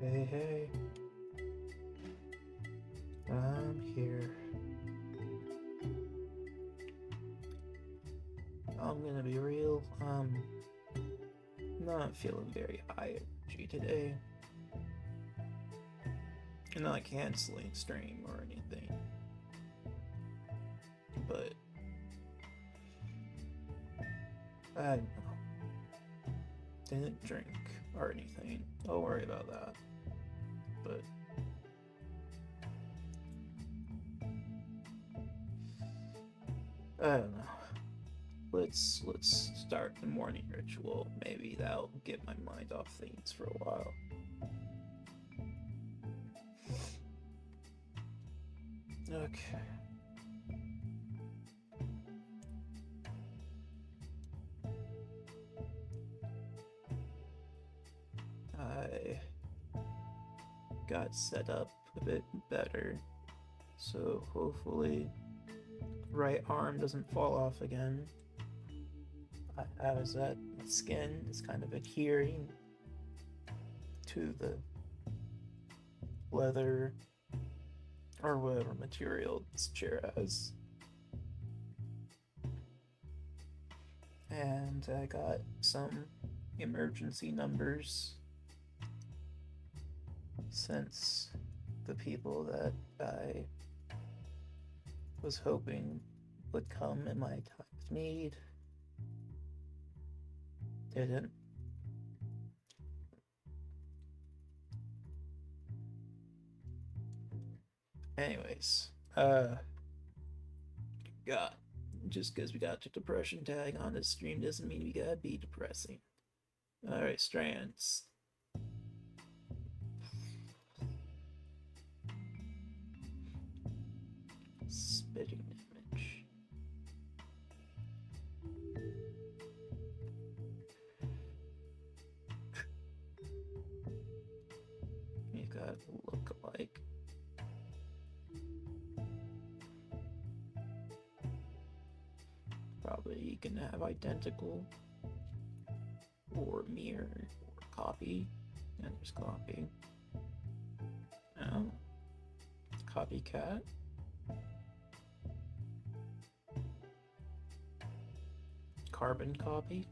Hey, hey, I'm here. I'm gonna be real, not feeling very high energy today. I'm not canceling stream or anything, but I don't know. Didn't drink or anything. Don't worry about that. But I don't know. Let's start the morning ritual. Maybe that'll get my mind off things for a while. Okay. I got set up a bit better, so hopefully right arm doesn't fall off again. How is that? My skin is kind of adhering to the leather or whatever material this chair has. And I got some emergency numbers since the people that I was hoping would come in my time of need didn't. Anyways, God, just because we got the depression tag on this stream doesn't mean we gotta be depressing. Alright, strands. Spitting image. You got look alike. Probably you can have identical or mirror or copy. And there's copy. Oh. Copycat. Carbon copy.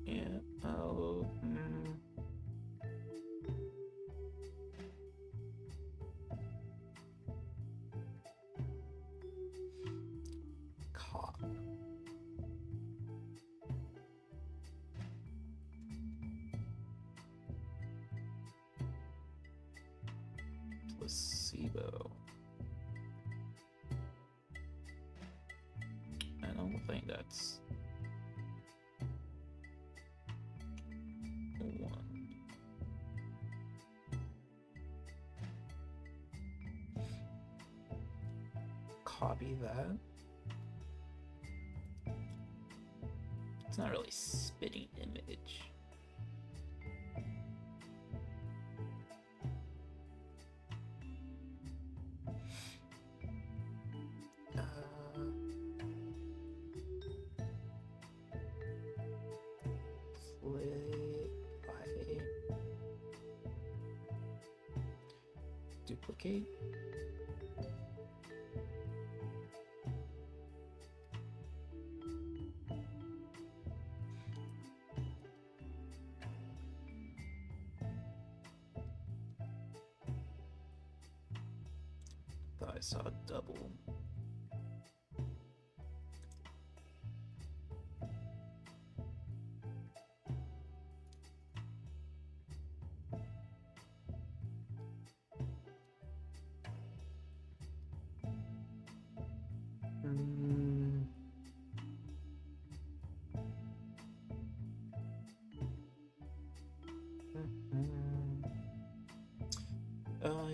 Yeah. Oh. Cop. Placebo. I don't think that's one. Copy that. It's not really spitting image. Duplicate. Thought I saw a double.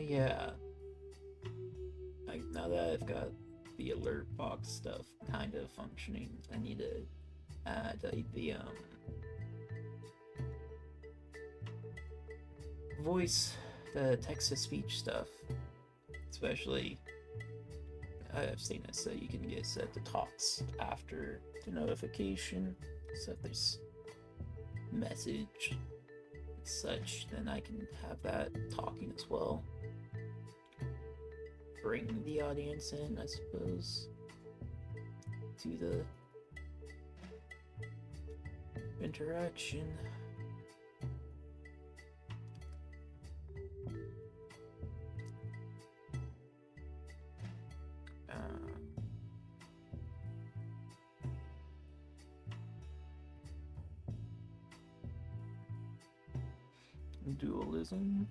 Yeah. Now that I've got the alert box stuff kind of functioning, I need to add the voice, the text-to-speech stuff. Especially, I've seen it so you can get set the talks after the notification, so if there's message such, then I can have that talking as well. Bring the audience in, I suppose. Do the interaction. Dualism?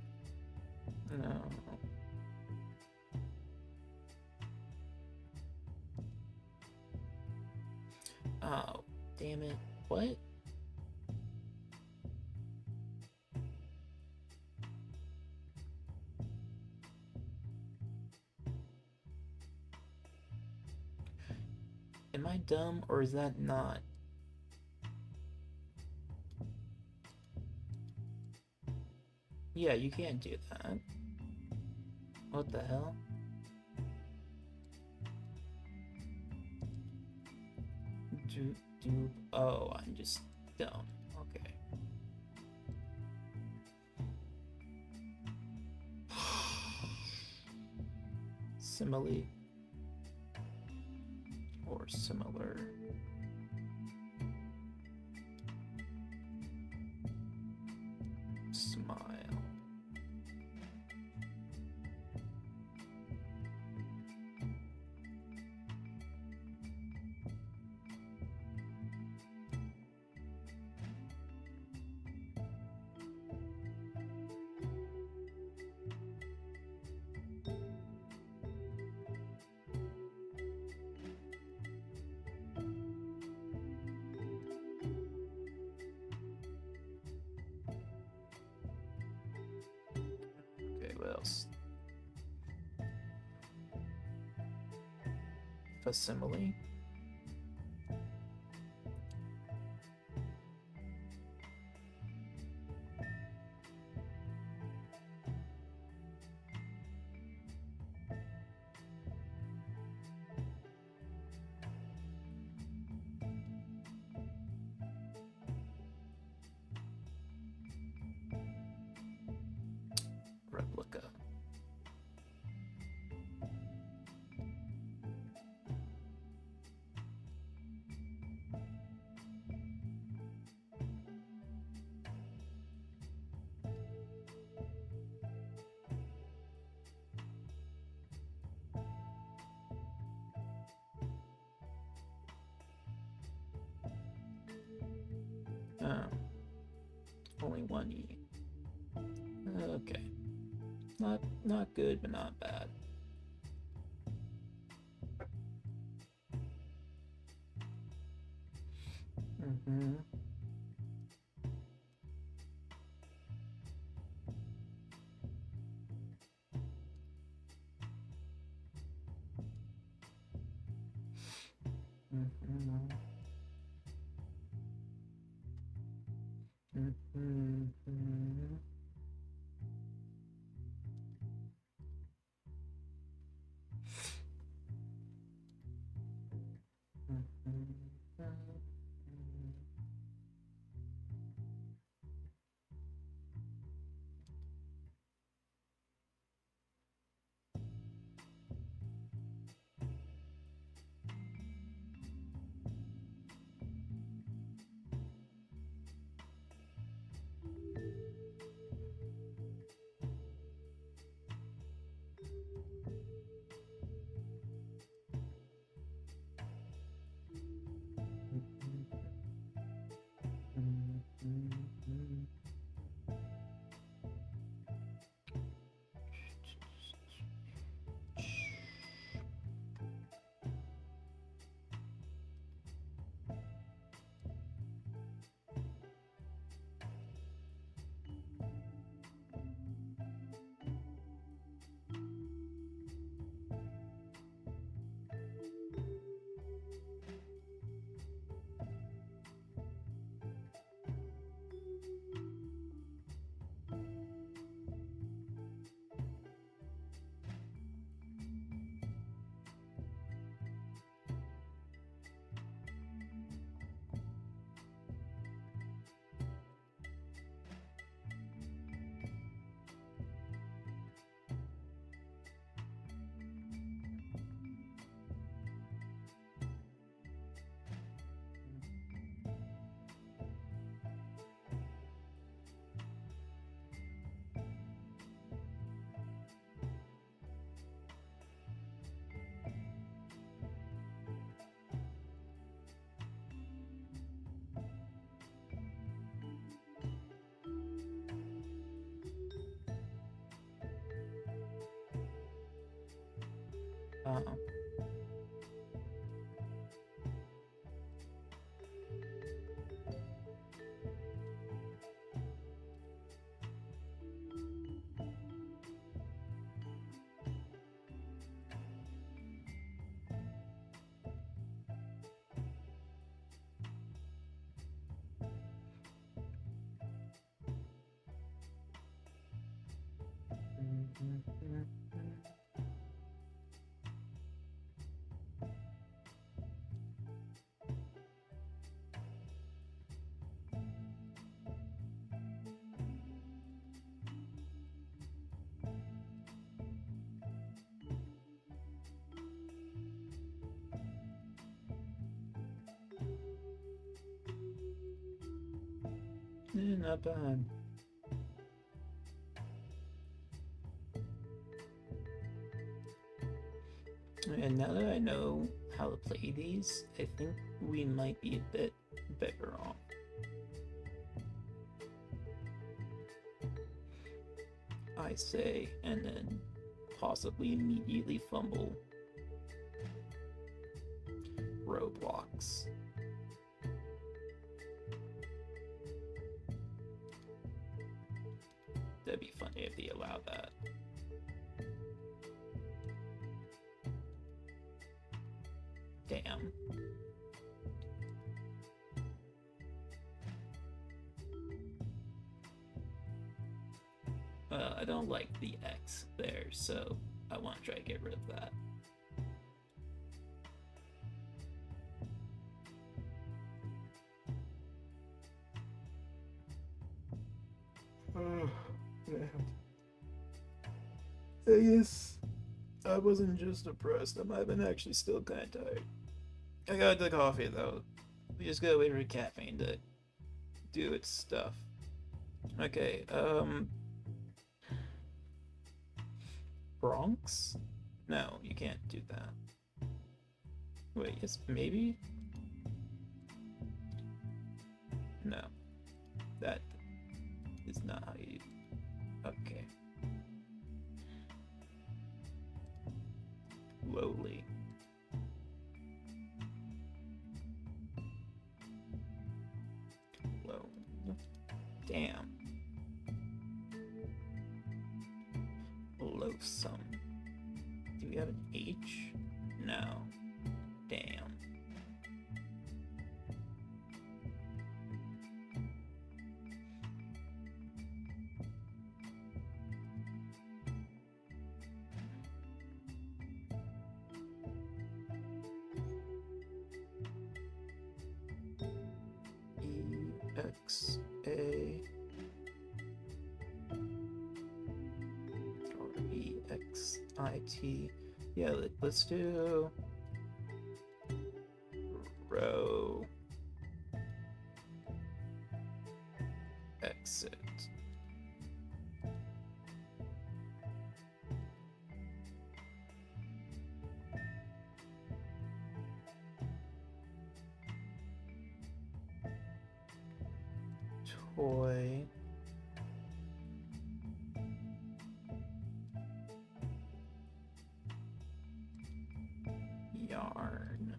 No. Oh, damn it. What? Am I dumb or is that not? Yeah, you can't do that. What the hell? Oh, I'm just dumb. Okay. Simile. Or similar. Smile. Okay, what else? Facsimile. Replica. Oh. Only one E. Okay. Not good, but not bad. Mm-hmm. Mm-hmm. Mm-hmm. Uh-oh. Not bad. And now that I know how to play these, I think we might be a bit better off. I say, and then possibly immediately fumble roadblocks. That'd be funny if they allowed that. Damn. I don't like the X there, so I want to try to get rid of that. I guess I wasn't just depressed. I might have been actually still kind of tired. I got the coffee though. We just gotta wait for caffeine to do its stuff. Okay, Bronx? No, you can't do that. Wait, yes, maybe? No. That is not how you... Okay. Lowly. Low. Damn. Loathsome. Do we have an H? No. Damn. EXA or EXIT. Yeah, let's do row exit. Toy. Yarn.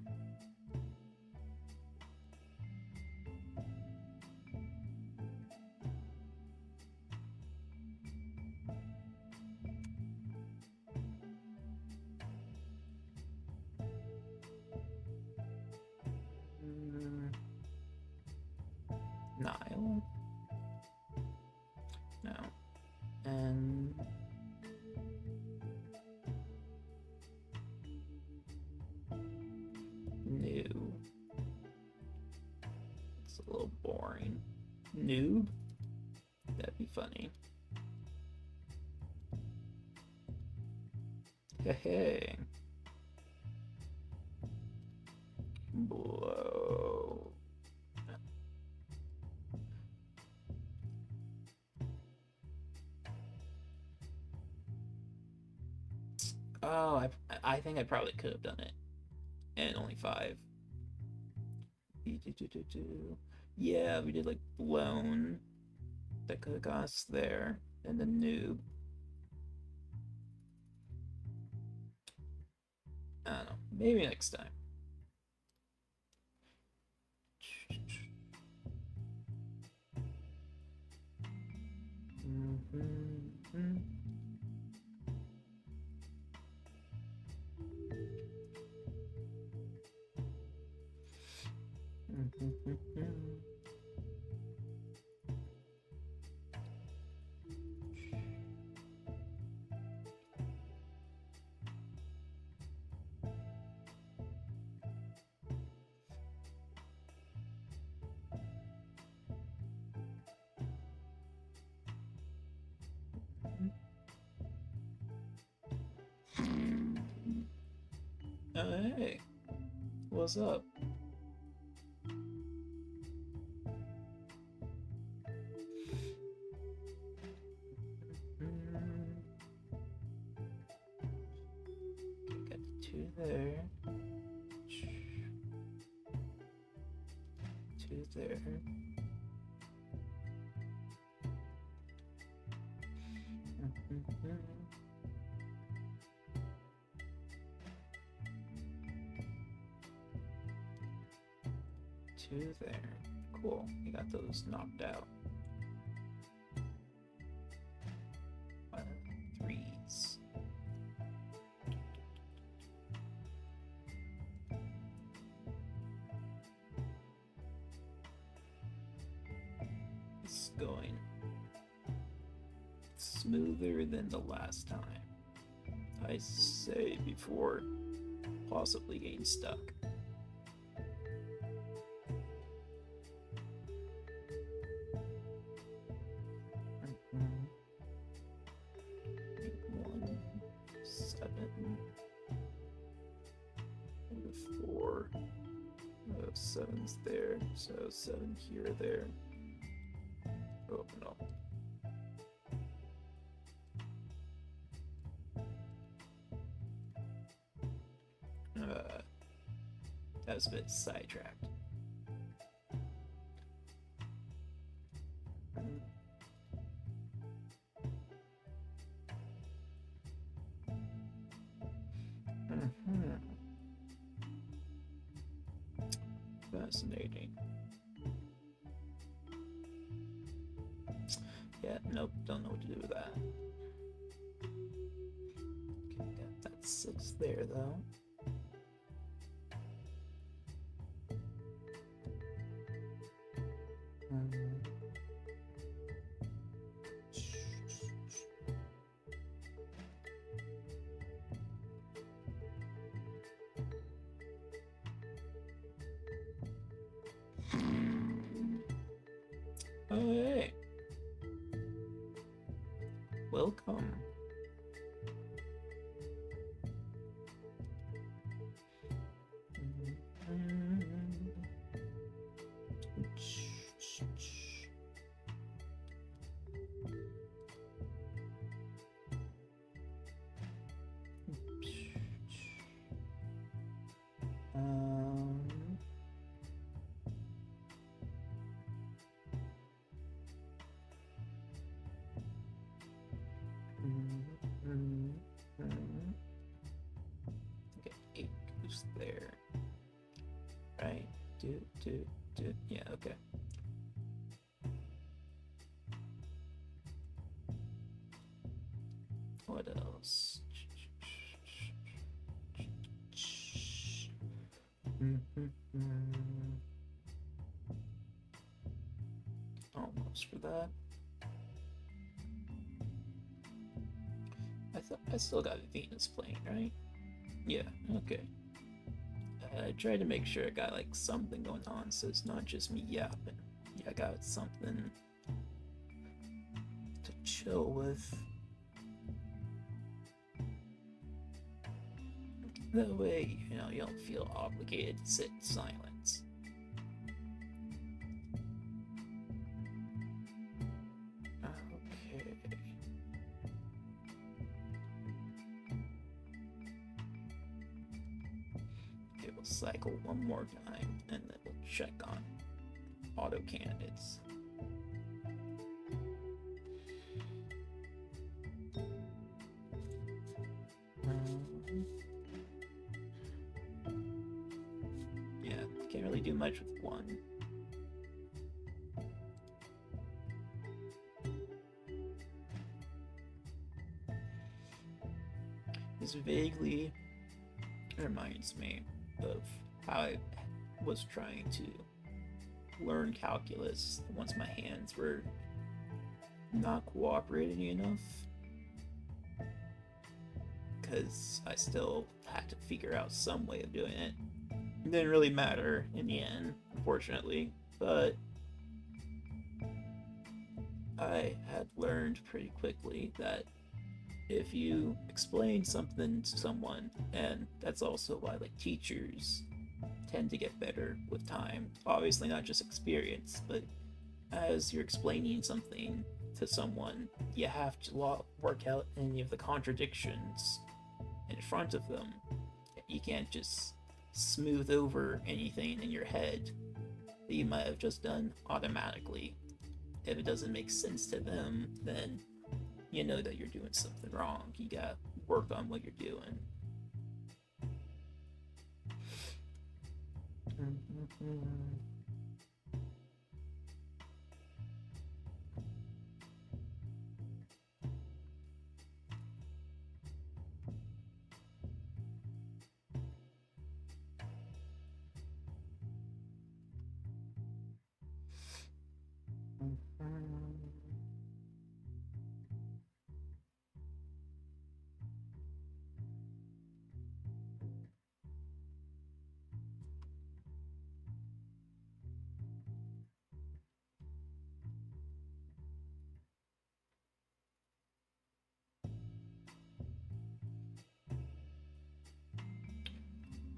Nile? No. And new. It's a little boring. Noob? That'd be funny. Hey. Blow. Oh, I think I probably could have done it. And only 5. Yeah, we did like blown. That could have got us there. And the noob. I don't know. Maybe next time. Oh, hey, what's up? Okay, got the 2 there. 2 there. Two there. Cool. You got those knocked out. 3s. It's going smoother than the last time. I say before possibly getting stuck. Seven's there, so 7 here, there. Oh no. That was a bit sidetracked. Fascinating. Yeah, nope, don't know what to do with that. Okay, got that 6 there though. Oh, hey. Welcome. Okay, 8 goes there. Right? Do. Yeah, okay. What else? Almost for that. I still got Venus playing, right? Yeah, okay. I tried to make sure I got like something going on, so it's not just me yapping. Yeah, I got something to chill with. That way, you know, you don't feel obligated to sit in silence. Okay. Okay, we'll cycle one more time, and then we'll check on auto candidates. can't really do much with one. This vaguely reminds me of how I was trying to learn calculus once my hands were not cooperating enough, because I still had to figure out some way of doing it. It didn't really matter in the end, unfortunately, but I had learned pretty quickly that if you explain something to someone, and that's also why like teachers tend to get better with time, obviously not just experience, but as you're explaining something to someone, you have to work out any of the contradictions in front of them. You can't just smooth over anything in your head that you might have just done automatically. If it doesn't make sense to them, then you know that you're doing something wrong. You gotta work on what you're doing.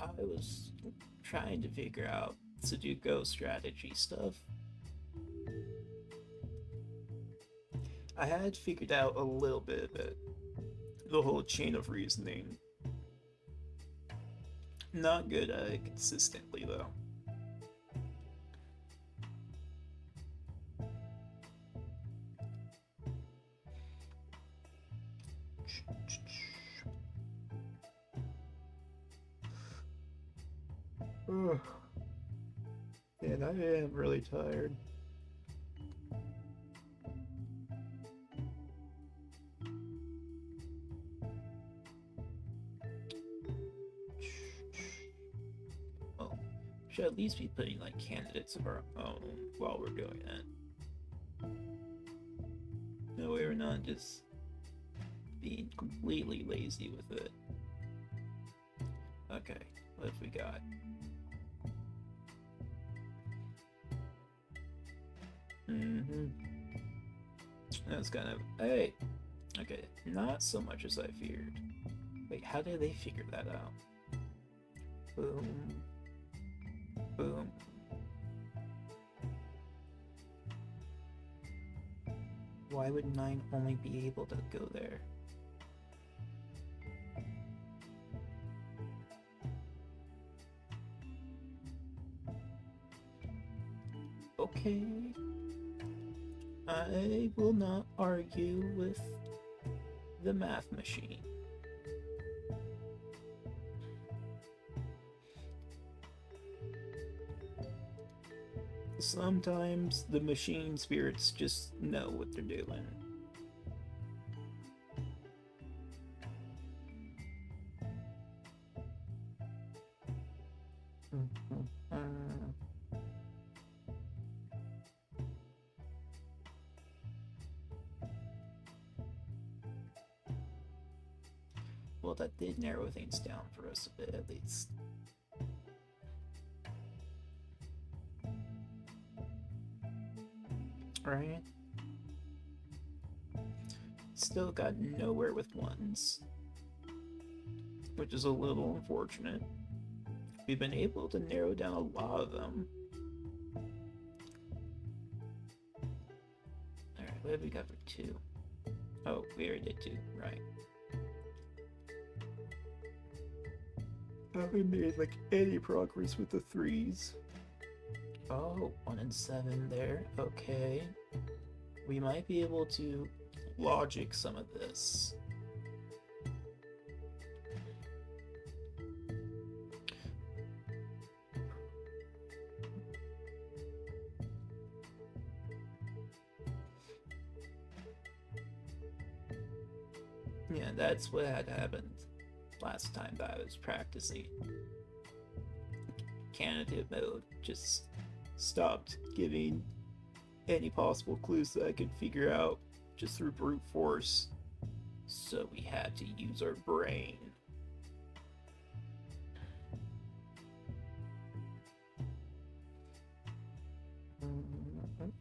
I was trying to figure out Sudoku strategy stuff. I had figured out a little bit of it, the whole chain of reasoning. Not good at it consistently, though. Man, I am really tired. Well, should at least be putting like candidates of our own while we're doing it. No way we're not just being completely lazy with it. Okay, what have we got? That's kind of... Hey! Okay, not so much as I feared. Wait, how did they figure that out? Boom. Boom. Why would 9 only be able to go there? Okay. I will not argue with the math machine. Sometimes the machine spirits just know what they're doing. Well, that did narrow things down for us a bit, at least. Right? Still got nowhere with ones, which is a little unfortunate. We've been able to narrow down a lot of them. Alright, what have we got for 2? Oh, we already did 2, right. Haven't made like any progress with the 3s. Oh, 1 and 7 there. Okay. We might be able to logic some of this. Yeah, that's what had happened last time that I was practicing. Candidate mode just stopped giving any possible clues that I could figure out just through brute force. So we had to use our brain. What's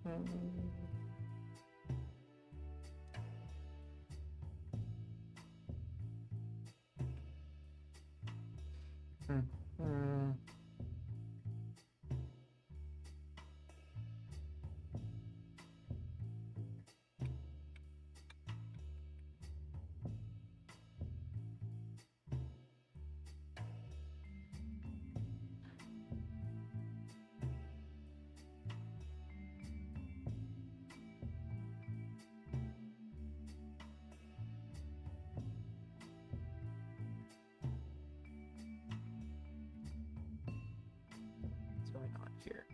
going on here?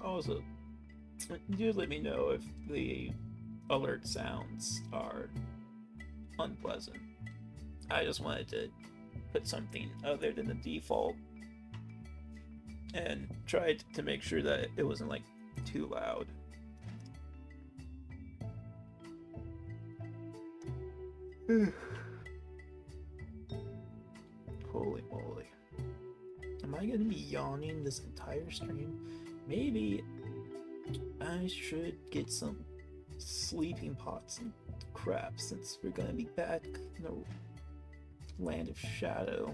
Also, do let me know if the alert sounds are unpleasant. I just wanted to put something other than the default and tried to make sure that it wasn't like too loud. Holy moly. Am I gonna be yawning this entire stream? Maybe I should get some sleeping pots and crap since we're gonna be back in the land of shadow.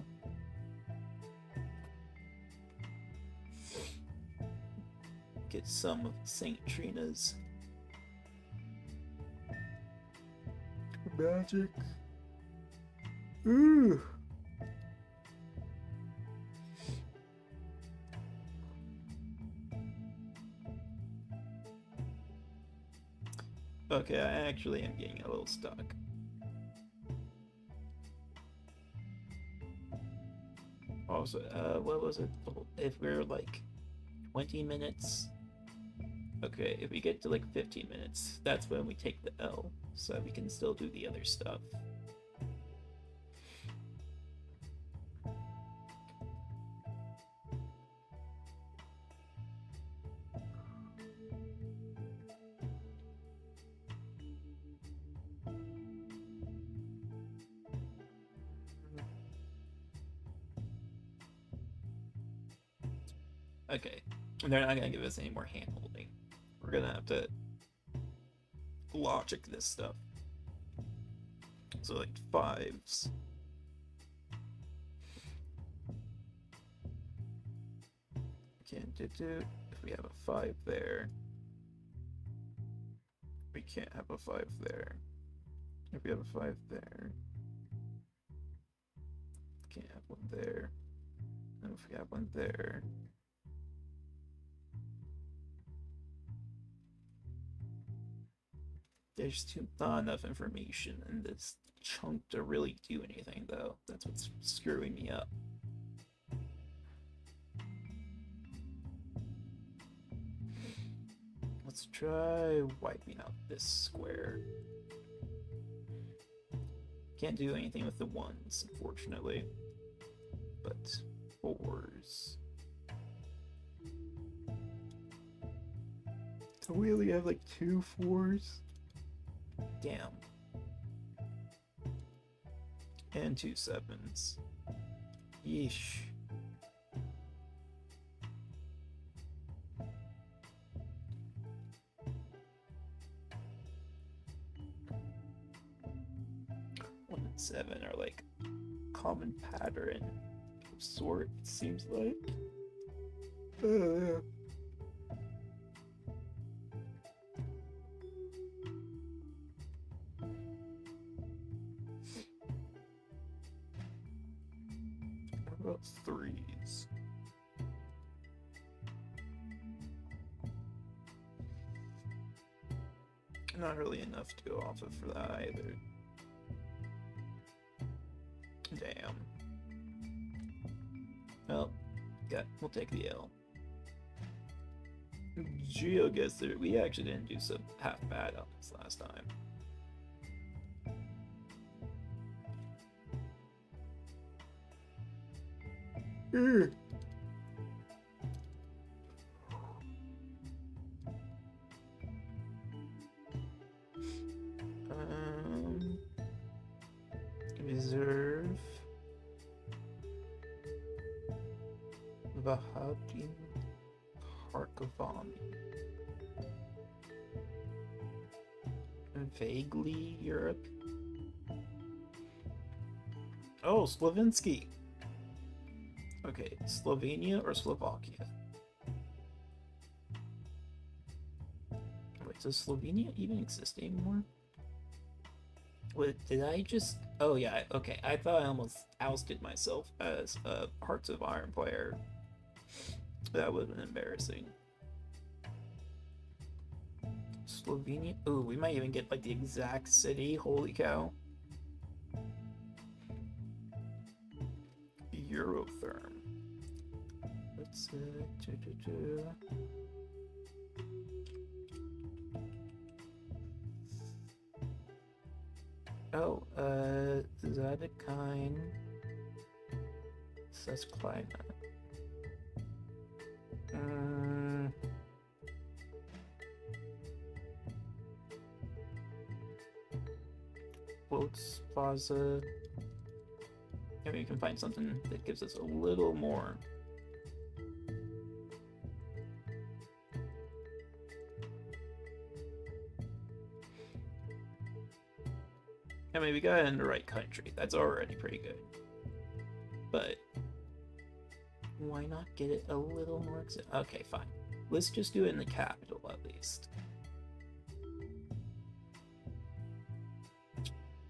Get some of St. Trina's magic. Ooh. Okay, I actually am getting a little stuck. Also, what was it? If we're like 20 minutes. Okay, if we get to like 15 minutes, that's when we take the L, so we can still do the other stuff. Okay, they're not gonna give us any more hand holding. We're gonna have to logic this stuff. So like fives. Can't do. If we have a 5 there, we can't have a 5 there. If we have a 5 there, can't have one there. And if we have one there, there's not enough information in this chunk to really do anything, though. That's what's screwing me up. Let's try wiping out this square. Can't do anything with the 1s, unfortunately. But 4s. So we only have like 2 4s? Damn. And 2 7s. Yeesh. One and 7 are like common pattern of sort, it seems like. Yeah. What about 3s? Not really enough to go off of for that either. Damn. Well, we'll take the L. GeoGuessr, we actually didn't do so half bad on this last time. Reserve Vahabin Kharkovami. Vaguely Europe. Oh, Slavinsky. Okay, Slovenia or Slovakia? Wait, does Slovenia even exist anymore? What, did I just... Oh yeah, okay, I thought I almost ousted myself as a Hearts of Iron player. That would have been embarrassing. Slovenia? Ooh, we might even get like the exact city, holy cow. Eurotherm. Let's Oh, Zadakine says climate. Boats Plaza. Maybe we can find something that gives us a little more. I mean, we got it in the right country. That's already pretty good. But why not get it a little more? Okay, fine. Let's just do it in the capital at least.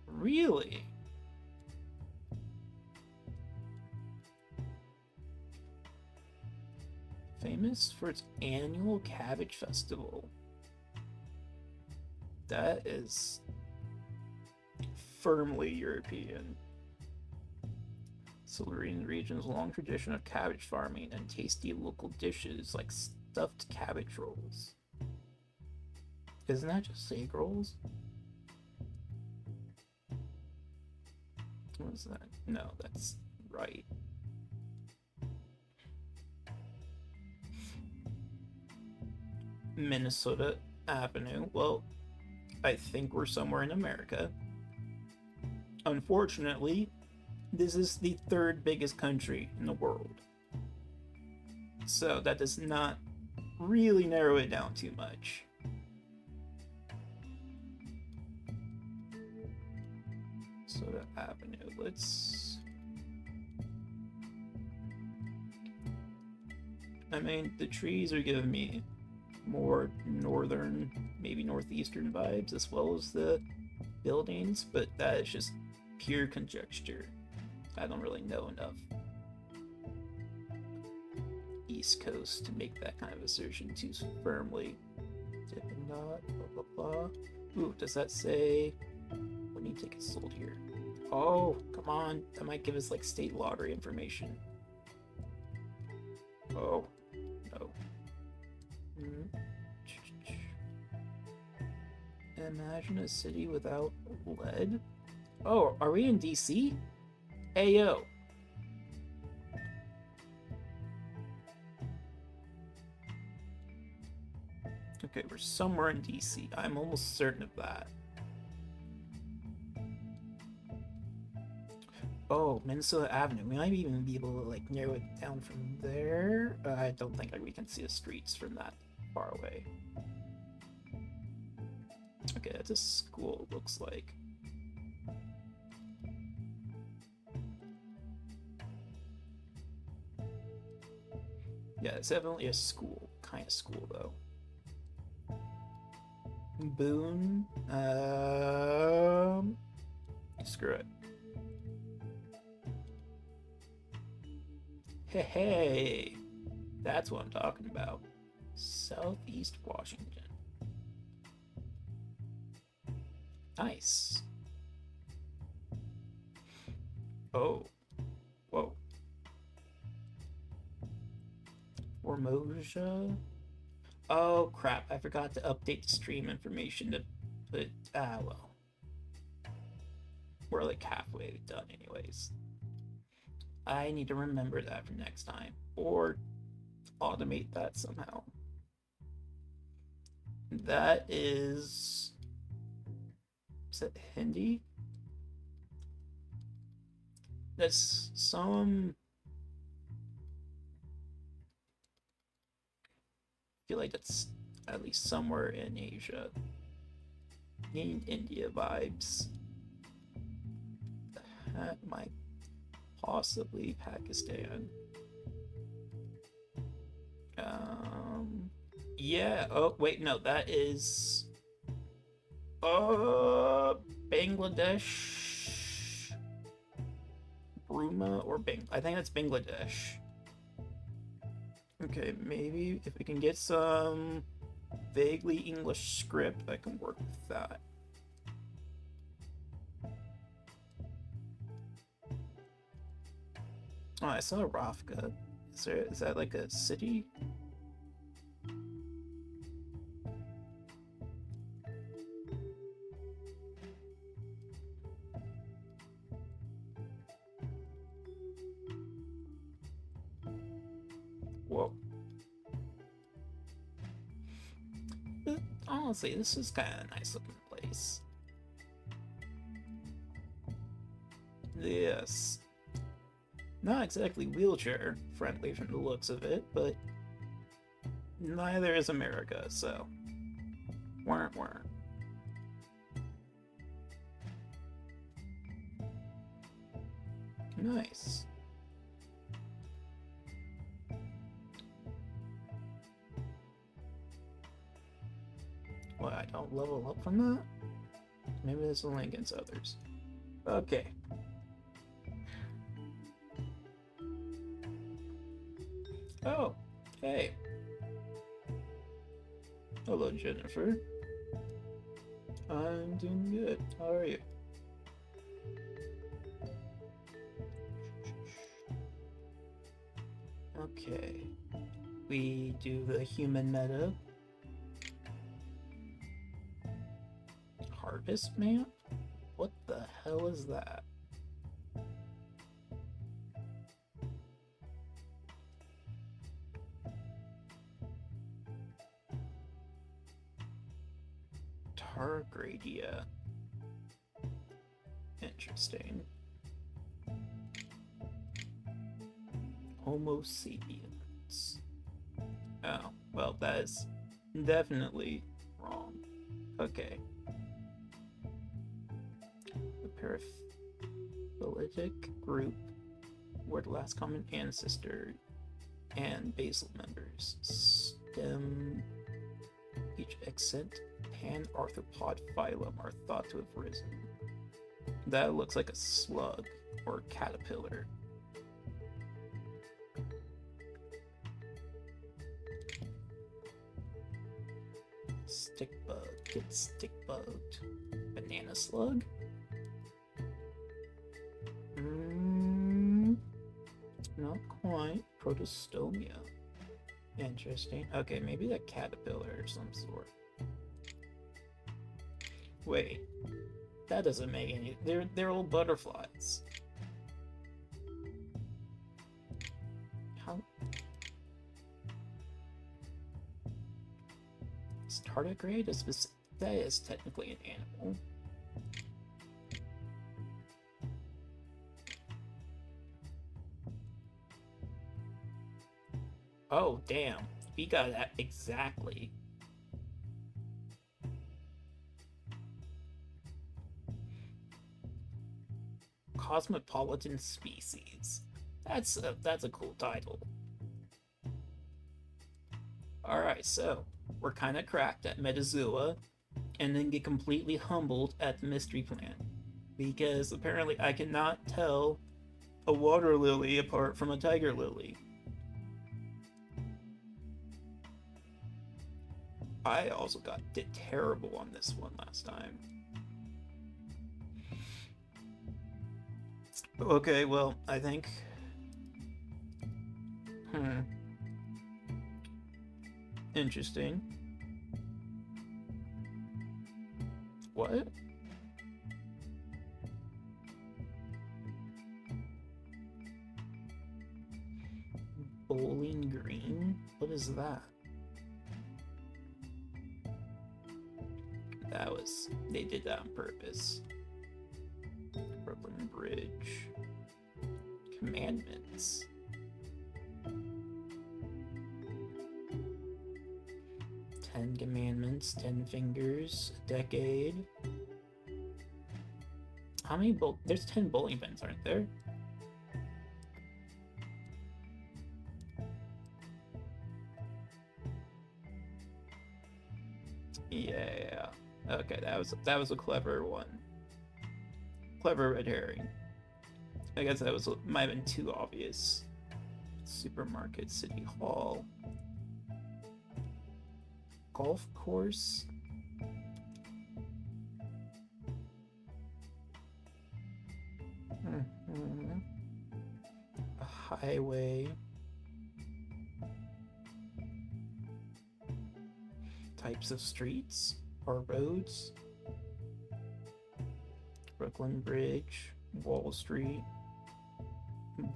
Really? Famous for its annual cabbage festival. That is firmly European. Silurian region's long tradition of cabbage farming and tasty local dishes like stuffed cabbage rolls. Isn't that just egg rolls? What is that? No, that's right. Minnesota Avenue. Well, I think we're somewhere in America. Unfortunately, this is the third biggest country in the world. So that does not really narrow it down too much. Minnesota Avenue. Let's... I mean, the trees are giving me more northern, maybe northeastern vibes, as well as the buildings, but that is just pure conjecture. I don't really know enough East Coast to make that kind of assertion too firmly. Dippin' Dot, blah blah blah. Ooh, does that say what new tickets sold here? Oh, come on. That might give us like state lottery information. Oh, no. Imagine a city without lead. Oh, are we in DC? Ayo. Okay, we're somewhere in DC. I'm almost certain of that. Oh, Minnesota Avenue. We might even be able to like narrow it down from there. I don't think we can see the streets from that far away. Okay, that's a school, it looks like. Yeah, it's definitely a school. Kind of school, though. Boone. Screw it. Hey, that's what I'm talking about. Southeast Washington. Nice. Oh. Whoa. Formosa? Oh crap, I forgot to update the stream information to put, well. We're like halfway done anyways. I need to remember that for next time. Or automate that somehow. That is... Is that Hindi? That's some... I feel like that's at least somewhere in Asia. In India vibes. That might possibly Pakistan. Yeah. Oh, wait, no, that is... Bangladesh? Burma or I think that's Bangladesh. Okay, maybe if we can get some vaguely English script, I can work with that. Oh, I saw Rafka. Is that like a city? Whoa. Honestly, this is kind of a nice looking place. Yes. Not exactly wheelchair friendly from the looks of it, but neither is America, so. Weren't. Nice. What, I don't level up from that? Maybe this is only against others. Okay. Oh, hey. Hello, Jennifer. I'm doing good. How are you? Okay. We do the human meta. Harvest map? What the hell is that? Targradia. Interesting. Homo sapiens. Oh, well, that is definitely wrong. Okay. A paraphyletic group were the last common ancestor and basal members. Stem each extant pan-arthropod phylum are thought to have risen. That looks like a slug or caterpillar. Stick bug, get stick bugged. Banana slug? Not quite. Protostomia. Interesting. Okay, maybe a caterpillar of some sort. Wait, that doesn't make any. They're all butterflies. How? Is tardigrade a specific? That is technically an animal. Oh damn! We got that exactly. Cosmopolitan species. That's a cool title. Alright, so we're kind of cracked at Metazoa, and then get completely humbled at the mystery plant. Because apparently I cannot tell a water lily apart from a tiger lily. I also did terrible on this one last time. Okay, well, I think... Interesting. What? Bowling Green? What is that? They did that on purpose. Brooklyn Bridge. Commandments. Ten Commandments, 10 Fingers, a decade. How many there's 10 bowling pins, aren't there? Yeah. Okay, that was a clever one. Clever red herring. I guess that might have been too obvious. Supermarket, City Hall. Golf course. A highway. Types of streets or roads. Brooklyn Bridge, Wall Street,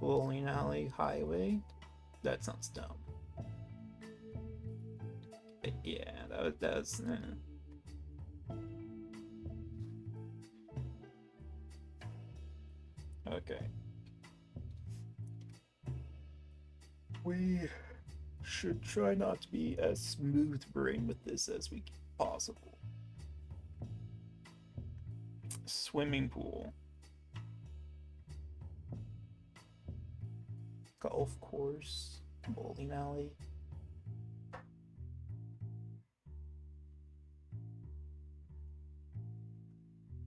bowling alley, highway. That sounds dumb. But yeah, that's. Okay. We should try not to be as smooth brain with this as we possible. Swimming pool. Golf course. Bowling alley.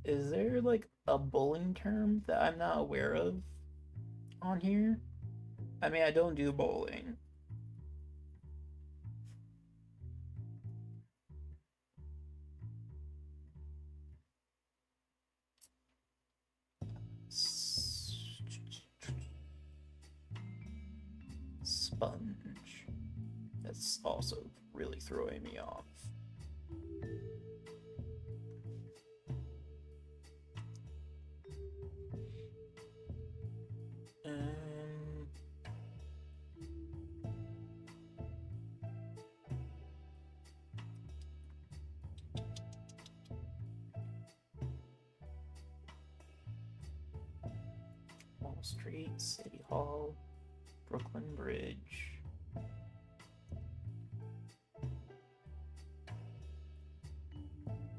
Is there like a bowling term that I'm not aware of on here? I mean, I don't do bowling. Sponge. That's also really throwing me off. Wall Street, City Hall, Brooklyn Bridge.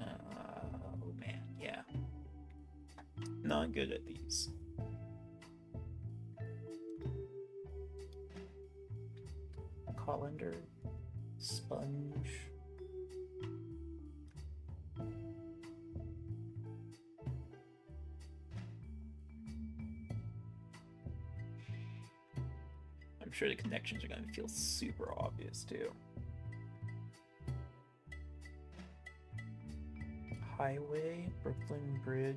Oh man, yeah. Not good at these. Colander, sponge. I'm sure the connections are going to feel super obvious too. Highway, Brooklyn Bridge.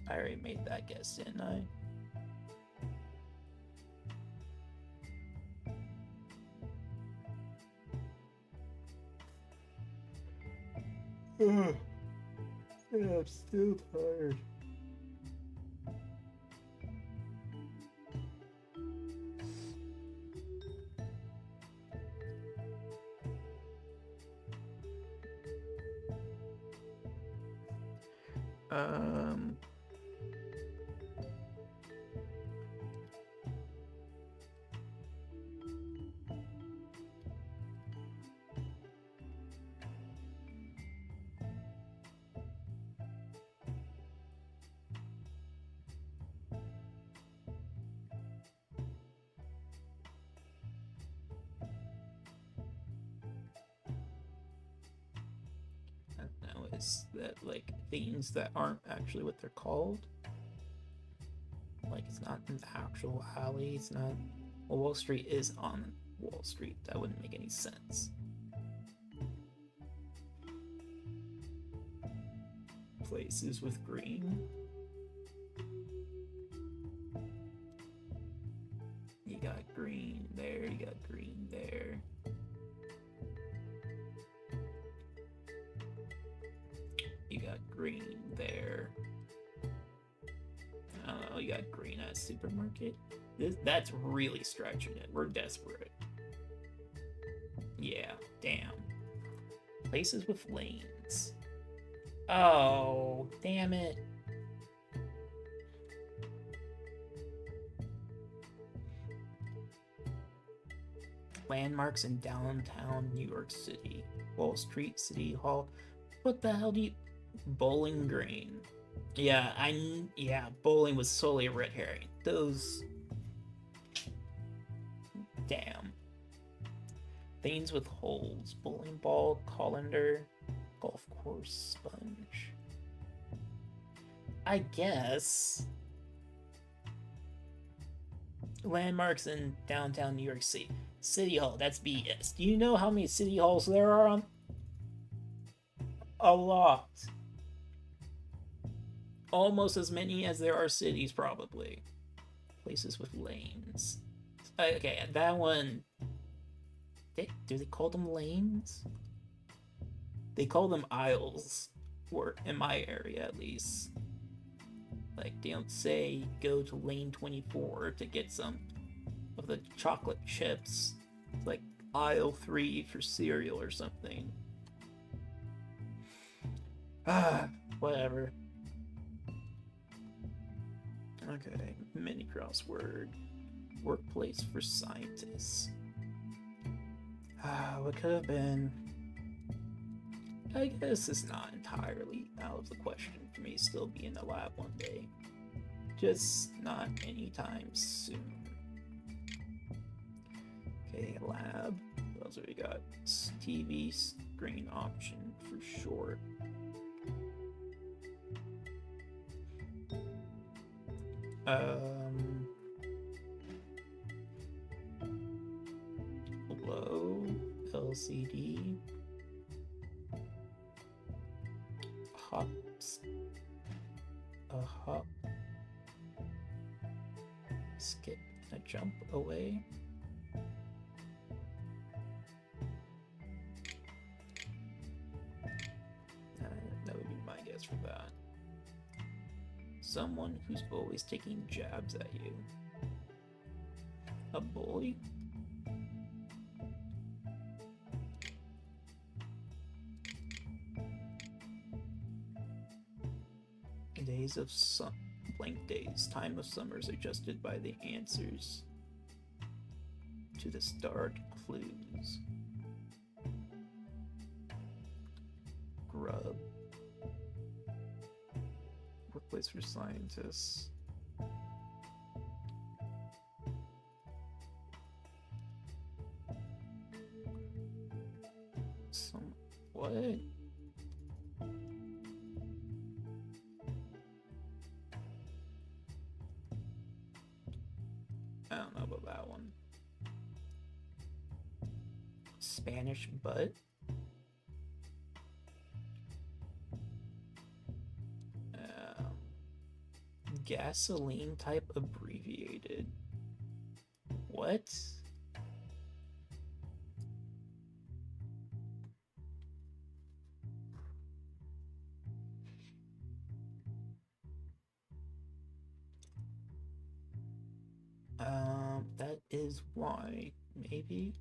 I already made that guess, didn't I? Yeah, I'm still tired. Um, I don't know, is that like things that aren't actually what they're called? Like it's not an actual alley, it's not. Well, Wall Street is on Wall Street. That wouldn't make any sense. Places with green. green there. I don't know, you got green at supermarket? That's really stretching it. We're desperate. Yeah, damn. Places with lanes. Oh, damn it. Landmarks in downtown New York City. Wall Street, City Hall. What the hell do you... Bowling Green. Yeah, bowling was solely a red herring. Those... Damn. Things with holes. Bowling ball, colander, golf course, sponge. I guess... Landmarks in downtown New York City. City Hall, that's BS. Do you know how many City Halls there are on? A lot. Almost as many as there are cities, probably. Places with lanes. Okay, that one... do they call them lanes? They call them aisles, or in my area at least. Like, they don't say go to lane 24 to get some of the chocolate chips. It's like aisle 3 for cereal or something. Whatever. Okay, mini crossword. Workplace for scientists. What could have been? I guess it's not entirely out of the question for me to still be in the lab one day. Just not anytime soon. Okay, lab. What else have we got? TV screen option for short. Low LCD. Hops. A hop. Skip and a jump away. That would be my guess for that. Someone who's always taking jabs at you. A bully? Days of blank days. Time of summer is adjusted by the answers to the starred clues. Grub. Workplace for scientists. What? I don't know about that one. Spanish butt? Gasoline type abbreviated. What? That is why. Maybe?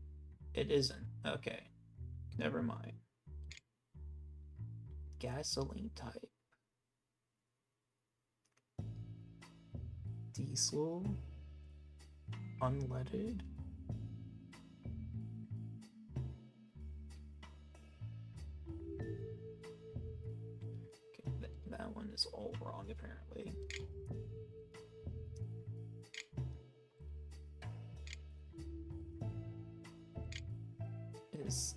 It isn't. Okay. Never mind. Gasoline type. Diesel. Unleaded. Okay, that one is all wrong apparently. Is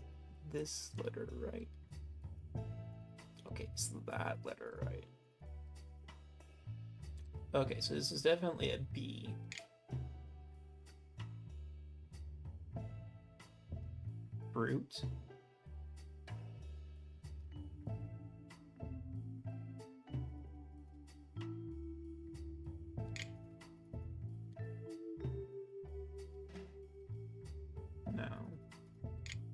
this letter right? Okay, is that letter right? Okay, so this is definitely a B. Brute. No.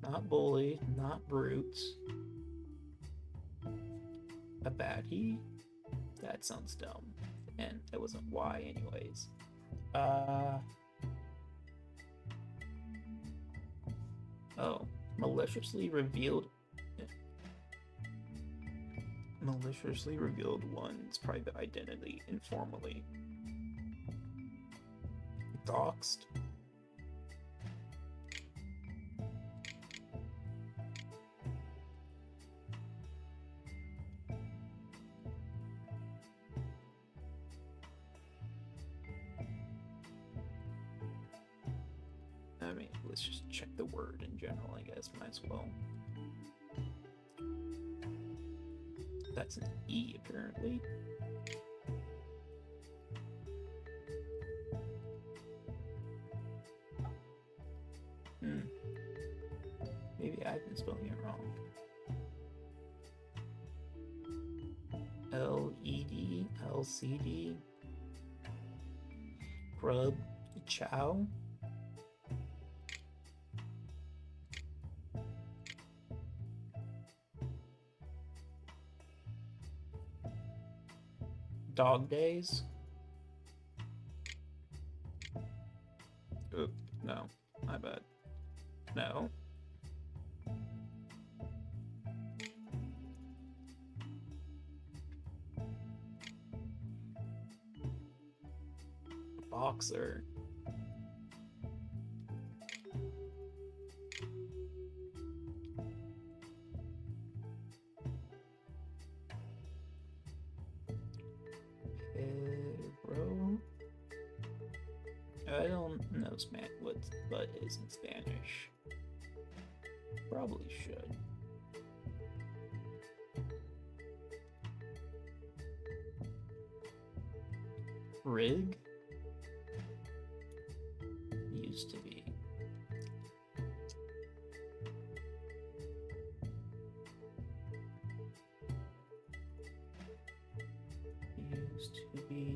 Not bully, not brute. A baddie? That sounds dumb. And it wasn't Y anyways. Oh, maliciously revealed one's private identity informally. Doxed? I mean, let's just check the word in general, I guess, might as well. That's an E, apparently. Maybe I've been spelling it wrong. LED, LCD, grub, chow. Dog days. Oop, no, my bad. No. Boxer. Bro. I don't know what but is in Spanish. Probably should. Rig? Used to be. Used to be.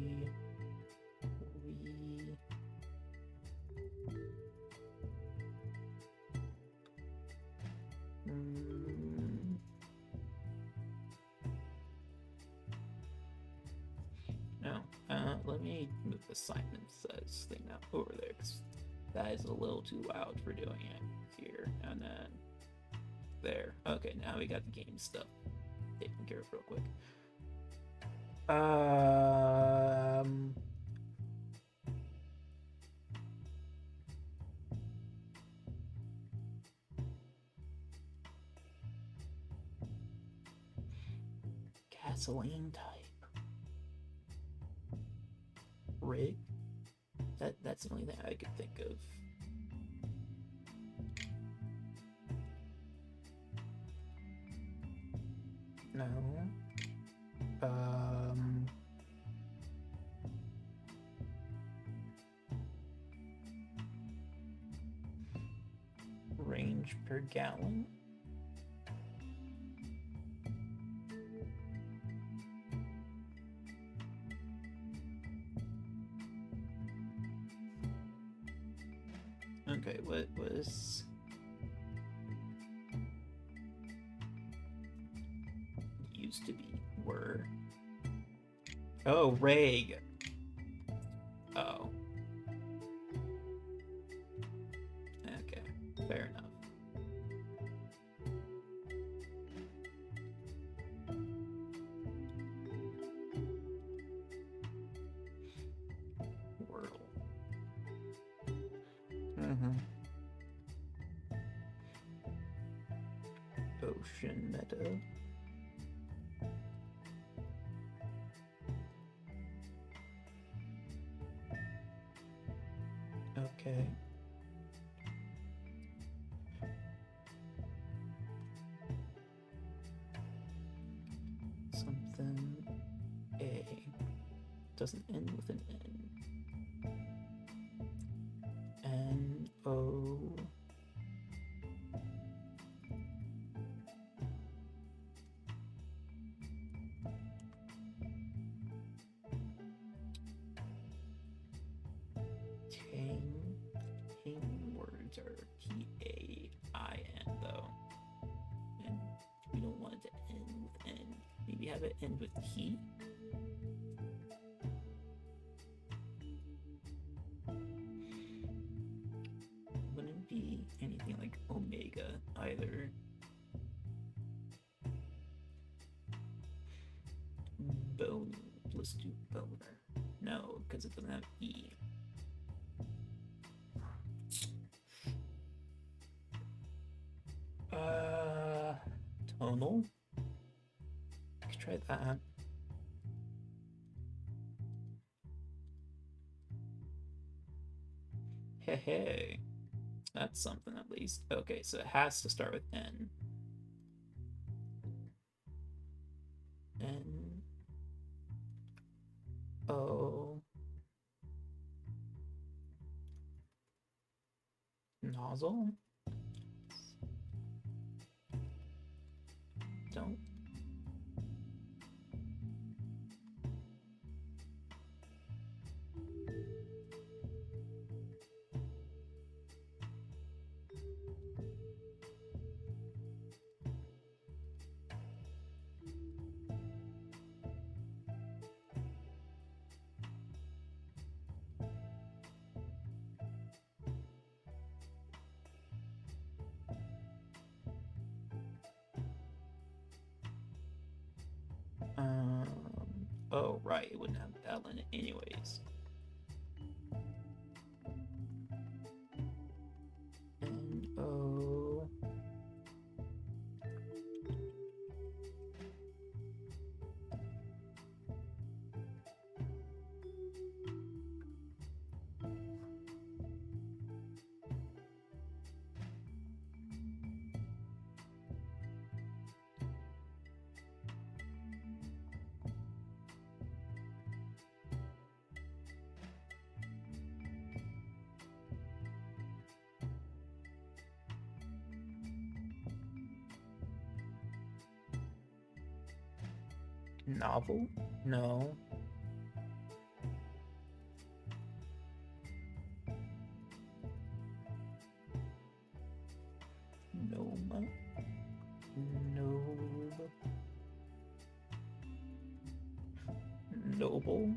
No. Let me move the Simon Says thing up over there, because that is a little too loud for doing it here. And then there. Okay, now we got the game stuff taken care of real quick. Gasoline type. Rig? That's the only thing I could think of. No. Range per gallon. Okay, what was... Used to be, were... Oh, reg. Oh. Okay, fair enough. Wordle. Ocean Meadow. Okay. Something A. Doesn't end with an N. N-O. Tame words are T-A-I-N though. And we don't want it to end with N. Maybe have it end with T? Wouldn't be anything like Omega either. Bone. Let's do boner. No, because it doesn't have E. Tonal. Let's try that. Hey, hey. That's something at least. Okay, so it has to start with N. N. O. Nozzle? Don't. Oh, right, it wouldn't have L in it anyways. N-O... Novel? No. Noma? Noble? Noble?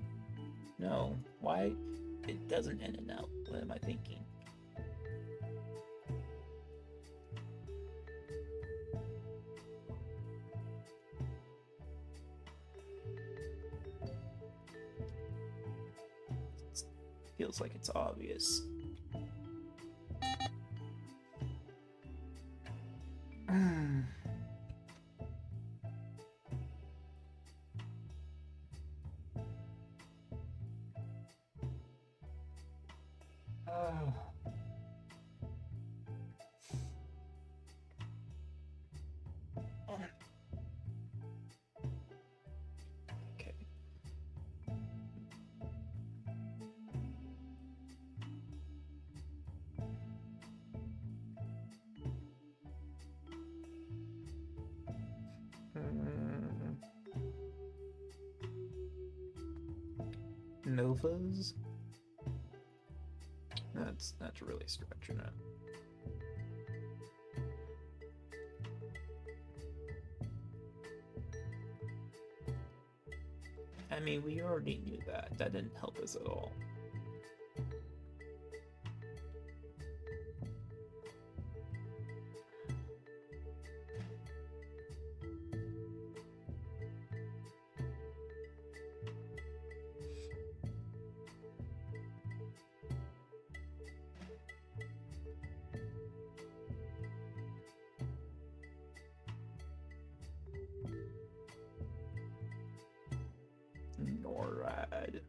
No. Why? It doesn't end in L. What am I thinking? Feels like it's obvious. Okay. Novas? That's really stretching it. I mean, we already knew that. That didn't help us at all. NORAD.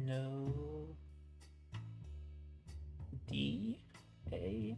No. D. A.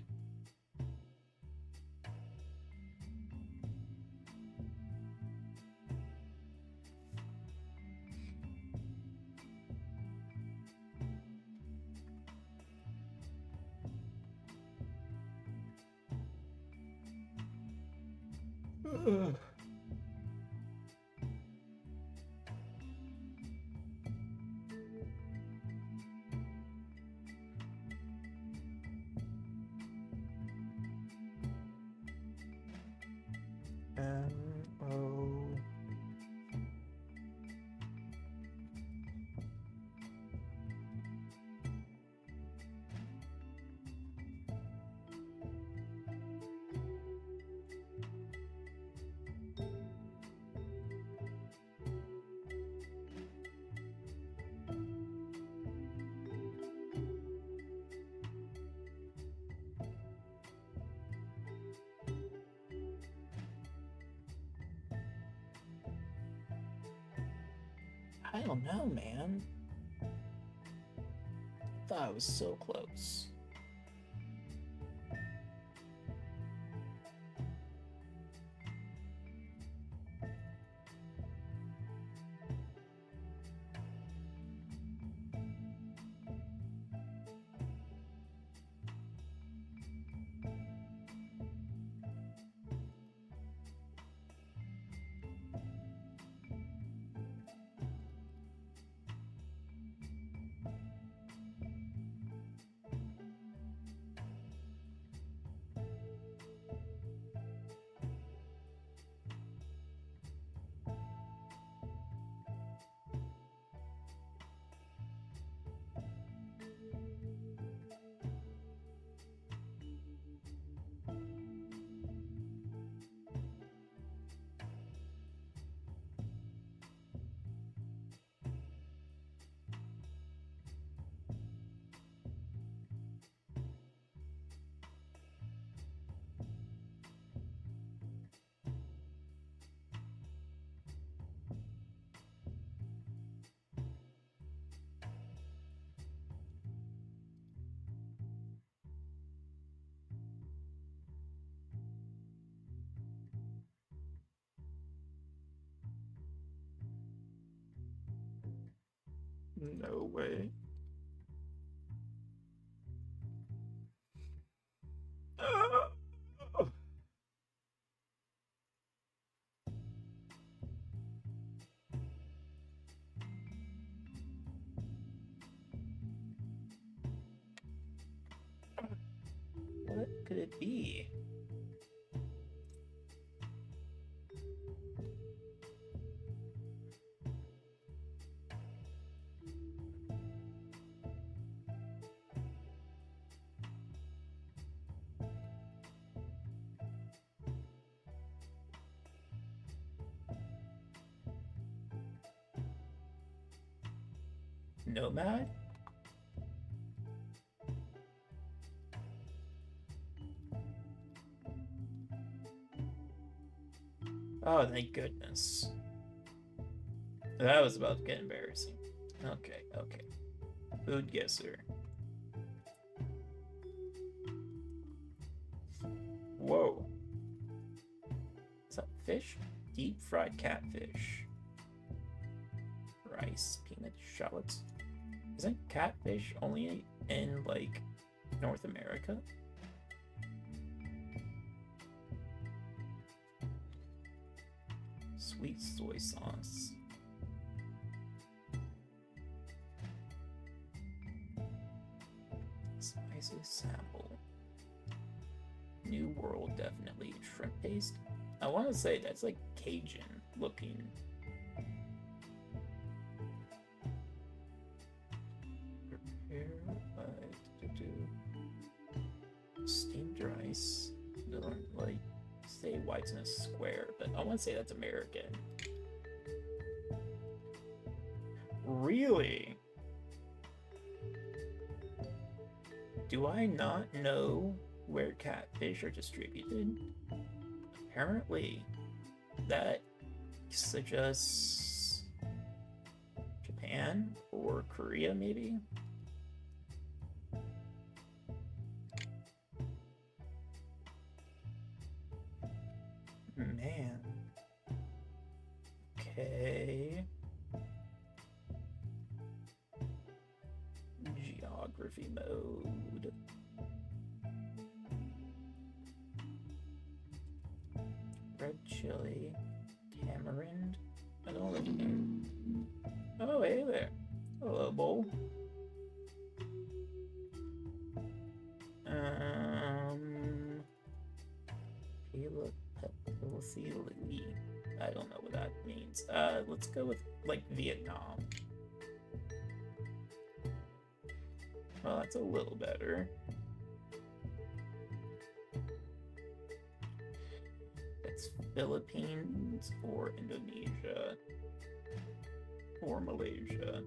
I don't know, man. Thought I was so close. No way. What could it be? Nomad? Oh, thank goodness. That was about to get embarrassing. Okay, okay. Food guesser. Whoa. Is that fish? Deep fried catfish. Rice, peanut, shallots. Isn't catfish only in, like, North America? Sweet soy sauce. Spicy sample. New World, definitely. Shrimp paste? I want to say that's like Cajun looking. Prepare steamed rice. Doesn't like say why it's in a square, but I want to say that's American. Really? Do I not know where catfish are distributed? Apparently, that suggests Japan or Korea, maybe? Man. Okay. Geography mode. Red chili. Tamarind. I don't really know. Oh, hey there. Hello, bowl. I don't know what that means. Let's go with, like, Vietnam. Well, that's a little better. It's Philippines or Indonesia or Malaysia.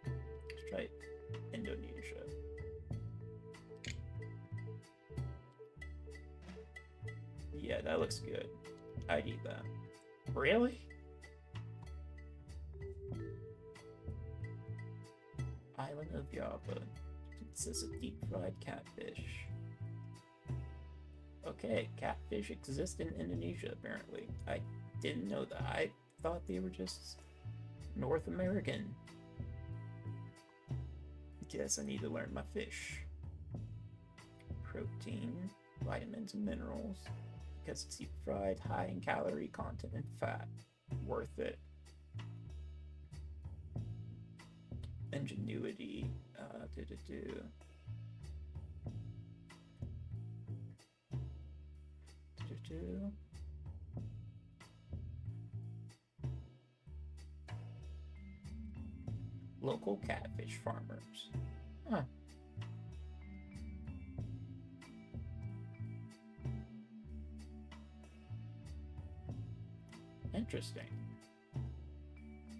Let's try Indonesia. Yeah, that looks good. I'd eat that. Really? Island of Java consists of deep-fried catfish. Okay, catfish exist in Indonesia, apparently. I didn't know that. I thought they were just North American. Guess I need to learn my fish. Protein, vitamins, and minerals. Because it's deep fried, high in calorie content and fat. Worth it. Ingenuity. Local catfish farmers. Huh. Interesting.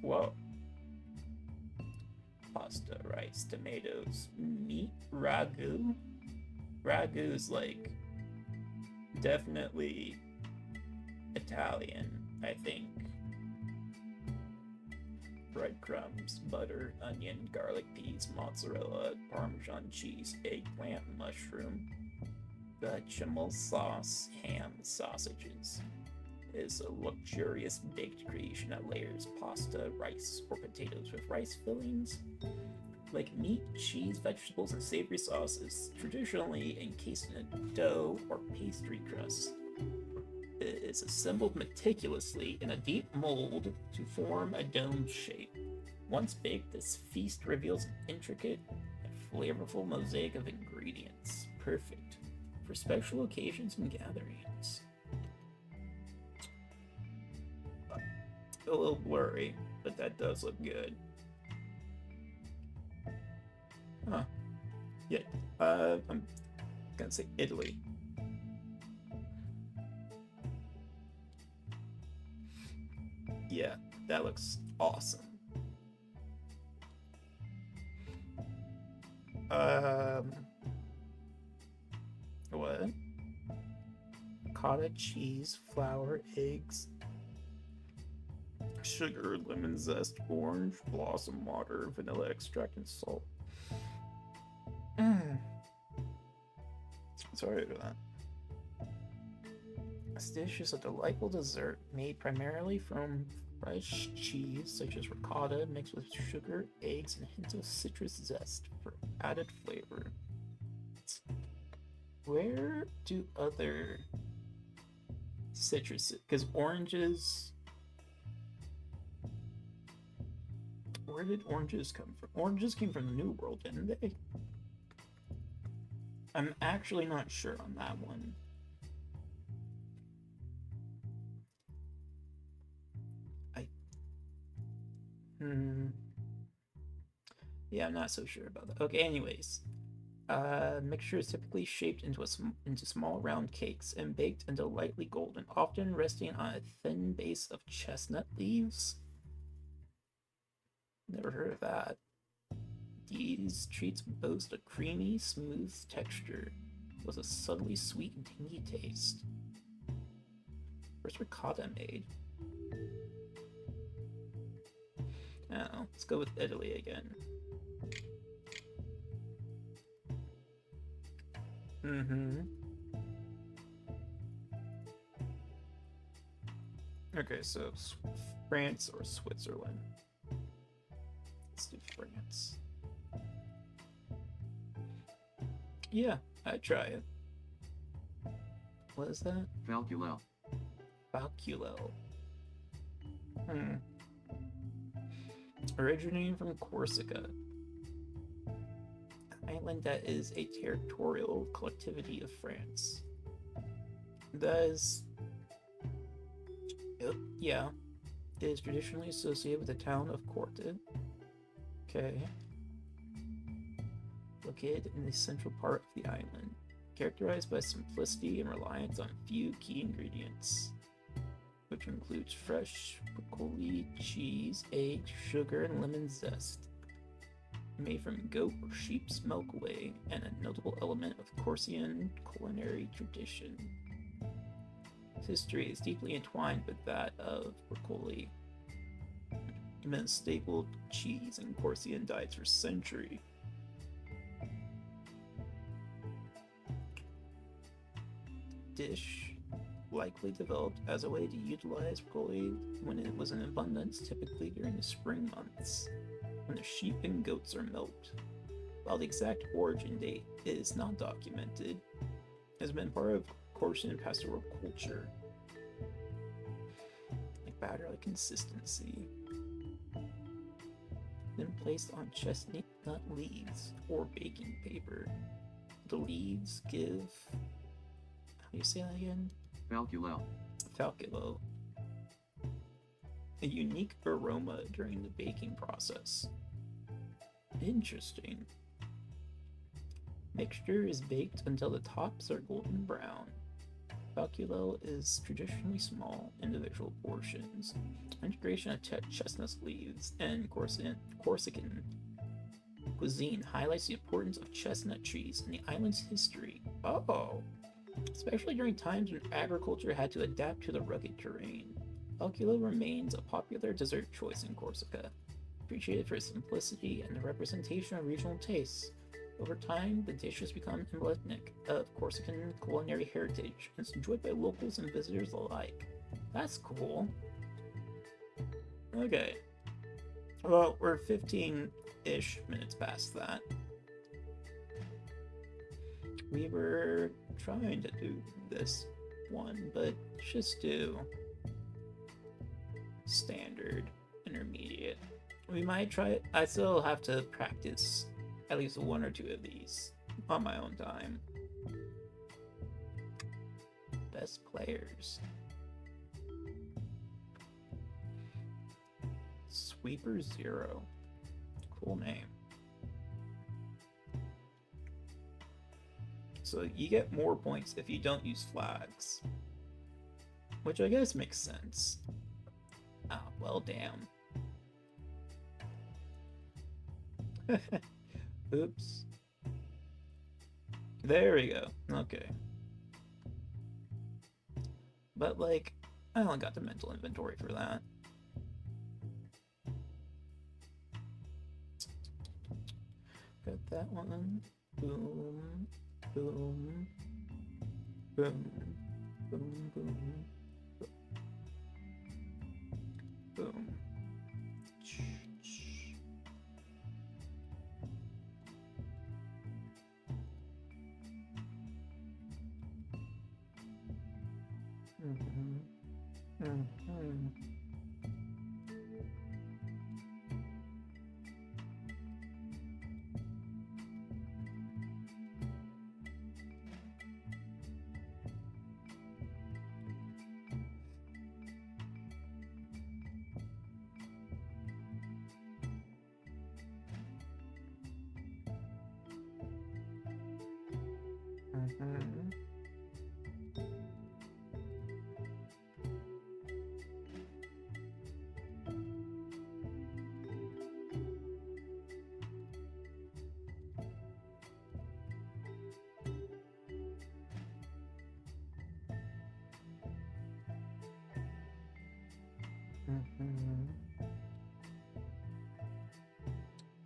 Whoa. Pasta, rice, tomatoes, meat, ragu. Ragu is like definitely Italian, I think. Breadcrumbs, butter, onion, garlic, peas, mozzarella, Parmesan cheese, eggplant, mushroom, bechamel sauce, ham, sausages. It is a luxurious baked creation that layers pasta, rice, or potatoes with rice fillings. Like meat, cheese, vegetables, and savory sauces, traditionally encased in a dough or pastry crust. It is assembled meticulously in a deep mold to form a dome shape. Once baked, this feast reveals an intricate and flavorful mosaic of ingredients, perfect for special occasions and gatherings. A little blurry, but that does look good. Huh. Yeah, I'm gonna say Italy. Yeah, that looks awesome. What? Cottage cheese, flour, eggs, sugar, lemon zest, orange, blossom water, vanilla extract, and salt. Sorry for that. This dish is a delightful dessert made primarily from fresh cheese, such as ricotta, mixed with sugar, eggs, and a hint of citrus zest for added flavor. Where do other citrus? Because oranges. Where did oranges come from? Oranges came from the New World, didn't they? I'm actually not sure on that one. Yeah, I'm not so sure about that. Okay, anyways. Mixture is typically shaped into small round cakes and baked until lightly golden, often resting on a thin base of chestnut leaves. Never heard of that. These treats boast a creamy, smooth texture with a subtly sweet and tangy taste. Where's ricotta made? Oh, let's go with Italy again. Okay, so France or Switzerland. Let's do France. Yeah, I'd try it. What is that? Falculel. Falculel. Originating from Corsica, an island that is a territorial collectivity of France. That is. Yeah. It is traditionally associated with the town of Corte. Okay. Located in the central part of the island, characterized by simplicity and reliance on few key ingredients, which includes fresh broccoli, cheese, eggs, sugar, and lemon zest. Made from goat or sheep's milk whey, and a notable element of Corsican culinary tradition. History is deeply entwined with that of broccoli. It's been a staple cheese in Corsican diets for centuries. Dish likely developed as a way to utilize broccoli when it was in abundance, typically during the spring months, when the sheep and goats are milked. While the exact origin date is not documented, it has been part of Corsican pastoral culture. Like batter-like consistency. Then placed on chestnut leaves or baking paper. The leaves give... How do you say that again? Falculo. Falculo. A unique aroma during the baking process. Interesting. Mixture is baked until the tops are golden brown. Falculo is traditionally small, individual portions. Integration of chestnut leaves and Corsican cuisine highlights the importance of chestnut trees in the island's history. Oh! Especially during times when agriculture had to adapt to the rugged terrain. Falculo remains a popular dessert choice in Corsica, appreciated for its simplicity and the representation of regional tastes. Over time, the dish has become emblematic of Corsican culinary heritage and is enjoyed by locals and visitors alike. That's cool. Okay. Well, we're 15-ish minutes past that. We were trying to do this one, but just do standard, intermediate. We might try it. I still have to practice at least one or two of these on my own time. Best players. Sweeper Zero. Cool name. So you get more points if you don't use flags. Which I guess makes sense. Ah, well, damn. Oops. There we go. Okay. But, like, I only got the mental inventory for that. Got that one. Boom. Boom. Boom. Boom. Boom. Boom.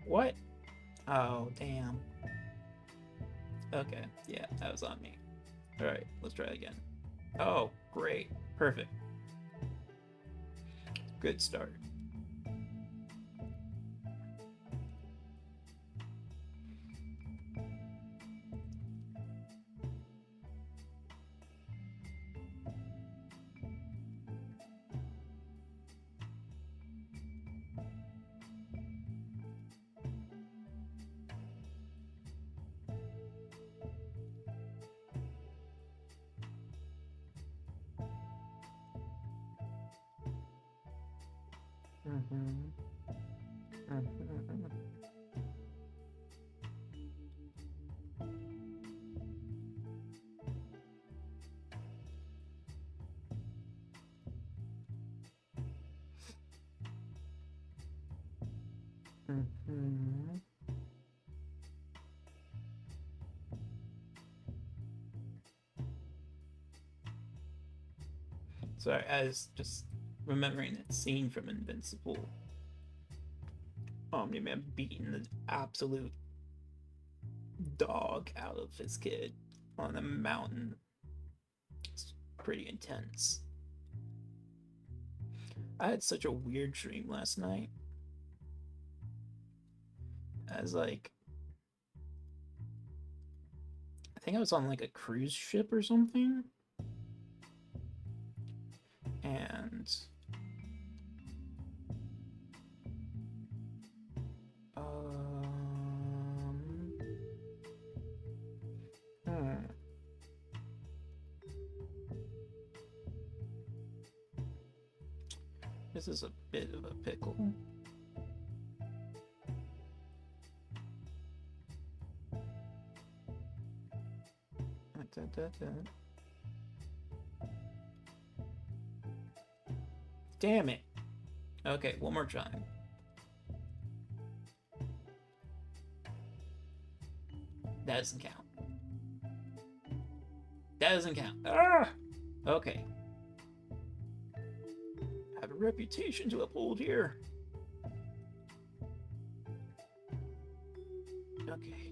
What? Oh, damn. Okay, yeah, that was on me. Alright, let's try again. Oh, great. Perfect. Good start. So I was just remembering that scene from Invincible Omni-Man beating the absolute dog out of his kid on a mountain. It's pretty intense. I had such a weird dream last night. As like, I think I was on like a cruise ship or something. And hmm. This is a bit of a pickle. Damn it. Okay, one more time. That doesn't count. That doesn't count. Ah! Okay. I have a reputation to uphold here. Okay.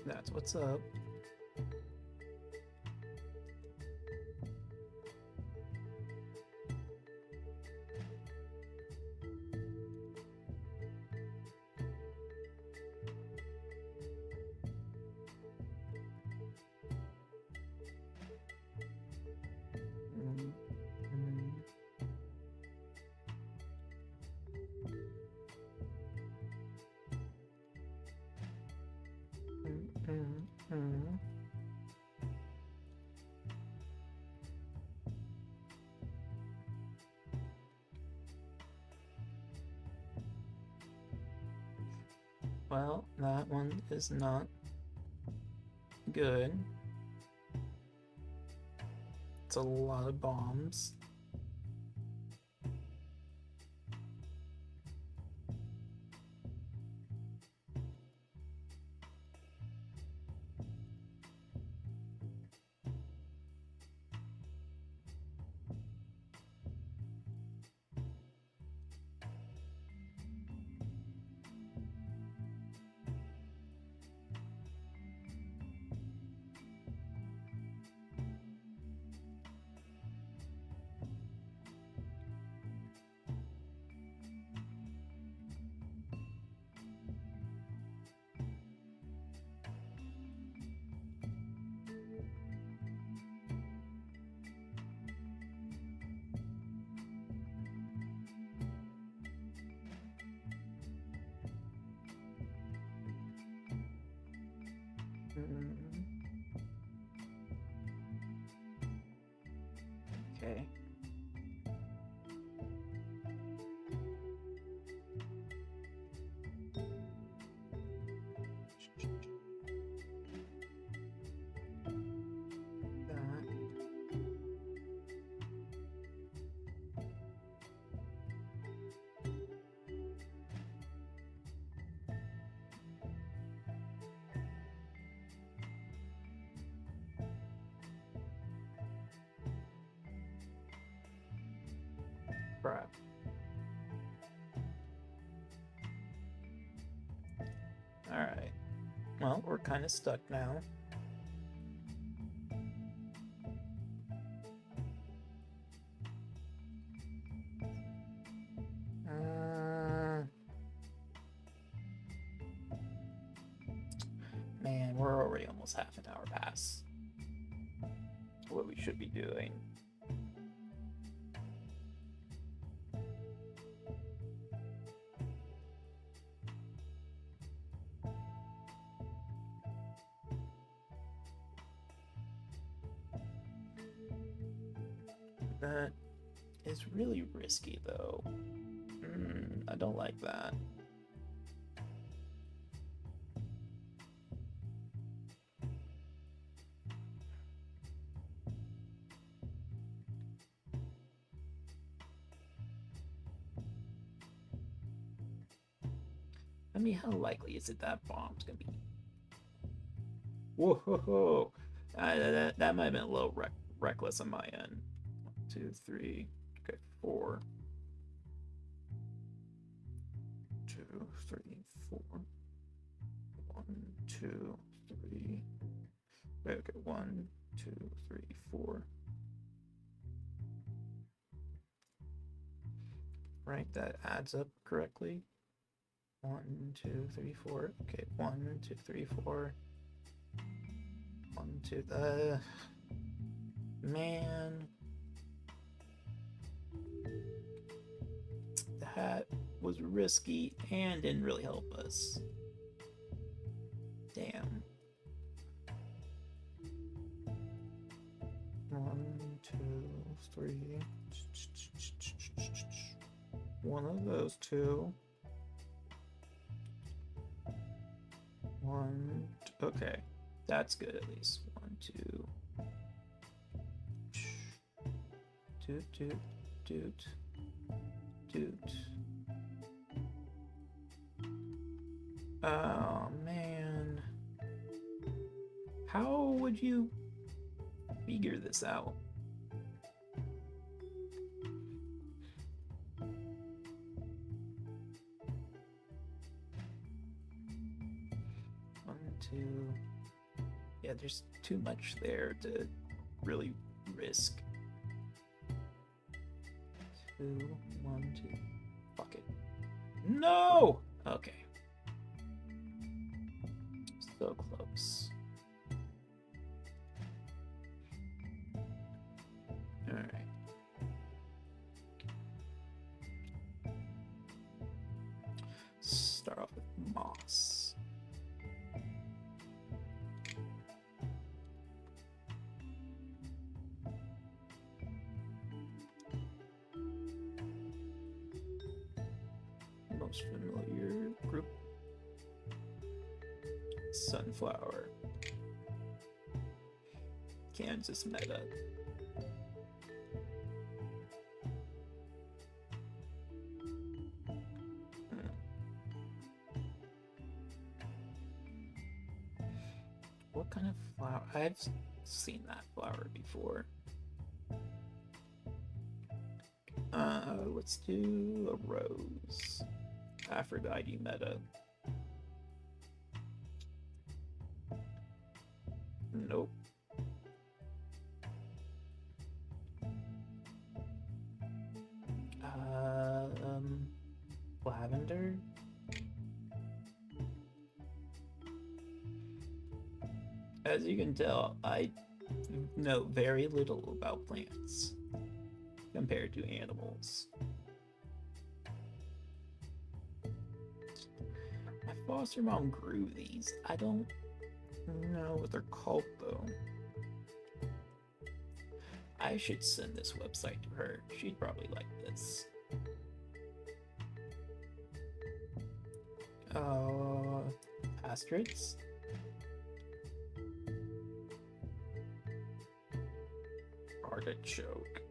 That's what's up. Well, that one is not good. It's a lot of bombs. Okay. That. Crap. Alright. Well, we're kind of stuck now. Man, we're already almost half an hour past what we should be doing. That is really risky, though. I don't like that. I mean, how likely is it that bomb's gonna be? Whoa! That might have been a little reckless on my end. 1, 2, 3. Okay, 4. 2, 3, 4. 1, 2, 3. Okay, 1, 2, 3, 4. Right, that adds up correctly. 1, 2, 3, 4. Okay, 1, 2, 3, 4. 1, 2. Man. That was risky and didn't really help us. Damn. 1, 2, 3. One of those two. 1. Okay, that's good at least. 1, 2. Doot. Oh man. How would you figure this out? One, two. Yeah, there's too much there to really risk. 2, 1, 2. Fuck it. No! Okay. So close. Alright. Start off with moss. Most familiar group. Sunflower. Kansas meta. What kind of flower? I've seen that flower before. Let's do a rose. Aphrodite meta. Nope. Lavender. As you can tell, I know very little about plants compared to animals. My foster mom grew these. I don't know what they're called though. I should send this website to her. She'd probably like this. Asterisks? Artichoke.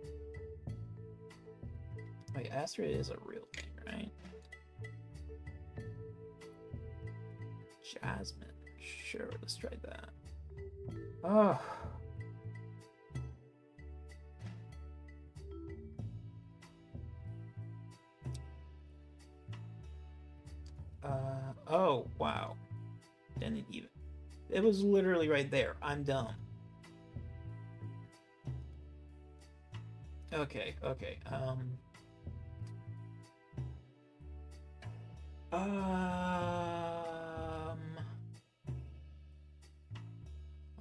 Wait, Astra is a real thing, right? Jasmine. Sure, let's try that. Oh. Oh, wow. Didn't even. It was literally right there. I'm dumb. Okay, okay.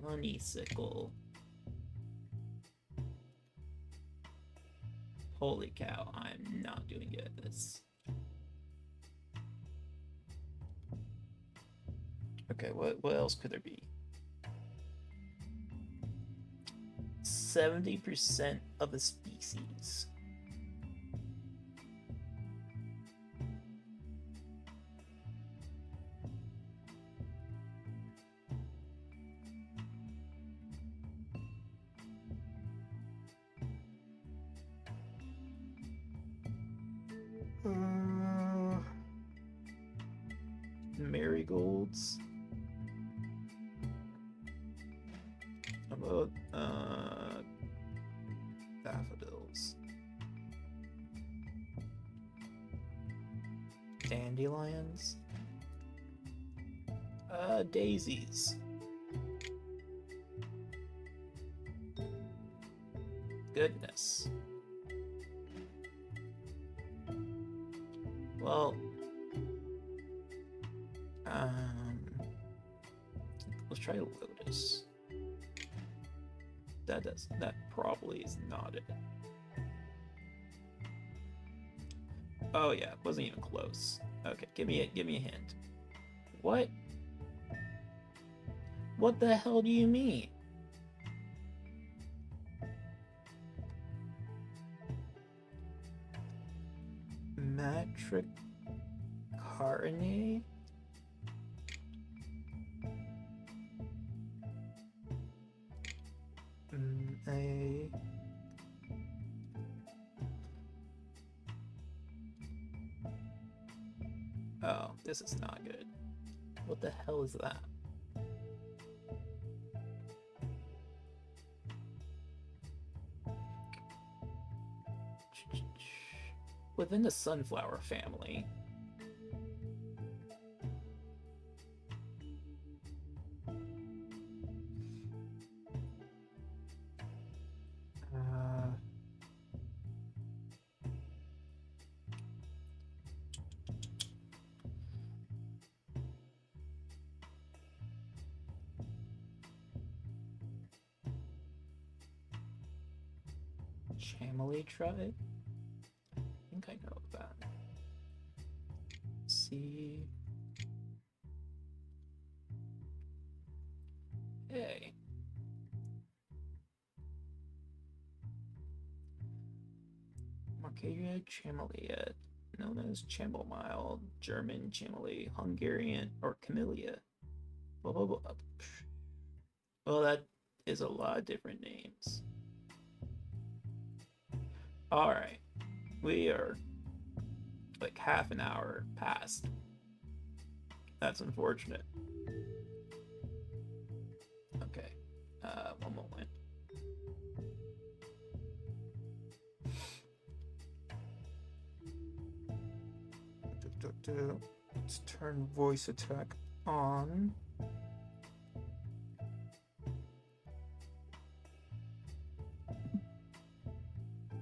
Honeysickle. Holy cow, I'm not doing good at this. Okay, what else could there be? 70% of a species. Marigolds. How about daffodils? Dandelions. Daisies. Goodness. Well, let's try lotus. That probably is not it. Oh yeah, wasn't even close. Okay, give me a hint. What? What the hell do you mean? Matricarinae? Oh, this is not good. What the hell is that? Within the sunflower family. Chamely tribe? I think I know that. See. Hey. Marcaria Chamelia, known as chamomile, German chamely, Hungarian, or camellia. Blah, blah, blah. Well, that is a lot of different names. Alright. We are like half an hour past. That's unfortunate. Okay. One moment. Let's turn voice attack on.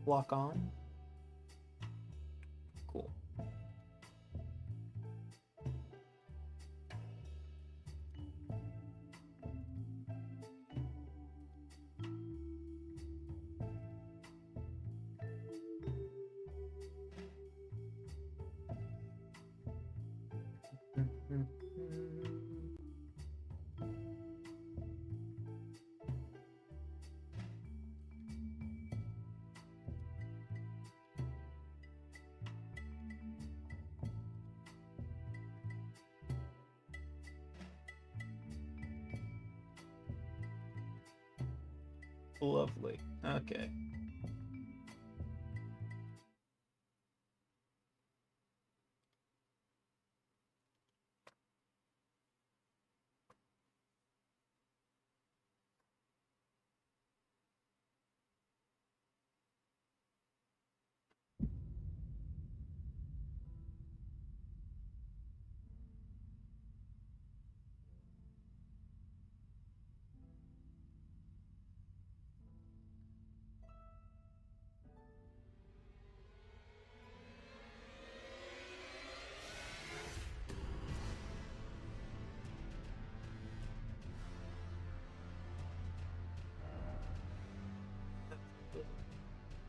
Lock on. Cool. Lovely. Okay.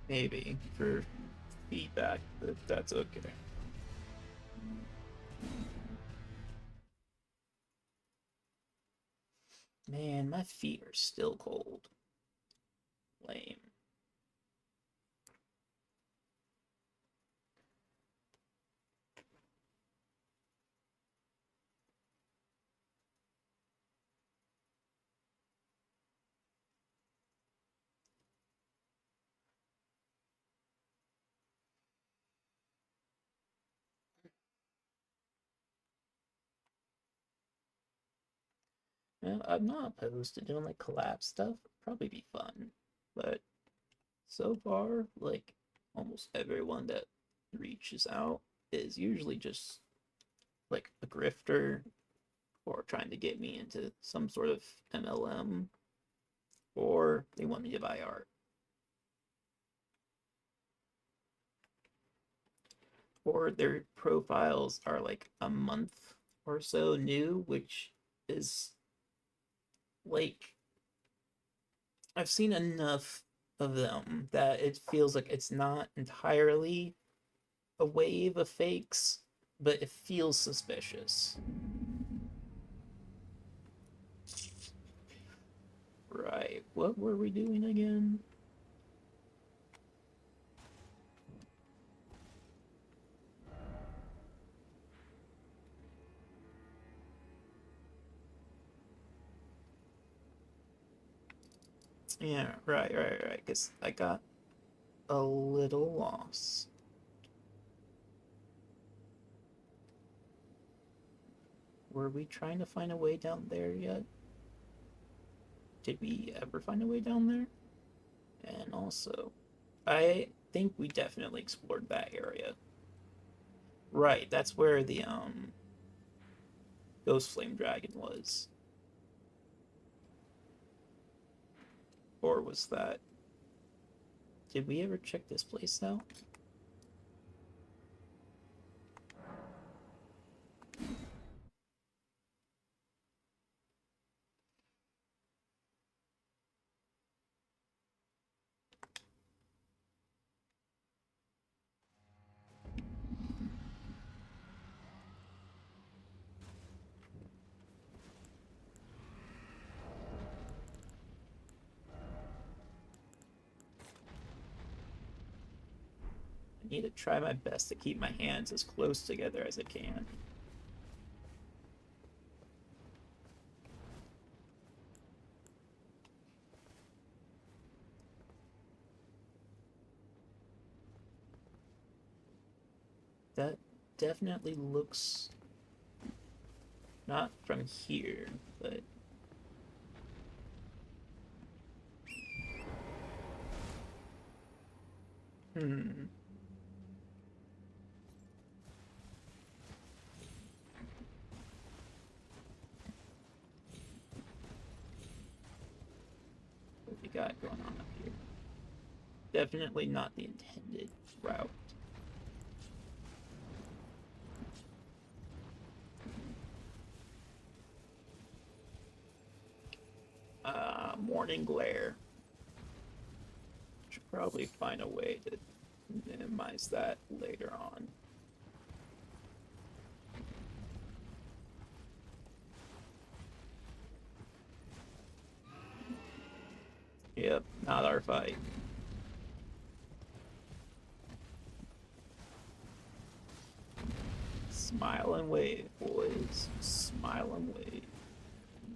Maybe for feedback, but that's okay. Man, my feet are still cold. Lame. Well, I'm not opposed to doing like collab stuff. Probably be fun. But so far, like almost everyone that reaches out is usually just like a grifter or trying to get me into some sort of MLM or they want me to buy art. Or their profiles are like a month or so new, which is like I've seen enough of them that it feels like it's not entirely a wave of fakes, but it feels suspicious. Right. What were we doing again? Yeah, right. Because I got a little lost. Were we trying to find a way down there yet? Did we ever find a way down there? And also, I think we definitely explored that area. Right, that's where the Ghost Flame Dragon was. Or was that? Did we ever check this place out? I need to try my best to keep my hands as close together as I can. That definitely looks not from here, but hmm. What we got going on up here? Definitely not the intended route. Morning glare. Should probably find a way to minimize that later on. Yep, not our fight. Smile and wave, boys. Smile and wave.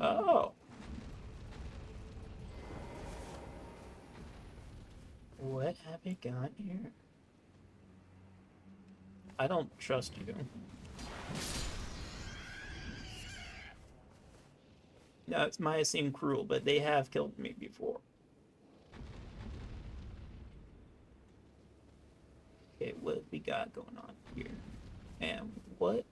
Oh, What have you got here? I don't trust you. No, it might seem cruel, but they have killed me before. Okay, what we got going on here? And what?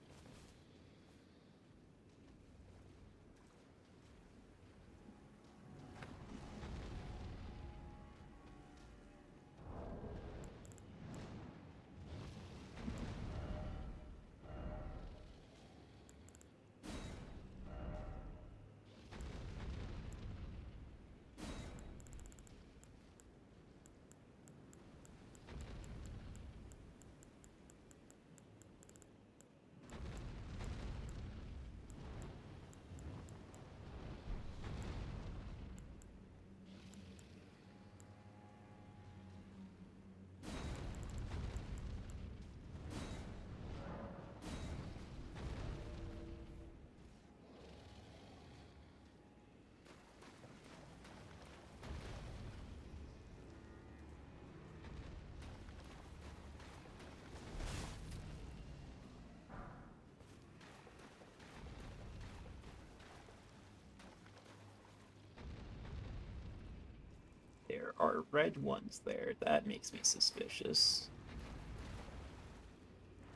There are red ones there. That makes me suspicious.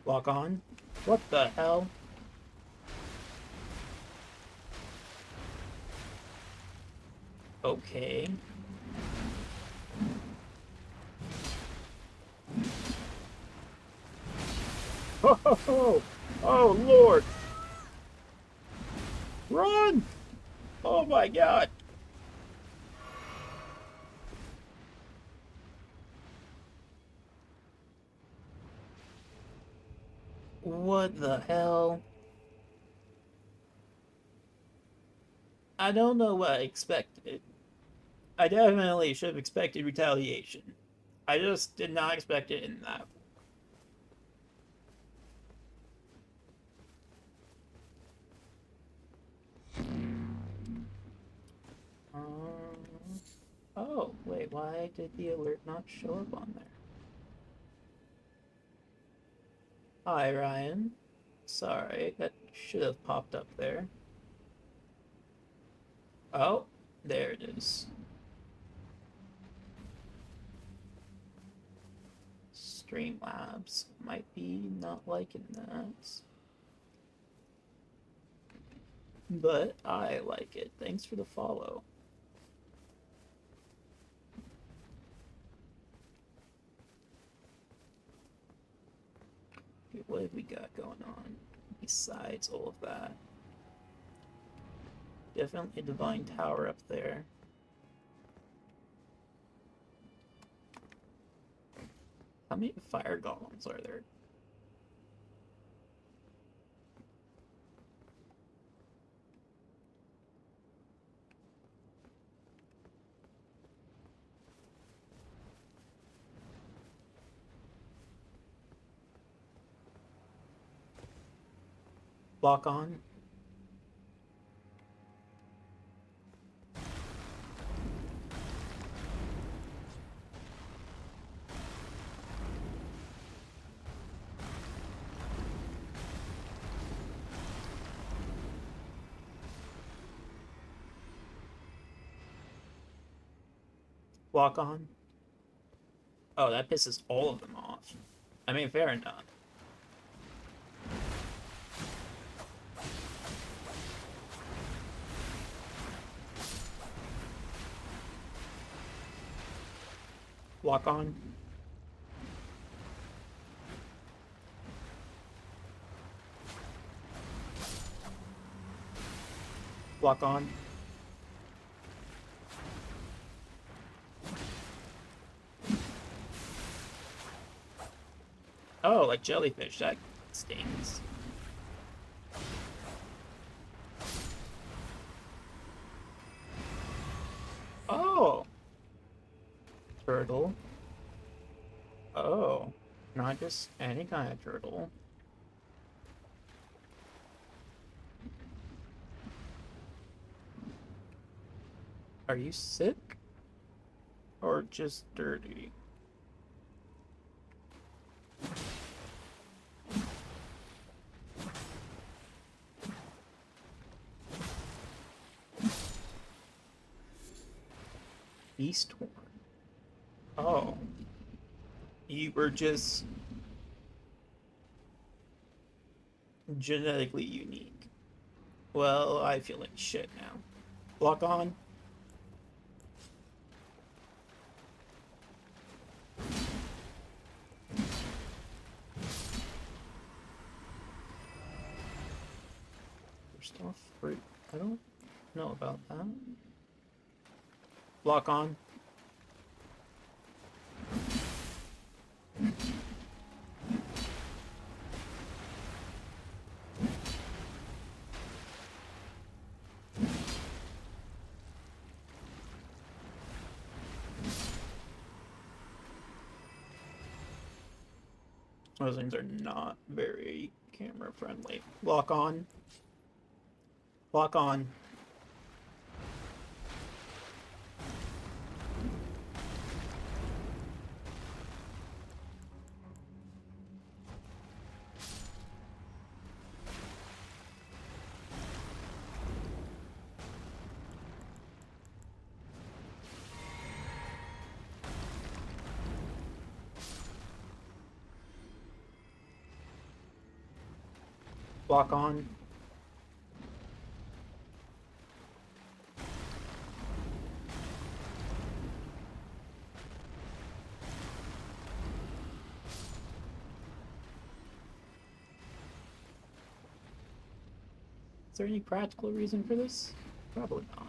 Lock on? What the hell? Okay. Oh, oh Lord! Run! Oh my God! What the hell? I don't know what I expected. I definitely should have expected retaliation. I just did not expect it in that. Um, oh, wait, why did the alert not show up on there? Hi, Ryan. Sorry, that should have popped up there. Oh, there it is. Streamlabs might be not liking that. But I like it. Thanks for the follow. Okay, what have we got going on besides all of that? Definitely a divine tower up there. How many fire golems are there? Lock on. Lock on. Oh, that pisses all of them off. I mean, fair enough. Lock on. Lock on. Oh, like jellyfish. That stings. Oh. Turtle. Oh. Not just any kind of turtle. Are you sick? Or just dirty? Beast horn. Oh. You were just genetically unique. Well, I feel like shit now. Lock on. First off, fruit. I don't know about that. Lock on. Those things are not very camera friendly. Lock on. Lock on. Lock on. Is there any practical reason for this? Probably not.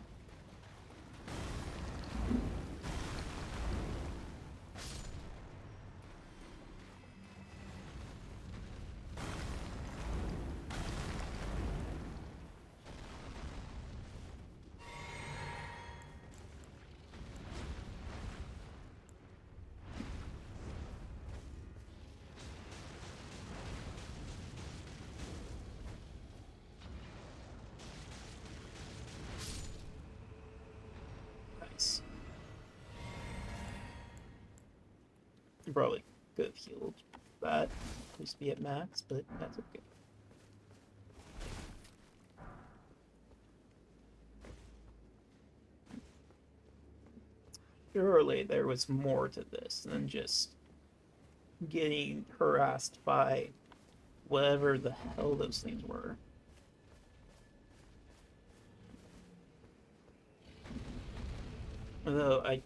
Nice. You probably could have healed that. Used to be at max, but that's okay. Surely there was more to this than just getting harassed by whatever the hell those things were. Although I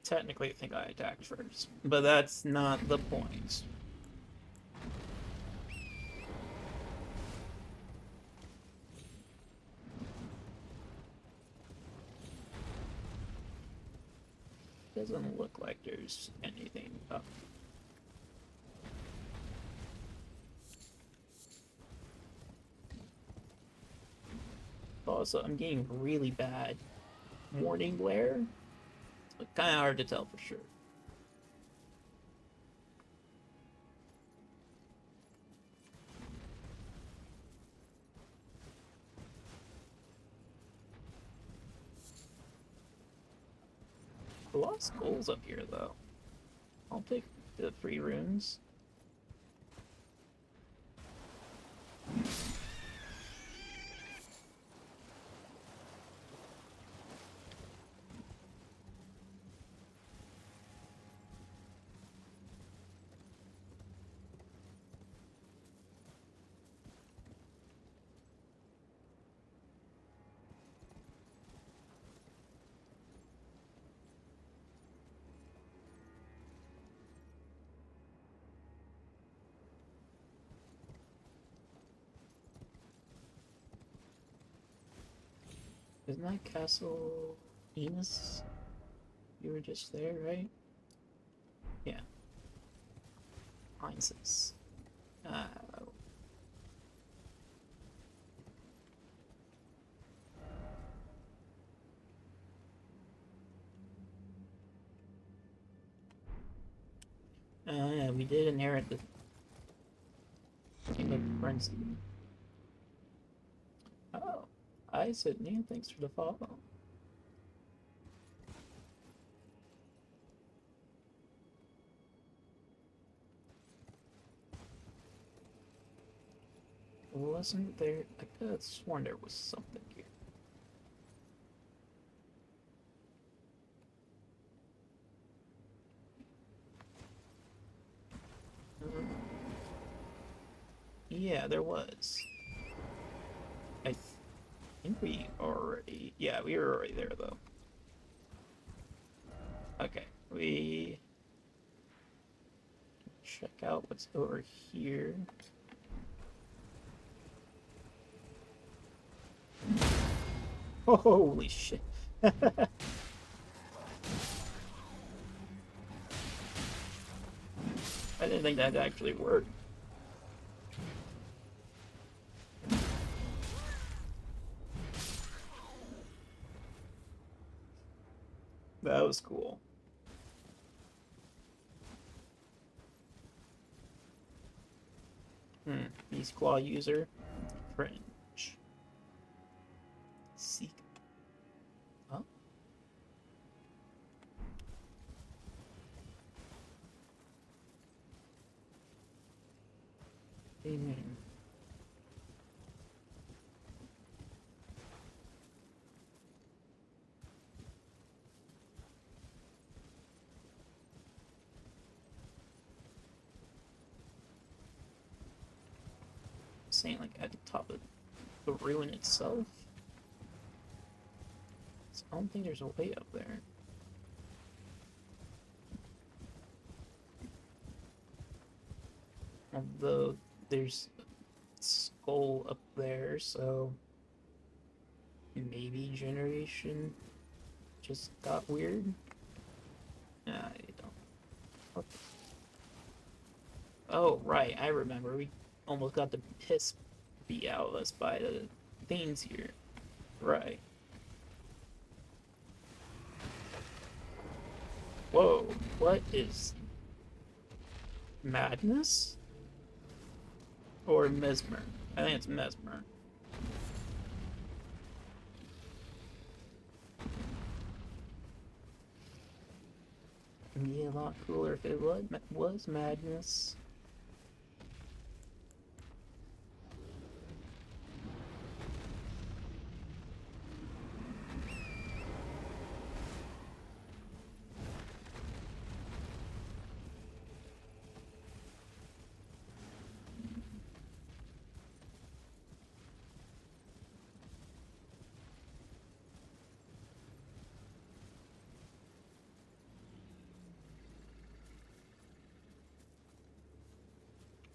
technically think I attacked first, but that's not the point. Doesn't look like there's anything up. Also, I'm getting really bad morning glare. It's kind of hard to tell for sure. A lot of skulls up here, though. I'll take the free runes. Isn't that Castle Enos? You were just there, right? Yeah. Einses. Yeah, we did inherit the King of Frenzy. Oh, I said, yeah, thanks for the follow. Wasn't there? I could have sworn there was something here. Yeah, there was. I think we already... Yeah, we were already there, though. Okay, we... check out what's over here. Holy shit. I didn't think that actually worked. That was cool. Beast Claw user. Fringe. Seek. Huh? Amen. Saying like at the top of the ruin itself. So I don't think there's a way up there. Although there's a skull up there, so maybe generation just got weird. I don't. What the... Oh right, I remember. We almost got the piss beat out of us by the things here. Right. Whoa, what is madness? Or mesmer? I think it's mesmer. It'd be a lot cooler if it was madness.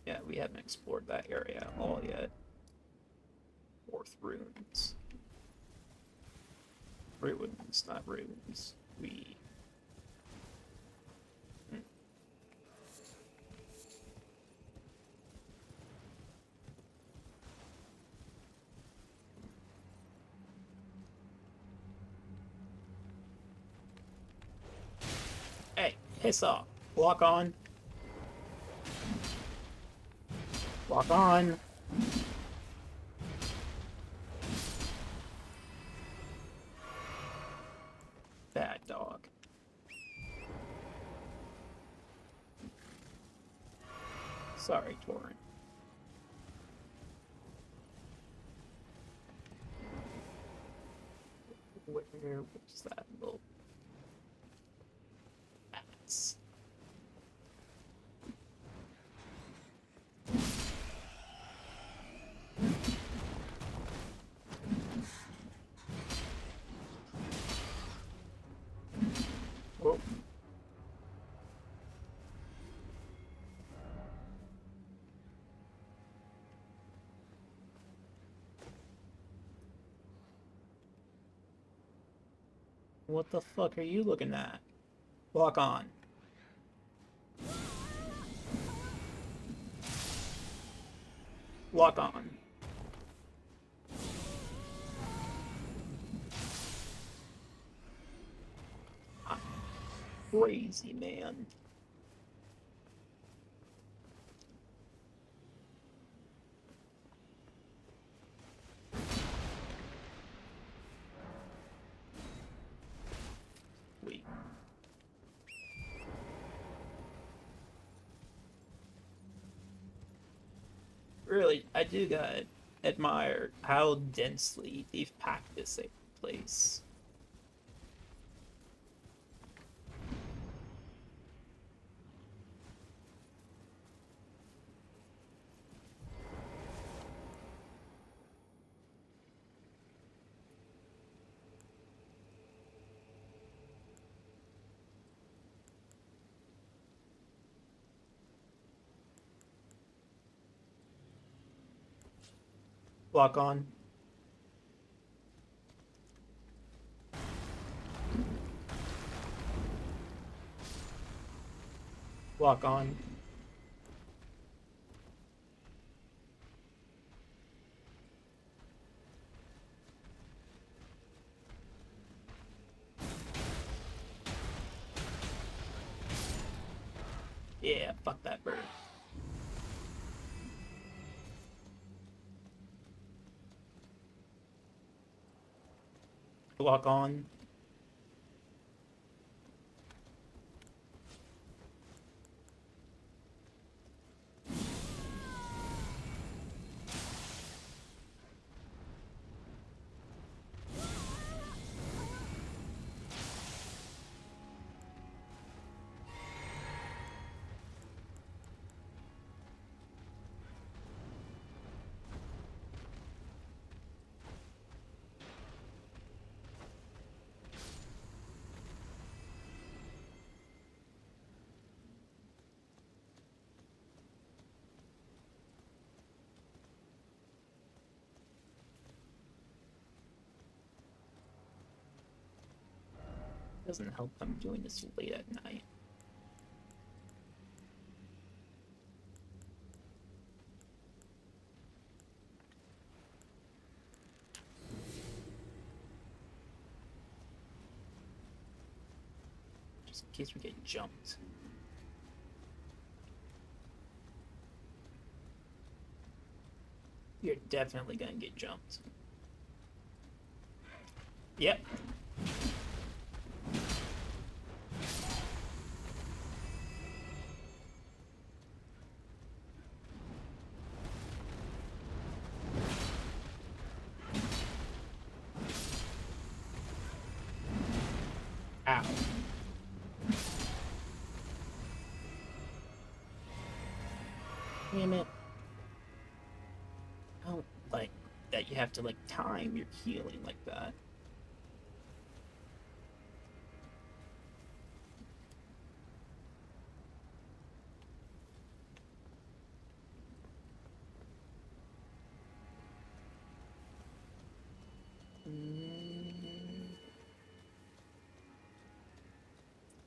Yeah, we haven't explored that area at all yet. Fourth runes. Ruins, not runes. We... Hey, piss off. Lock on. Lock on. Bad dog. Sorry, Torrent. Where was that little axe? Whoa. What the fuck are you looking at? Lock on. Lock on. I'm crazy, man. Wait. Really, I do gotta admire how densely they've packed this place. Lock on. Lock on. Yeah, fuck that bird. Lock on. Doesn't help I'm doing this late at night. Just in case we get jumped. You're definitely gonna get jumped. Yep. Ow. Damn it. I don't like that you have to like time your healing like that.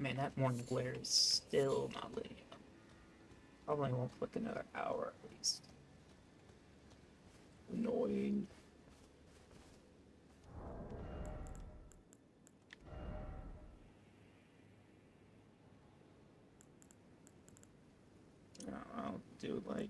Man, that morning glare is still not letting up. Probably won't flick another hour at least. Annoying. I'll do like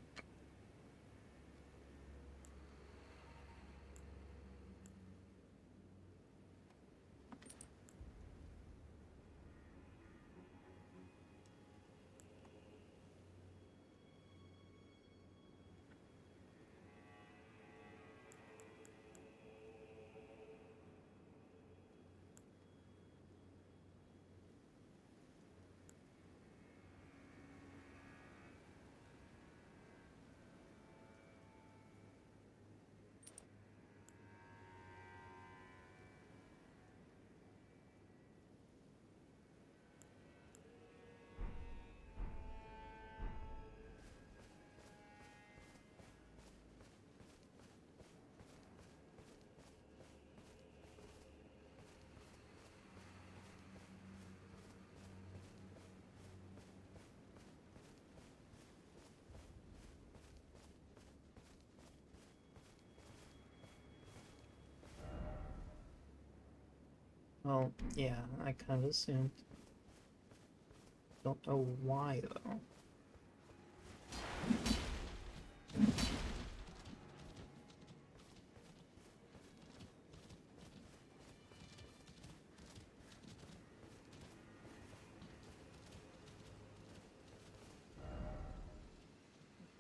well, yeah, I kind of assumed. Don't know why though.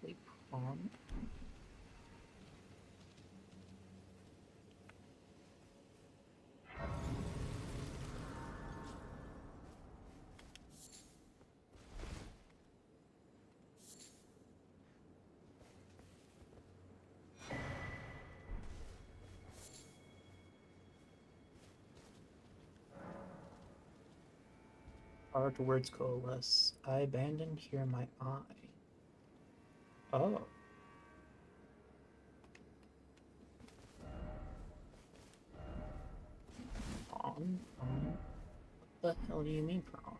Play pawn. Hard words coalesce. I abandoned here my eye. Oh. Prawn? Prawn? What the hell do you mean, prawn?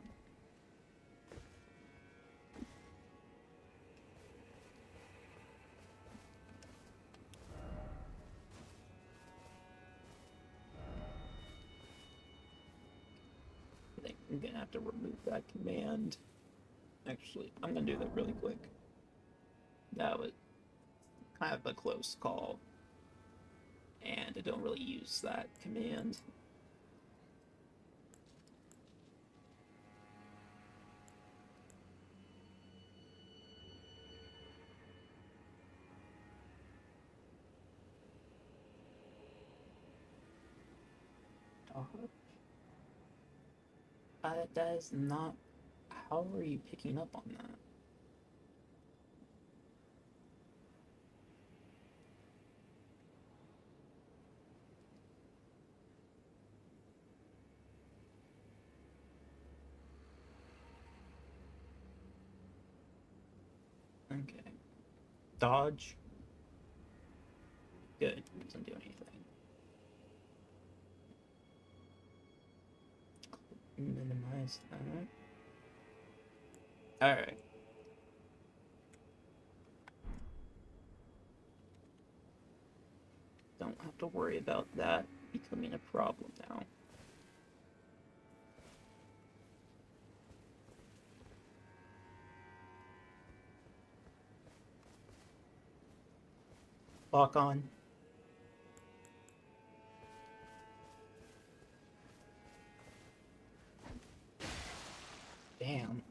I think I'm gonna have to remove that command. Actually, I'm gonna do that really quick. That was kind of a close call, and I don't really use that command. That is not. How are you picking up on that? Okay. Dodge. Good. Doesn't do anything. Minimize that. Alright. Don't have to worry about that becoming a problem now. Lock on. Damn.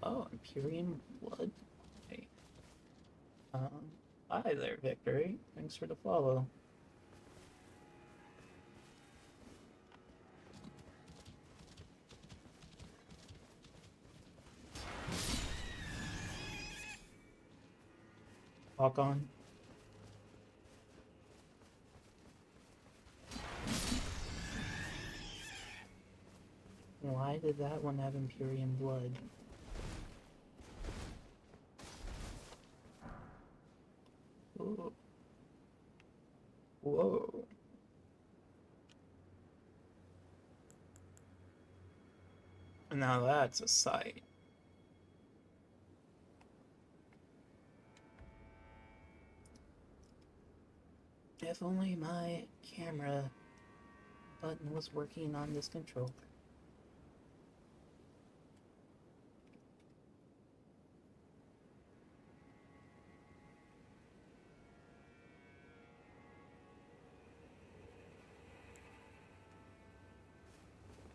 Oh, Empyrean Blood. Hey. Hi there, Victory. Thanks for the follow. Lock on. Why did that one have Empyrean Blood? Ooh. Whoa. Now that's a sight. If only my camera button was working on this controller.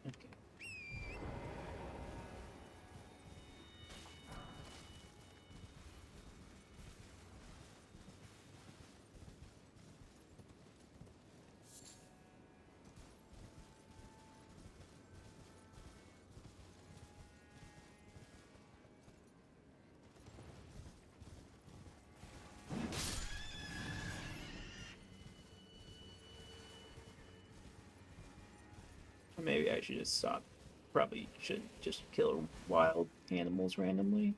Okay. Maybe I should just stop. Probably should just kill wild animals randomly.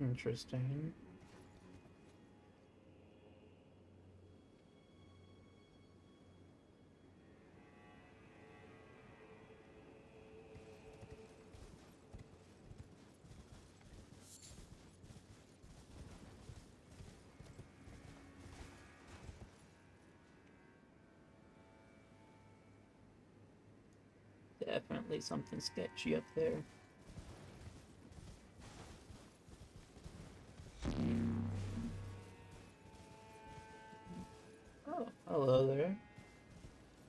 Interesting. Definitely something sketchy up there. Oh, hello there.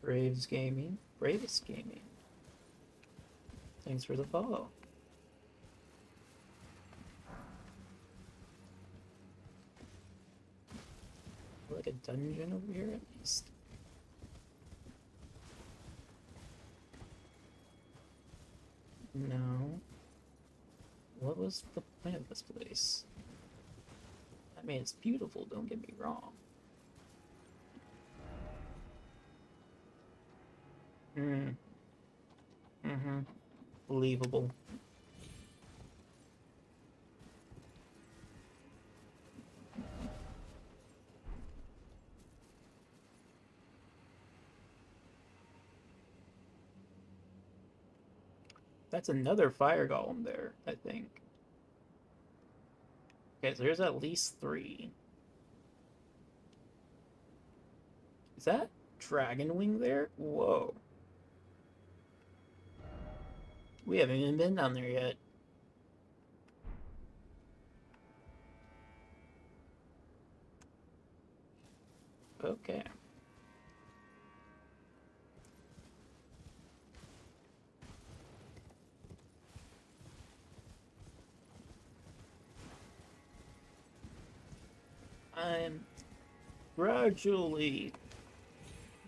Braves Gaming. Bravest Gaming. Thanks for the follow. dungeon over here at least? No. What was the point of this place? I mean, it's beautiful, don't get me wrong. Hmm. Mm-hmm. Believable. That's another fire golem there, I think. Okay, so there's at least 3. Is that dragon wing there? Whoa. We haven't even been down there yet. Okay. I'm gradually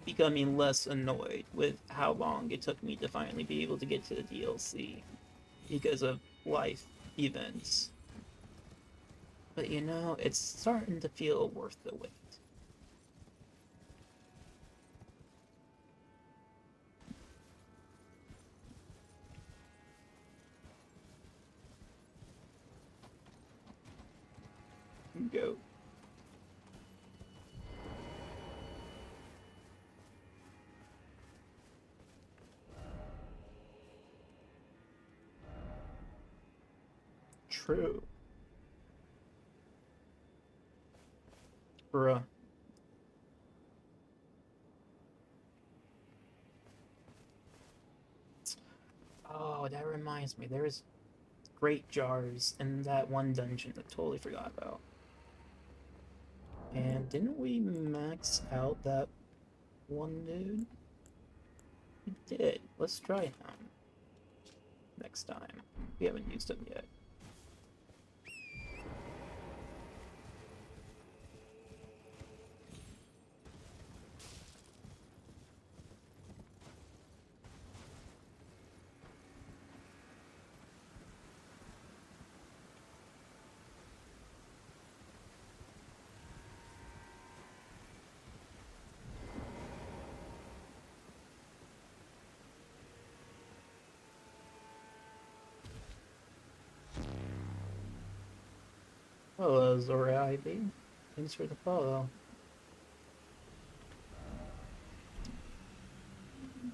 becoming less annoyed with how long it took me to finally be able to get to the DLC because of life events. But you know, it's starting to feel worth the wait. Go. True. Bruh. Oh, that reminds me. There's great jars in that one dungeon that I totally forgot about. And didn't we max out that one dude? We did. Let's try him next time. We haven't used him yet. Hello, Zora Ivy. Thanks for the follow.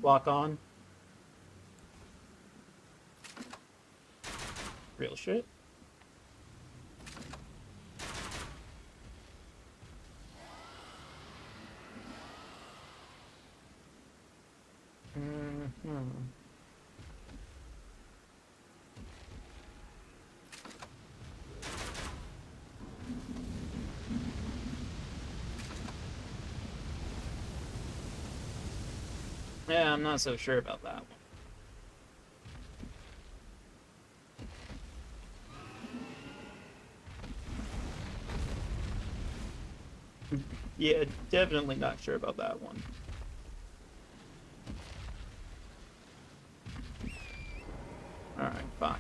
Lock on. Real shit. Mm-hmm. Yeah, I'm not so sure about that one. Yeah, definitely not sure about that one. Alright, fine.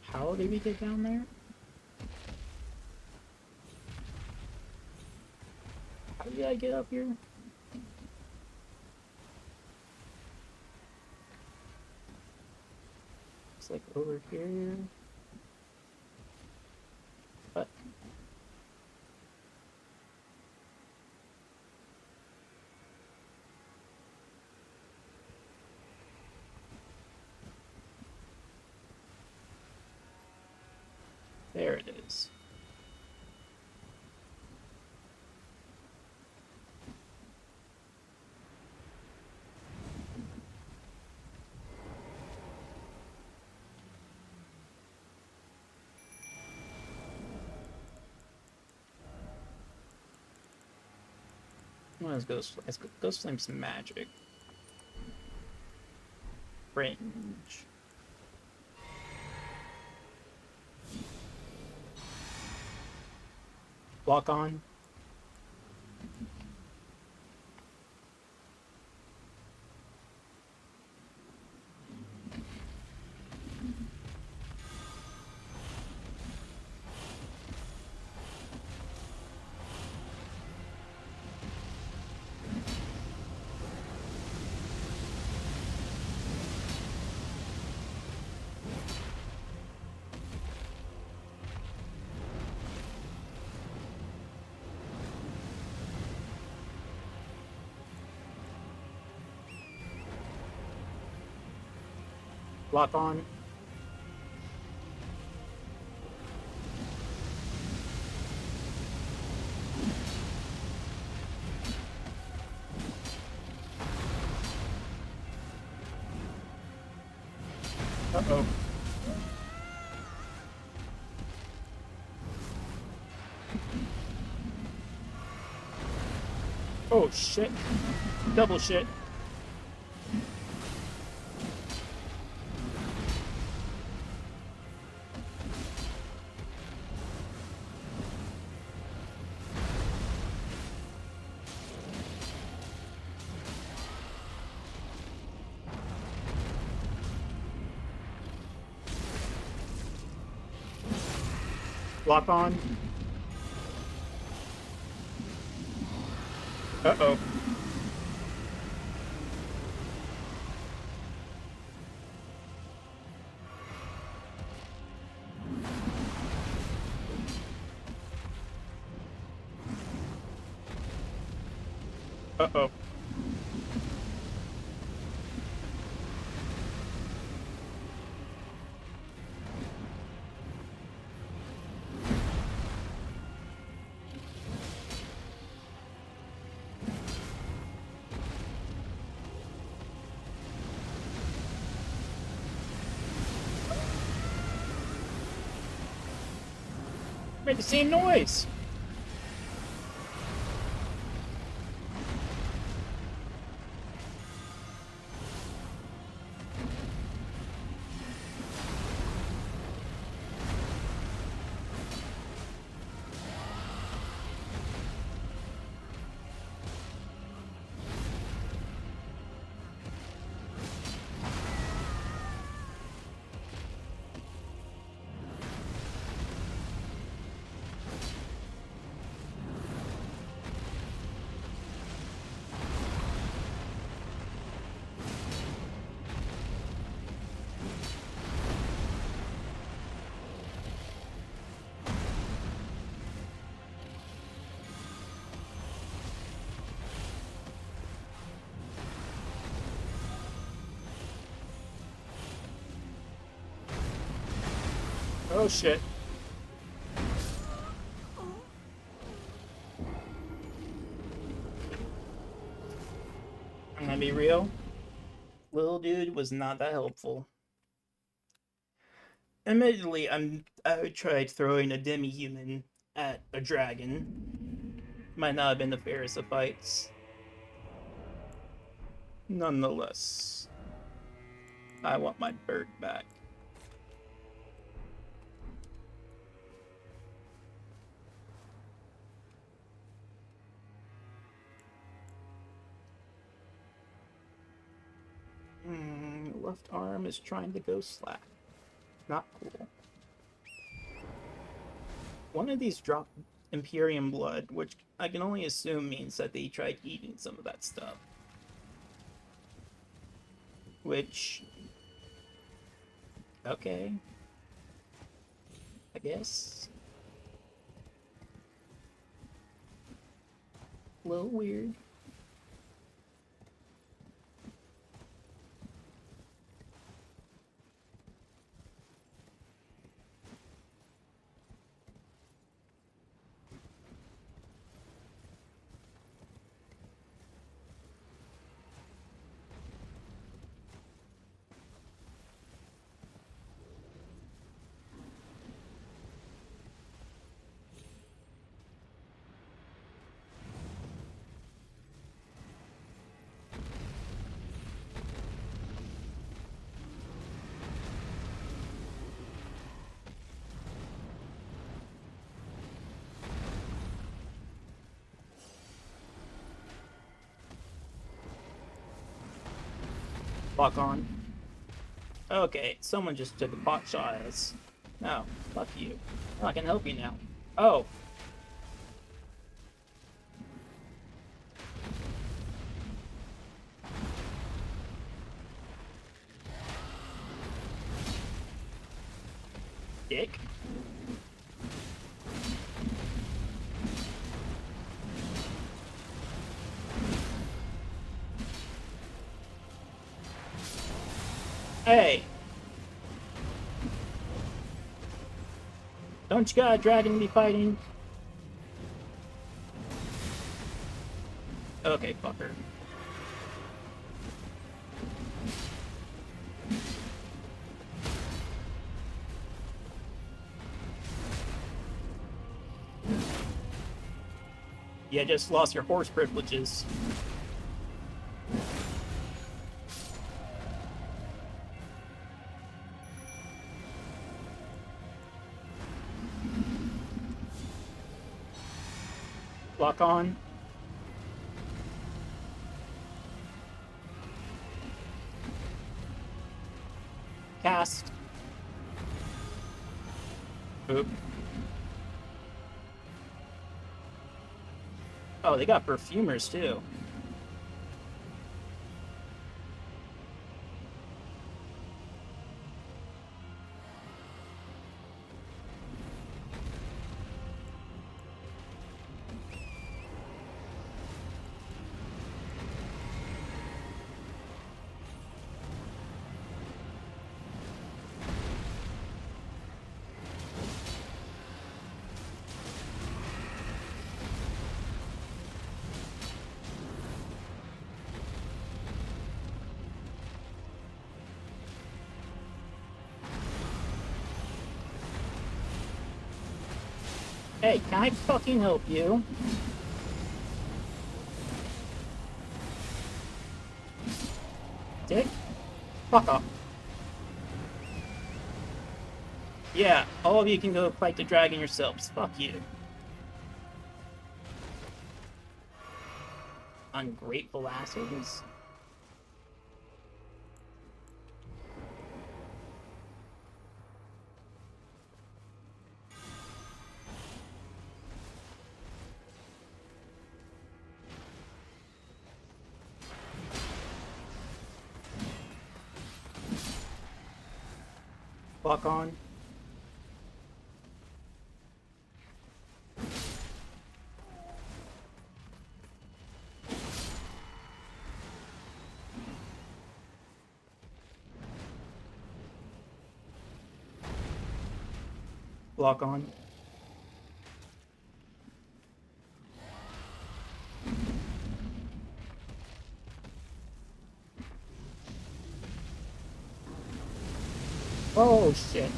How did we get down there? How did I get up here? It's like over here. What? There it is. What is Ghost Flame's magic? Range. Lock on. Lock on. Uh-oh. Oh, shit. Double shit. Lock on. Uh-oh. Uh-oh. Made the same noise. Oh, shit. I'm gonna be real. Little dude was not that helpful. Admittedly, I tried throwing a demi-human at a dragon. Might not have been the fairest of fights. Nonetheless, I want my bird back. Left arm is trying to go slack. Not cool. One of these dropped Imperium blood, which I can only assume means that they tried eating some of that stuff. Which, okay, I guess. A little weird. Lock on. Okay, someone just took a pot shot at us. No, fuck you. Oh, I can help you now. Oh. Dick. Hey! Don't you got a dragon to be fighting? Okay, fucker. You just lost your horse privileges. Lock on. Cast. Oop. Oh, they got perfumers too. Hey, can I fucking help you? Dick? Fuck off. Yeah, all of you can go fight the dragon yourselves. Fuck you. Ungrateful assholes. Fuck on. Block on. Oh shit.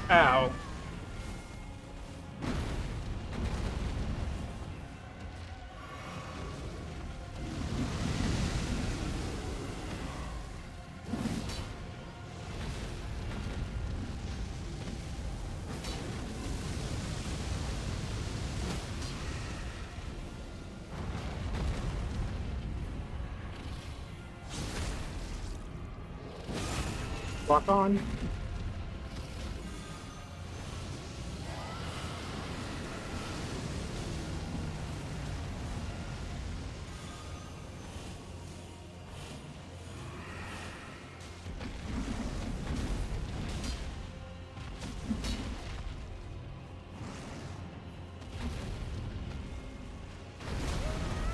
Ow. Lock on.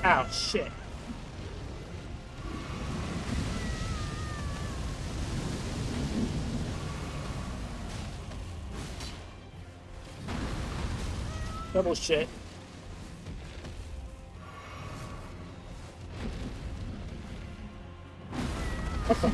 Ow, shit. Double shit. What the?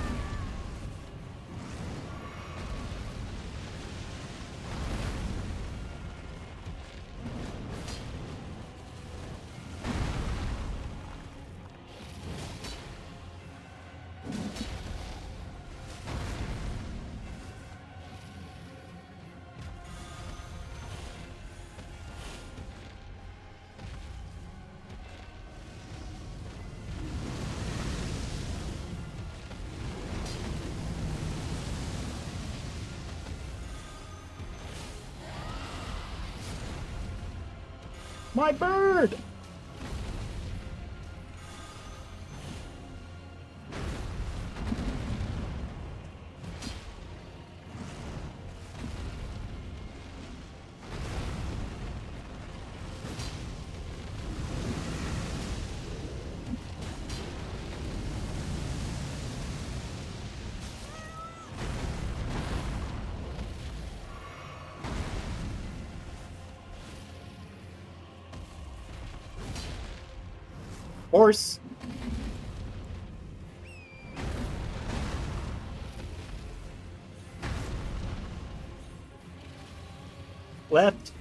My bird! Horse! Left!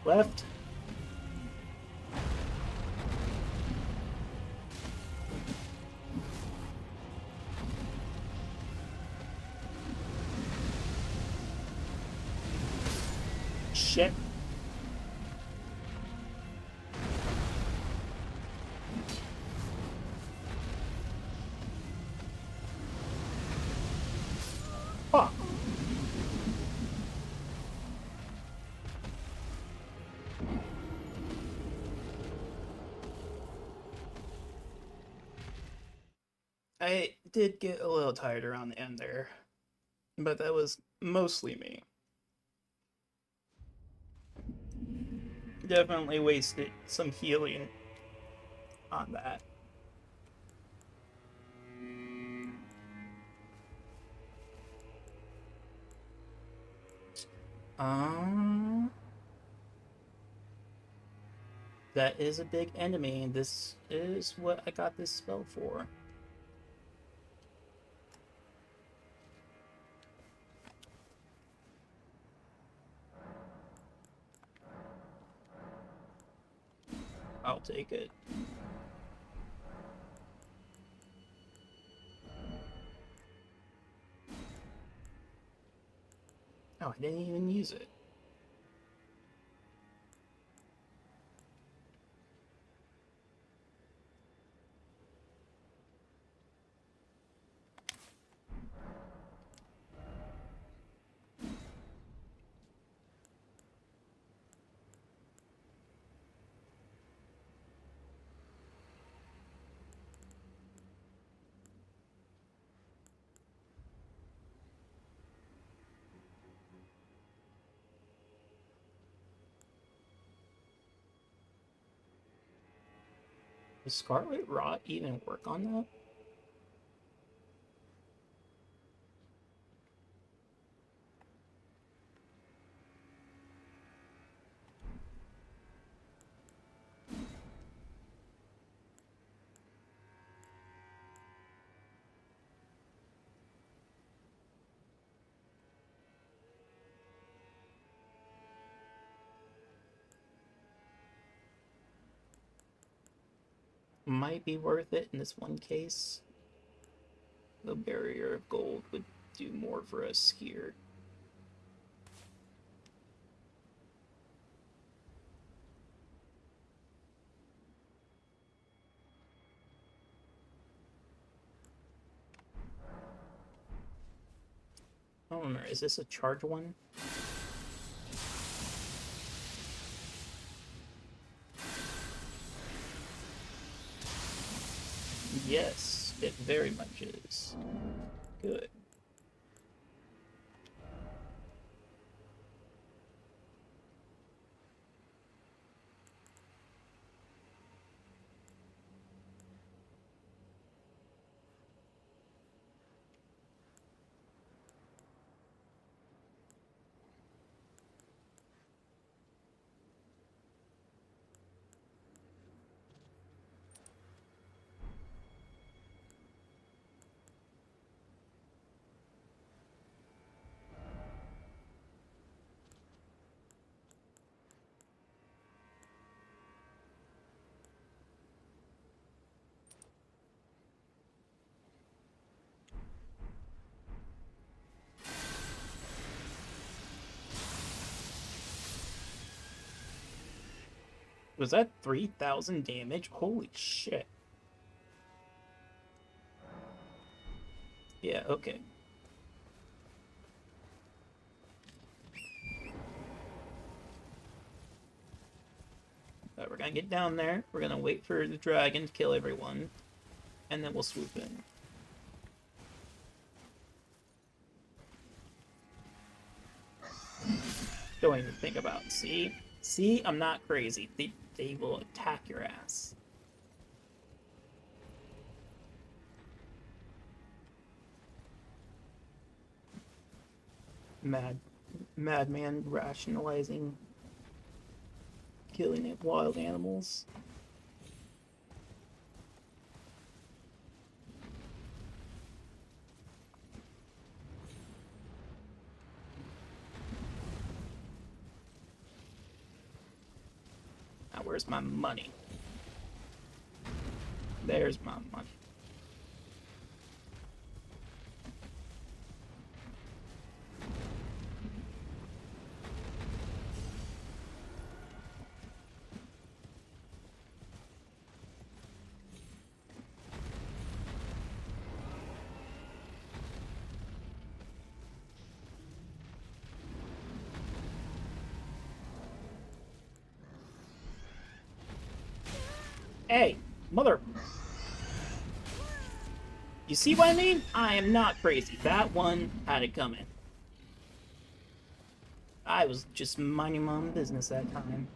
Left! Shit. Fuck. I did get a little tired around the end there, but that was mostly me. Definitely wasted some healing on that. Um, that is a big enemy, and this is what I got this spell for. I'll take it. Oh, I didn't even use it. Does Scarlet Rot even work on that? Might be worth it in this one case. The barrier of gold would do more for us here. I don't remember, is this a charge one? Yes, it very much is. Good. Was that 3,000 damage? Holy shit. Yeah, okay. We're gonna get down there. We're gonna wait for the dragon to kill everyone, and then we'll swoop in. Don't even think about it. See, I'm not crazy. They will attack your ass. Madman rationalizing killing wild animals. Now, where's my money? There's my money. Hey, mother... You see what I mean? I am not crazy. That one had it coming. I was just minding my own business that time.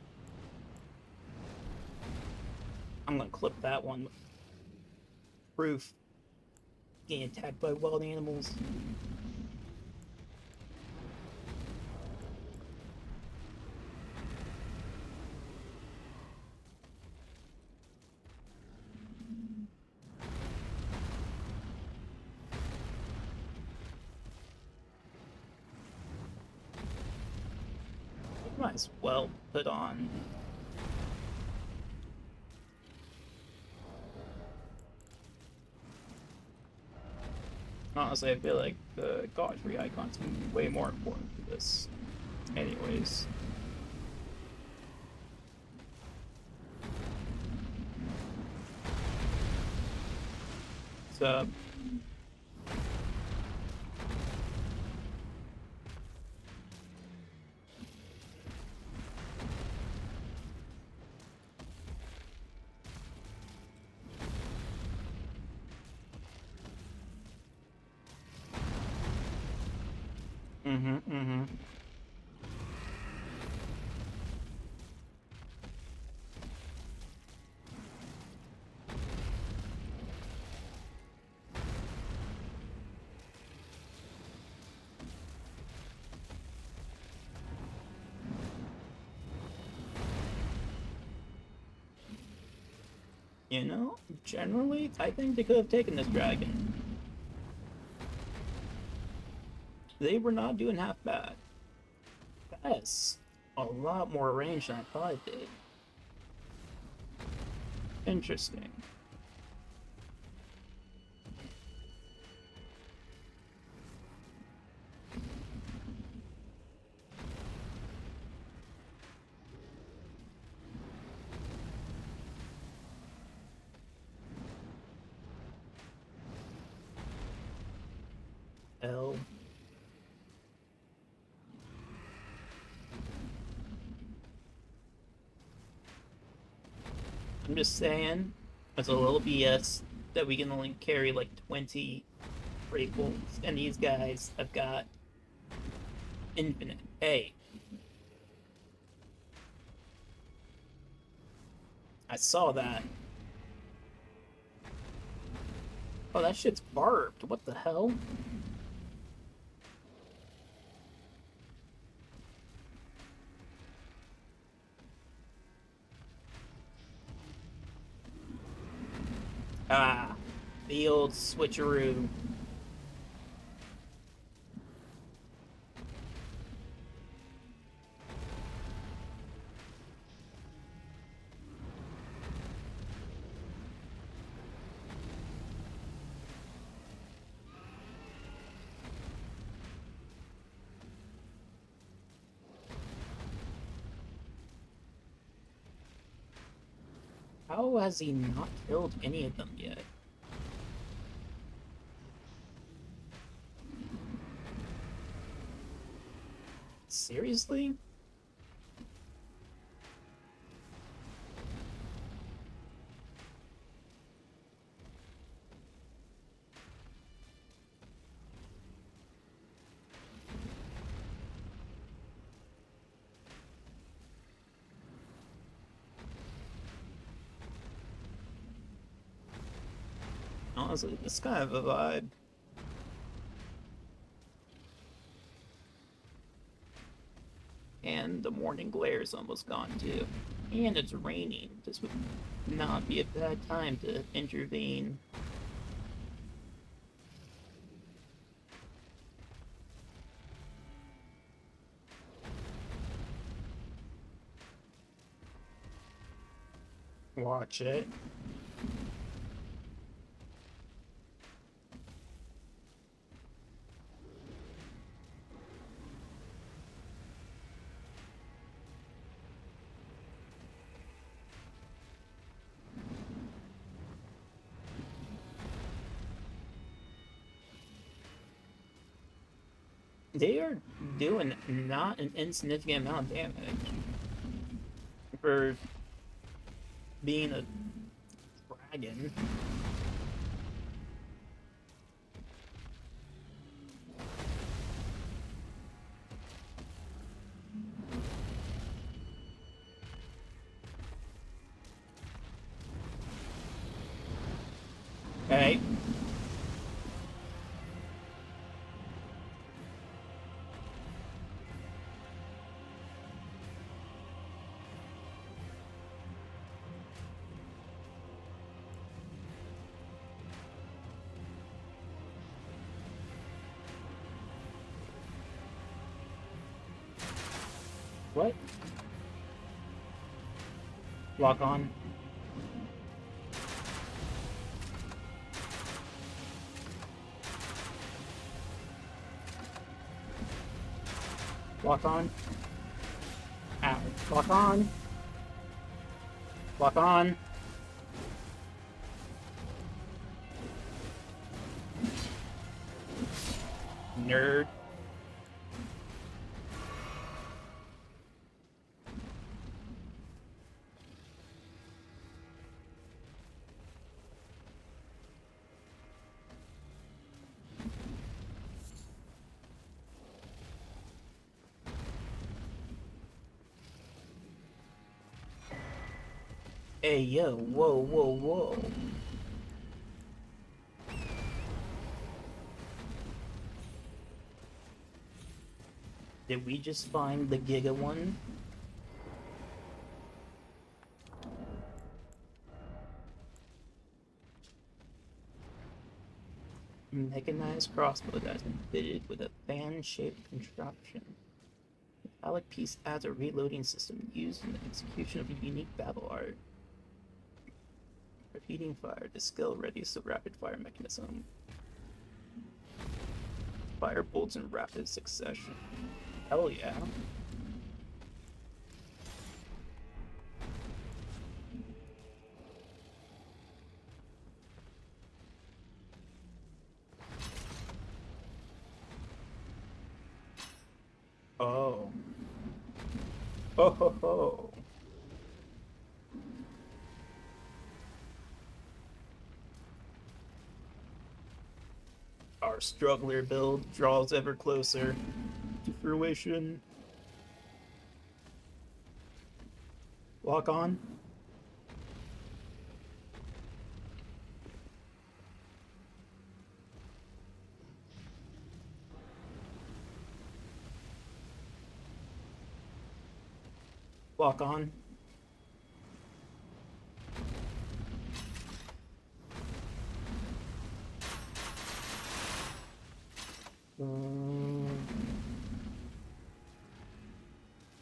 I'm gonna clip that one. Proof. Getting attacked by wild animals. Might as well put on. Honestly, I feel like the Godfrey icon's way more important to this. Anyways. So... Mm-hmm. You know, generally, I think they could have taken this dragon. They were not doing half bad. That's a lot more range than I thought it did. Interesting. L. I'm just saying, it's a little BS that we can only carry like 20 rifles, and these guys have got infinite. Hey. I saw that. Oh, that shit's barbed. What the hell? Ah, the old switcheroo. How has he not killed any of them yet? Seriously? Honestly, it's kind of a vibe. And the morning glare is almost gone too. And it's raining. This would not be a bad time to intervene. Watch it. They are doing not an insignificant amount of damage for being a dragon. Okay. What? Lock on. Lock on. Ow. Lock on. Lock on. Nerd. Hey, yo, whoa, whoa, whoa. Did we just find the Giga one? Mechanized crossbow that's been fitted with a fan-shaped construction. Metallic piece adds a reloading system used in the execution of a unique battle art. Repeating fire, the skill readies the rapid fire mechanism. Fire bolts in rapid succession. Hell yeah. Oh. Oh ho ho. Our struggler build draws ever closer to fruition. Lock on. Lock on.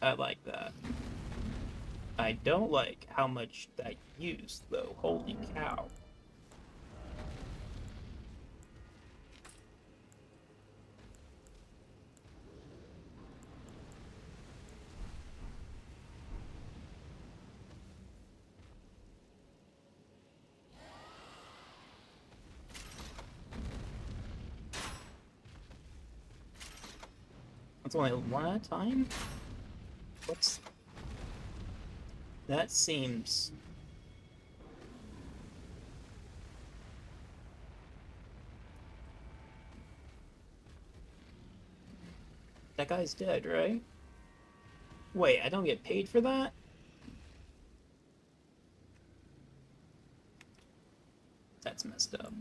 I like that. I don't like how much that used, though. Holy cow. That's only one at a time? What's... That seems... That guy's dead, right? Wait, I don't get paid for that? That's messed up.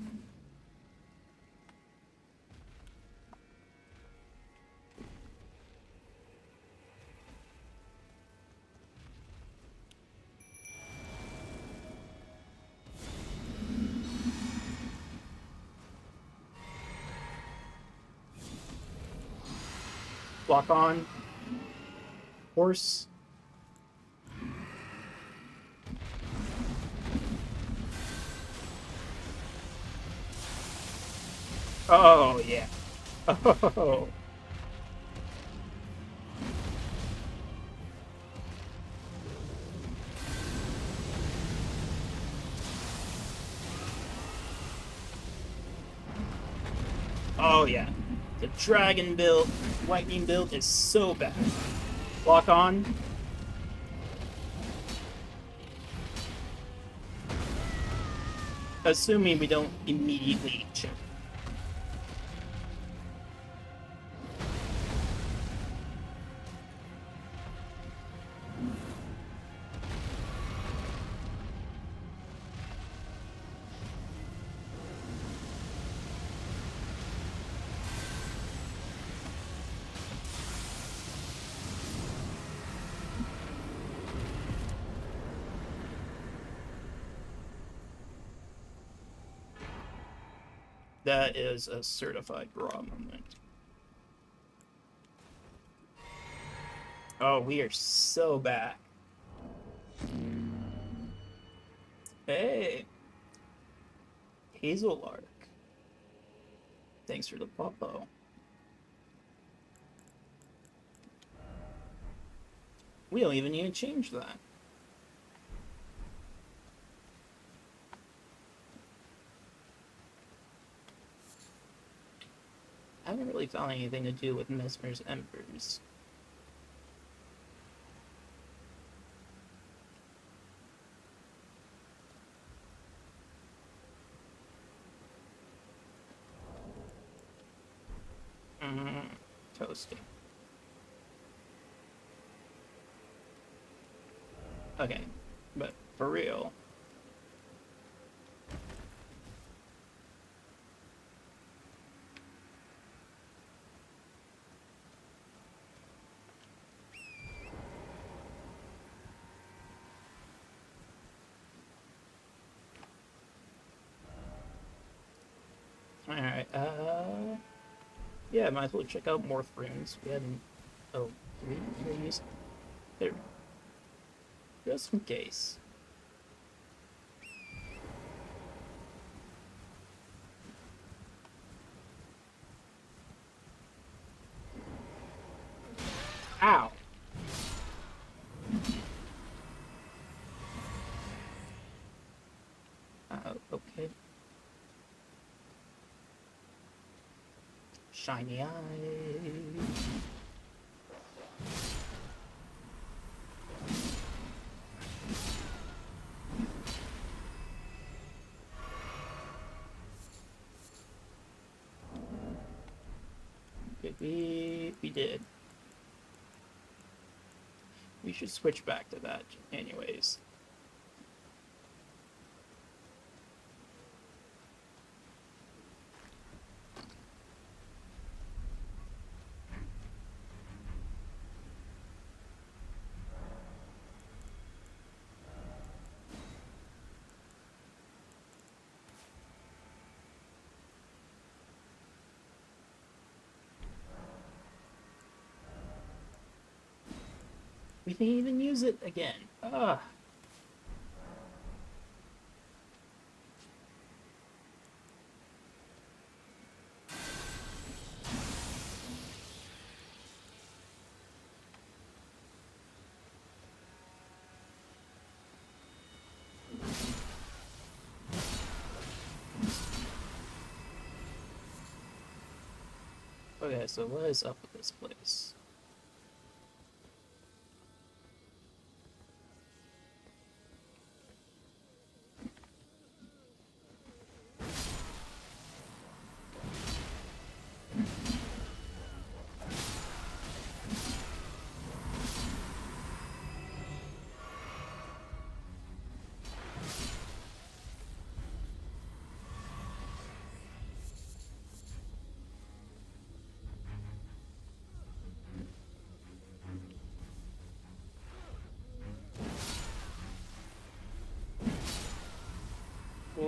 Block on. Horse. Oh, yeah. Oh. Oh, yeah. The dragon build, lightning build is so bad. Lock on. Assuming we don't immediately choke. That is a certified raw moment. Oh, we are so back. Hey. Hazelark. Thanks for the popo. We don't even need to change that. I haven't really found anything to do with Mesmer's Embers. Toasting. Okay, but for real. Alright, yeah, might as well check out more runes. We hadn't... Oh, did we use... There. Just in case. Ow! Okay. Shiny eye. We did. We should switch back to that anyways. We didn't even use it again. Ugh. Okay, so what is up with this place?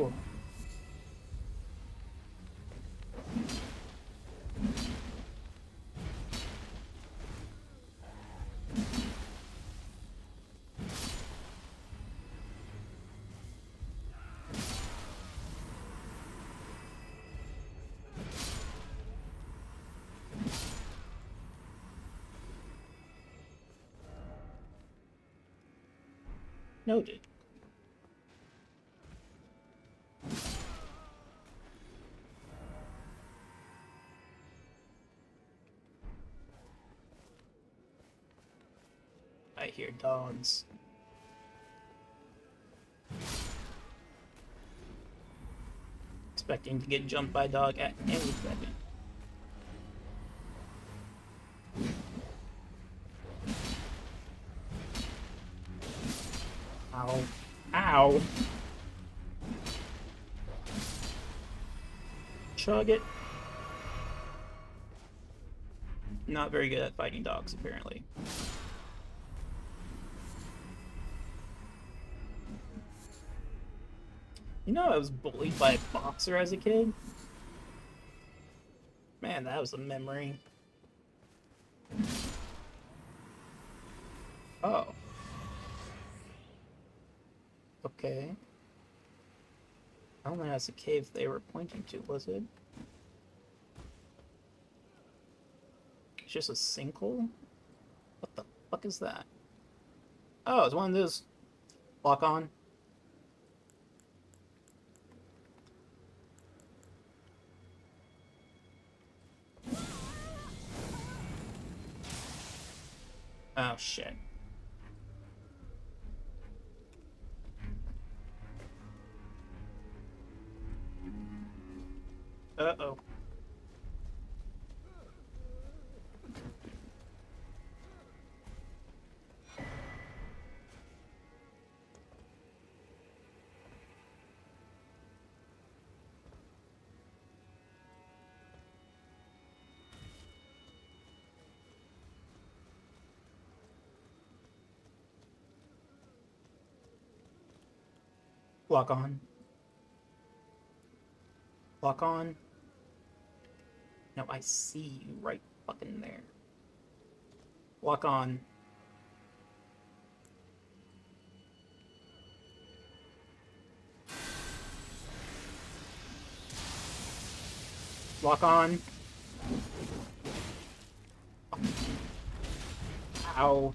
Oh. Noted. I hear dogs. Expecting to get jumped by a dog at any second. Ow. Ow! Chug it. Not very good at fighting dogs, apparently. You know, I was bullied by a boxer as a kid? Man, that was a memory. Oh. Okay. I don't think that's the cave they were pointing to, was it? It's just a sinkhole? What the fuck is that? Oh, it's one of those. Lock on. Oh, shit. Uh-oh. Lock on. Lock on. No, I see you right fucking there. Lock on. Lock on. Ow.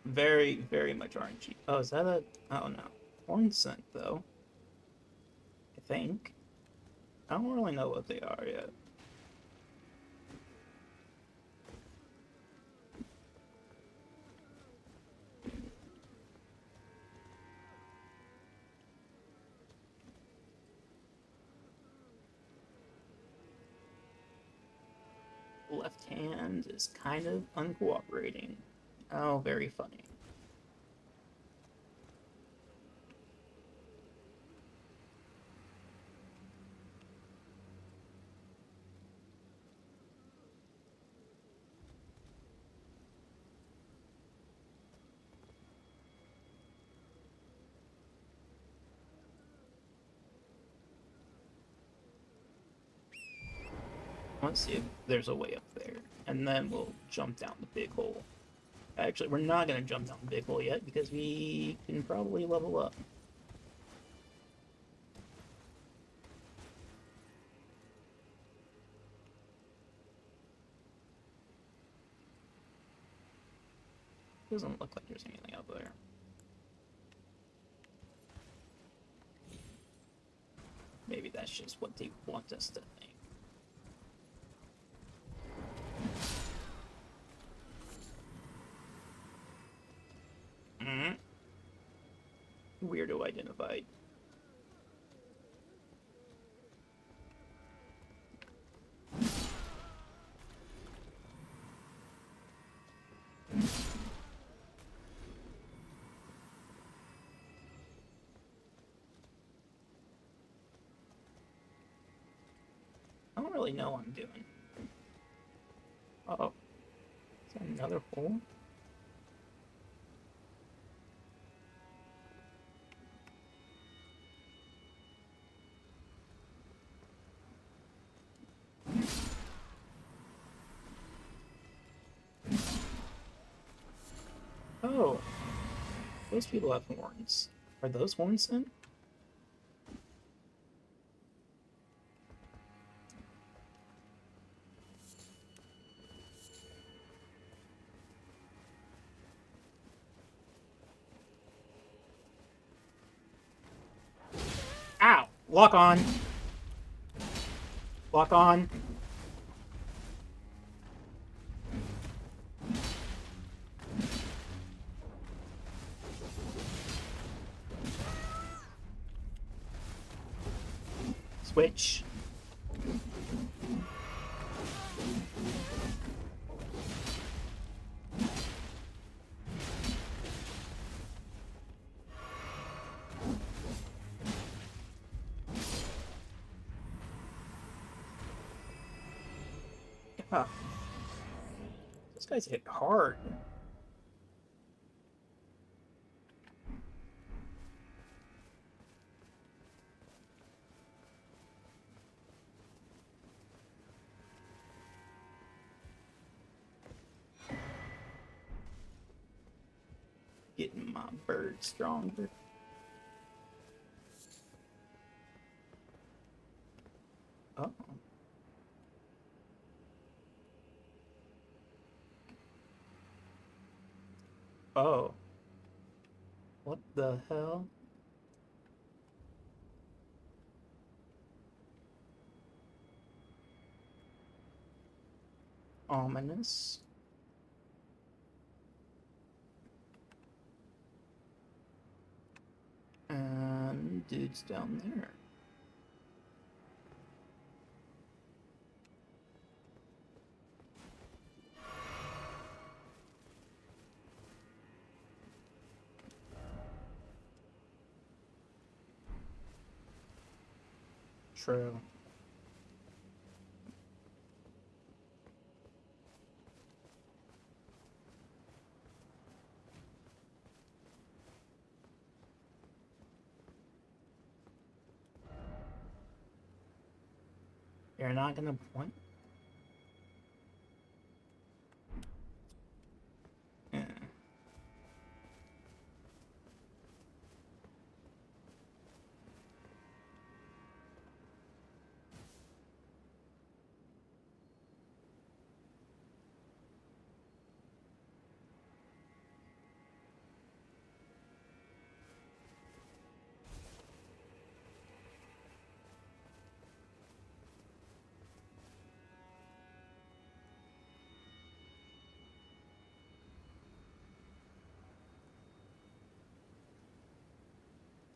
Very, very much RNG. Oh, is that a... Oh, no. Horn scent, though. I think. I don't really know what they are yet. Left hand is kind of uncooperating. Oh, very funny. Let's see if there's a way up there. And then we'll jump down the big hole. Actually, we're not going to jump down the big hole yet because we can probably level up. Doesn't look like there's anything up there. Maybe that's just what they want us to think. Weirdo identified. really know what I'm doing. Uh-oh. Is that another hole? Oh, those people have horns. Are those horns then? Ow! Lock on! Lock on! Switch. Ah, those guys hit hard. Getting my bird stronger. Oh. Oh. What the hell? Ominous. And dude's down there. True. You're not gonna point? Yeah.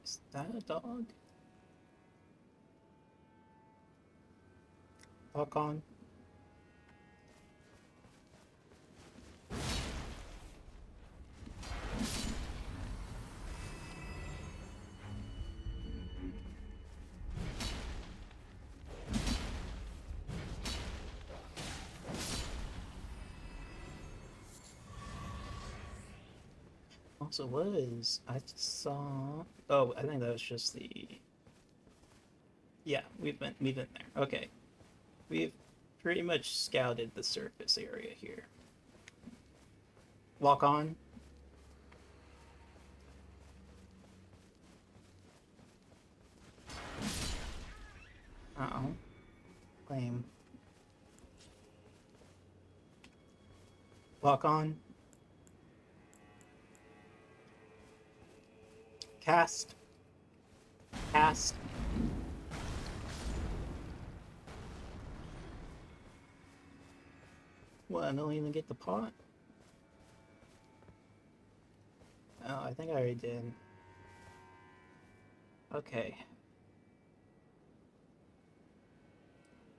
Is that a dog? Lock on. Also, what is? I just saw. Oh, I think that was just the. Yeah, we've been there. Okay, we've pretty much scouted the surface area here. Lock on. Uh-oh. Lame. Lock on. Cast. Cast. What, I don't even get the pot? Oh, I think I already did. Okay.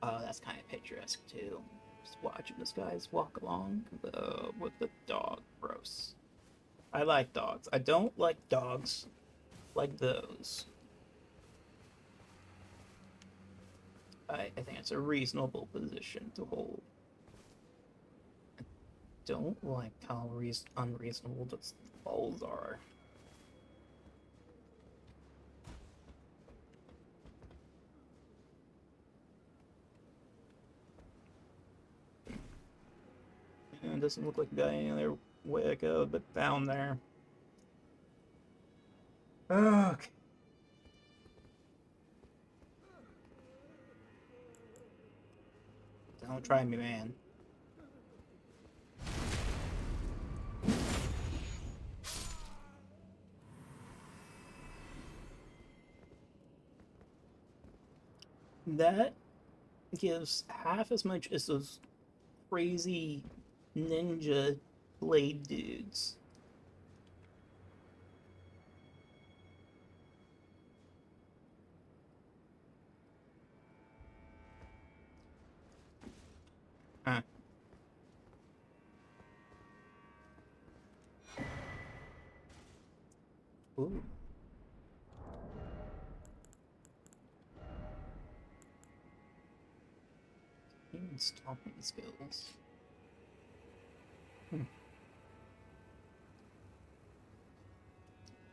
Oh, that's kind of picturesque too. Just watching this guys walk along with the dog. Gross. I like dogs. I don't like dogs like those. I think it's a reasonable position to hold. I don't like how unreasonable the walls are. It doesn't look like I got any other way to go but down there. Okay. Don't try me, man. That gives half as much as those crazy ninja blade dudes. Huh. Ooh. Even stomping skills.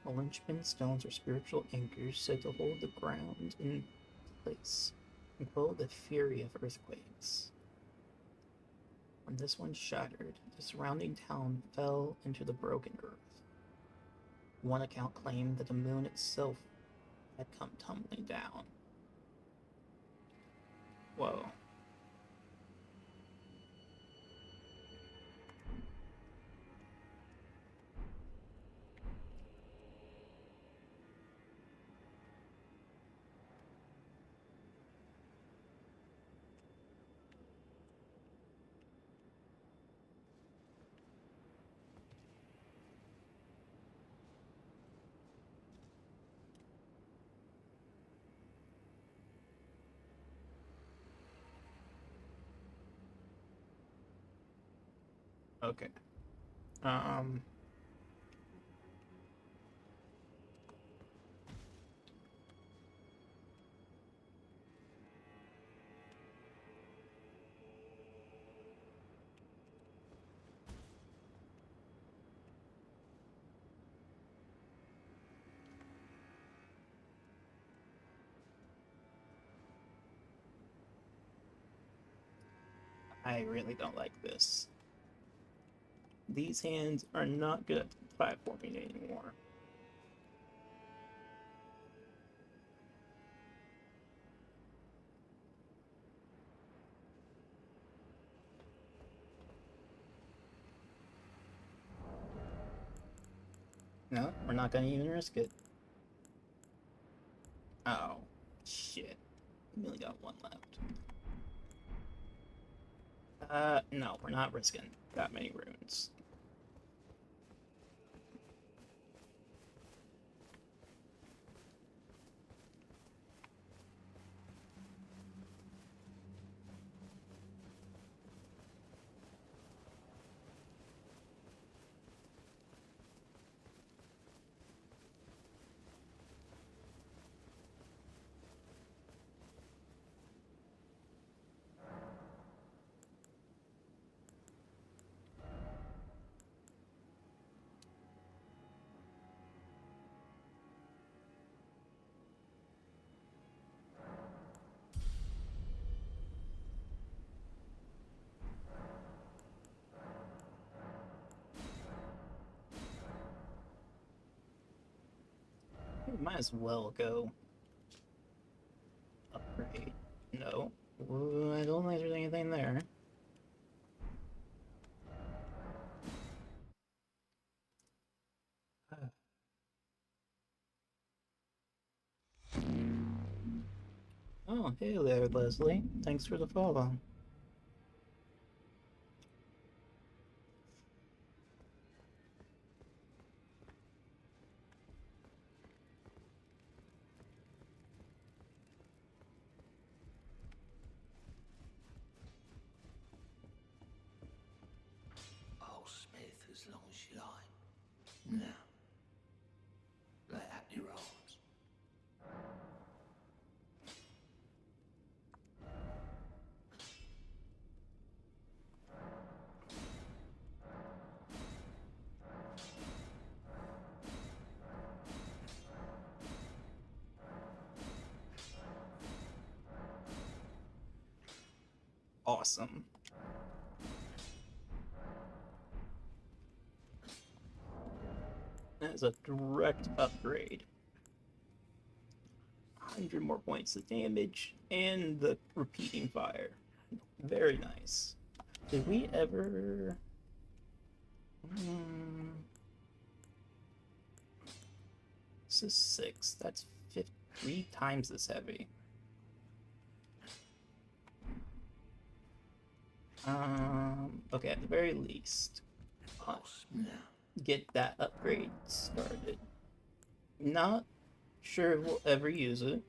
The linchpin stones are spiritual anchors said to hold the ground in place and quell the fury of earthquakes. When this one shattered, the surrounding town fell into the broken earth. One account claimed that the moon itself had come tumbling down. Whoa. Okay. Um. I really don't like this. These hands are not good at platforming anymore. No, we're not gonna even risk it. Oh, shit. We only got one left. No, we're not risking that many runes. We might as well go upgrade. No. Ooh, I don't think there's anything there. Oh, hey there, Leslie. Thanks for the follow. I'll smith as long as you like. Now, lay out your arms. Awesome. That is a direct upgrade. 100 more points of damage and the repeating fire. Very nice. Did we ever... This is 6. That's 3 times as heavy. Okay, at the very least, get that upgrade started. Not sure we'll ever use it,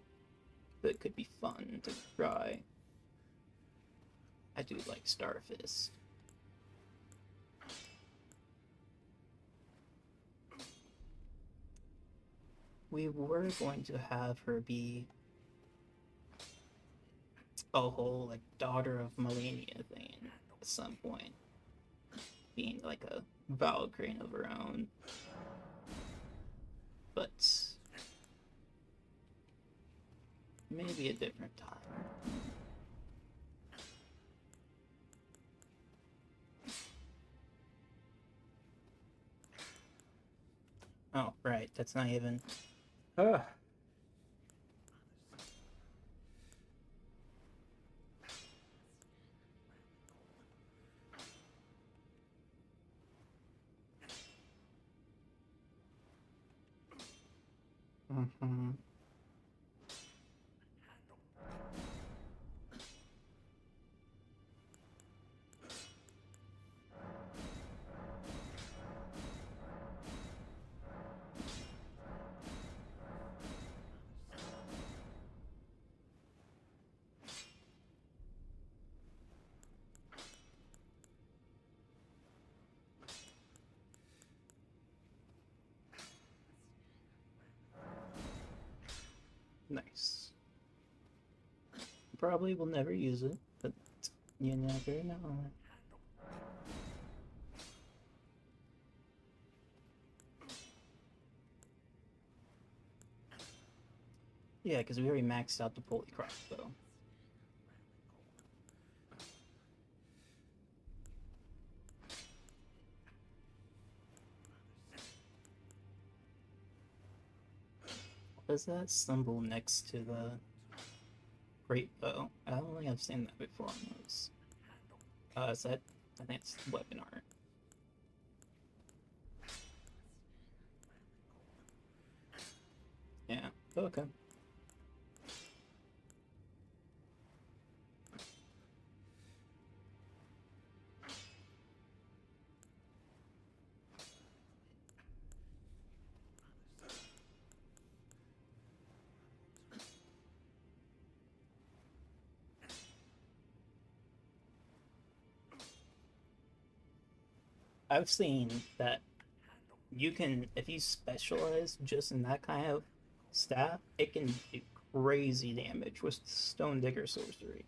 but it could be fun to try. I do like Starfist. We were going to have her be a whole like daughter of Melania thing at some point, being like a Valkyrie of her own. But maybe a different time. Oh, right, that's not even... Ugh. Mm-hmm. Nice. Probably will never use it, but you never know. Yeah, because we already maxed out the pulley crossbow. What is that symbol next to the great bow? I don't think I've seen that before on those. Is that... I think it's weapon art. Yeah, okay. I've seen that you can, if you specialize just in that kind of staff, it can do crazy damage with Stone Digger sorcery.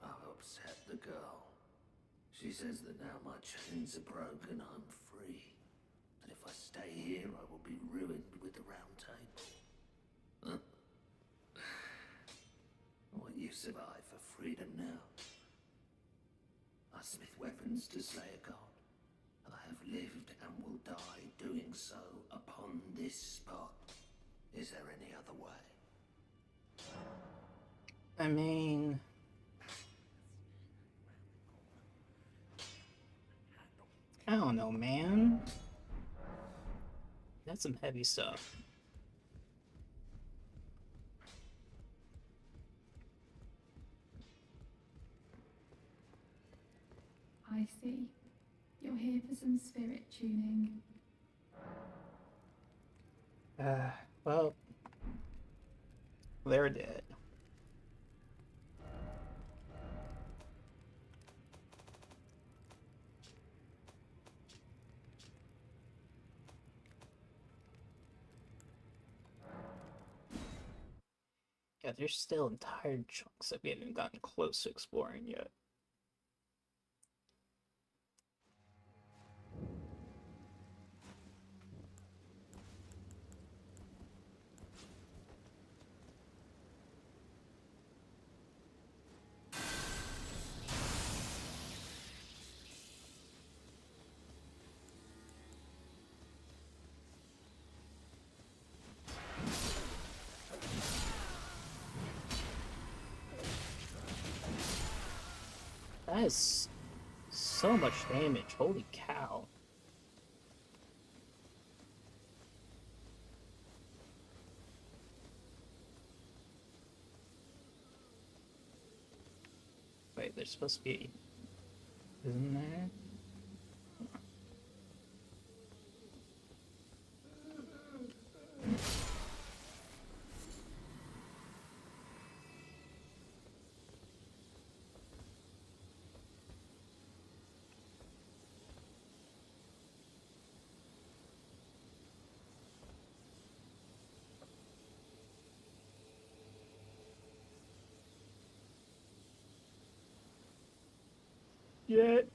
I've upset the girl. She says that now my chains are broken, I'm free. That if I stay here, I will be ruined with the Round Table. What use have I for freedom now? I smith weapons to slay a god. I have lived and will die doing so upon this spot. Is there any other way? I mean... I don't know, man. That's some heavy stuff. I see. You're here for some spirit tuning. Well, they're dead. Yeah, there's still entire chunks that we haven't gotten close to exploring yet. That is so much damage. Holy cow. Wait, there's supposed to be... Isn't there? Yet.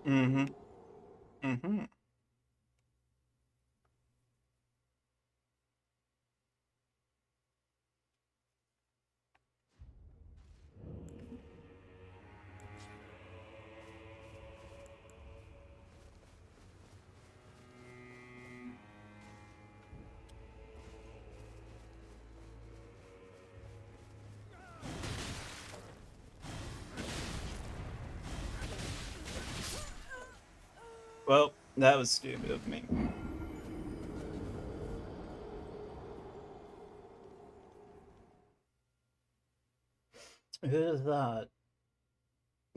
Mm-hmm. Mm-hmm. Well, that was stupid of me. Who thought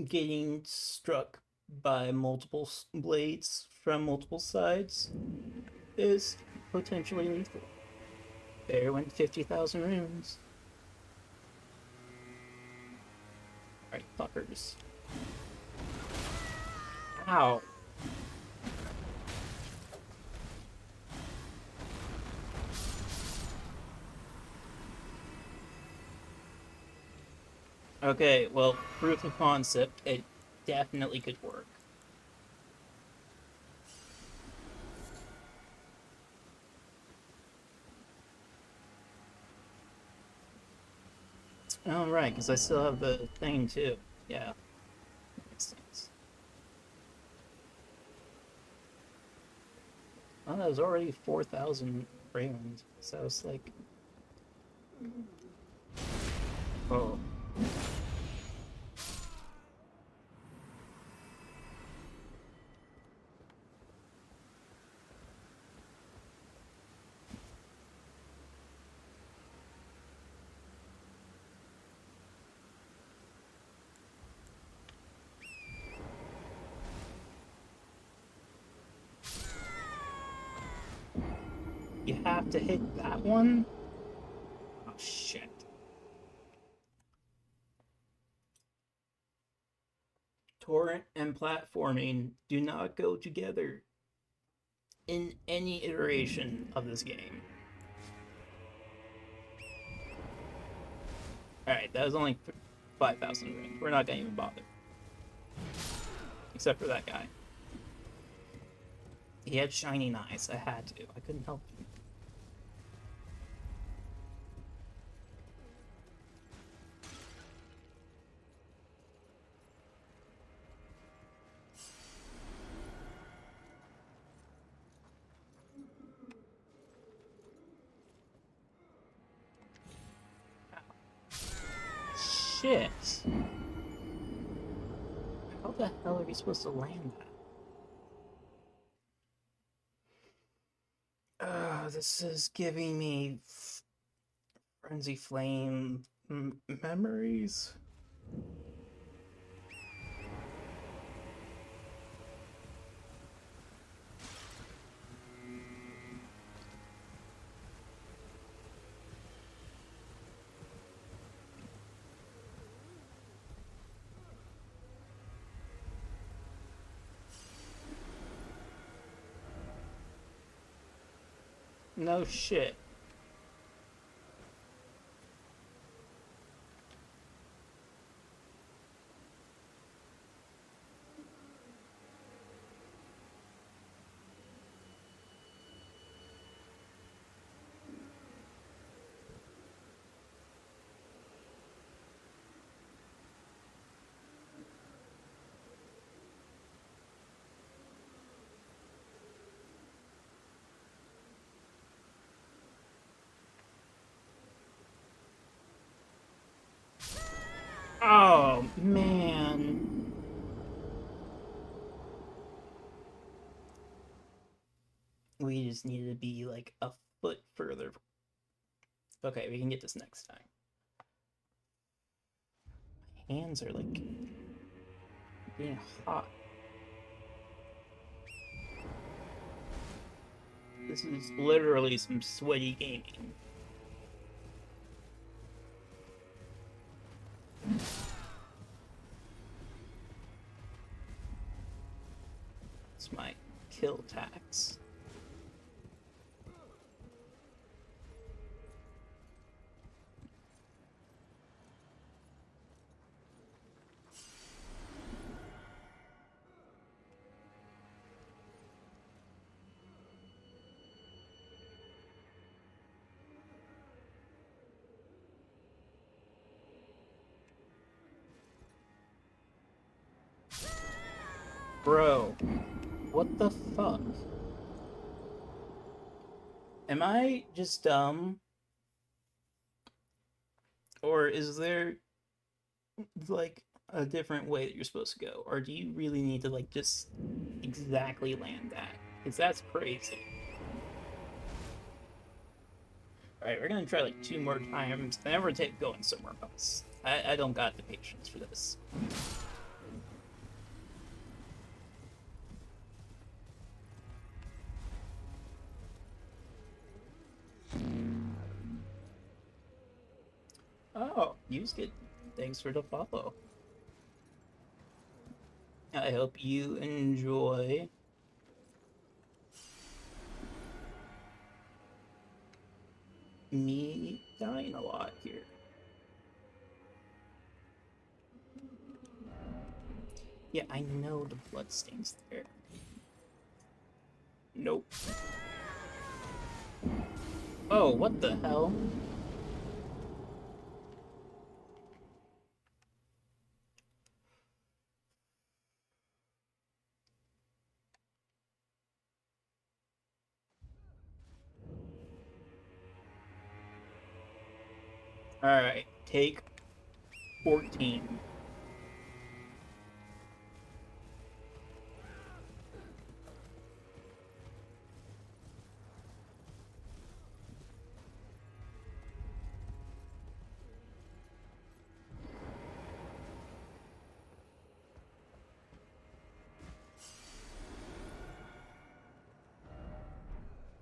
getting struck by multiple blades from multiple sides is potentially lethal? There went 50,000 runes. Alright, fuckers. Ow. Okay, well, proof of concept, it definitely could work. Oh, right, because I still have the thing, too. Yeah, makes sense. Oh, that was already 4,000 runes, so it's like... Oh. You have to hit that one? Oh, shit. Torrent and platforming do not go together in any iteration of this game. Alright, that was only 5,000 runes. We're not gonna even bother. Except for that guy. He had shining eyes. I had to. I couldn't help it. Shit. How the hell are we supposed to land that? This is giving me Frenzy Flame memories. No shit. We just needed to be like a foot further. Okay, we can get this next time. My hands are like getting hot. This is literally some sweaty gaming. It's my kill tax. Bro, what the fuck? Am I just dumb? Or is there like a different way that you're supposed to go? Or do you really need to like just exactly land that? Because that's crazy. Alright, we're gonna try like 2 more times, and then we're going somewhere else. I don't got the patience for this. Oh, use it. Thanks for the follow. I hope you enjoy. Me dying a lot here. Yeah, I know the bloodstain's there. Nope. Oh, what the hell? Alright, take 14.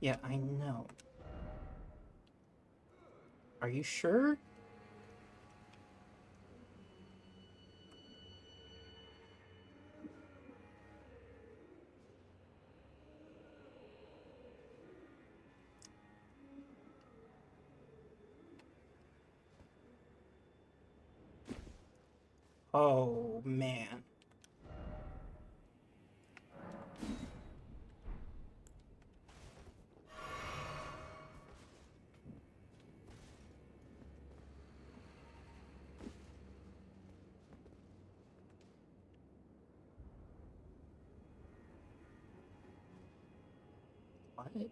Yeah, I know. Are you sure? Oh, man. What?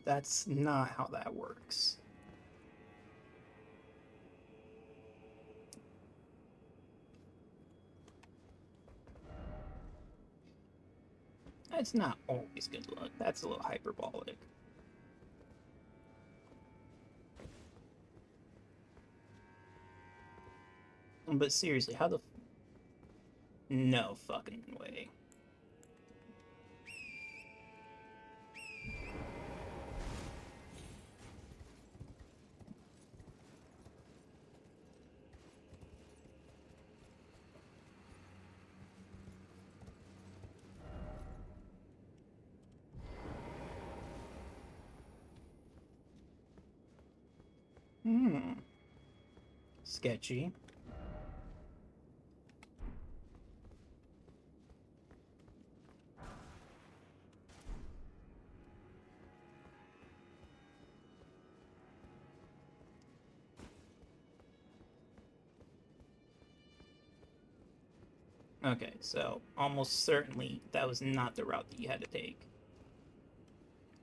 That's not how that works. That's not always good luck. That's a little hyperbolic. But seriously, how the... No fucking way. Hmm. Sketchy. Okay, so almost certainly that was not the route that you had to take.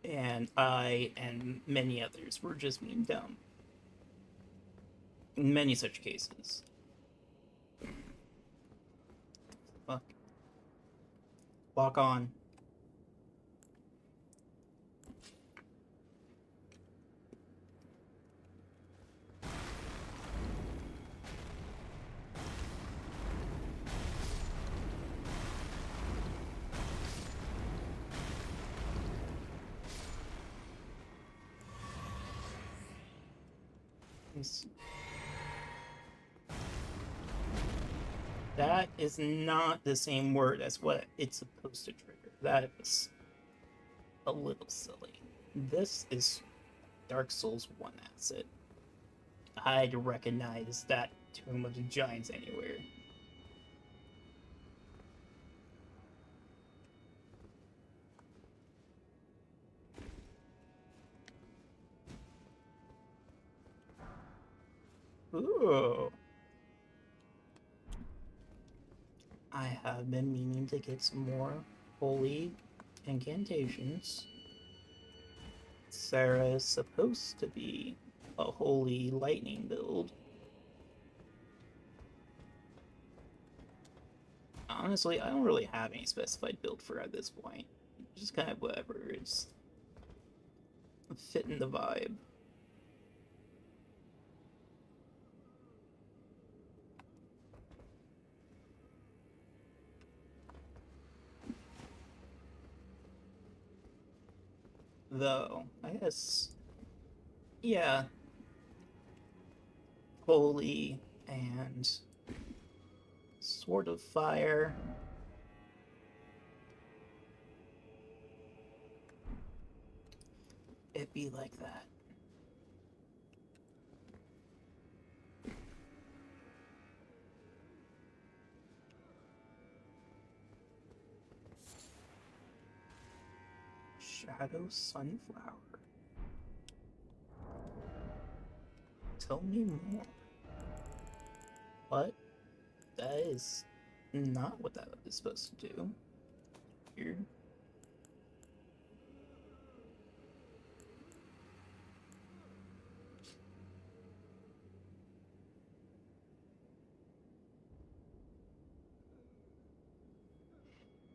And I and many others were just being dumb. In many such cases. Fuck. Lock on. Nice. That is not the same word as what it's supposed to trigger. That is a little silly. This is Dark Souls 1 asset. I'd recognize that Tomb of the Giants anywhere. Ooh. I have been meaning to get some more holy incantations. Sarah is supposed to be a holy lightning build. Honestly, I don't really have any specified build for her at this point. Just kind of whatever is fitting the vibe. Though, I guess, yeah, holy and Sword of Fire. It'd be like that. Shadow Sunflower. Tell me more. What? That is not what that is supposed to do. Weird.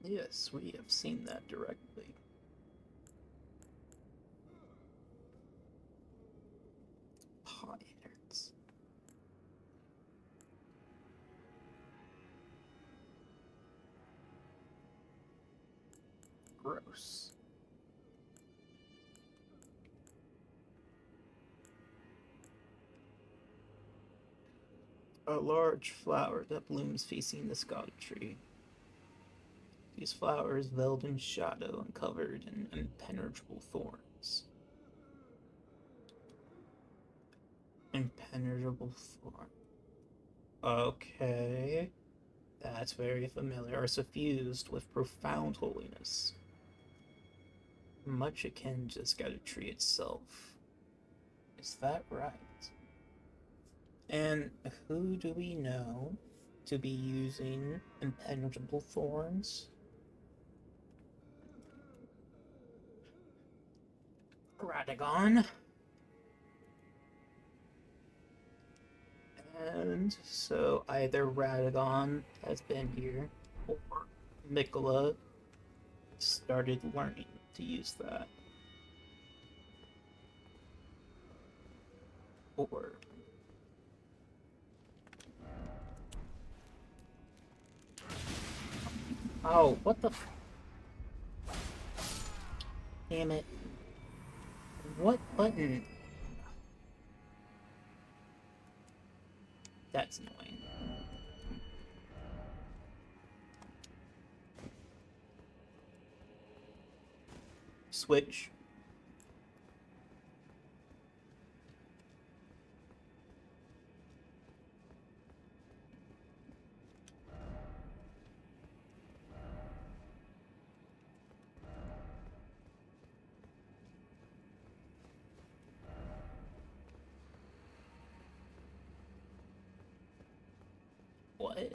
Yes, we have seen that directly. Pirates. Gross. A large flower that blooms facing the Scotch tree. These flowers veiled in shadow and covered in impenetrable thorns. Impenetrable thorn. Okay. That's very familiar. Are suffused with profound holiness. Much akin to the Scattered Tree itself. Is that right? And who do we know to be using impenetrable thorns? Radagon. And so either Radagon has been here, or Mikola started learning to use that. Or oh, what the damn it. What button? That's annoying. Switch. What?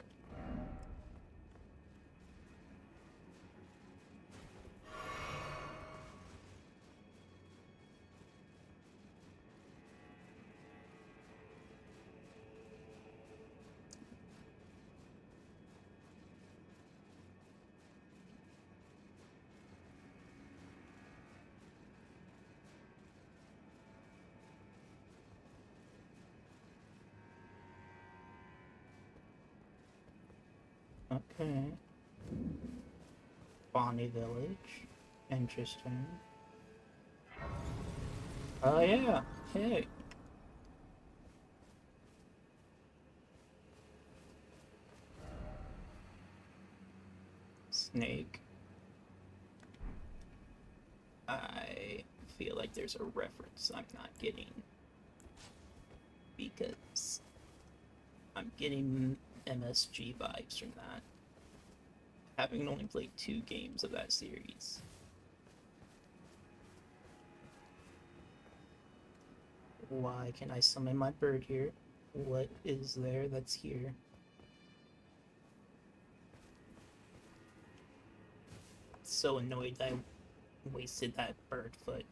Okay. Bonnie Village. Interesting. Oh yeah. Hey. snake. I feel like there's a reference I'm not getting. Because I'm getting MSG vibes from that. Having only played 2 games of that series. Why can I summon my bird here? What is there that's here? So annoyed that I wasted that bird foot.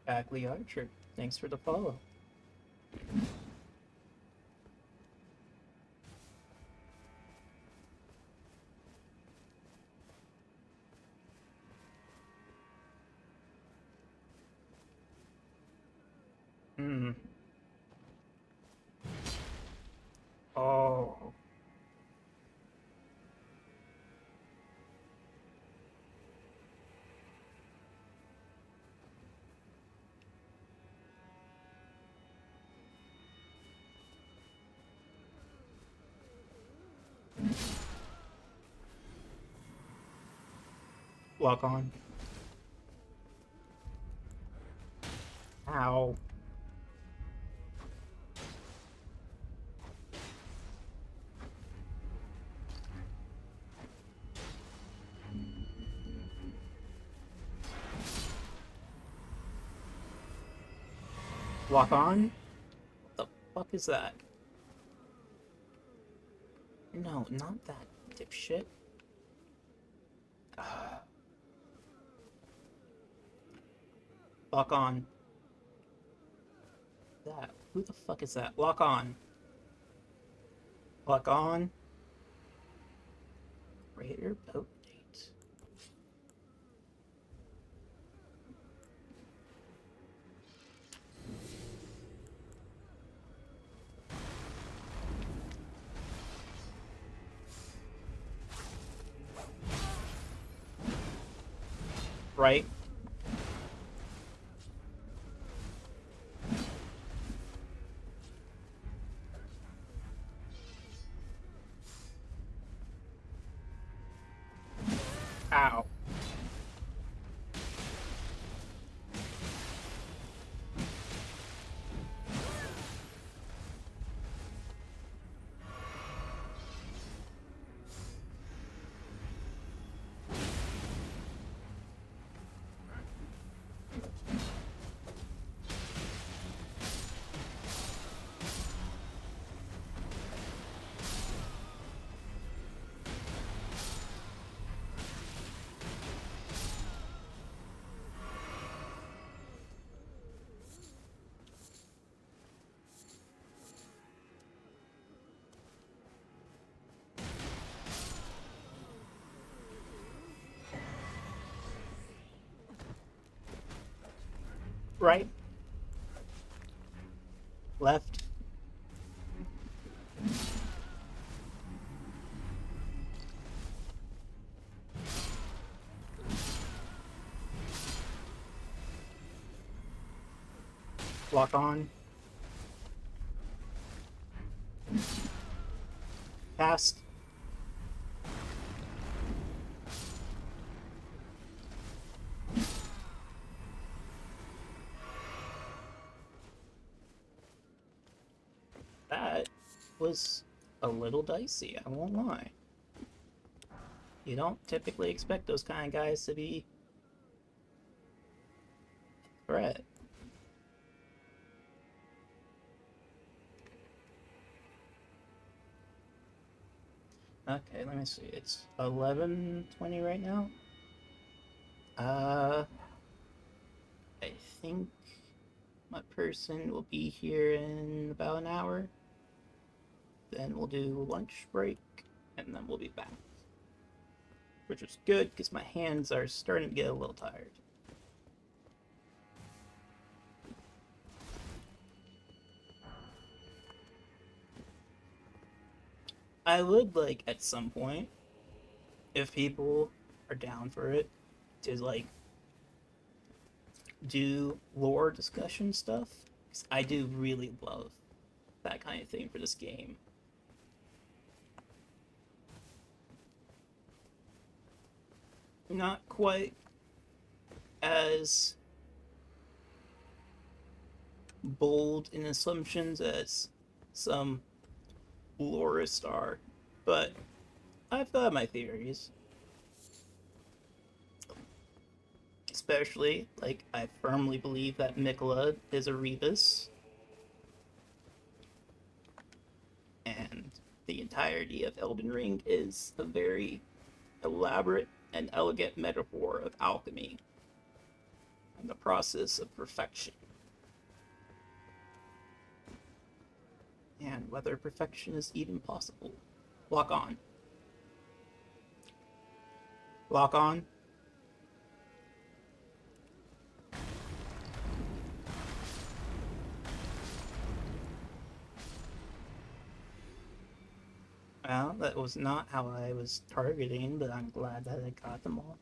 Bagley Archer, thanks for the follow. Hmm. Oh. Lock on. Ow. Lock on? What the fuck is that? No, not that dipshit. Lock on. That. Who the fuck is that? Lock on. Lock on. Raider boat date. Right? Ow. Right? Left? Lock on. Cast. That was a little dicey, I won't lie. You don't typically expect those kind of guys to be a threat. Okay, let me see. It's 11:20 right now. I think my person will be here in about an hour. Then we'll do lunch break, and then we'll be back. Which is good, because my hands are starting to get a little tired. I would like at some point, if people are down for it, to like do lore discussion stuff. 'Cause I do really love that kind of thing for this game. Not quite as bold in assumptions as some lorists are, but I've got my theories. Especially, like, I firmly believe that Mikola is a Rebus, and the entirety of Elden Ring is a very elaborate and elegant metaphor of alchemy and the process of perfection. And whether perfection is even possible. Lock on. Lock on. Well, that was not how I was targeting, but I'm glad that I got them all.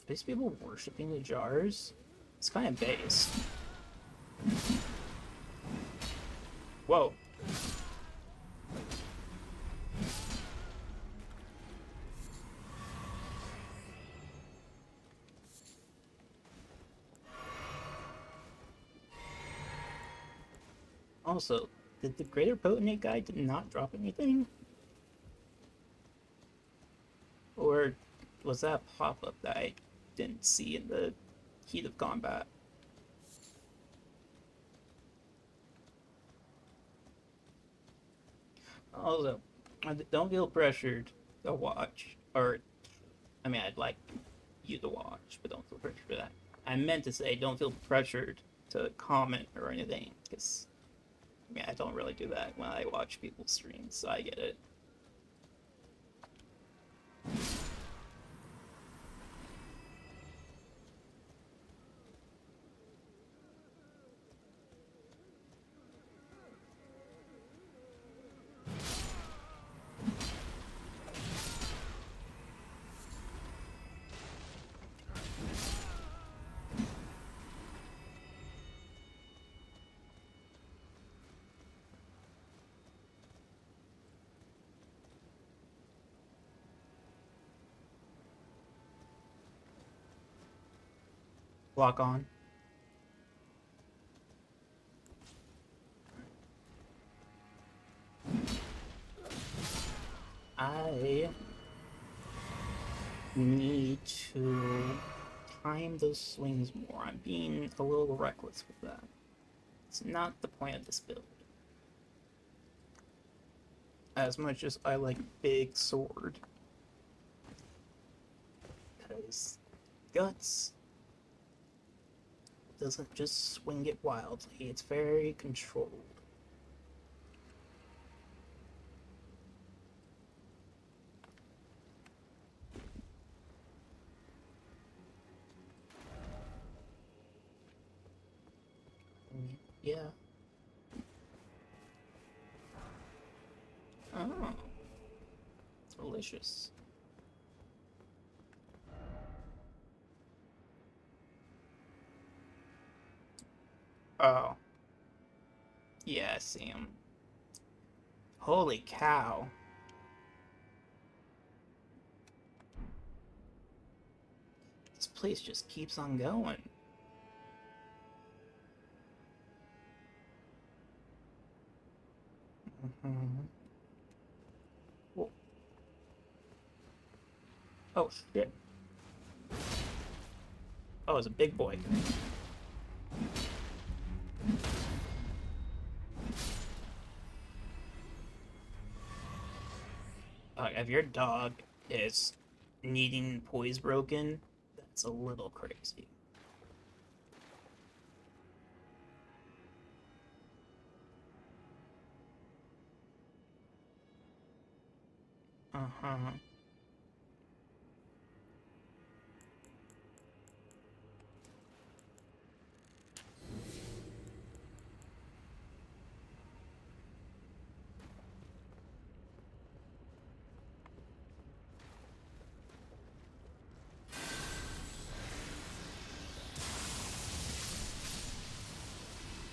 These people worshipping the jars? It's kind of based. Whoa. Also, did the Greater Potentate guy did not drop anything? Or was that a pop-up that I didn't see in the heat of combat? Also, I don't feel pressured to watch, or, I mean, I'd like you to watch, but don't feel pressured for that. I meant to say, don't feel pressured to comment or anything, because, I mean, I don't really do that when I watch people's streams, so I get it. Lock on. I need to time those swings more. I'm being a little reckless with that. It's not the point of this build. As much as I like big sword. Because Guts doesn't just swing it wildly, it's very controlled. Yeah. Oh, delicious. Oh, yeah, I see him. Holy cow. This place just keeps on going. Mm-hmm. Oh, shit. Oh, it's a big boy. If your dog is needing poise broken, that's a little crazy. Uh-huh.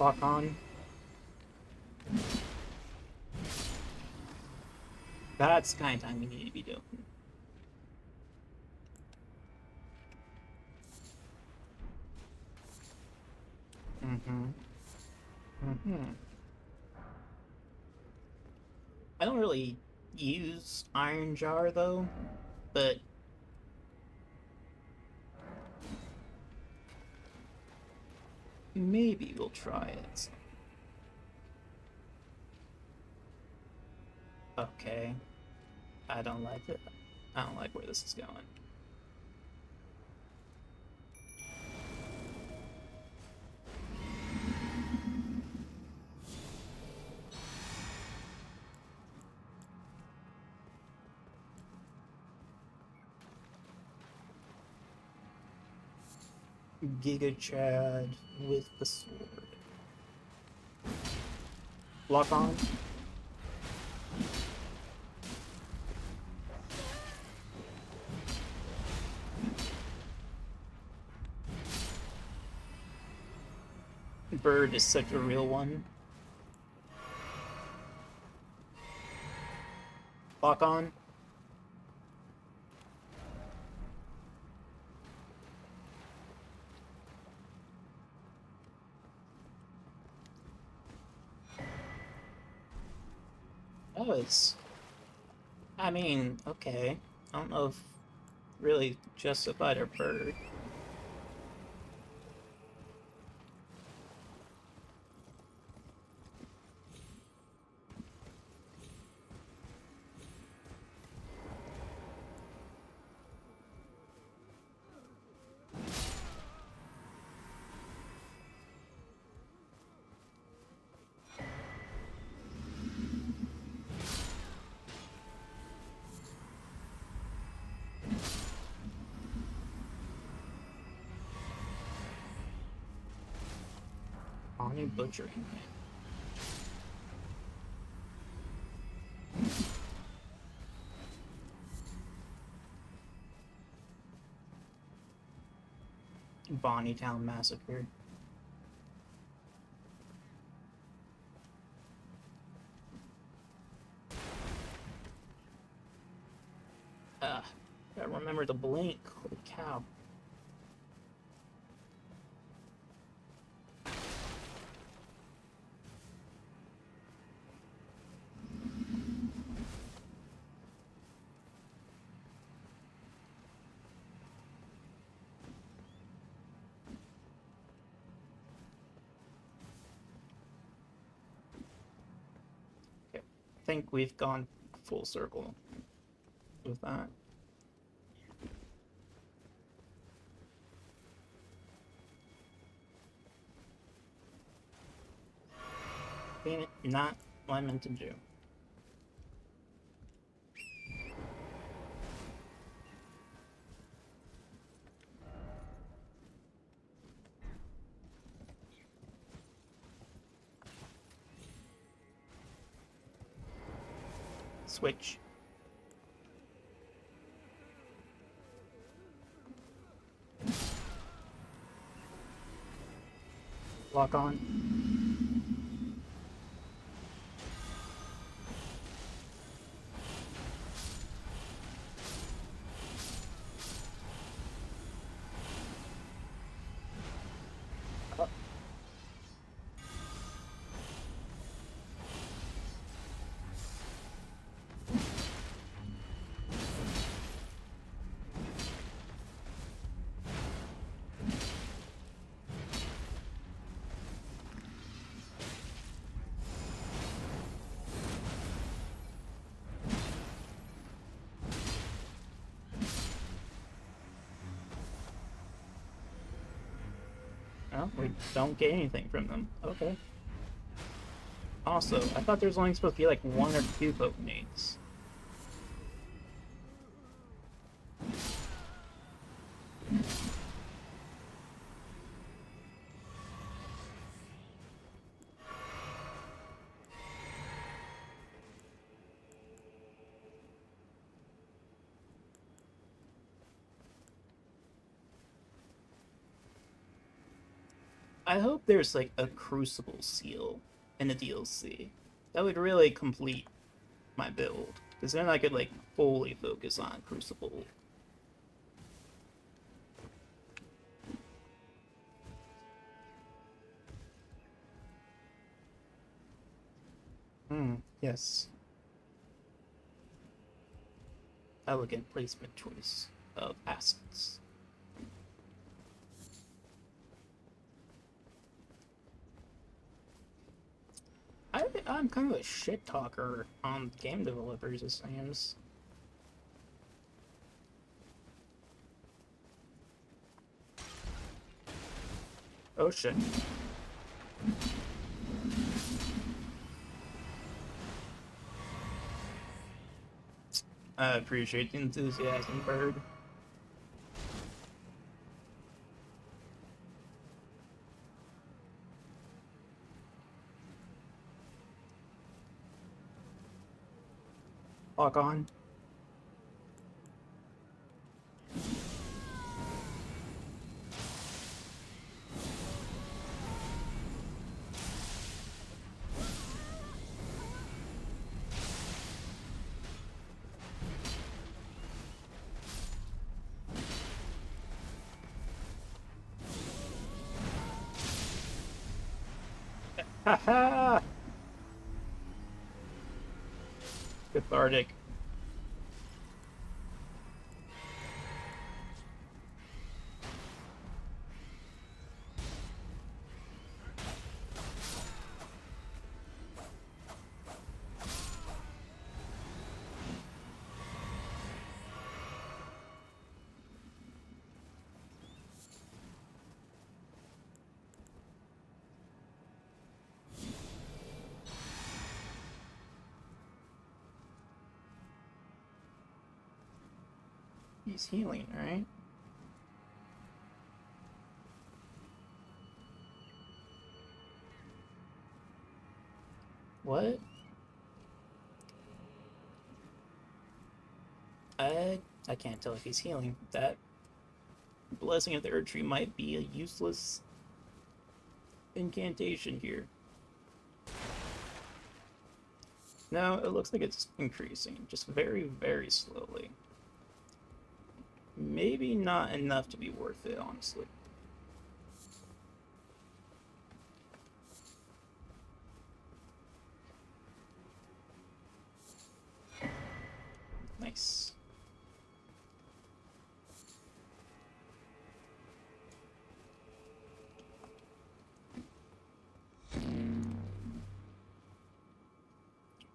Lock on. That's the kind of time we need to be doing. I don't really use Iron Jar though, but maybe we'll try it. Okay. I don't like it. I don't like where this is going. Giga Chad with the sword. Lock on. Bird is such a real one. Lock on. Oh, it's. I mean, okay. I don't know if really justified or bird. Bonnie butchering. Bonnie Town Massacre. Gotta remember to blink. Holy cow. Okay. I think we've gone full circle with that. Damn it, not what I meant to do. Switch. Lock on. Oh, we don't get anything from them. Okay. Also, I thought there was only supposed to be like one or two potentates. I hope there's like a Crucible seal in the DLC. That would really complete my build, because then I could like fully focus on Crucible. Yes. Elegant placement choice of assets. I'm kind of a shit talker on game developers, it seems. Oh shit. I appreciate the enthusiasm, Bird. Lock on. Haha! Cathartic. He's healing, right? What? I can't tell if he's healing. That Blessing of the Earth Tree might be a useless incantation here. No, it looks like it's increasing, just very, very slowly. Maybe not enough to be worth it, honestly. Nice.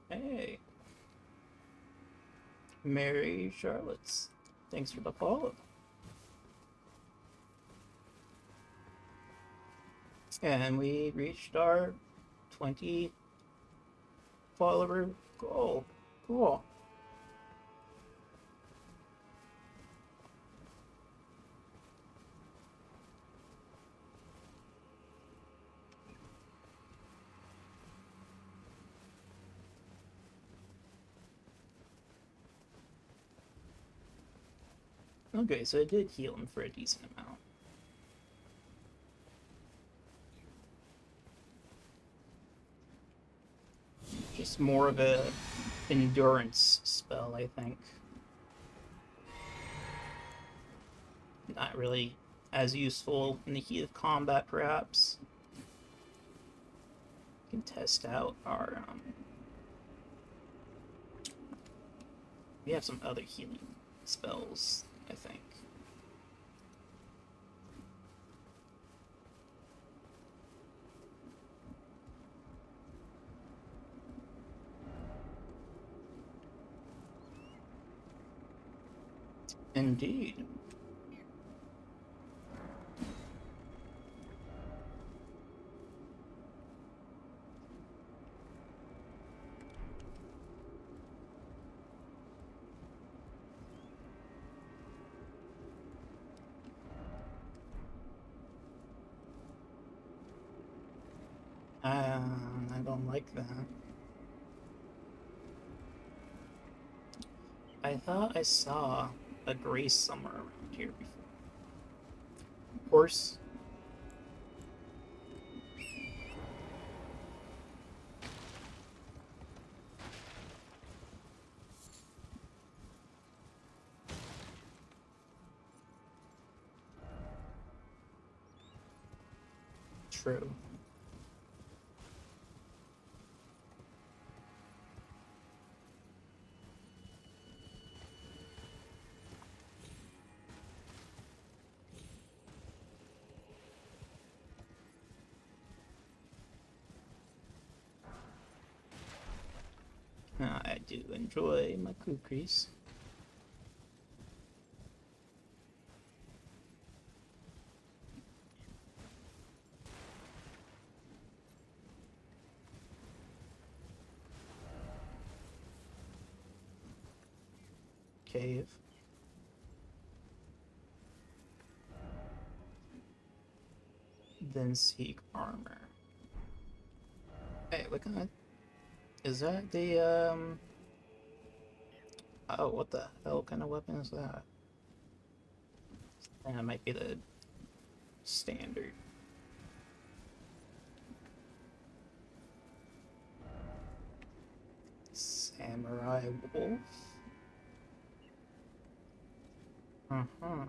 Hey. Mary Charlotte's. Thanks for the follow. And we reached our 20 follower goal. Cool. Okay, so it did heal him for a decent amount. Just more of a endurance spell, I think. Not really as useful in the heat of combat, perhaps. We can test out our. We have some other healing spells, I think. Indeed. I don't like that. I thought I saw a grace somewhere around here before. Horse. True. I do enjoy my kukris. Cave. Then seek armor. Hey, what kind of... Is that the, Oh, what the hell kind of weapon is that? That might be the standard. Samurai wolf? Uh-huh.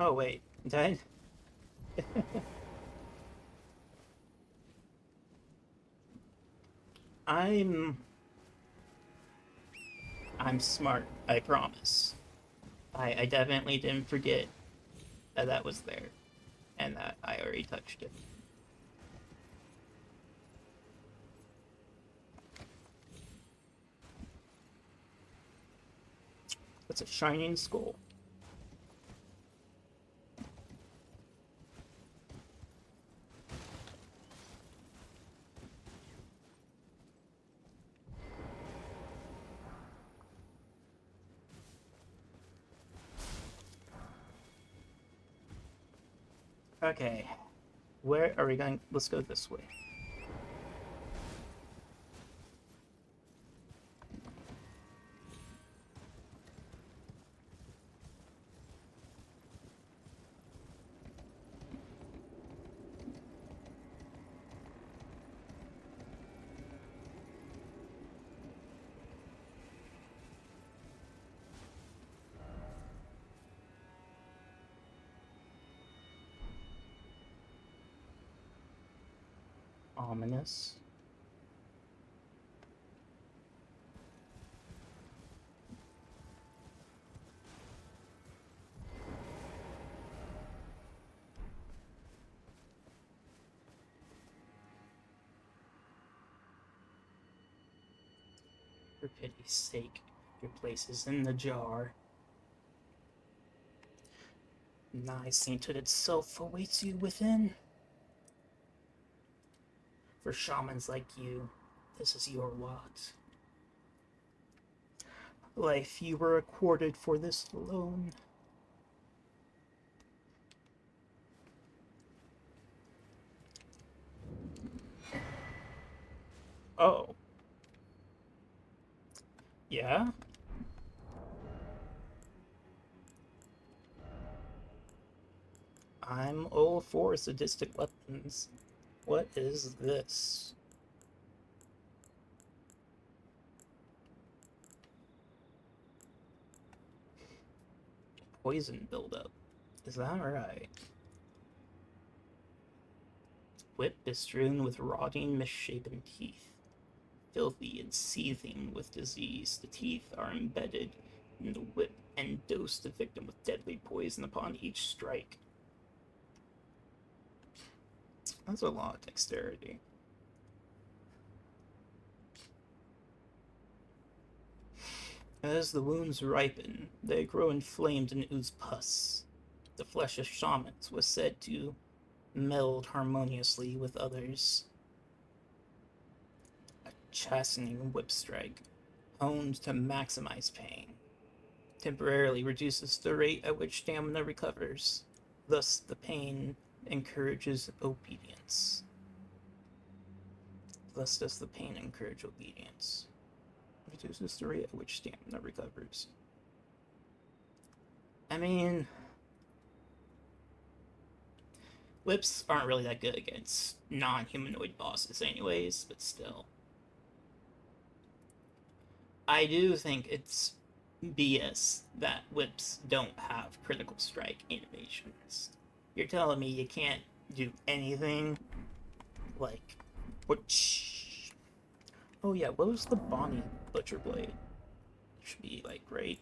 Oh, wait. Did I'm... I'm smart, I promise. I definitely didn't forget that that was there, and that I already touched it. That's a shining skull. Okay, where are we going? Let's go this way. Ominous. For pity's sake, your place is in the jar. Nigh sainthood itself awaits you within. For shamans like you, this is your lot. Life you were accorded for this alone. Oh. Yeah? I'm all for sadistic weapons. What is this? Poison buildup. Is that right? Whip bestrewn with rotting, misshapen teeth. Filthy and seething with disease, the teeth are embedded in the whip and dose the victim with deadly poison upon each strike. That's a lot of dexterity. As the wounds ripen, they grow inflamed and ooze pus. The flesh of shamans was said to meld harmoniously with others. A chastening whip strike, honed to maximize pain, temporarily reduces the rate at which stamina recovers. Thus, the pain encourages obedience. Thus does the pain encourage obedience. reduces the rate at which stamina recovers. I mean, whips aren't really that good against non-humanoid bosses anyways, but still. I do think it's BS that whips don't have critical strike animations. You're telling me you can't do anything like which? Oh yeah, what was the Bonnie Butcher Blade? Should be like right.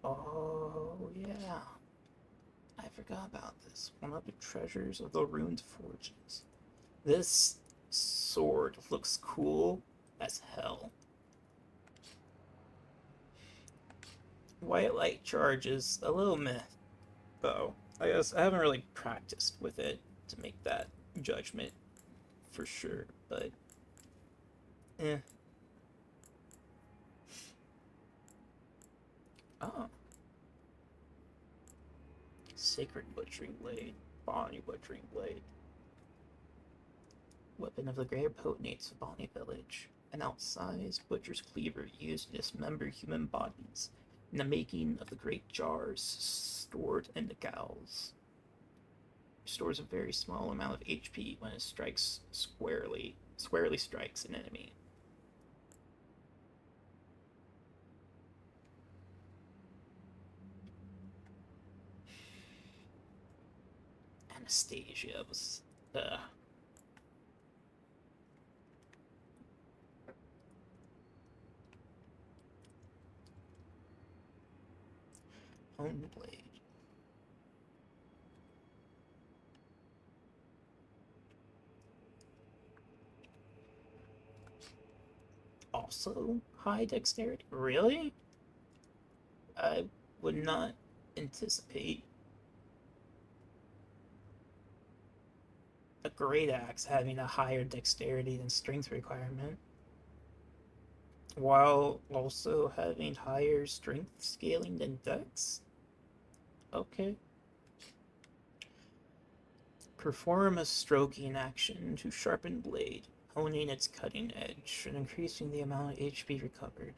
Oh yeah, I forgot about this. One of the treasures of the ruined forges. This sword looks cool as hell. White light charge is a little meh, though. I guess I haven't really practiced with it to make that judgment for sure, but eh. Oh. Sacred Butchering Blade. Bonnie Butchering Blade. Weapon of the Greater Potentates of Bonnie Village. An outsized butcher's cleaver used to dismember human bodies in the making of the great jars stored in the gals. Restores a very small amount of HP when it strikes squarely strikes an enemy. Anastasia was Hone Blade. Also high dexterity? Really? I would not anticipate a great axe having a higher dexterity than strength requirement, while also having higher strength scaling than dex? Okay. Perform a stroking action to sharpen blade, honing its cutting edge and increasing the amount of HP recovered.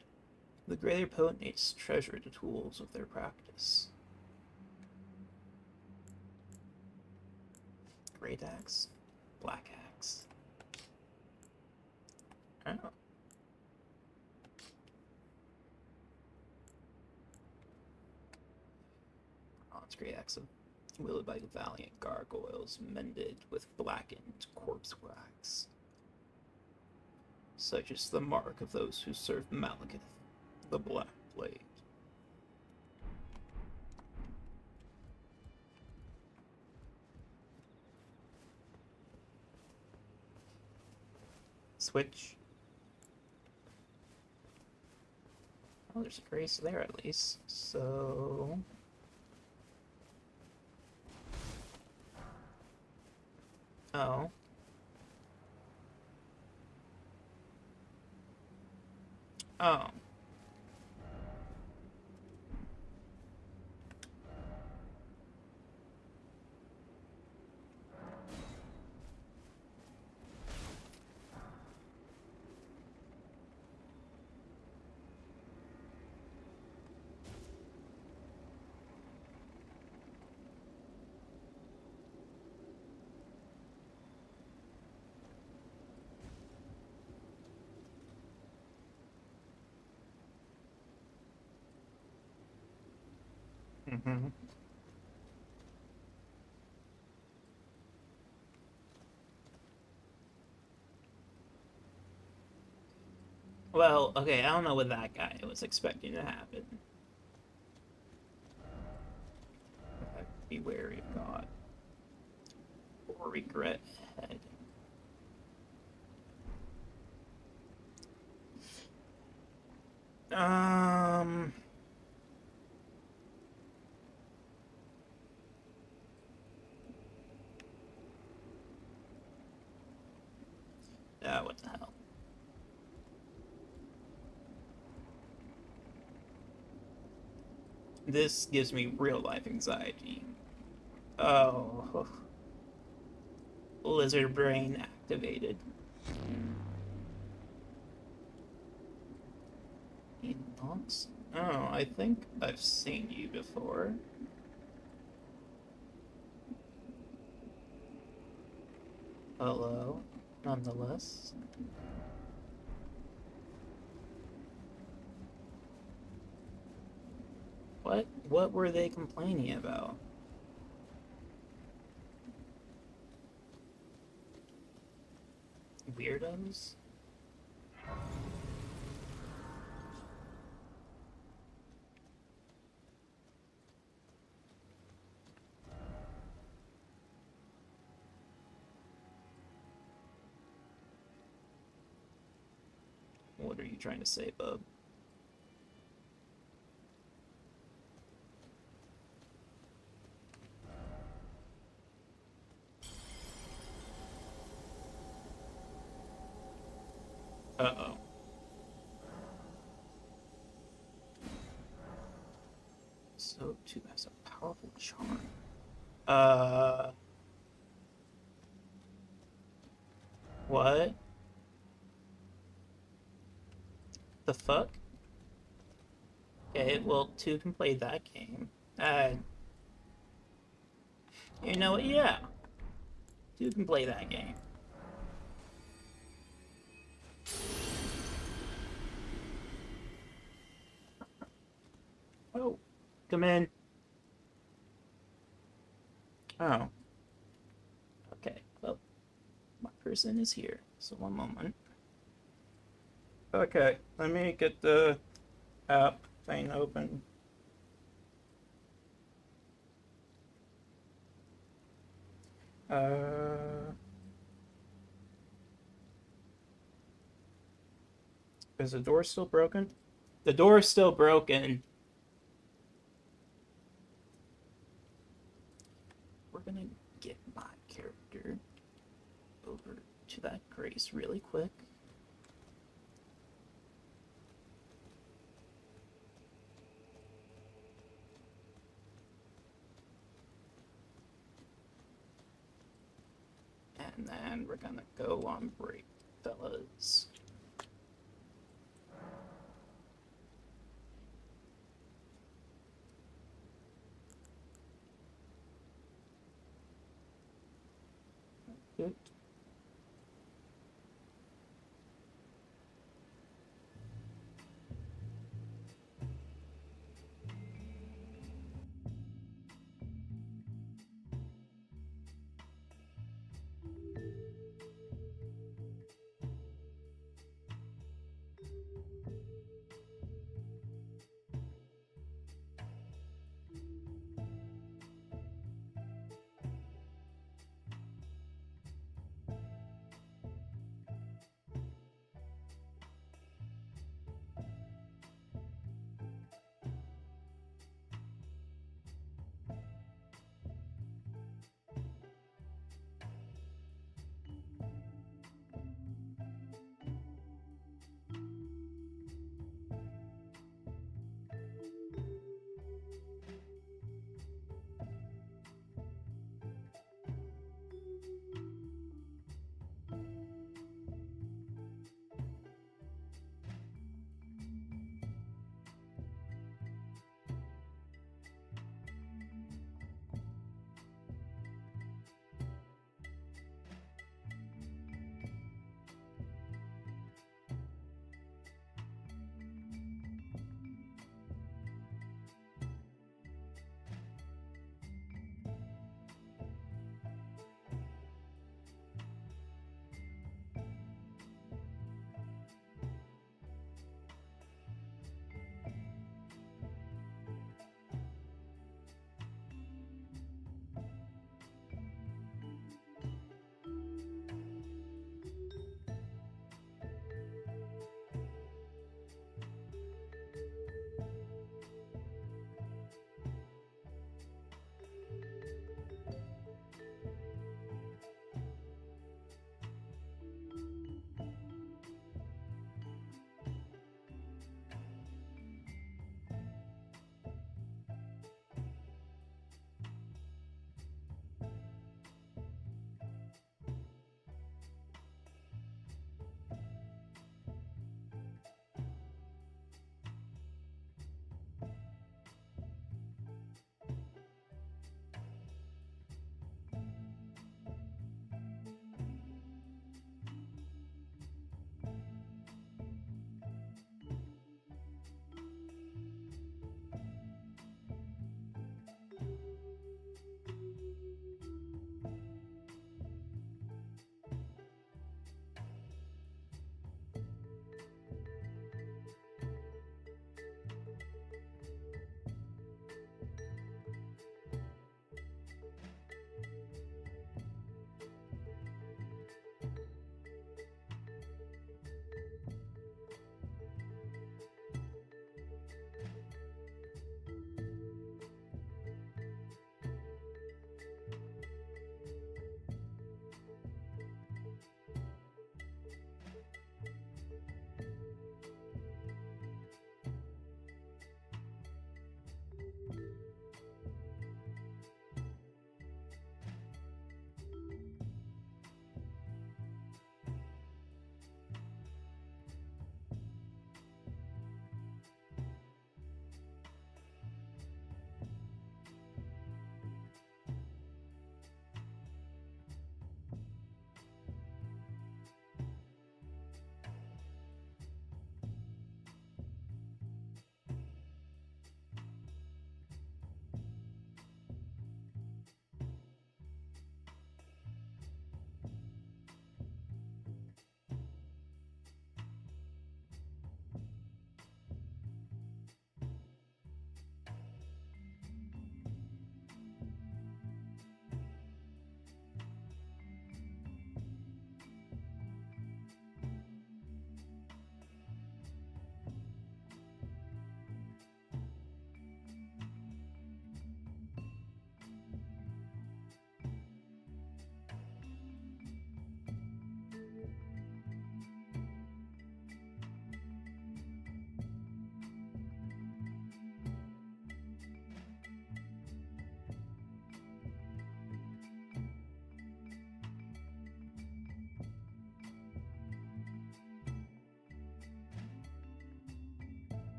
The greater potentates treasure the tools of their practice. Great axe, black axe. Oh. Oh, it's great axe of wielded by the valiant gargoyles, mended with blackened corpse wax. Such is the mark of those who serve Malekith, the Black Blade. Switch. Oh, there's a grace there at least. So. Oh. Oh. Mm-hmm. Well, okay, I don't know what that guy was expecting to happen. Be wary of God. Or regret ahead. Um. What the hell? This gives me real life anxiety. Oh. Lizard brain activated. Oh, I think I've seen you before. Hello, nonetheless. What were they complaining about? Weirdos? What are you trying to say, bub? Uh-oh. So too has a powerful charm. What? The fuck? Okay, well, two can play that game. You know what? Yeah, two can play that game. Oh, come in. Oh, okay. Well, my person is here. So one moment. Okay, let me get the app thing open. Is the door still broken? The door is still broken. We're gonna get my character over to that Grace really quick. And then we're gonna go on break, fellas. Good.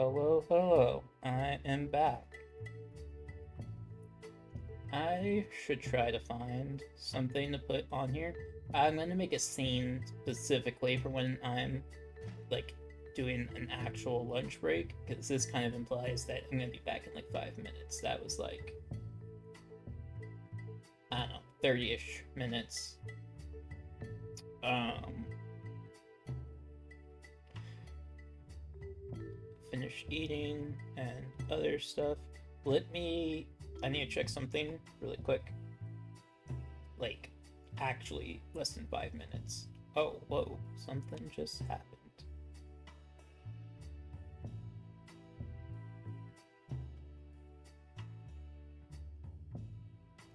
Hello, hello. I am back. I should try to find something to put on here. I'm gonna make a scene specifically for when I'm like doing an actual lunch break, because this kind of implies that I'm gonna be back in like 5 minutes. That was like, I don't know, 30-ish minutes. Um, finish eating and other stuff. I need to check something really quick. Like, actually, less than 5 minutes. Oh, whoa, something just happened.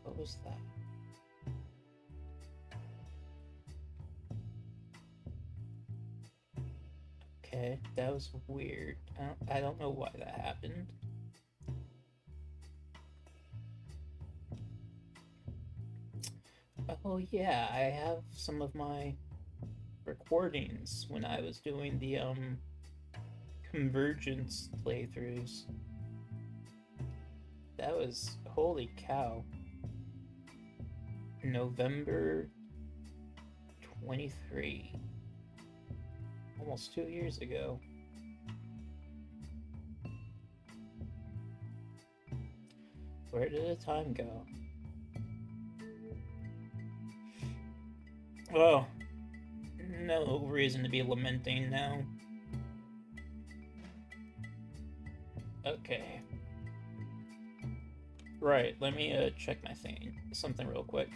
What was that? Okay, that was weird. I don't know why that happened. Oh yeah, I have some of my recordings when I was doing the convergence playthroughs. That was, holy cow. November 23. Almost 2 years ago. Where did the time go? Oh, no reason to be lamenting now. Okay. Right, let me check my thing. Something real quick.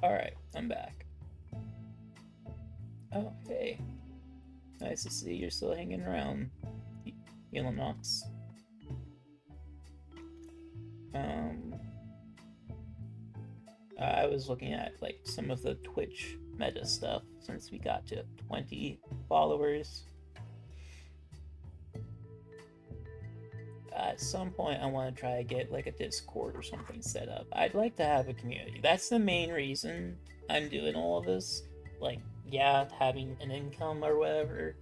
Alright, I'm back. Oh, hey. Nice to see you're still hanging around, Yellownox. I was looking at like some of the Twitch meta stuff since we got to 20 followers. At some point, I want to try to get like a Discord or something set up. I'd like to have a community. That's the main reason I'm doing all of this. Like, yeah, having an income or whatever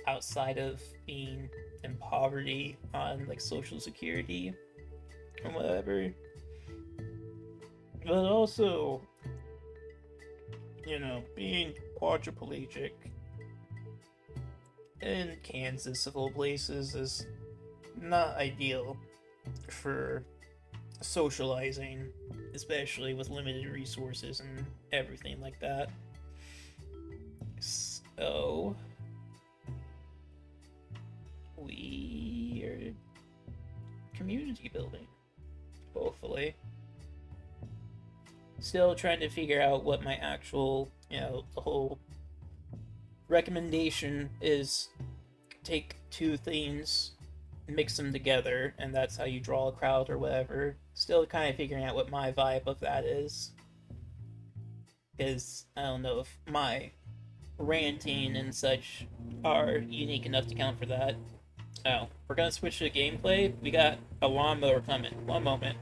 outside of being in poverty on like Social Security or whatever. But also, being quadriplegic in Kansas of all places is not ideal for socializing, especially with limited resources and everything like that. So, we are community building, hopefully. Still trying to figure out what my actual, the whole recommendation is. Take two themes, mix them together, and that's how you draw a crowd or whatever. Still kind of figuring out what my vibe of that is. Because I don't know if my ranting and such are unique enough to count for that. Oh, we're gonna switch to gameplay. We got a lawnmower coming. One moment.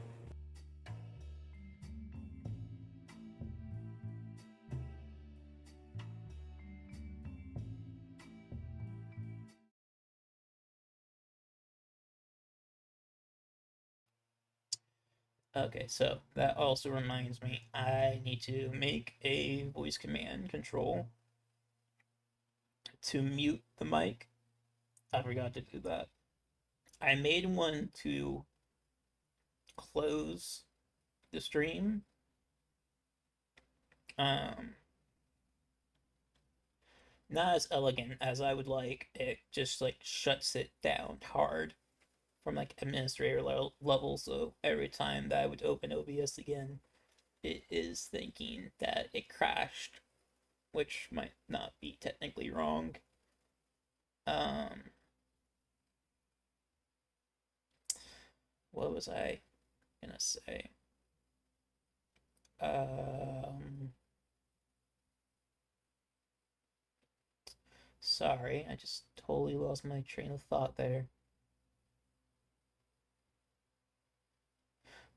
Okay, so that also reminds me, I need to make a voice command control to mute the mic. I forgot to do that. I made one to close the stream. Um, Not as elegant as I would like. It just like shuts it down hard from like administrator level. So every time that I would open OBS again, it is thinking that it crashed, which might not be technically wrong. Um, what was I gonna say? Sorry, I just totally lost my train of thought there.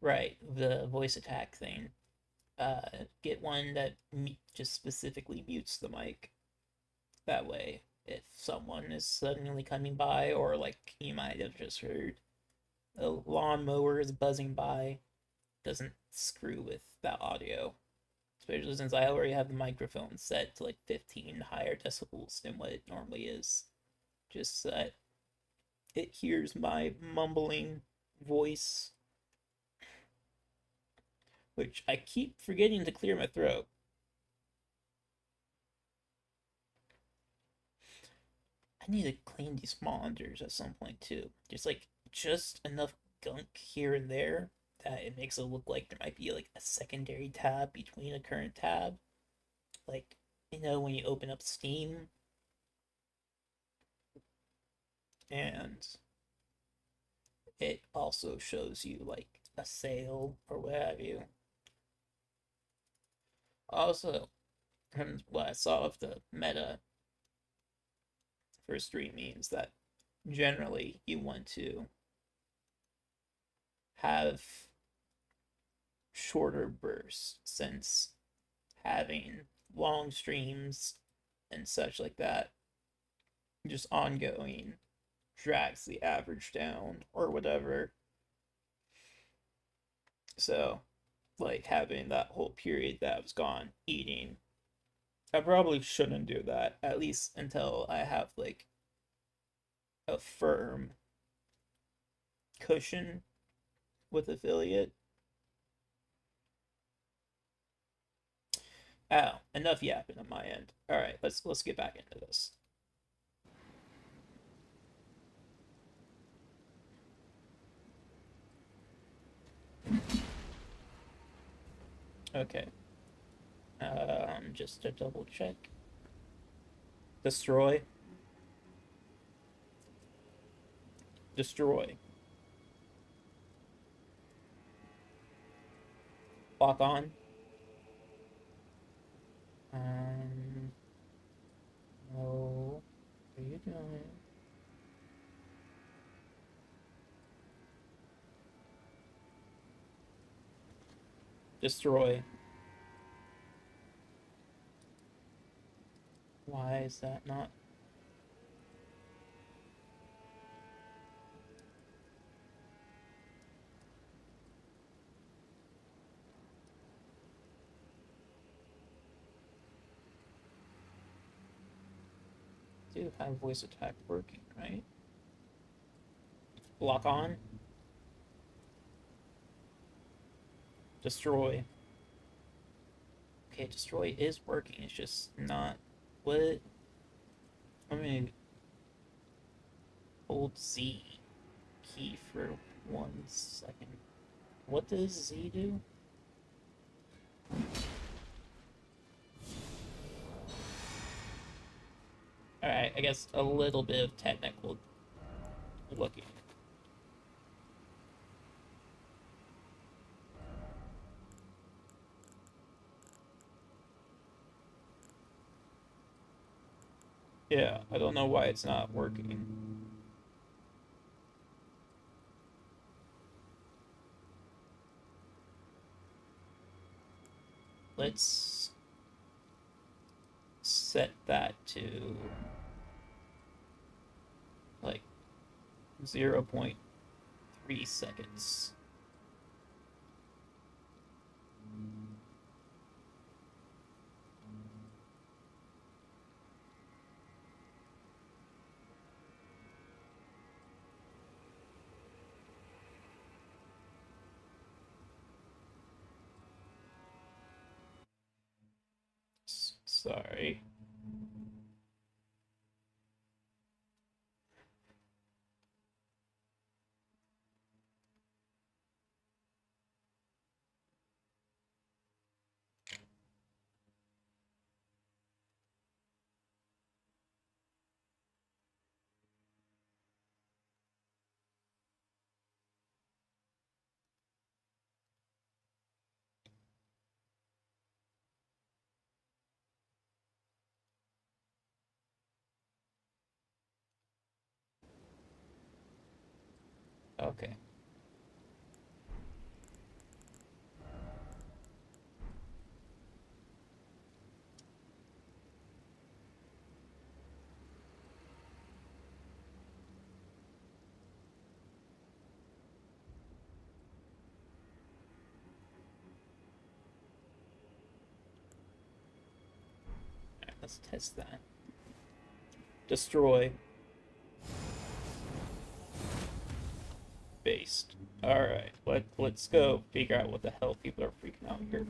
Right, the voice attack thing. Get one that just specifically mutes the mic. That way, if someone is suddenly coming by, or like you might have just heard a lawnmower is buzzing by, doesn't screw with that audio. Especially since I already have the microphone set to like 15 higher decibels than what it normally is. Just so that it hears my mumbling voice, which I keep forgetting to clear my throat. I need to clean these monitors at some point too. There's like just enough gunk here and there that it makes it look like there might be like a secondary tab between a current tab. Like, when you open up Steam and it also shows you like a sale or what have you. Also, what I saw of the meta for streaming is that generally you want to have shorter bursts, since having long streams and such like that just ongoing drags the average down or whatever. So, like, having that whole period that I was gone eating, I probably shouldn't do that, at least until I have like a firm cushion with affiliate. Oh, enough yapping on my end. All right, let's get back into this. Okay. Just to double check. Destroy. Destroy. Lock on. No. What are you doing? Destroy. Why is that not? Do have voice attack working, right? Lock on. Destroy. Okay, destroy is working. It's just not. What? Let me hold Z key for 1 second. What does Z do? Alright, I guess a little bit of technical looking. Yeah, I don't know why it's not working. Let's set that to like 0.3 seconds. Sorry. Okay. Alright, let's test that. Destroy. Based. Alright, let's go figure out what the hell people are freaking out here.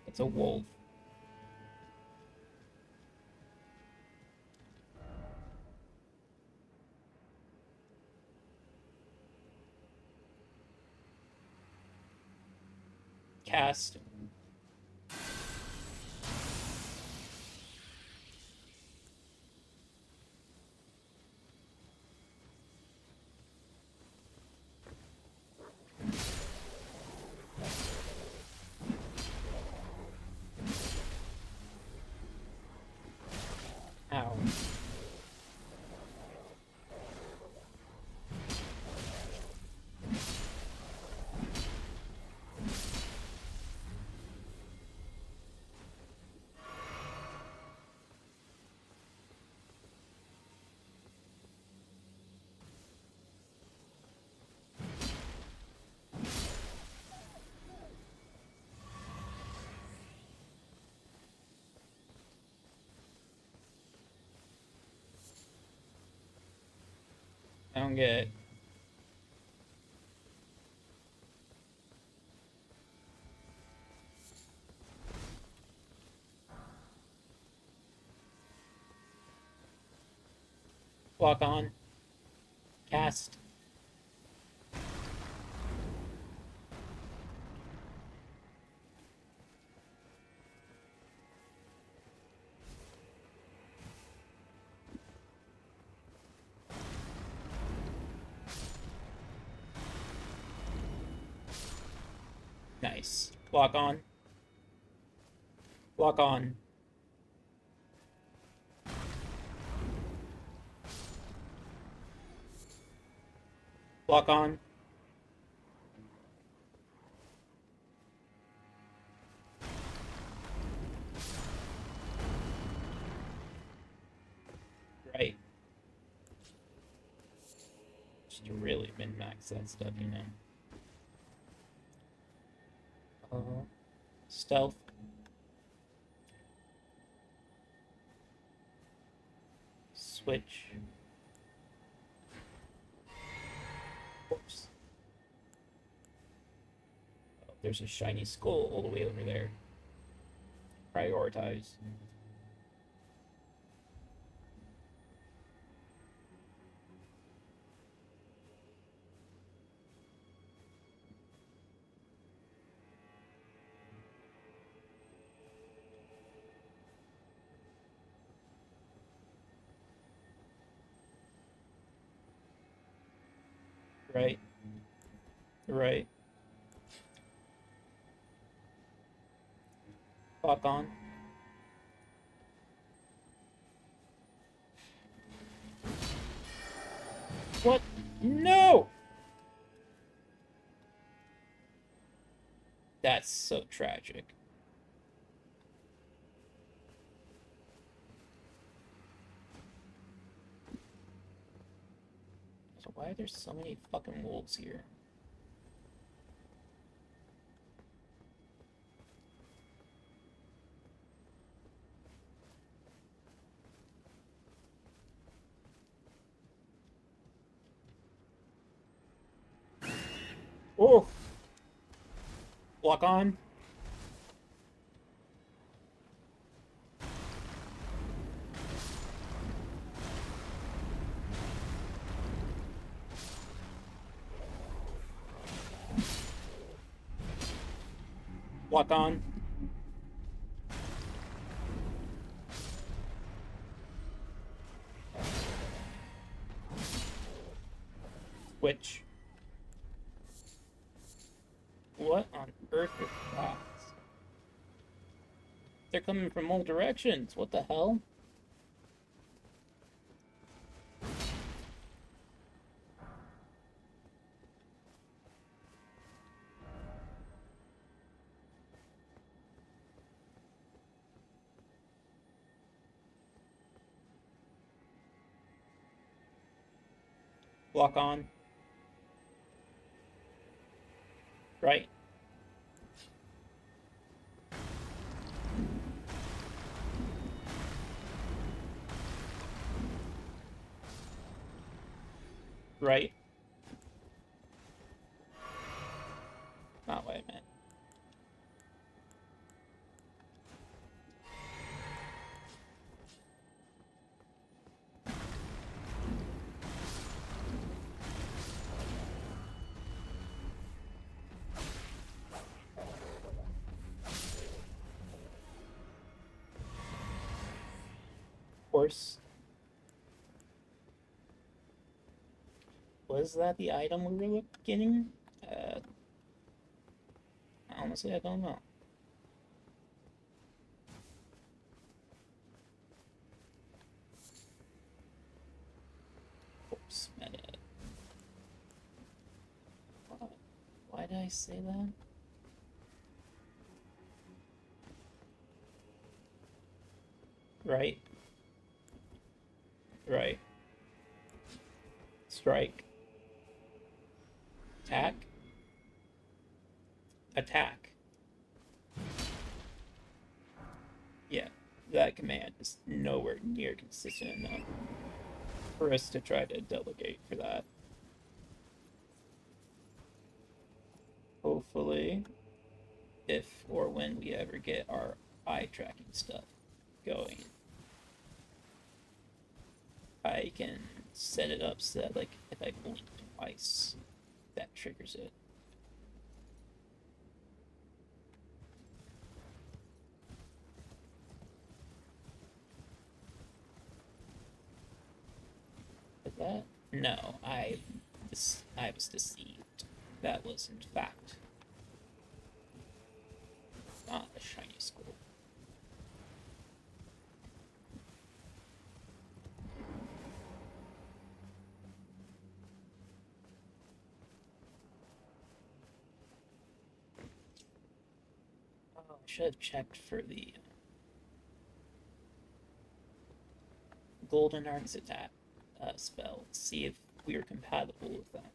It's a wolf. Cast. Ow. I don't get it. Lock on. Cast. Nice. Lock on. Lock on. Lock on. Right. Just to really min-max that stuff, you know. Stealth. Switch. Oops. Oh, there's a shiny skull all the way over there. Prioritize. Right. Right. Lock on. What? No! That's so tragic. So why are there so many fucking wolves here? Oh! Lock on. Lock on. Switch. What on earth is that? They're coming from all directions. What the hell? Lock on. Right. Right. Not what I meant. Horse. Was that the item we were getting? Honestly, I don't know. Horse meta. Why did I say that? Right. Right. Strike. Attack. Attack. Yeah, that command is nowhere near consistent enough for us to try to delegate for that. Hopefully, if or when we ever get our eye tracking stuff going, I can set it up so that, like, if I blink twice, that triggers it. But that? No, I was deceived. That was, in fact, not a shiny skull. Oh, I should have checked for the Golden Arcs attack spell. See if we are compatible with that.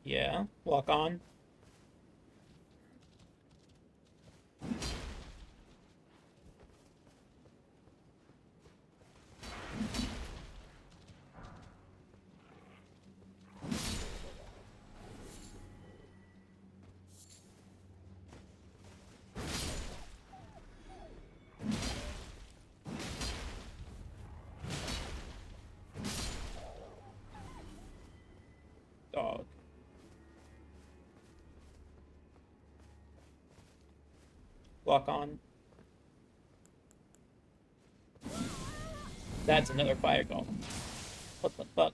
Yeah, walk on. Dog. Walk on. That's another fire golem. What the fuck?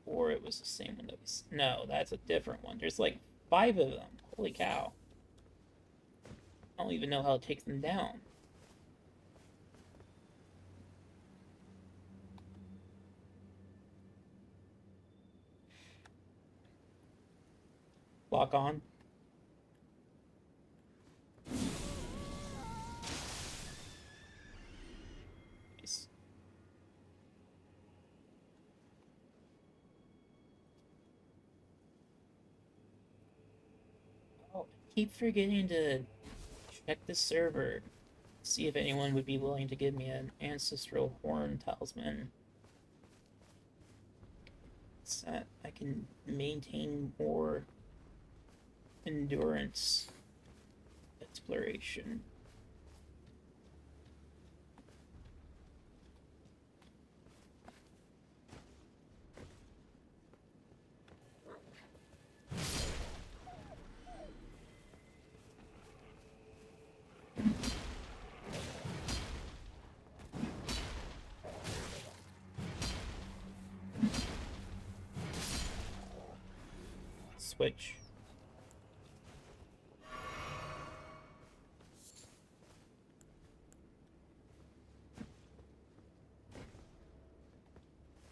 Or it was the same one that was. No, that's a different one. There's like 5 of them. Holy cow. I don't even know how to take them down. Lock on. Nice. Oh, I keep forgetting to check the server. See if anyone would be willing to give me an ancestral horn talisman. So that I can maintain more endurance exploration. Switch.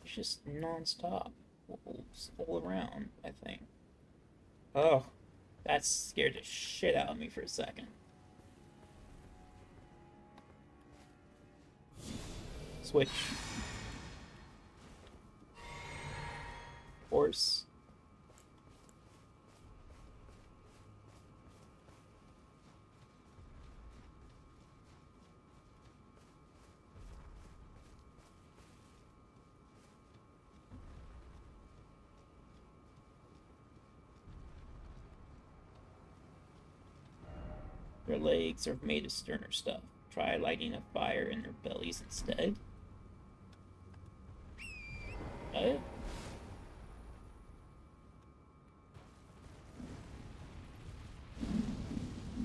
It's just non-stop. Wolves all around, I think. Oh, that scared the shit out of me for a second. Switch. Horse. Their legs are made of sterner stuff. Try lighting a fire in their bellies instead. What?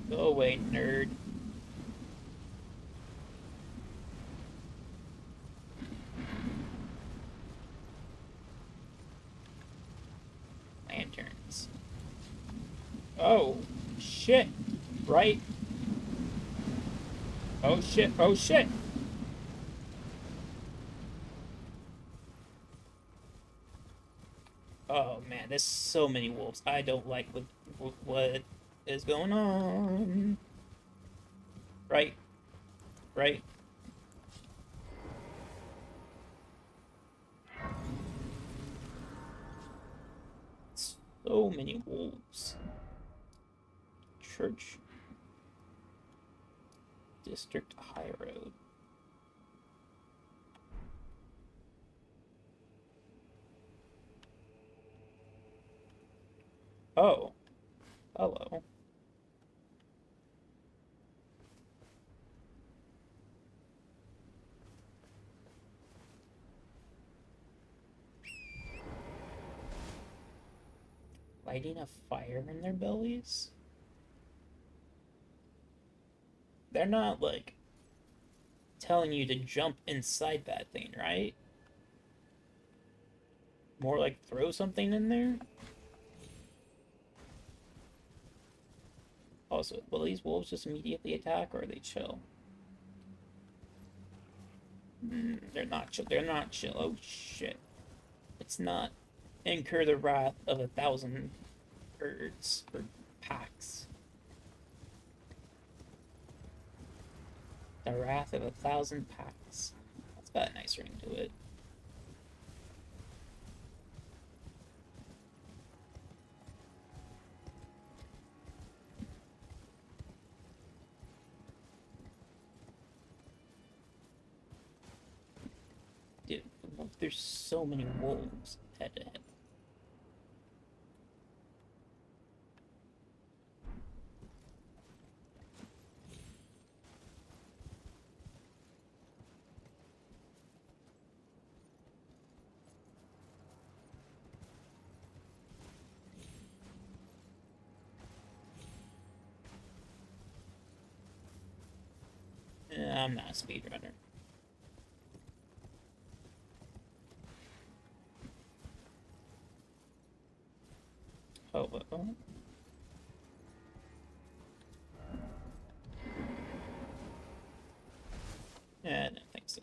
Go away, nerd. Lanterns. Oh, shit. Right? Oh, shit. Oh, shit. Oh, man. There's so many wolves. I don't like what is going on. Right? Right? So many wolves. Church. District High Road. Oh. Hello. Lighting a fire in their bellies? They're not, like, telling you to jump inside that thing, right? More like throw something in there? Also, will these wolves just immediately attack, or are they chill? They're not chill. They're not chill. Oh, shit. It's not incur the wrath of 1,000 herds or packs. The wrath of 1,000 packs. That's got a nice ring to it. Dude, there's so many wolves head to head. I'm not a speedrunner. Oh, oh. Yeah, I don't think so.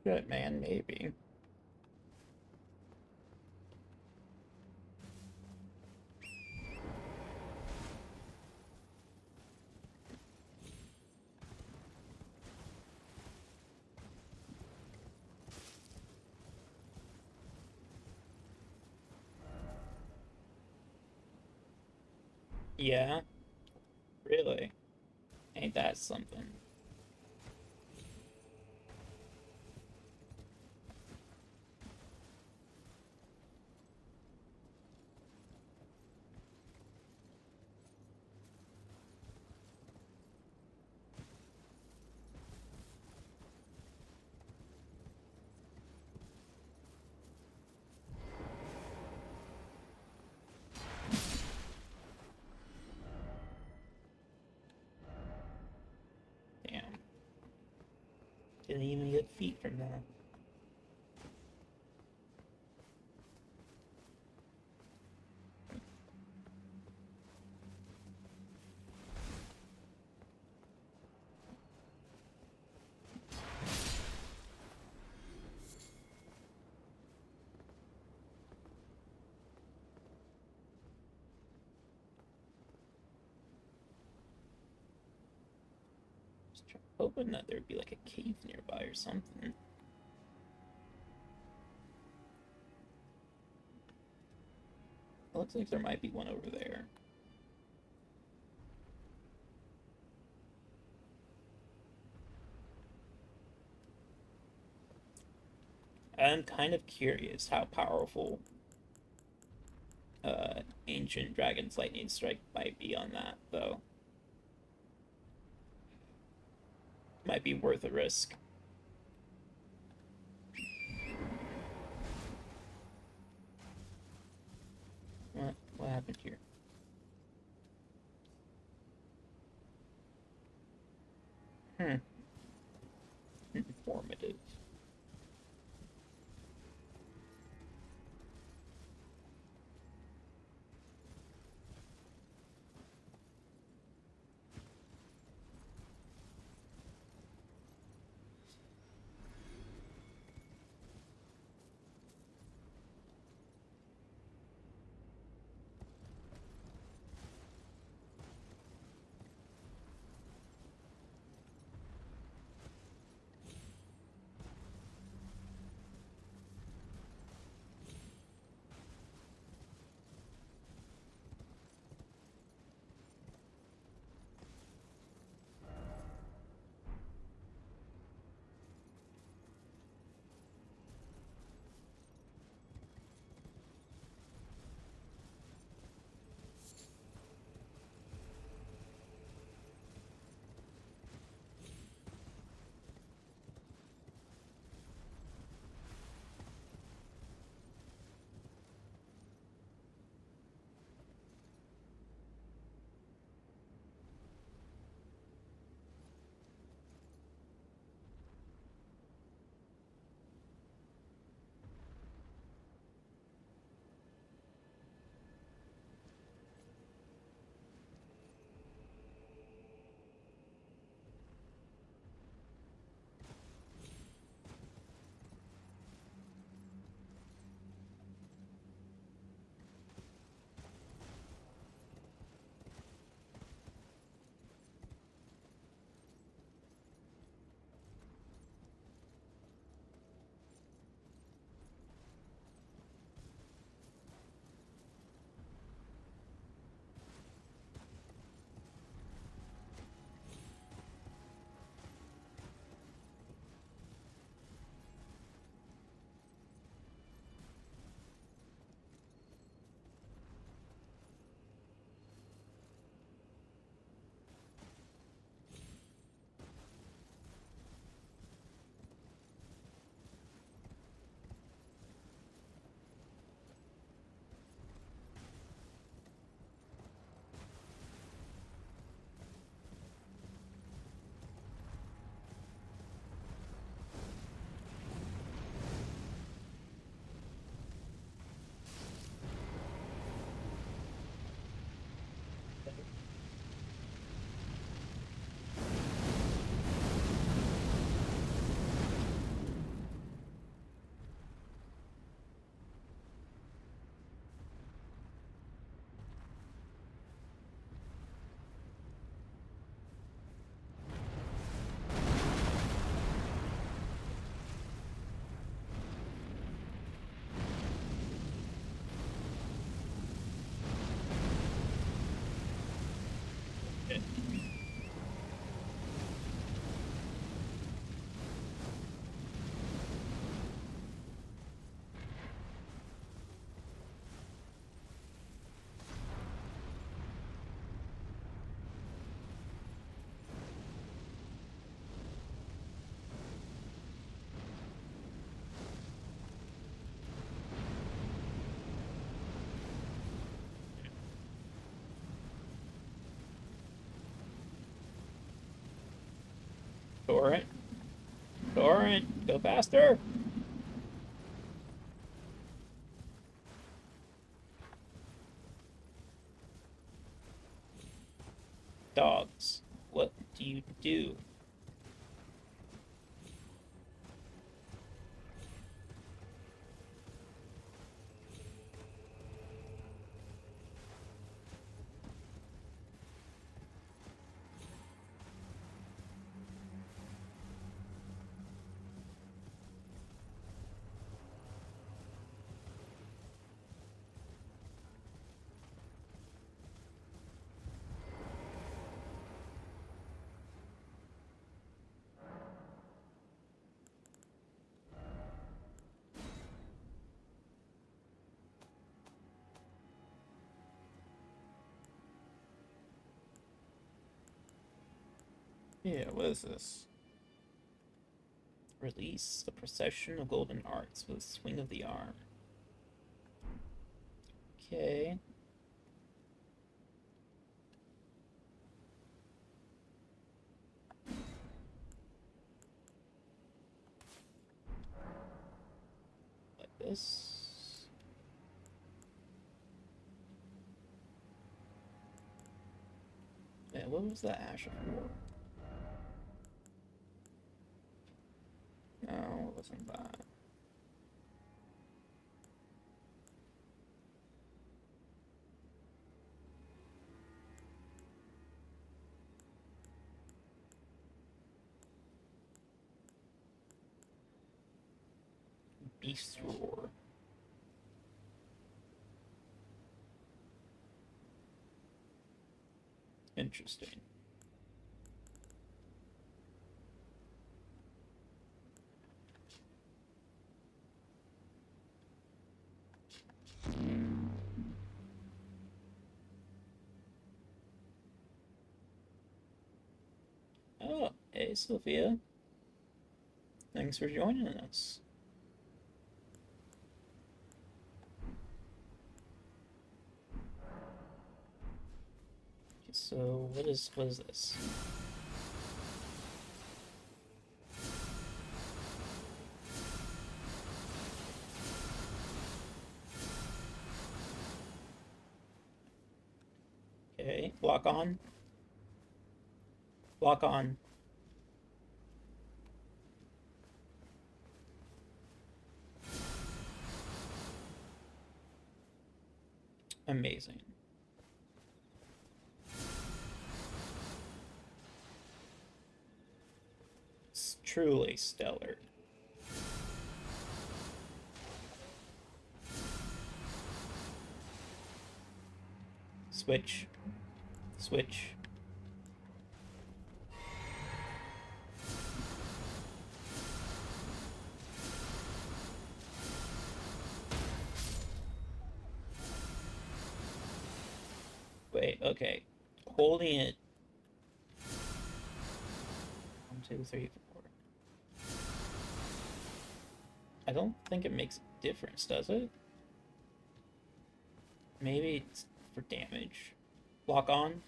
Shit, man, maybe. Yeah, really. Ain't that something? Damn. Didn't even get feet from that. Hoping that there'd be like a cave nearby or something. It looks like there might be one over there. I'm kind of curious how powerful Ancient Dragon's Lightning Strike might be on that, though. Might be worth a risk. What happened here? Informative. Torrent. Torrent, go faster! Dogs, what do you do? Yeah, what is this? Release the procession of golden arts with a swing of the arm. Okay. Like this. Yeah, what was that Asher for? No, it wasn't that. Beast roar. Interesting. Oh, hey, Sophia. Thanks for joining us. So, what is this? Okay, lock on. Lock on. Amazing. It's truly stellar. Switch. Switch. Wait, okay. Holding it. 1, 2, 3, 4. I don't think it makes a difference, does it? Maybe it's for damage. Lock on.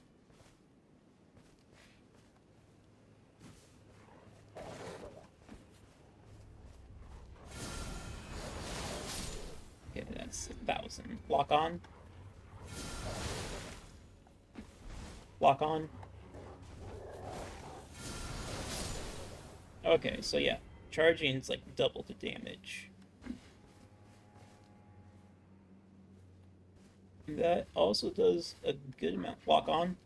Okay, that's 1,000. Lock on. Lock on. Okay, so yeah, charging's like double the damage. That also does a good amount. Lock on.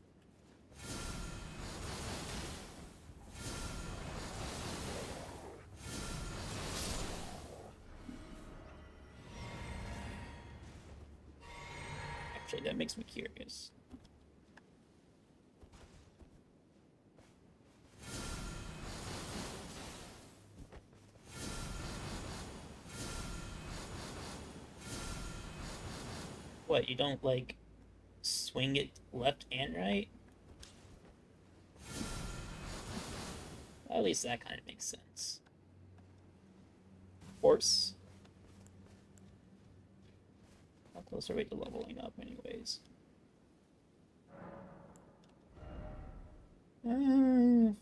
Actually, that makes me curious. What, you don't like swing it left and right? At least that kind of makes sense. Horse. How close are we to leveling up, anyways?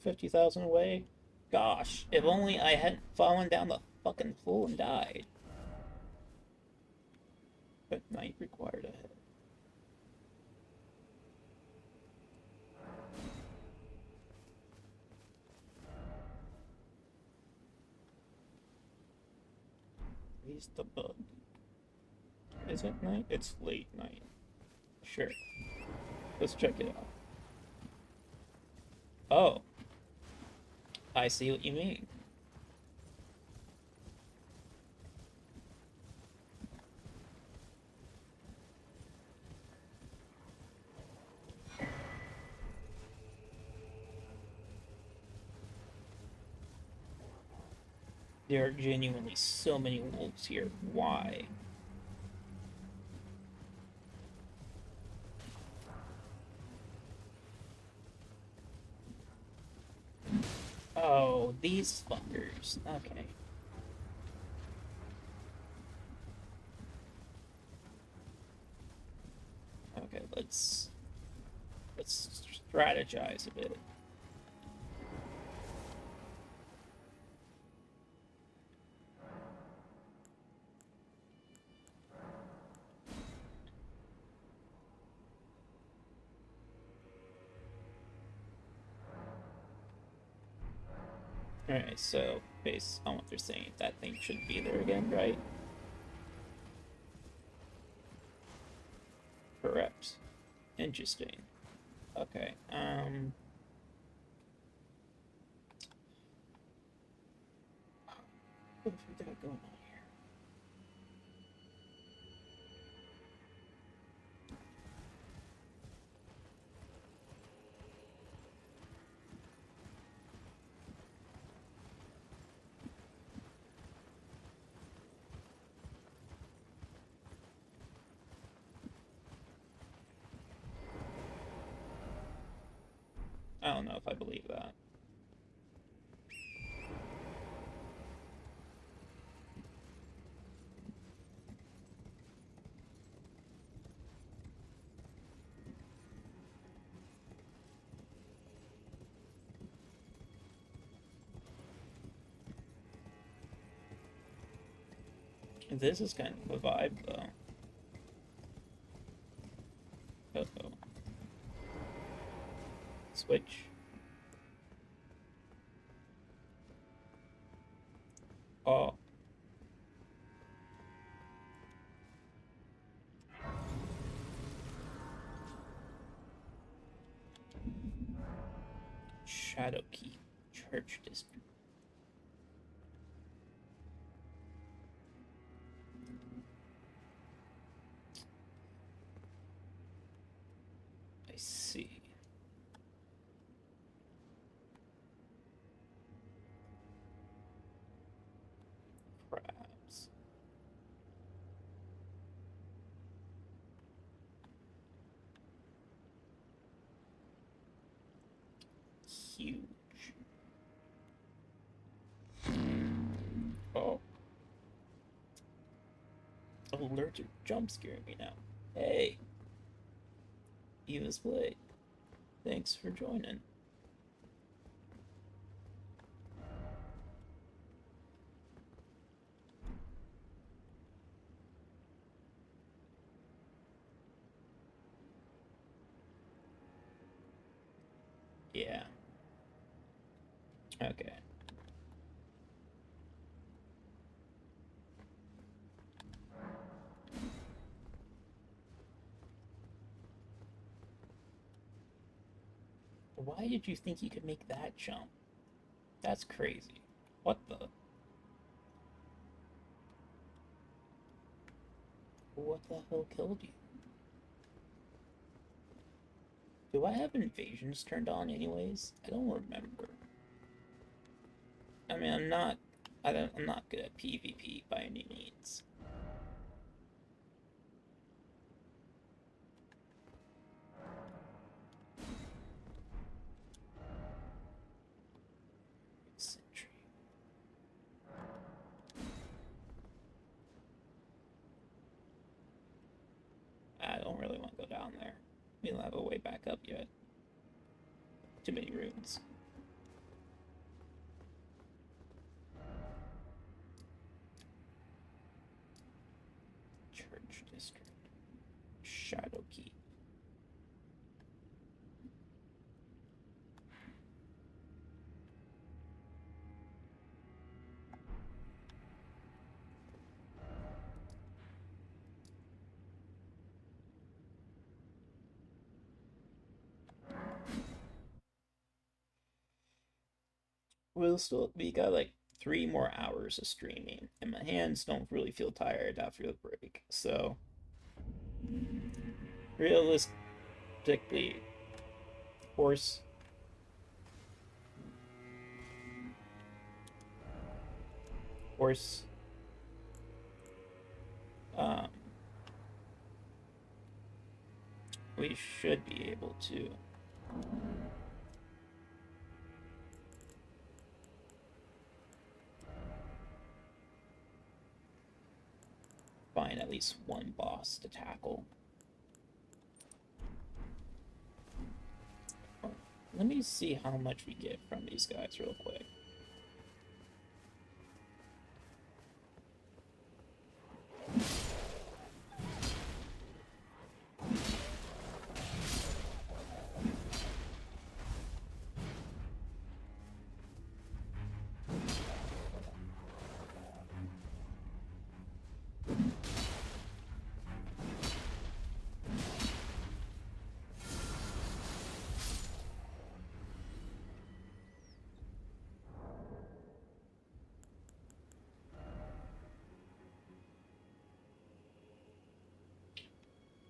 50,000 away. Gosh, if only I hadn't fallen down the fucking hole and died. But night required a head. Raise the bug. Is it night? It's late night. Sure. Let's check it out. Oh. I see what you mean. There are genuinely so many wolves here. Why? Oh, these fuckers. Okay. Okay, let's strategize a bit. Alright, so based on what they're saying, that thing shouldn't be there again, right? Correct. Interesting. Okay, what have we got going on here? I don't know if I believe that. This is kind of a vibe, though. Uh-oh. Switch. Oh. Shadowkeep. Church District. I see. Crabs. Huge. Oh. Alerts are jump scaring me now. Hey. Eva's Blade. Thanks for joining. Yeah. Okay. Why did you think you could make that jump? That's crazy. What the? What the hell killed you? Do I have invasions turned on anyways? I don't remember. I mean, I'm not good at PvP by any means. Sentry. I don't really want to go down there. We don't have a way back up yet. Too many runes. we got like 3 more hours of streaming, and my hands don't really feel tired after the break. So realistically, horse. Horse. Um, we should be able to find at least one boss to tackle. Let me see how much we get from these guys real quick.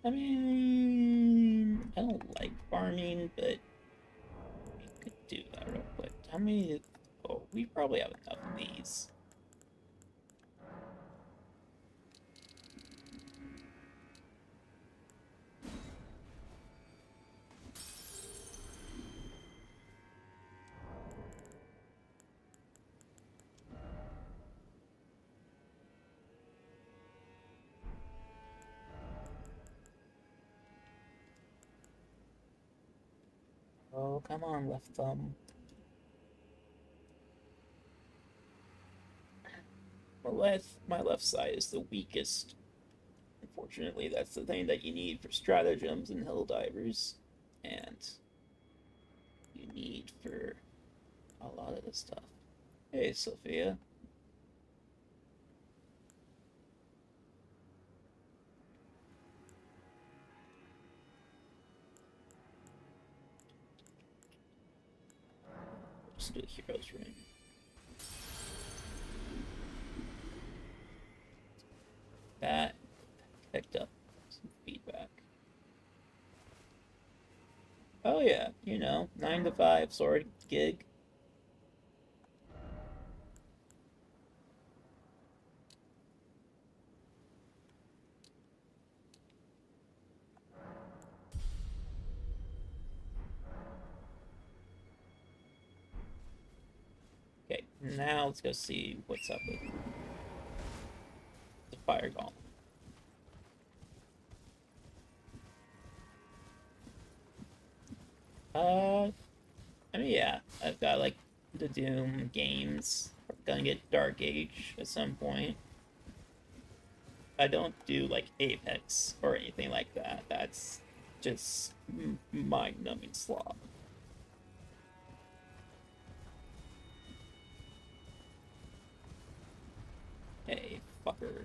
I mean, I don't like farming, but we could do that real quick. How many? Oh, we probably have enough of these. Oh, come on, left thumb. My left side is the weakest. Unfortunately, that's the thing that you need for stratagems and hill divers, and you need for a lot of this stuff. Hey, Sophia. Just do a hero's ring. That picked up some feedback. Oh yeah, 9 to 5 sword gig. Okay, now let's go see what's up with the fire golem. I mean, yeah, I've got like the Doom games. We're gonna get Dark Age at some point. I don't do like Apex or anything like that. That's just mind-numbing slog. Hey, fucker.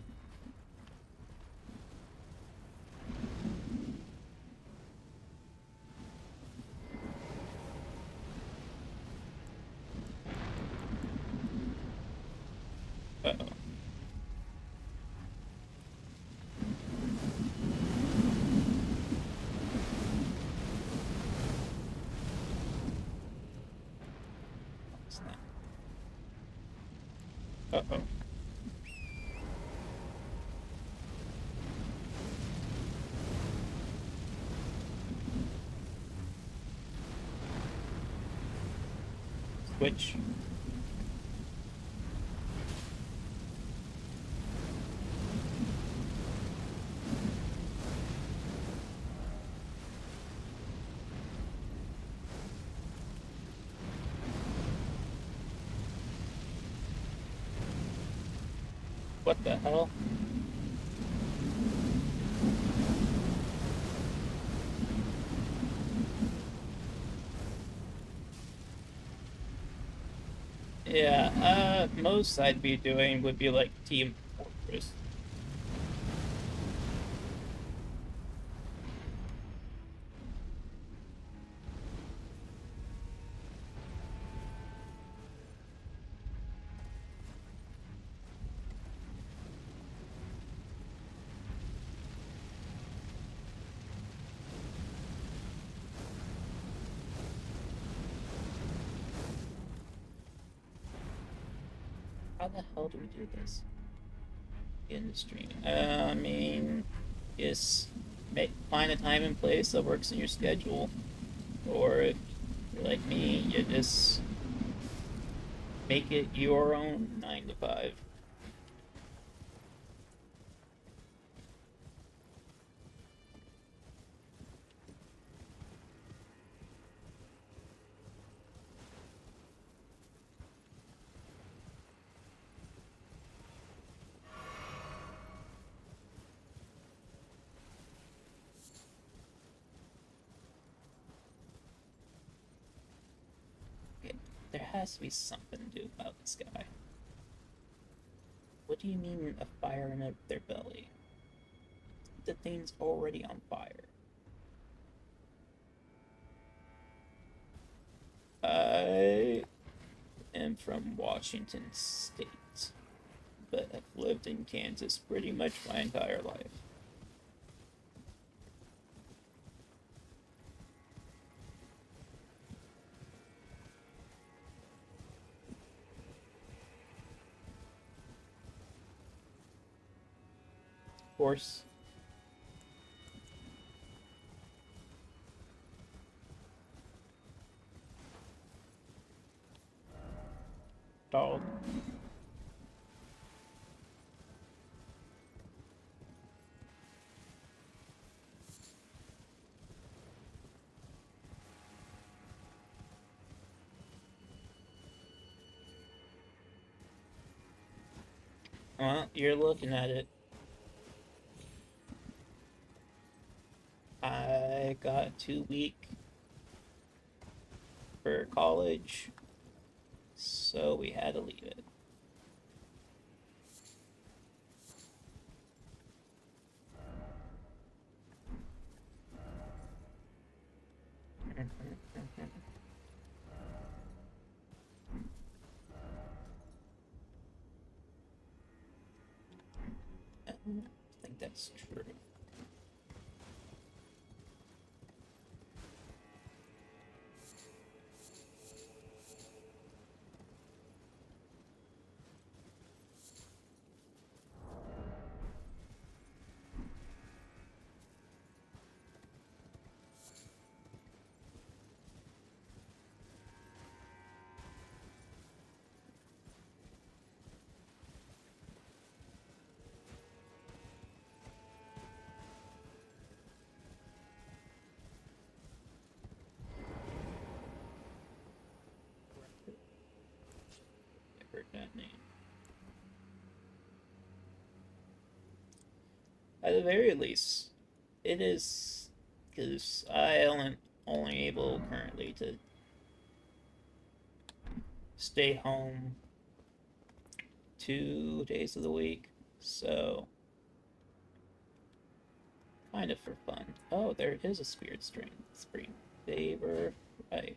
Uh-oh. Snap. Uh-oh. Switch. What the hell? Yeah, most I'd be doing would be like Team Fortress. How the hell do we do this? In the stream. I mean, just find a time and place that works in your schedule. Or if you're like me, you just make it your own 9 to 5. There has to be something to do about this guy. What do you mean a fire in their belly? The thing's already on fire. I am from Washington State, but have lived in Kansas pretty much my entire life. Of course. Dog. Well, you're looking at it. I got 2 week for college, so we had to leave it. I think that's true. I heard that name. At the very least, it is because I am only able currently to stay home 2 days of the week, so kind of for fun. Oh, there is a spirit spring. They were right.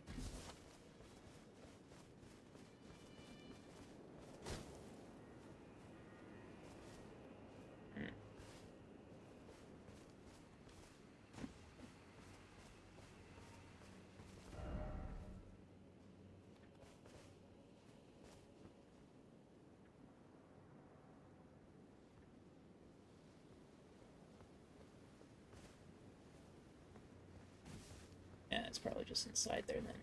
Yeah, it's probably just inside there then.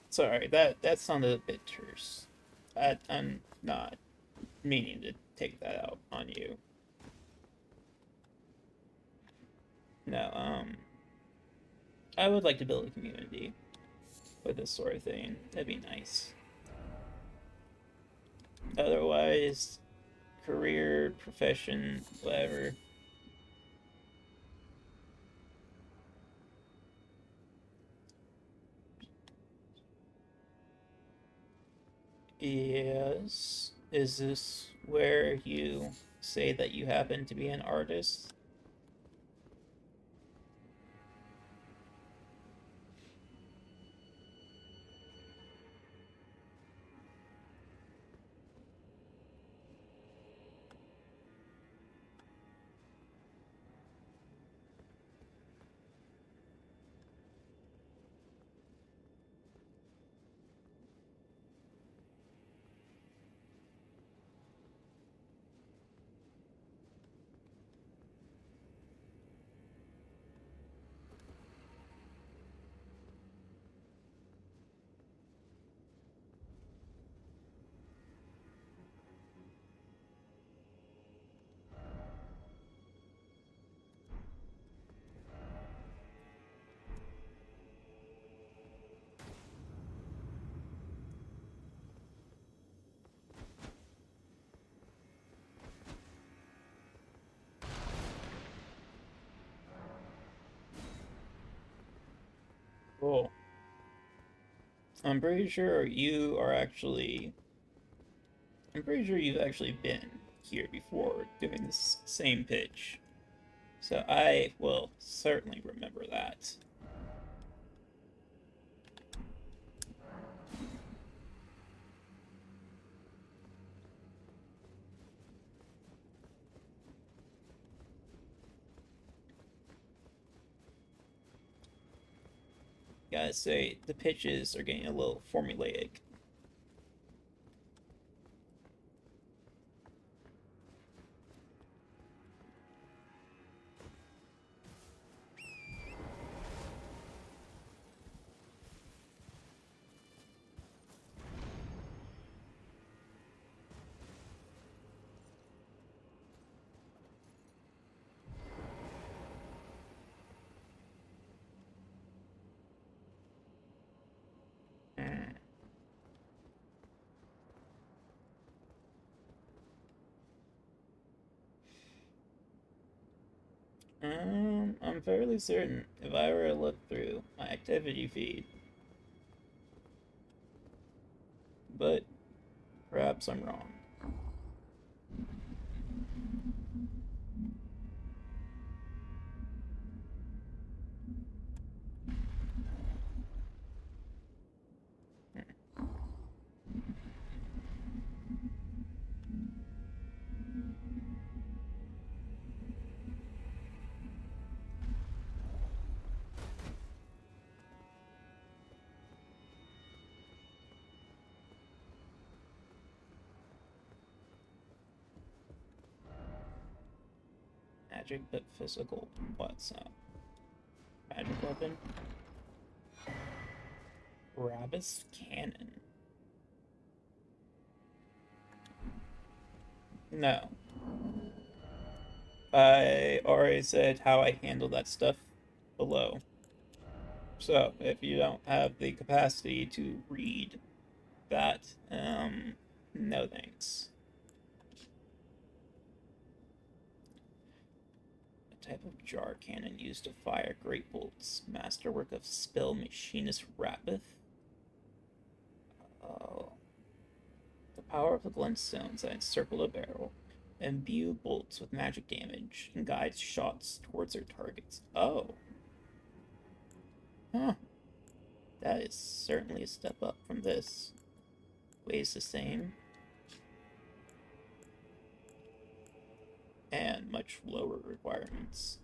Sorry, that sounded a bit terse. I'm not meaning to take that out on you. No, I would like to build a community with this sort of thing. That'd be nice. Otherwise, career, profession, whatever. Yes. Is this where you say that you happen to be an artist? I'm pretty sure you are actually. I'm pretty sure you've actually been here before doing this same pitch. So I will certainly remember that. Gotta say, the pitches are getting a little formulaic. Hmm. I'm fairly certain if I were to look through my activity feed, but perhaps I'm wrong. Magic but physical. What's up? Magic weapon? Rabbis cannon. No. I already said how I handle that stuff below. So if you don't have the capacity to read that, no thanks. A type of jar cannon used to fire great bolts. Masterwork of spell machinist Rappeth. Oh. The power of the glintstones that encircle the barrel imbue bolts with magic damage and guide shots towards their targets. Oh. Huh. That is certainly a step up from this. Weighs the same. And much lower requirements.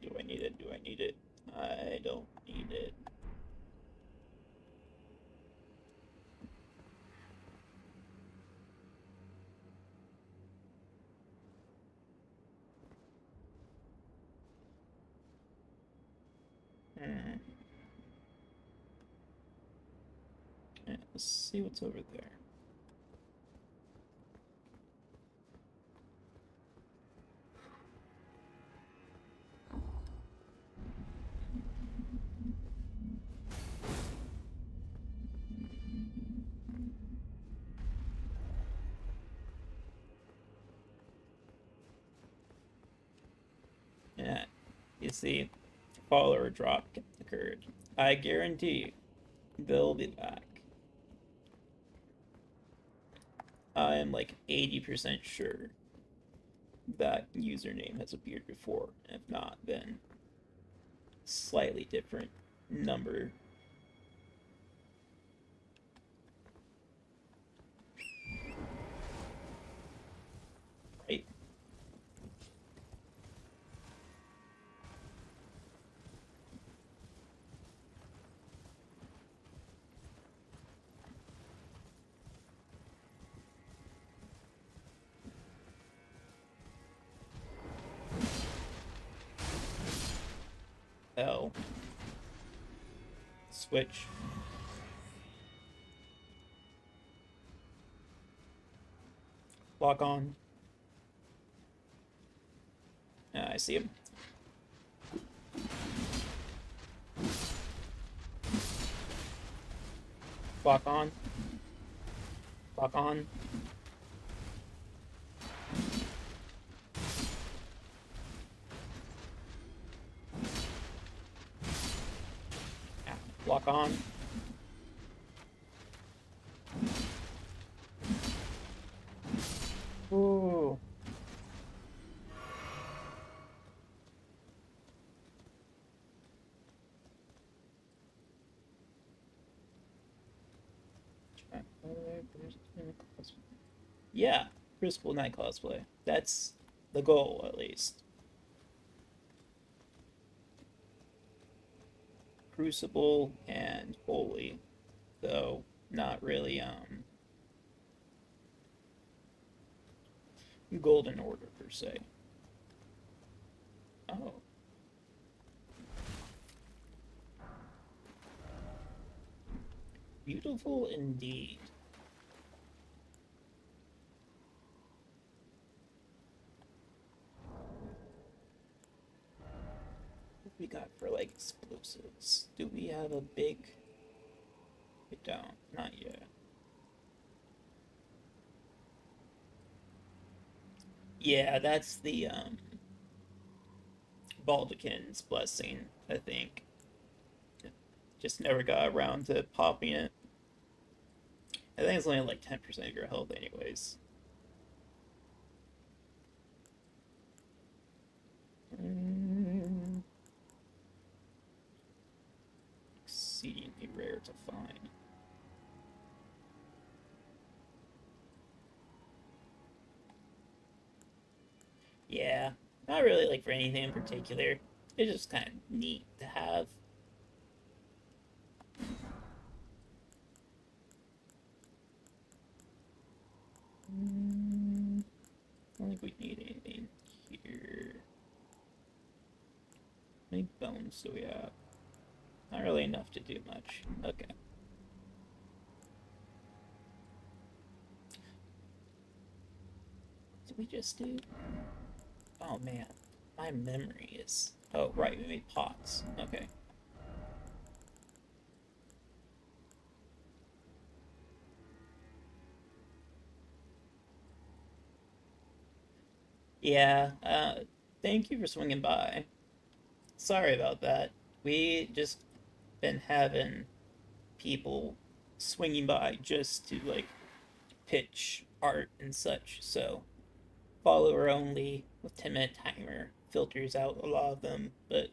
Do I need it? Do I need it? I don't need it. Hmm. Yeah, let's see what's over there. Yeah, you see, fall or drop occurred. I guarantee they'll be back. I am like 80% sure that username has appeared before. If not, then slightly different number. Right? L. Switch. Lock on. I see him. Lock on. Lock on. Lock on. Ooh. Yeah, Crucible Night cosplay. That's the goal, at least. Crucible and Holy, though not really Golden Order per se. Oh. Beautiful indeed. What we got for like explosives? Do we have a big? We don't. Not yet. Yeah, that's the Baldekin's blessing, I think. Just never got around to popping it. I think it's only like 10% of your health, anyways. Exceedingly rare to find. Yeah, not really like for anything in particular. It's just kind of neat to have. I don't think we need anything here. How many bones do we have? Not really enough to do much. Okay. What did we just do? Oh man, my memory is. Oh right, we made pots. Okay. Yeah. Thank you for swinging by. Sorry about that. We just been having people swinging by just to like pitch art and such. So follower only with 10-minute timer filters out a lot of them, but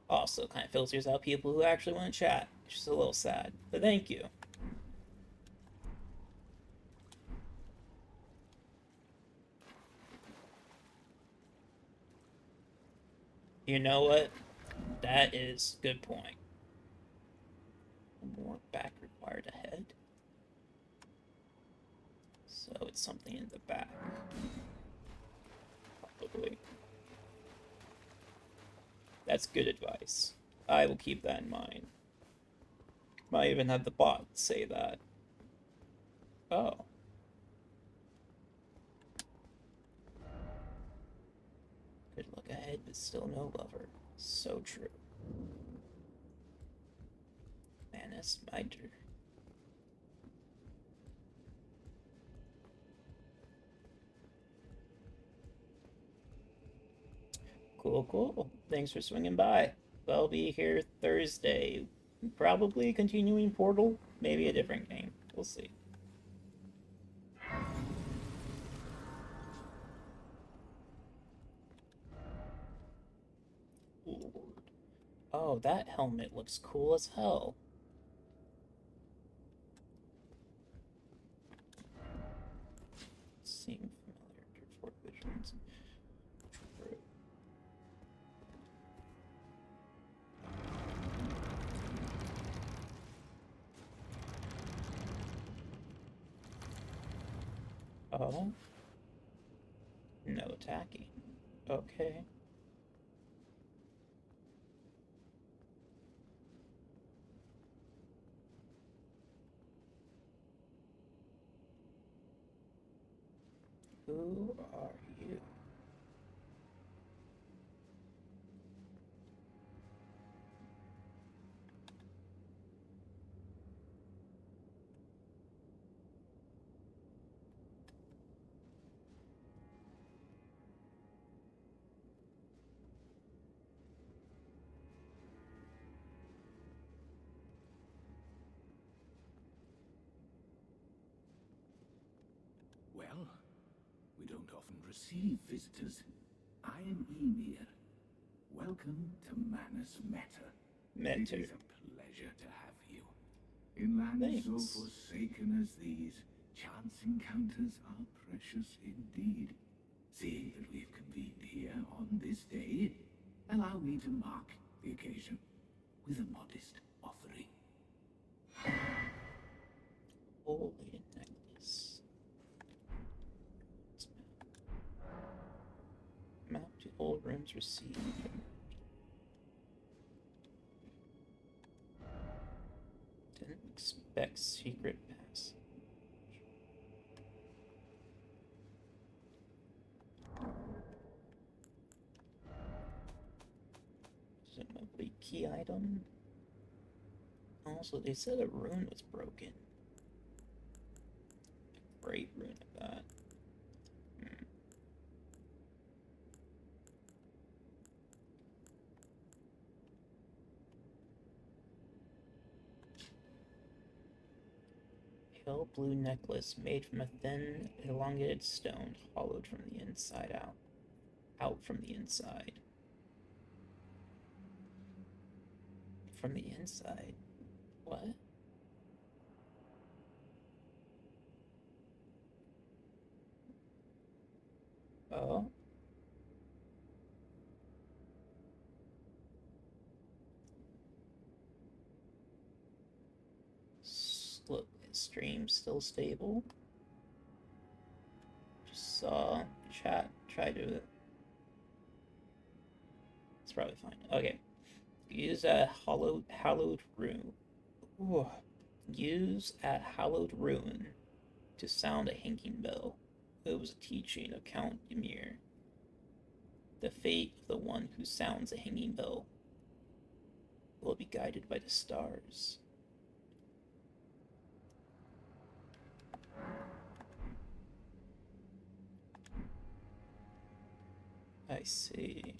also kind of filters out people who actually want to chat, which is a little sad. But thank you. You know what? That is a good point. More back required ahead. So it's something in the back. Probably. That's good advice. I will keep that in mind. Might even have the bot say that. Oh. Good look ahead, but still no lover. So true. Manus Miter. Cool, cool. Thanks for swinging by. I'll be here Thursday. Probably continuing Portal. Maybe a different game. We'll see. Lord. Oh, that helmet looks cool as hell. Seem familiar. Fort Vigilance. True. Oh. No attacking. Okay. Who are you? don't often receive visitors. I am Emir. Welcome to Manus Meta. It is a pleasure to have you. In lands so Thanks. forsaken as these, chance encounters are precious indeed. Seeing that we've convened here on this day, allow me to mark the occasion with a modest offering. Holy necklace. Map to old rooms received. Didn't expect secret pass. Presumably key item. Also, they said a rune was broken. A great rune at that. Pale blue necklace made from a thin, elongated stone, hollowed from the inside out. Out from the inside. From the inside? What? Oh? Stream still stable? Just saw chat try to. It's probably fine. Okay. Use a hallowed rune. Ooh. Use a hallowed rune to sound a hinking bell. It was a teaching of Count Ymir. The fate of the one who sounds a hanging bell will be guided by the stars. I see.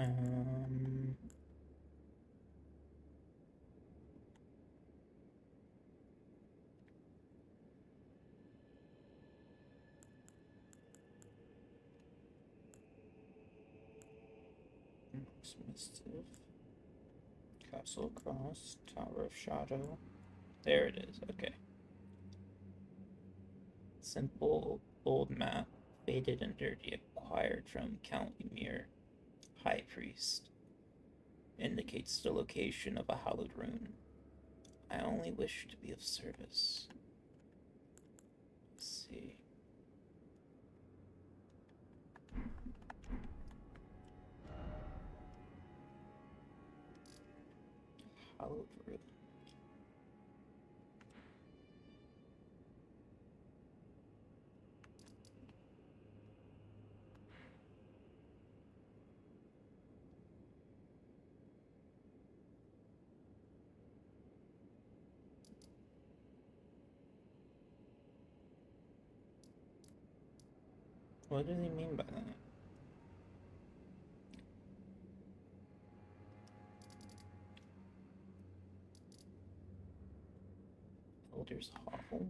Um. Missive. Castle Cross, Tower of Shadow. There it is, okay. Simple old map, faded and dirty, acquired from Count Ymir, High Priest. Indicates the location of a hallowed rune. I only wish to be of service. Let's see. Hallowed rune. What does he mean by that? Baldur's Hall.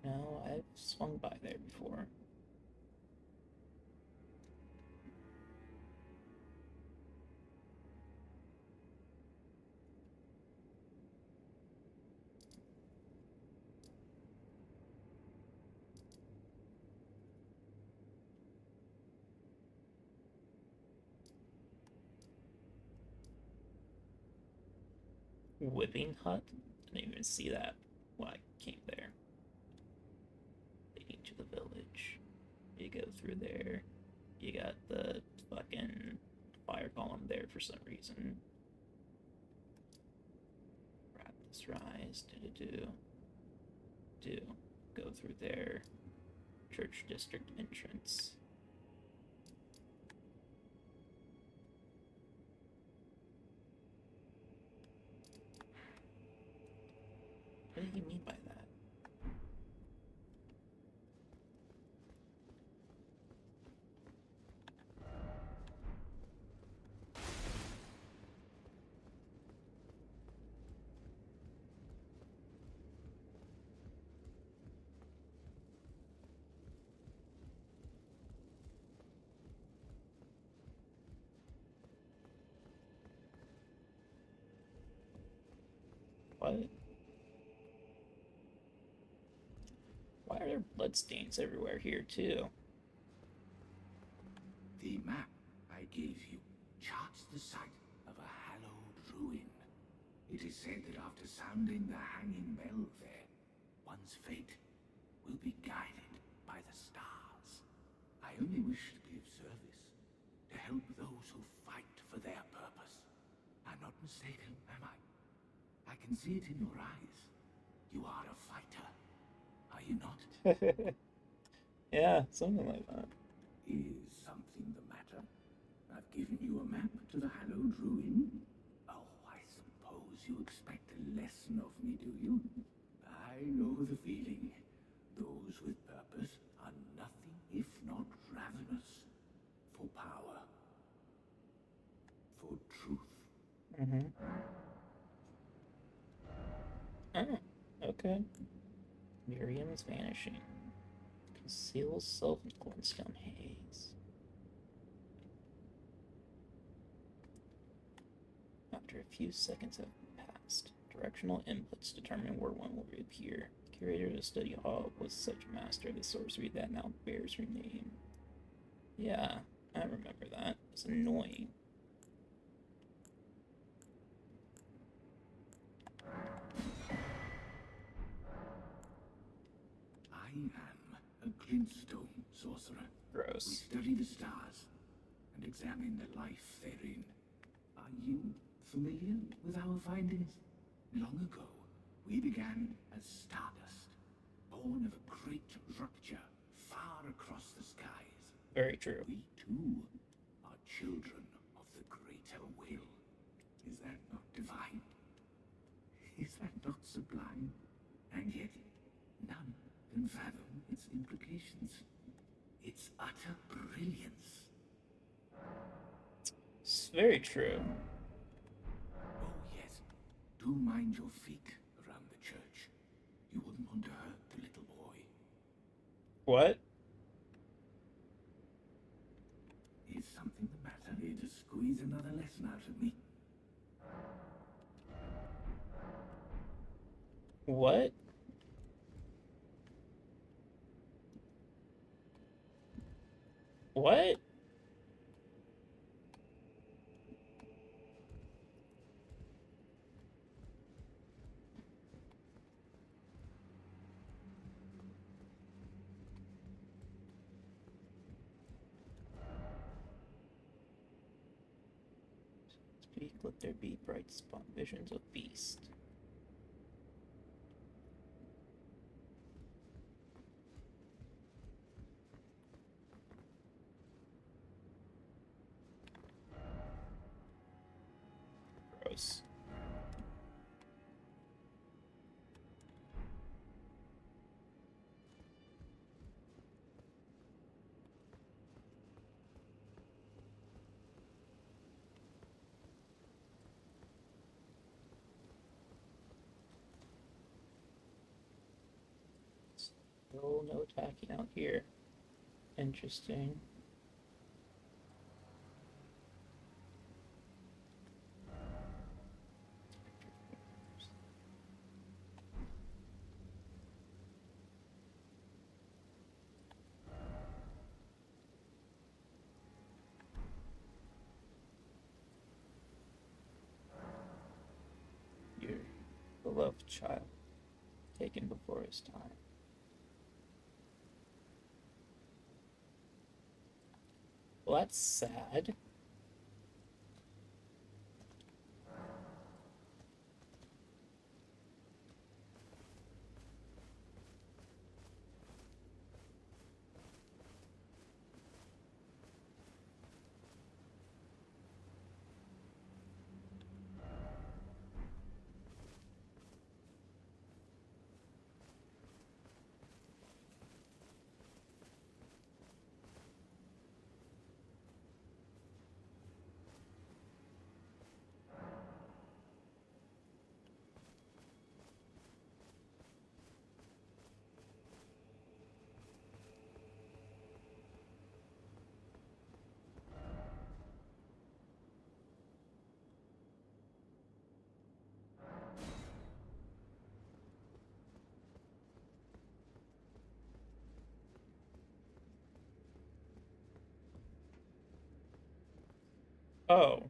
No, I've swung by there before. Whipping hut? Didn't even see that when I came there. Leading to the village. You go through there. You got the fucking fire column there for some reason. Rapidus Rise. Do. Go through there. Church District entrance. What do you mean by that? What? Why are there bloodstains everywhere here, too? The map I gave you charts the site of a hallowed ruin. It is said that after sounding the hanging bell there, one's fate will be guided by the stars. I only wish to be of service, to help those who fight for their purpose. I'm not mistaken, am I? I can see it in your eyes. You are a fighter, are you not? Yeah, something like that. Is something the matter? I've given you a map to the hallowed ruin. Oh, I suppose you expect a lesson of me, do you? I know the feeling. Those with purpose are nothing if not ravenous. For power. For truth. Mm-hmm. Oh, okay. Miriam is vanishing. Conceals self in cornstone haze. After a few seconds have passed, directional inputs determine where one will reappear. Curator of the study hall was such a master of the sorcery that now bears her name. Yeah, I remember that. It's annoying. I am a glintstone sorcerer. We Gross. study the stars and examine the life therein. Are you familiar with our findings? Long ago, we began as stardust, born of a great rupture far across the skies. Very true. We too are children of the greater will. Is that not divine? Is that not sublime? And yet, none can fathom its implications. Its utter brilliance. It's very true. Oh, yes. Do mind your feet around the church. You wouldn't want to hurt the little boy. What? Is something the matter here to squeeze another lesson out of me? What? What? Speak, let there be bright spot visions of beast. Gross. Oh, no attacking out here. Interesting. Your beloved child, taken before his time. Well, that's sad. Oh,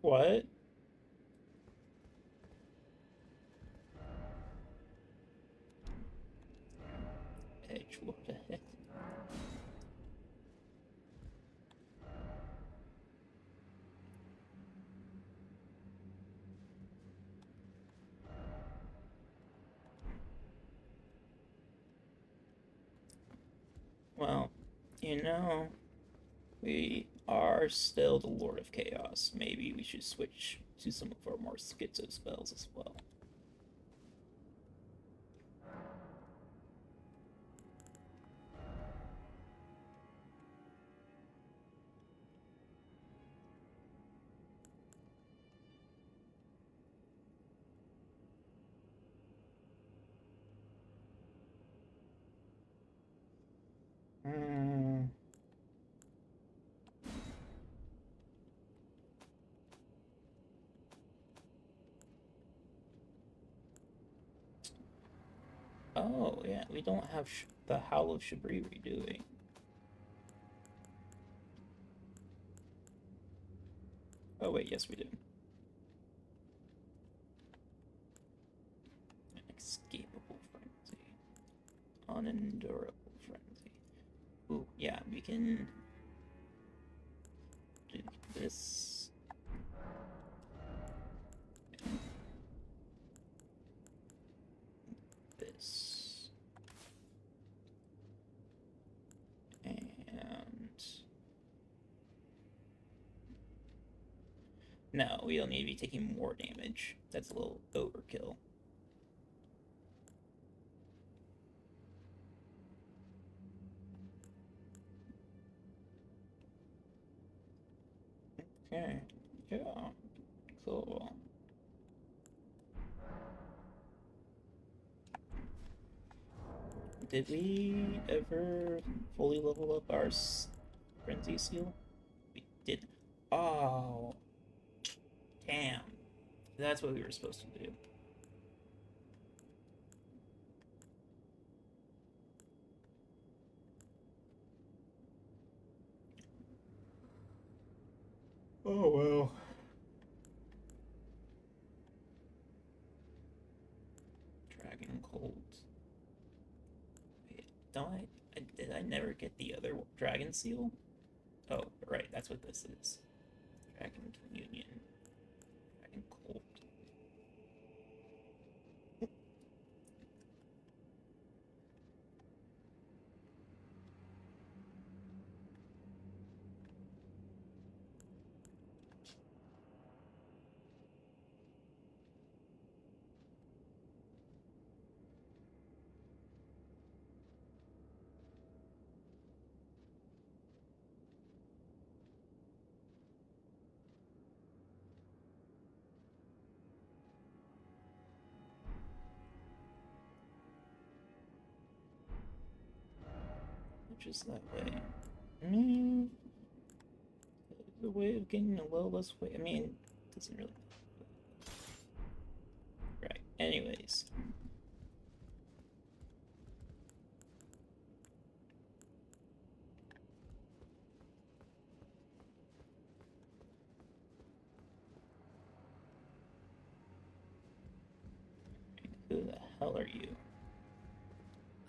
what? Edgelord ahead. Well, you know, we are still the Lord of Chaos. Maybe we should switch to some of our more schizo spells as well. Hmm. Oh, yeah, we don't have the Howl of Shabriri, do we? Oh, wait, yes, we do. Inescapable frenzy. Unendurable frenzy. Ooh, yeah, we can do this. This. And no, we don't need to be taking more damage. That's a little overkill. Okay, yeah, cool. Did we ever fully level up our frenzy seal? We did. Oh, damn. That's what we were supposed to do. Oh well. Dragon Cold. Wait, don't did I never get the other dragon seal? Oh, right, that's what this is. Dragon Communion. Dragon Cold. just that way. I mean, the way of getting a little less weight. I mean, it doesn't really. Right. Anyways. Who the hell are you?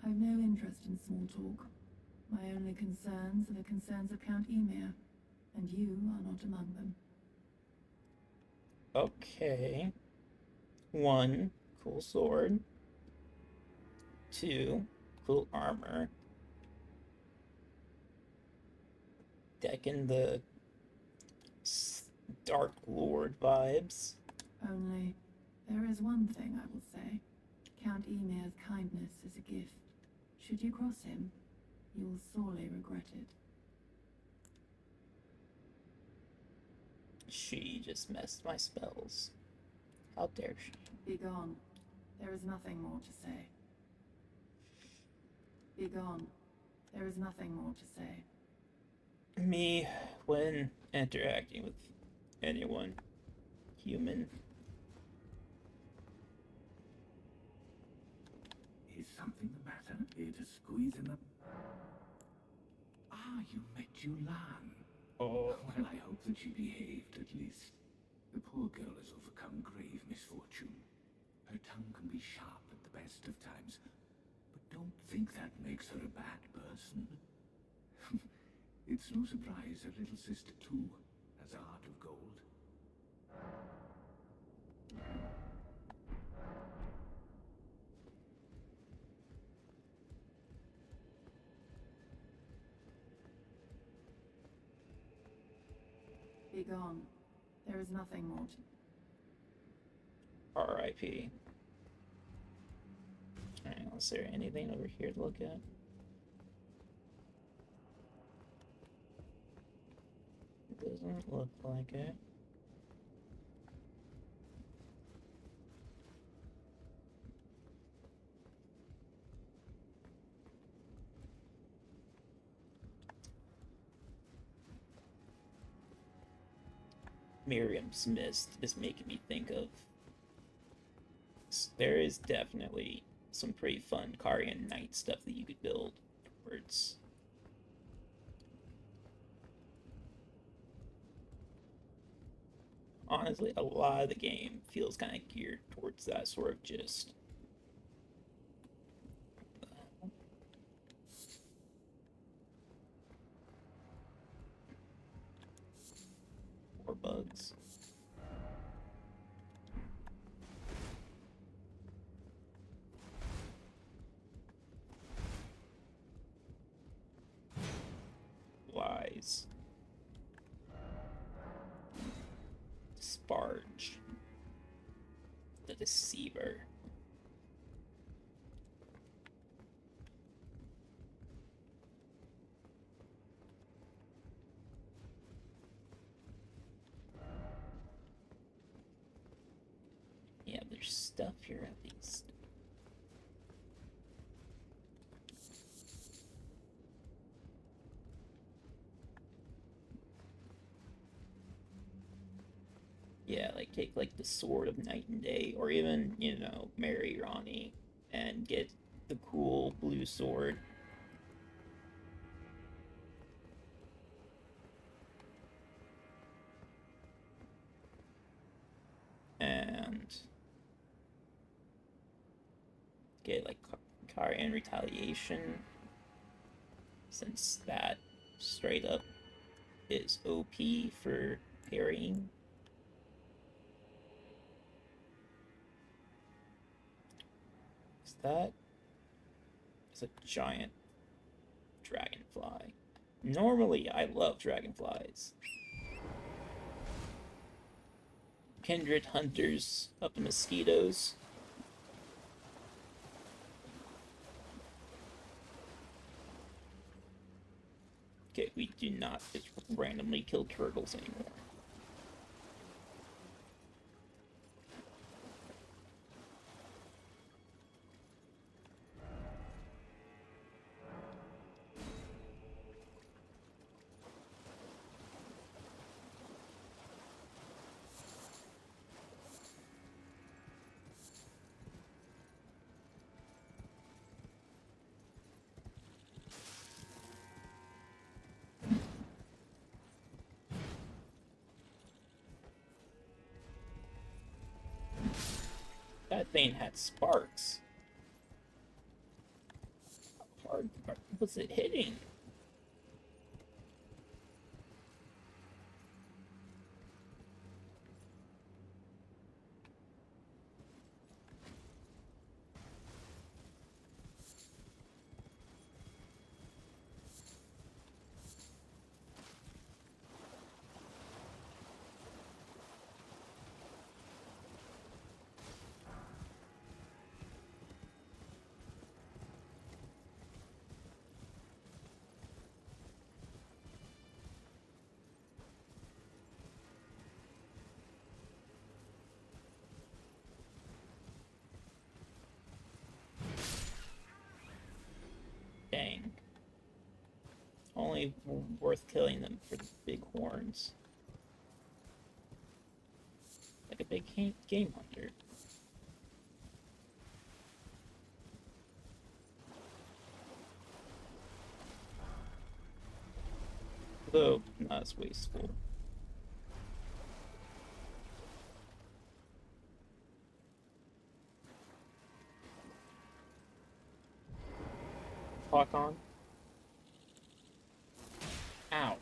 I've no interest in small talk. My only concerns are the concerns of Count Emir, and you are not among them. Okay. 1, cool sword. 2, cool armor. Decking the Dark Lord vibes. Only, there is one thing I will say. Count Emir's kindness is a gift. Should you cross him, you will sorely regret it. She just messed my spells. How dare she? Begone. There is nothing more to say. Begone. There is nothing more to say. Me, when interacting with anyone human. Is something the matter? Here to squeeze in the... Ah, you met Julan. Oh. Well, I hope that she behaved at least. The poor girl has overcome grave misfortune. Her tongue can be sharp at the best of times, but don't think that makes her a bad person. It's no surprise her little sister, too, has a heart of gold. Begone. There is nothing more to... R.I.P. Alright, is there anything over here to look at? Doesn't look like it. Miriam's Mist is making me think of. There is definitely some pretty fun Carian Knight stuff that you could build towards. Honestly, a lot of the game feels kind of geared towards that sort of gist. Or bugs. Lies. Sparge. The Deceiver. Yeah, there's stuff here at least. Yeah, like take like the Sword of Night and Day, or even, you know, marry Ronnie and get the cool blue sword. And get like Carian Retaliation, since that straight up is OP for parrying. That is a giant dragonfly. Normally, I love dragonflies. Kindred hunters of the mosquitoes. Okay, we do not just randomly kill turtles anymore. thing had sparks. How hard was it hitting? Dang. Only worth killing them for the big horns. Like a big game hunter. Though, not as wasteful. Clock on. Ow.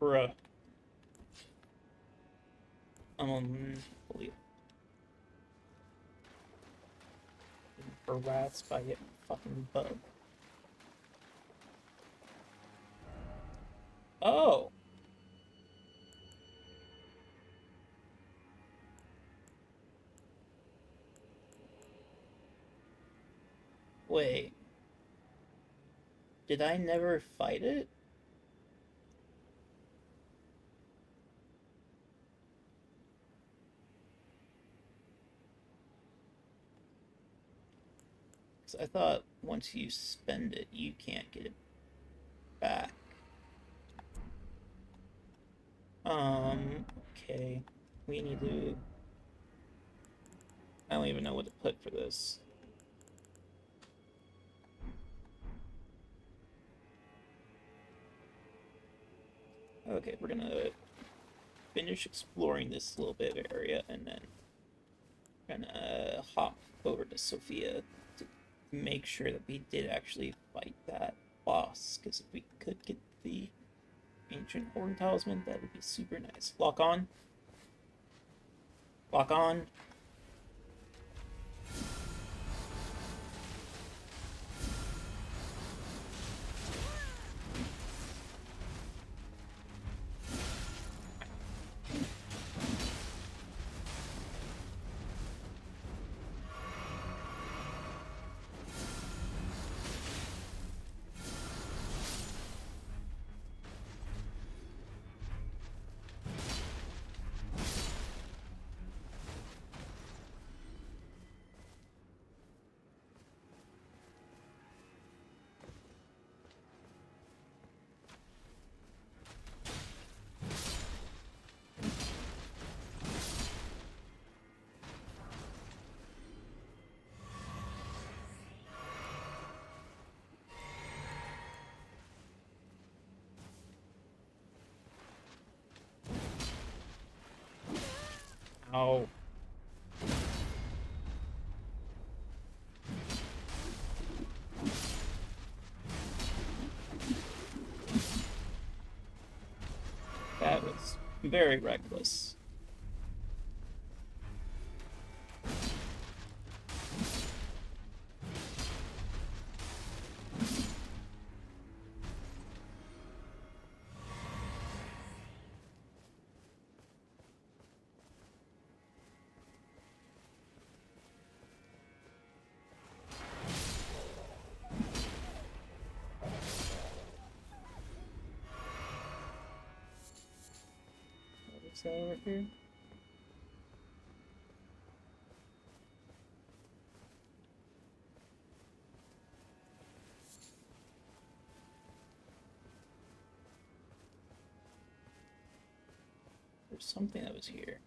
Bruh. Unbelievable. Harassed by a fucking bug. Oh! Wait. Did I never fight it? Because I thought once you spend it, you can't get it back. Okay. We need to... I don't even know what to put for this. Okay, we're gonna finish exploring this little bit of area, and then we're gonna hop over to Sophia to make sure that we did actually fight that boss, because if we could get the ancient horn talisman, that would be super nice. Lock on. Lock on. Ow. That was very reckless. What's that over here? There's something that was here.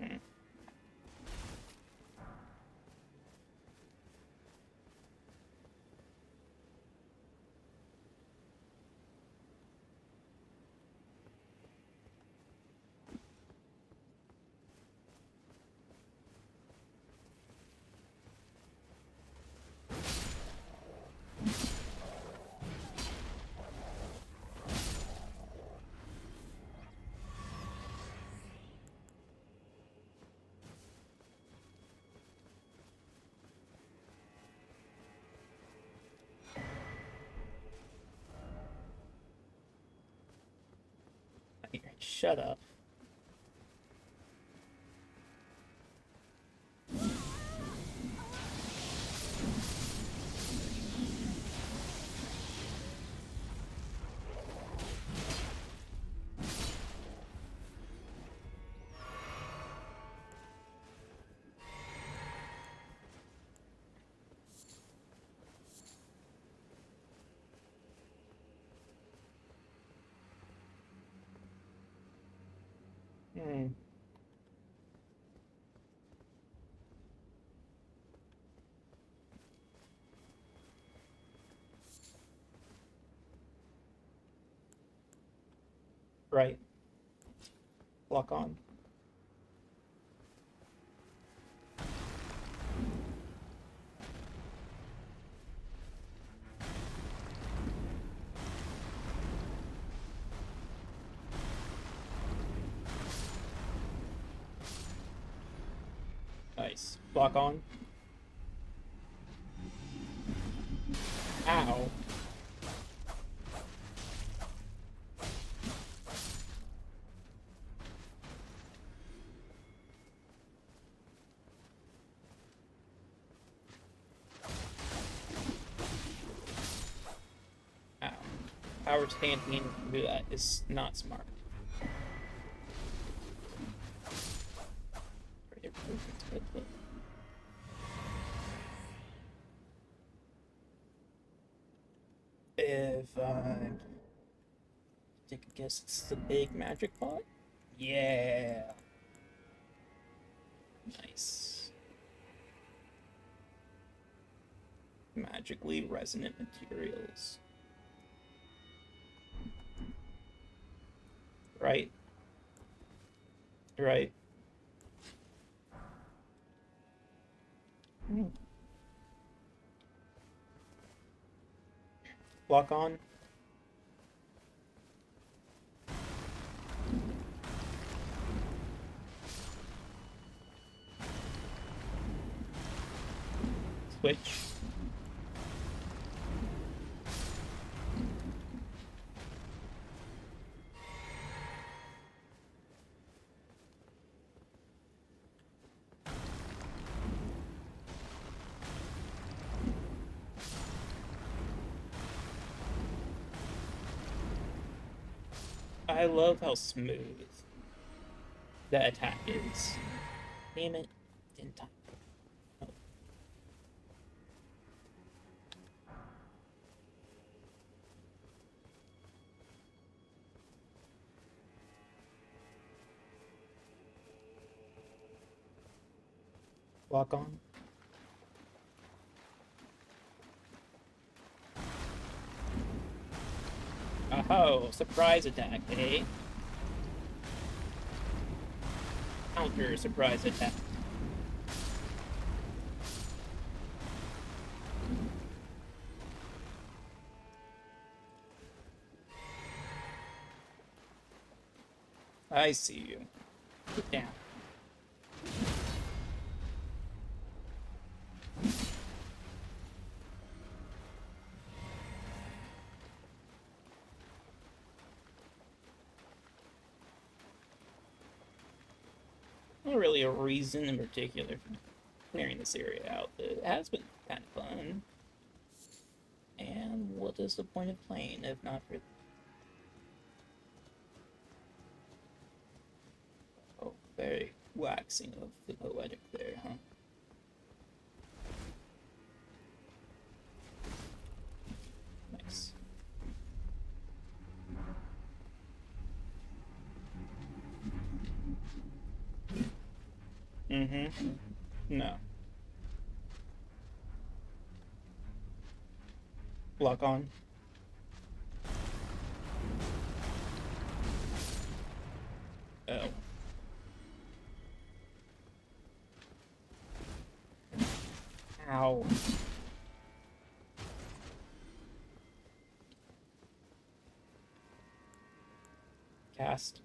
Hmm. Shut up. Hmm. Right. Lock on. Nice. Lock on. Ow. Ow. Power stamping to do that is not smart. Great improvements, but if I take a guess, it's the big magic pot? Yeah. Nice. Magically resonant materials. Right. Right. Hmm. Lock on. Switch. I love how smooth the attack is. Damn it. Didn't time. Oh. Lock on. Oh, surprise attack, eh? Counter surprise attack. I see you. Get down. Not really a reason in particular for clearing this area out, but it has been kind of fun. And what is the point of playing if not for... Oh, very waxing of the poetic there, huh? Nice. Mm-hmm. No. Lock on. Oh. Ow. Cast.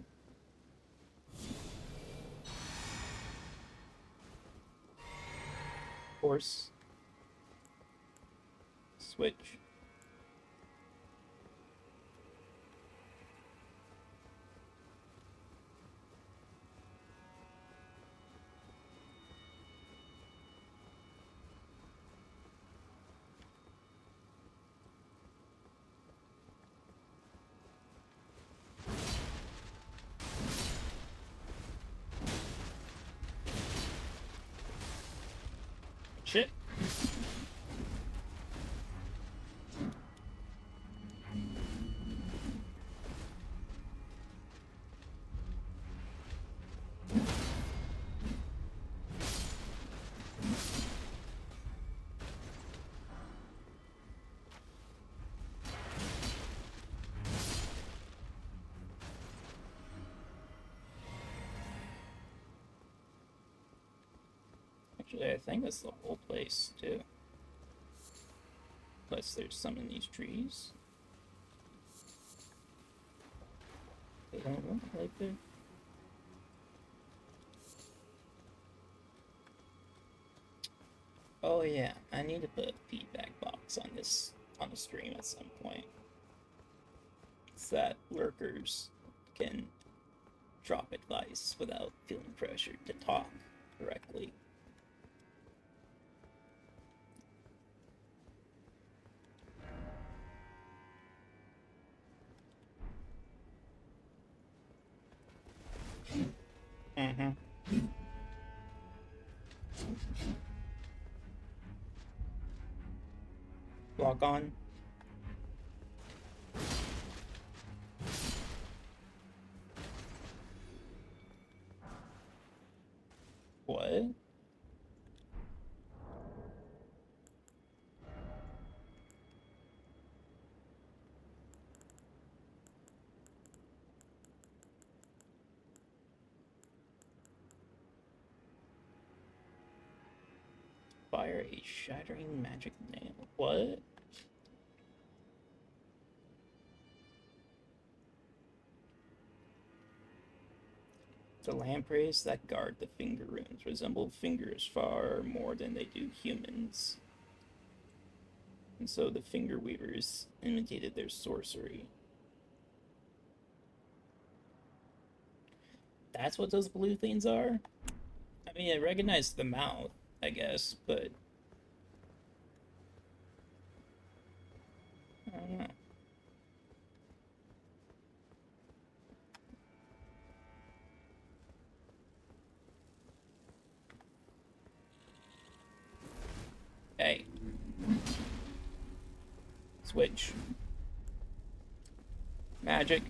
Force. Switch. Shit. Actually, I think that's the whole place, too. Plus, there's some in these trees. They don't look like they're... Oh yeah, I need to put a feedback box on this on the stream at some point, so that lurkers can drop advice without feeling pressured to talk directly. Mm-hmm. Lock on. What? Fire a shattering magic nail. What? The lampreys that guard the finger runes resemble fingers far more than they do humans. And so the finger weavers imitated their sorcery. That's what those blue things are? I mean, I recognize the mouth, I guess, but I don't know. Hey. Switch. Magic.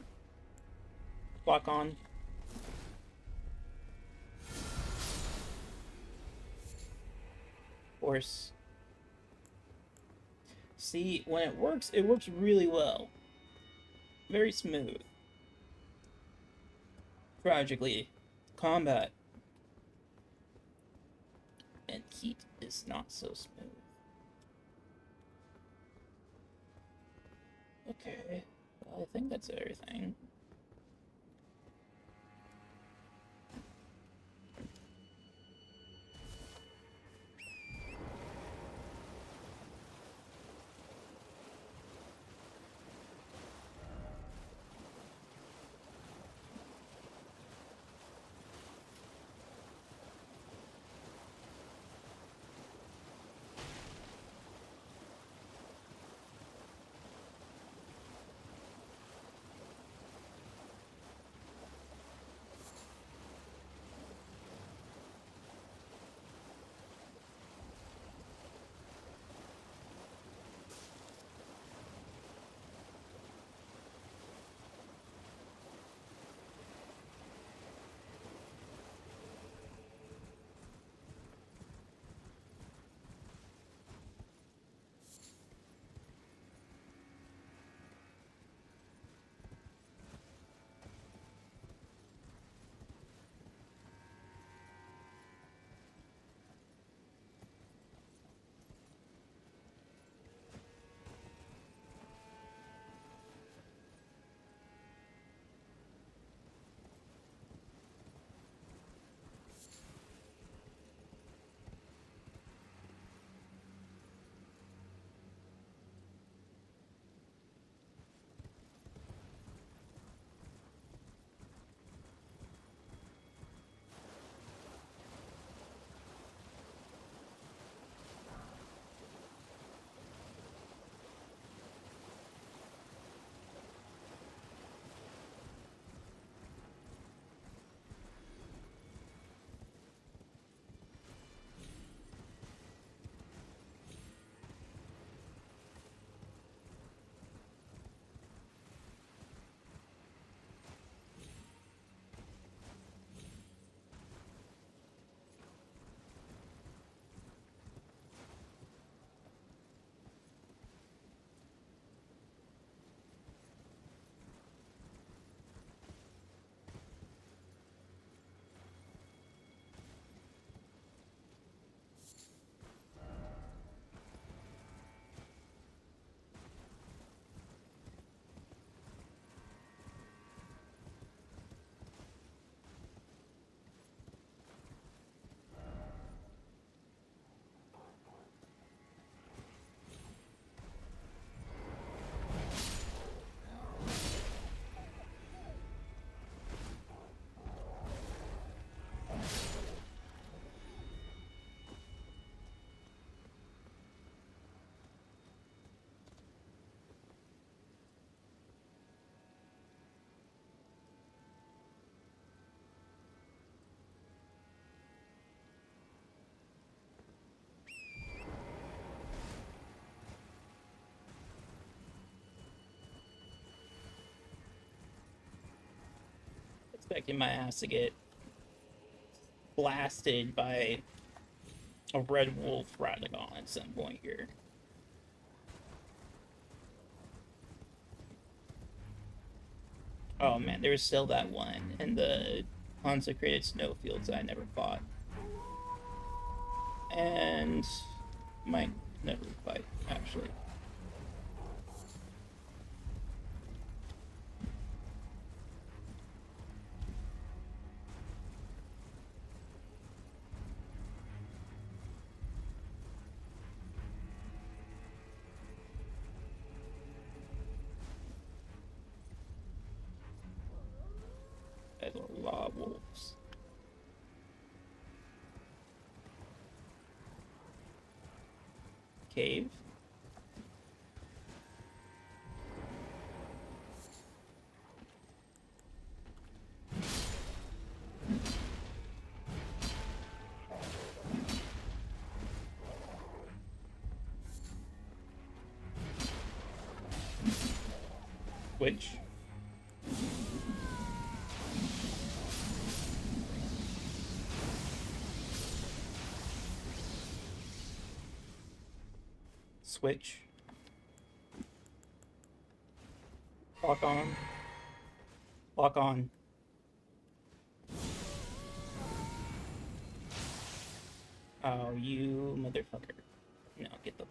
Lock on. Force. See, when it works really well. Very smooth. Tragically, combat and heat is not so smooth. Okay, well, I think that's everything. expecting my ass to get blasted by a red wolf Radagon at some point here. Oh man, there's still that one in the consecrated snowfields that I never fought. And might never fight, actually. There's a lot of wolves. Cave. Which? Switch. Lock on. Lock on. Oh, you motherfucker. No, get the...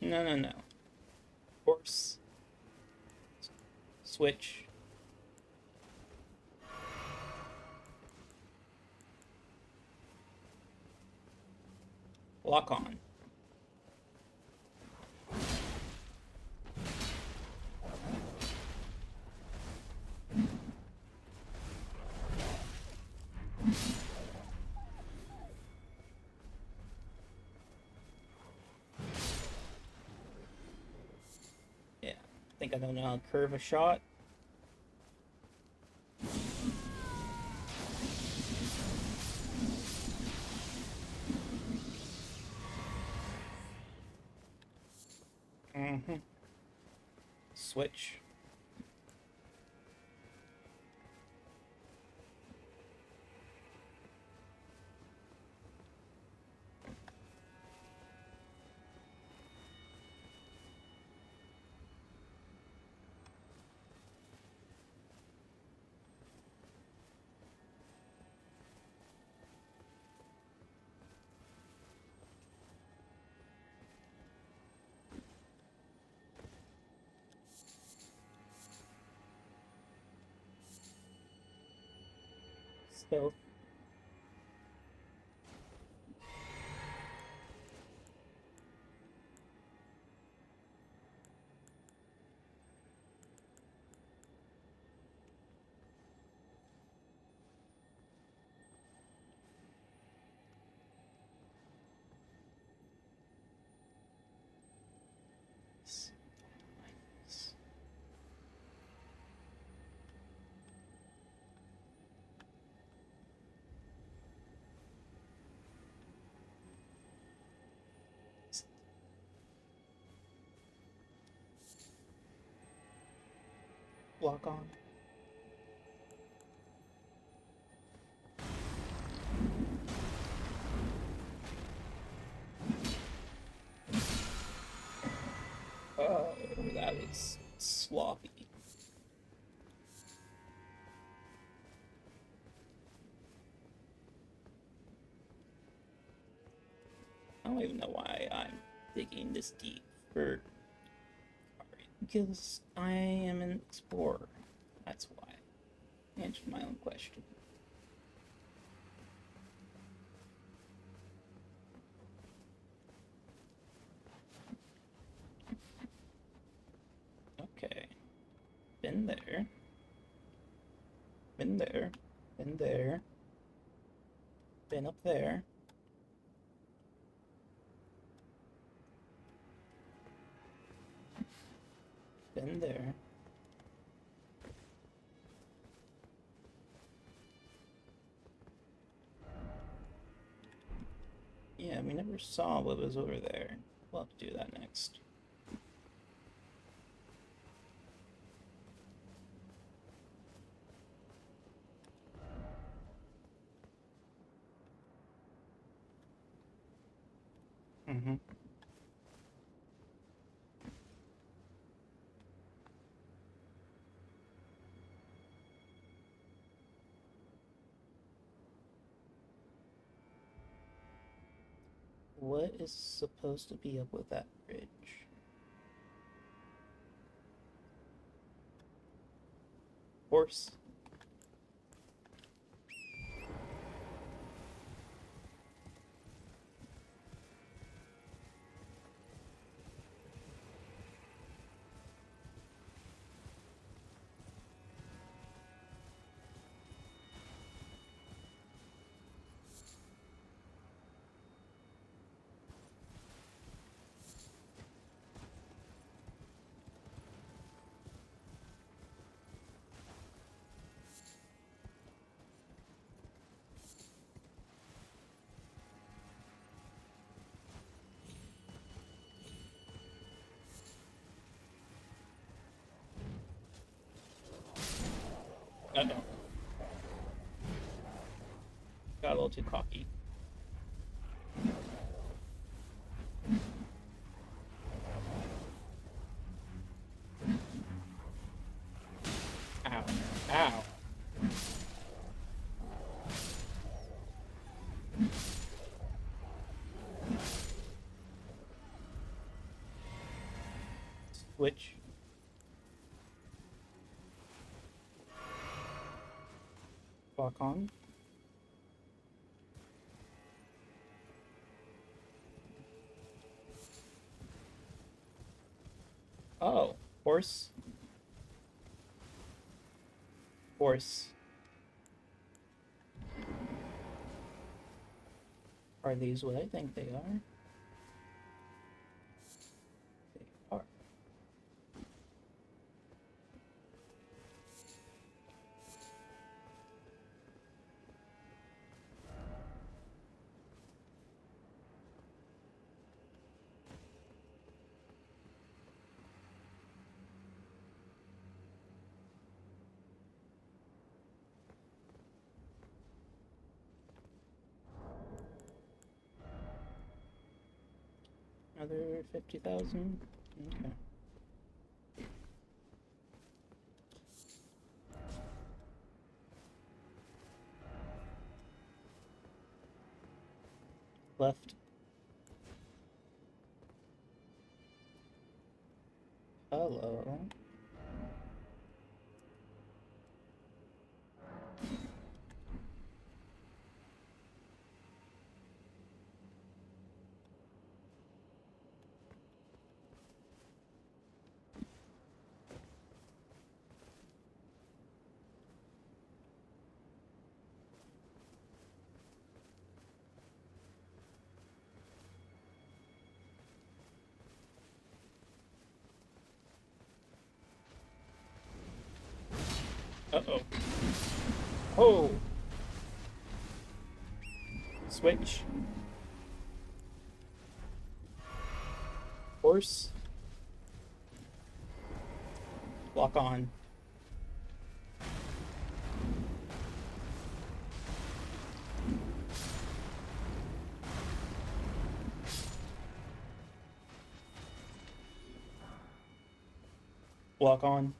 No, no, no. Horse. Switch. Lock on. Yeah, I think I don't know how to curve a shot. Mm-hmm. Switch. Stealth. Lock on. Oh, that was sloppy. I don't even know why I'm digging this deep for... Because I am an explorer. That's why. I answered my own question. Okay. Been there. Been there. Been there. Been up there. Been there. Yeah, we never saw what was over there. We'll have to do that next. Mm-hmm. What is supposed to be up with that bridge? Horse. Uh-oh. Got a little too cocky. Ow. Ow. Switch. Lock on. Oh. Horse. Horse. Are these what I think they are? They are. Another 50,000? Okay. Left. Hello. Uh-oh. Oh! Switch. Horse. Lock on. Lock on.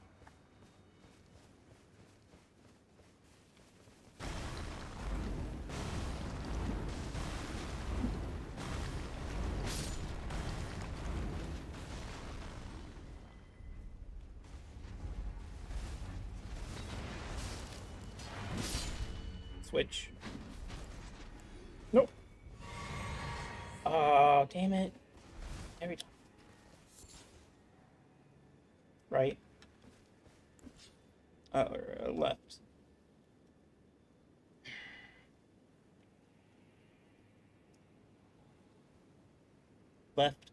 Switch. Nope. Oh, damn it. Every time. Right. Left. Left.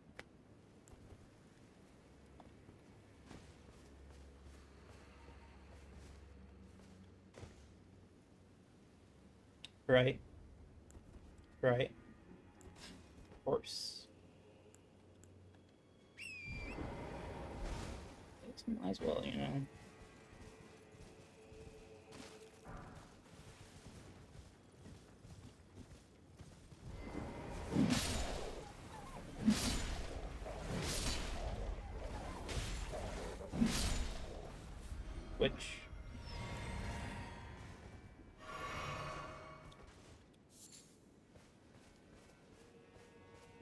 Right. Right. Horse. Might as well, you know.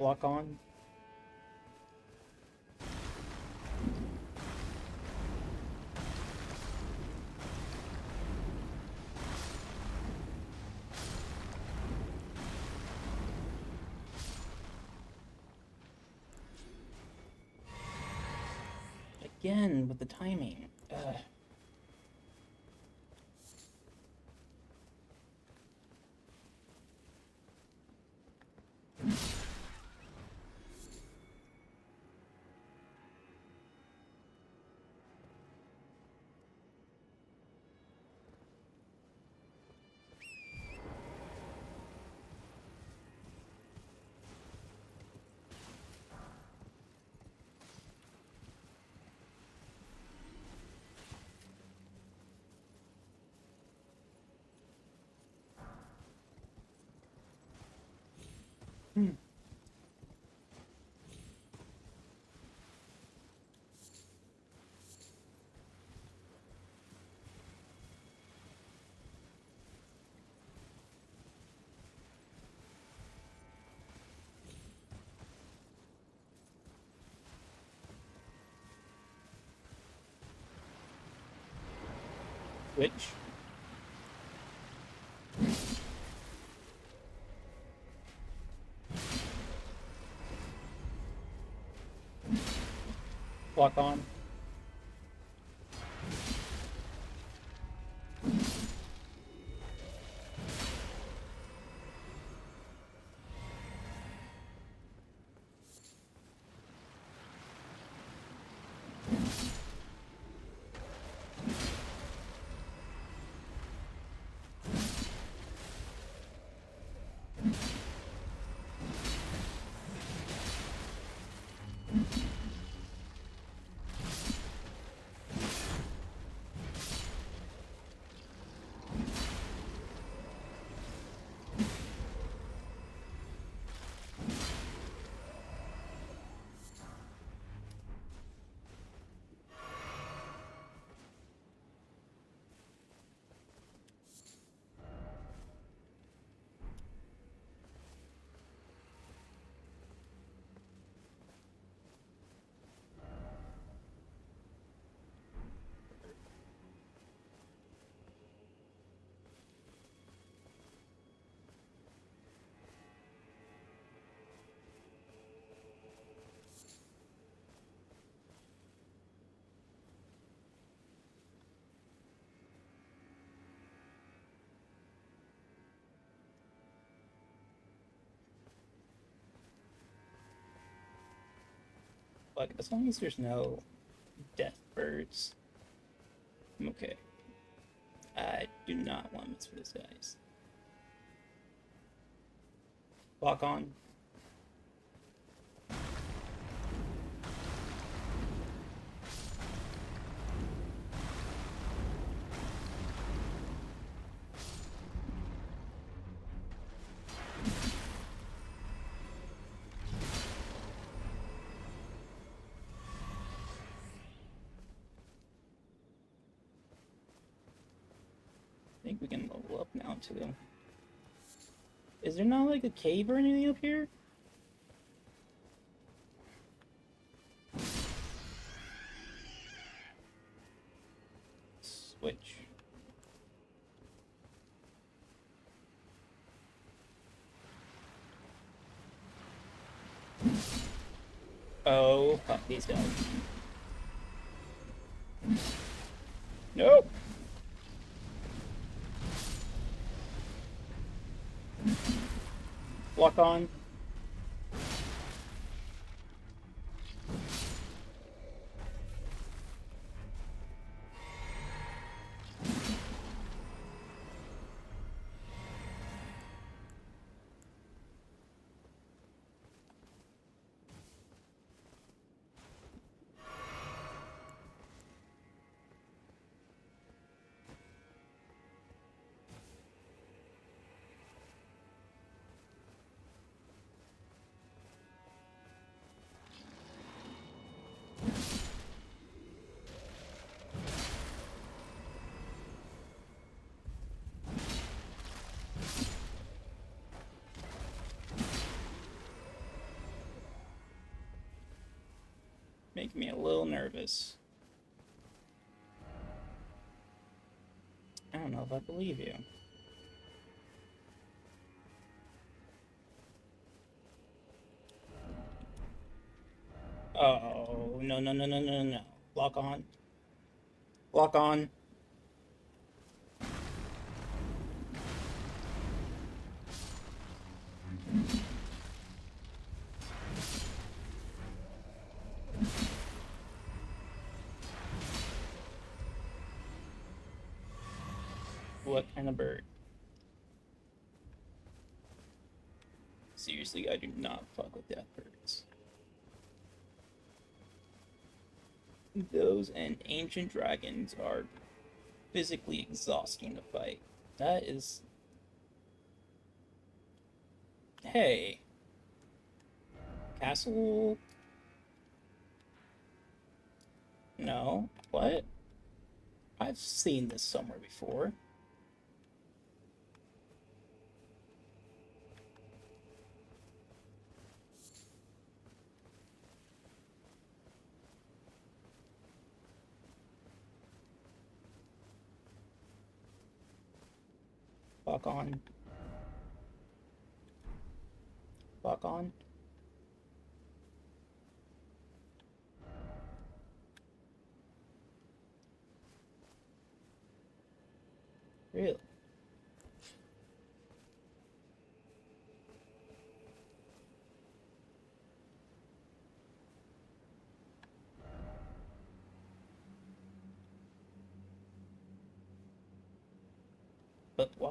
Lock on. Again with the timing. Which? Lock on. Like, as long as there's no death birds, I'm okay. I do not want to mess with these guys. Lock on. I think we can level up now too. Is there not like a cave or anything up here? Switch. Oh, fuck these guys. Nope. Lock on. making me a little nervous. I don't know if I believe you. Oh, no, no, no, no, no, no. Lock on. Lock on. What kind of bird? Seriously, I do not fuck with death birds. Those and ancient dragons are physically exhausting to fight. That is... Hey. Castle... No. What? I've seen this somewhere before. Fuck on. Fuck on. Really? But why?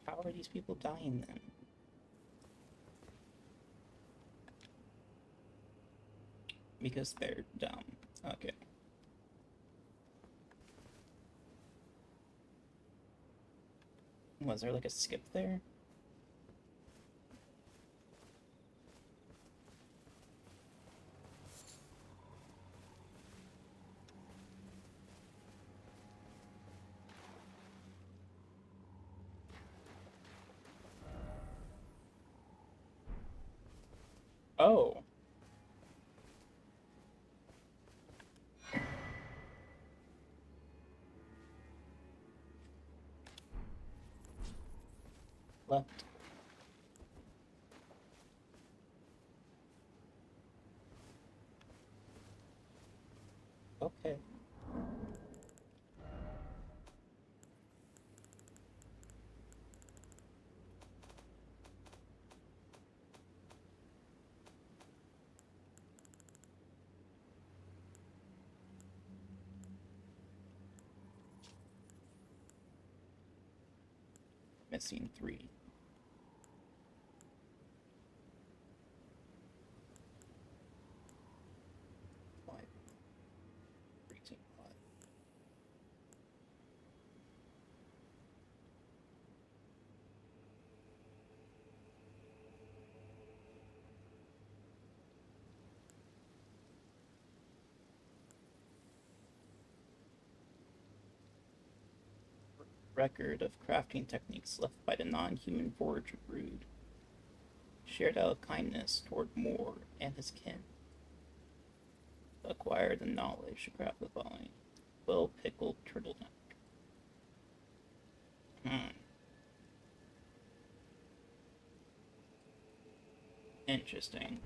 How are these people dying then? Because they're dumb. Okay. Was there like a skip there? Oh. Left. Okay. Missing 3. Five. 13. 5. Record of crafting techniques left by the non-human forager brood. Shared out of kindness toward Moore and his kin. Acquire the knowledge to craft the following. Well-pickled turtleneck. Interesting.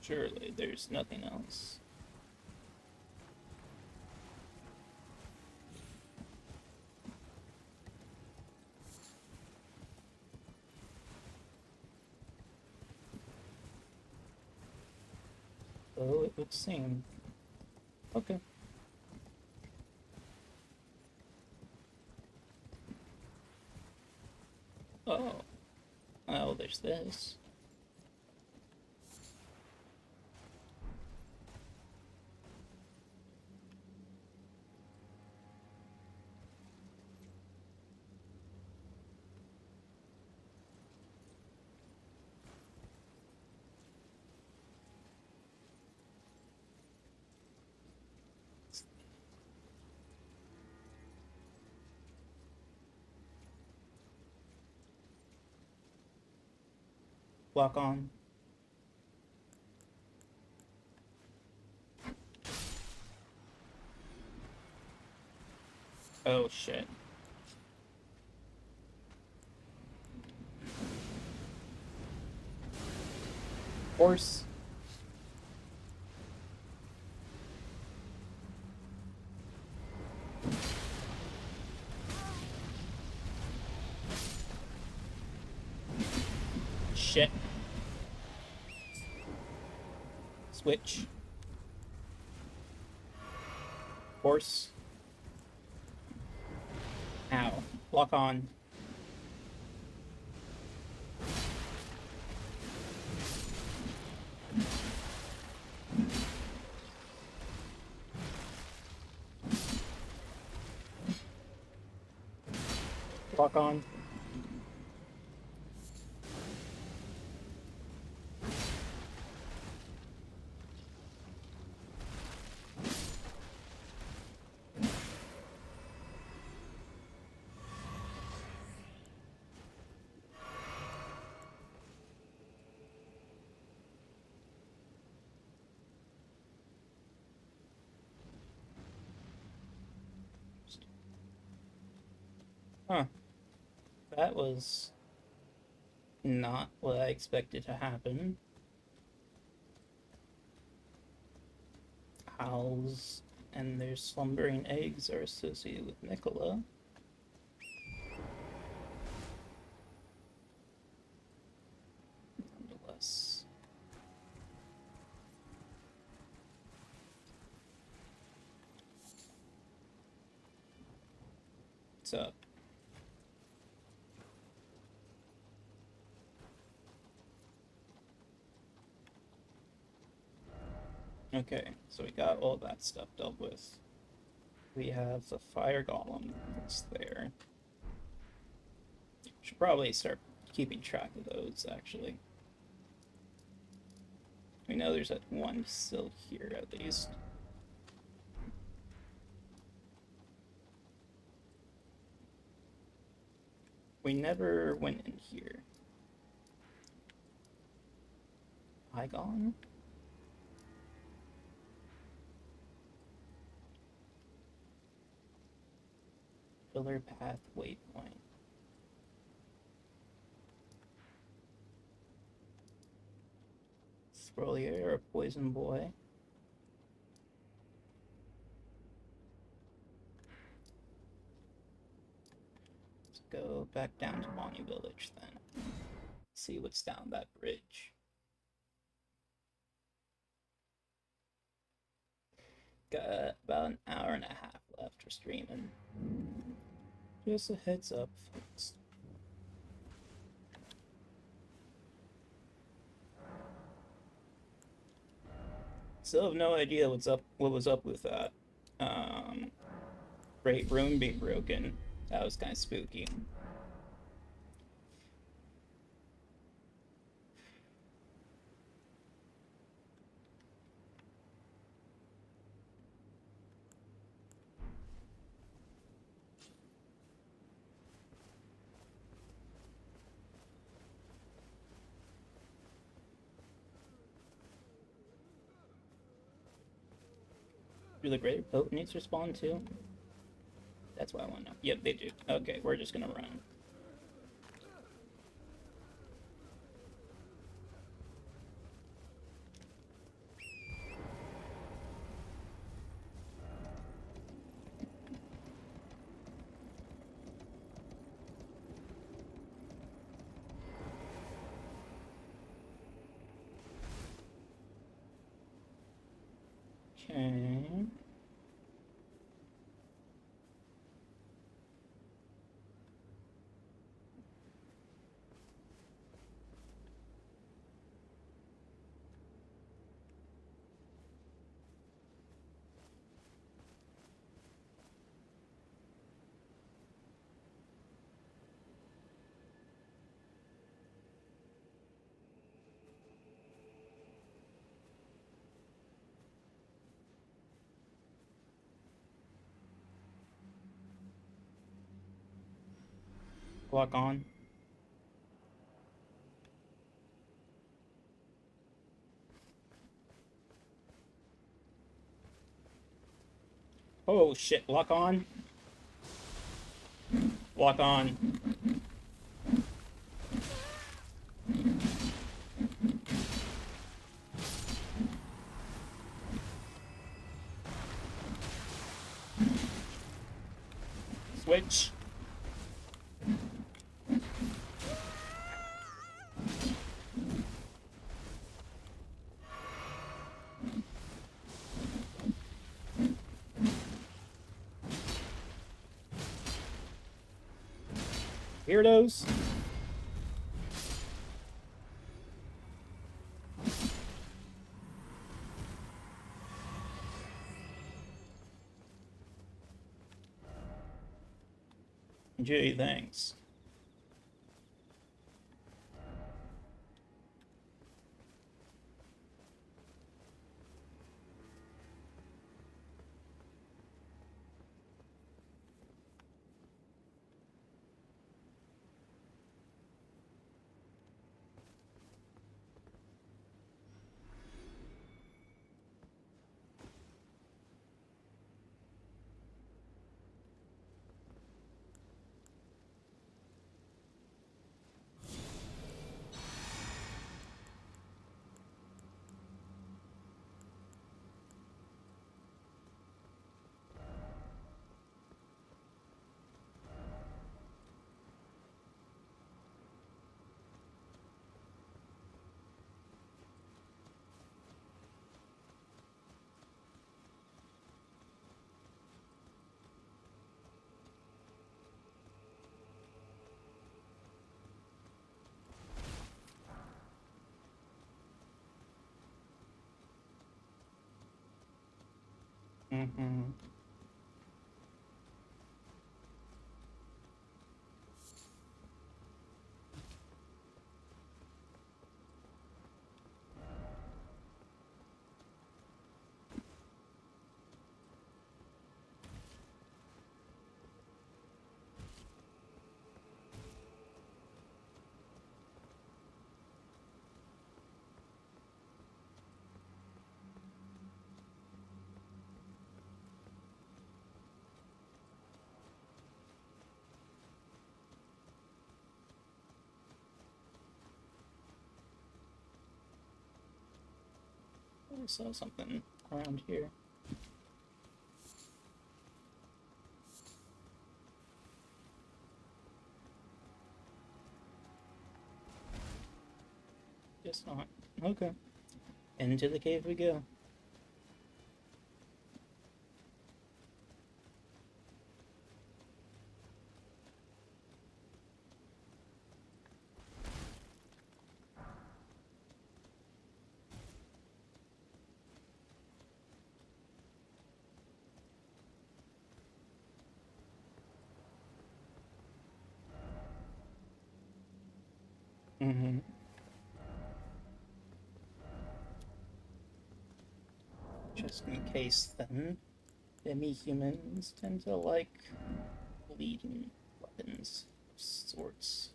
Surely there's nothing else. So it would seem. Okay. Oh. Oh, there's this. Lock on. Oh shit. Horse. Shit. Switch. Horse. Ow. Lock on. Lock on. Huh. That was not what I expected to happen. Owls and their slumbering eggs are associated with Nicola. Nonetheless. What's up? Okay, so we got all that stuff dealt with. We have the fire golem that's there. Should probably start keeping track of those, actually. We know there's one still here, at least. We never went in here. Pygon? Pillar path waypoint. Scrollier or Poison Boy. Let's go back down to Bonnie Village then. See what's down that bridge. Got about an hour and a half left for streaming. Just a heads up, folks. Still have no idea what was up with that. Great room being broken. That was kind of spooky. Do the great potentates respond too? That's what I want to know. Yep, they do. Okay, we're just gonna run. Okay. Lock on. Oh shit, lock on. Lock on. Switch. Weirdos. Gee, thanks. Mm-hmm. I saw something around here. Guess not. Okay. Into the cave we go. Mm-hmm. Just in case, then. Demi-humans tend to like bleeding weapons of sorts.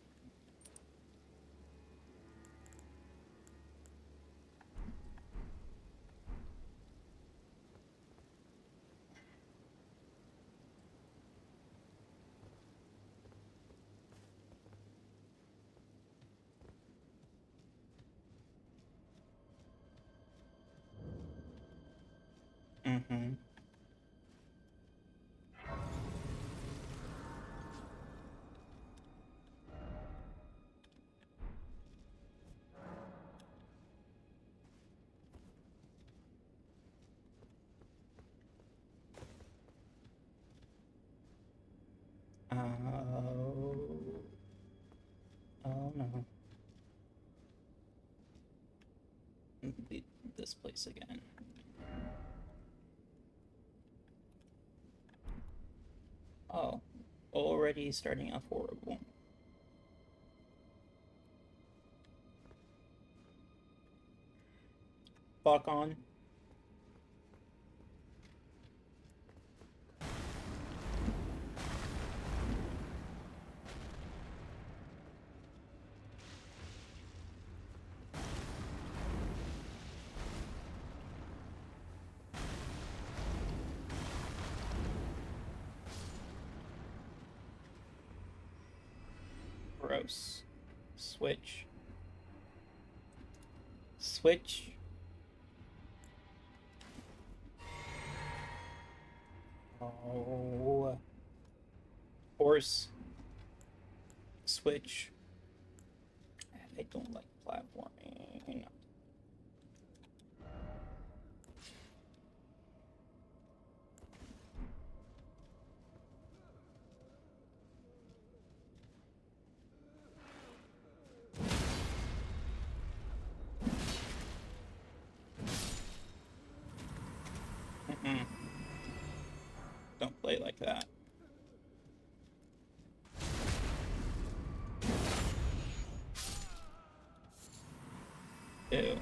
Mm-hmm. Oh. Oh no. Complete this place again. Oh. Already starting off horrible. Fuck on. Gross. Switch. Switch. Oh. Horse. Switch. I don't like platforming. Mm-mm. Don't play like that. Ew.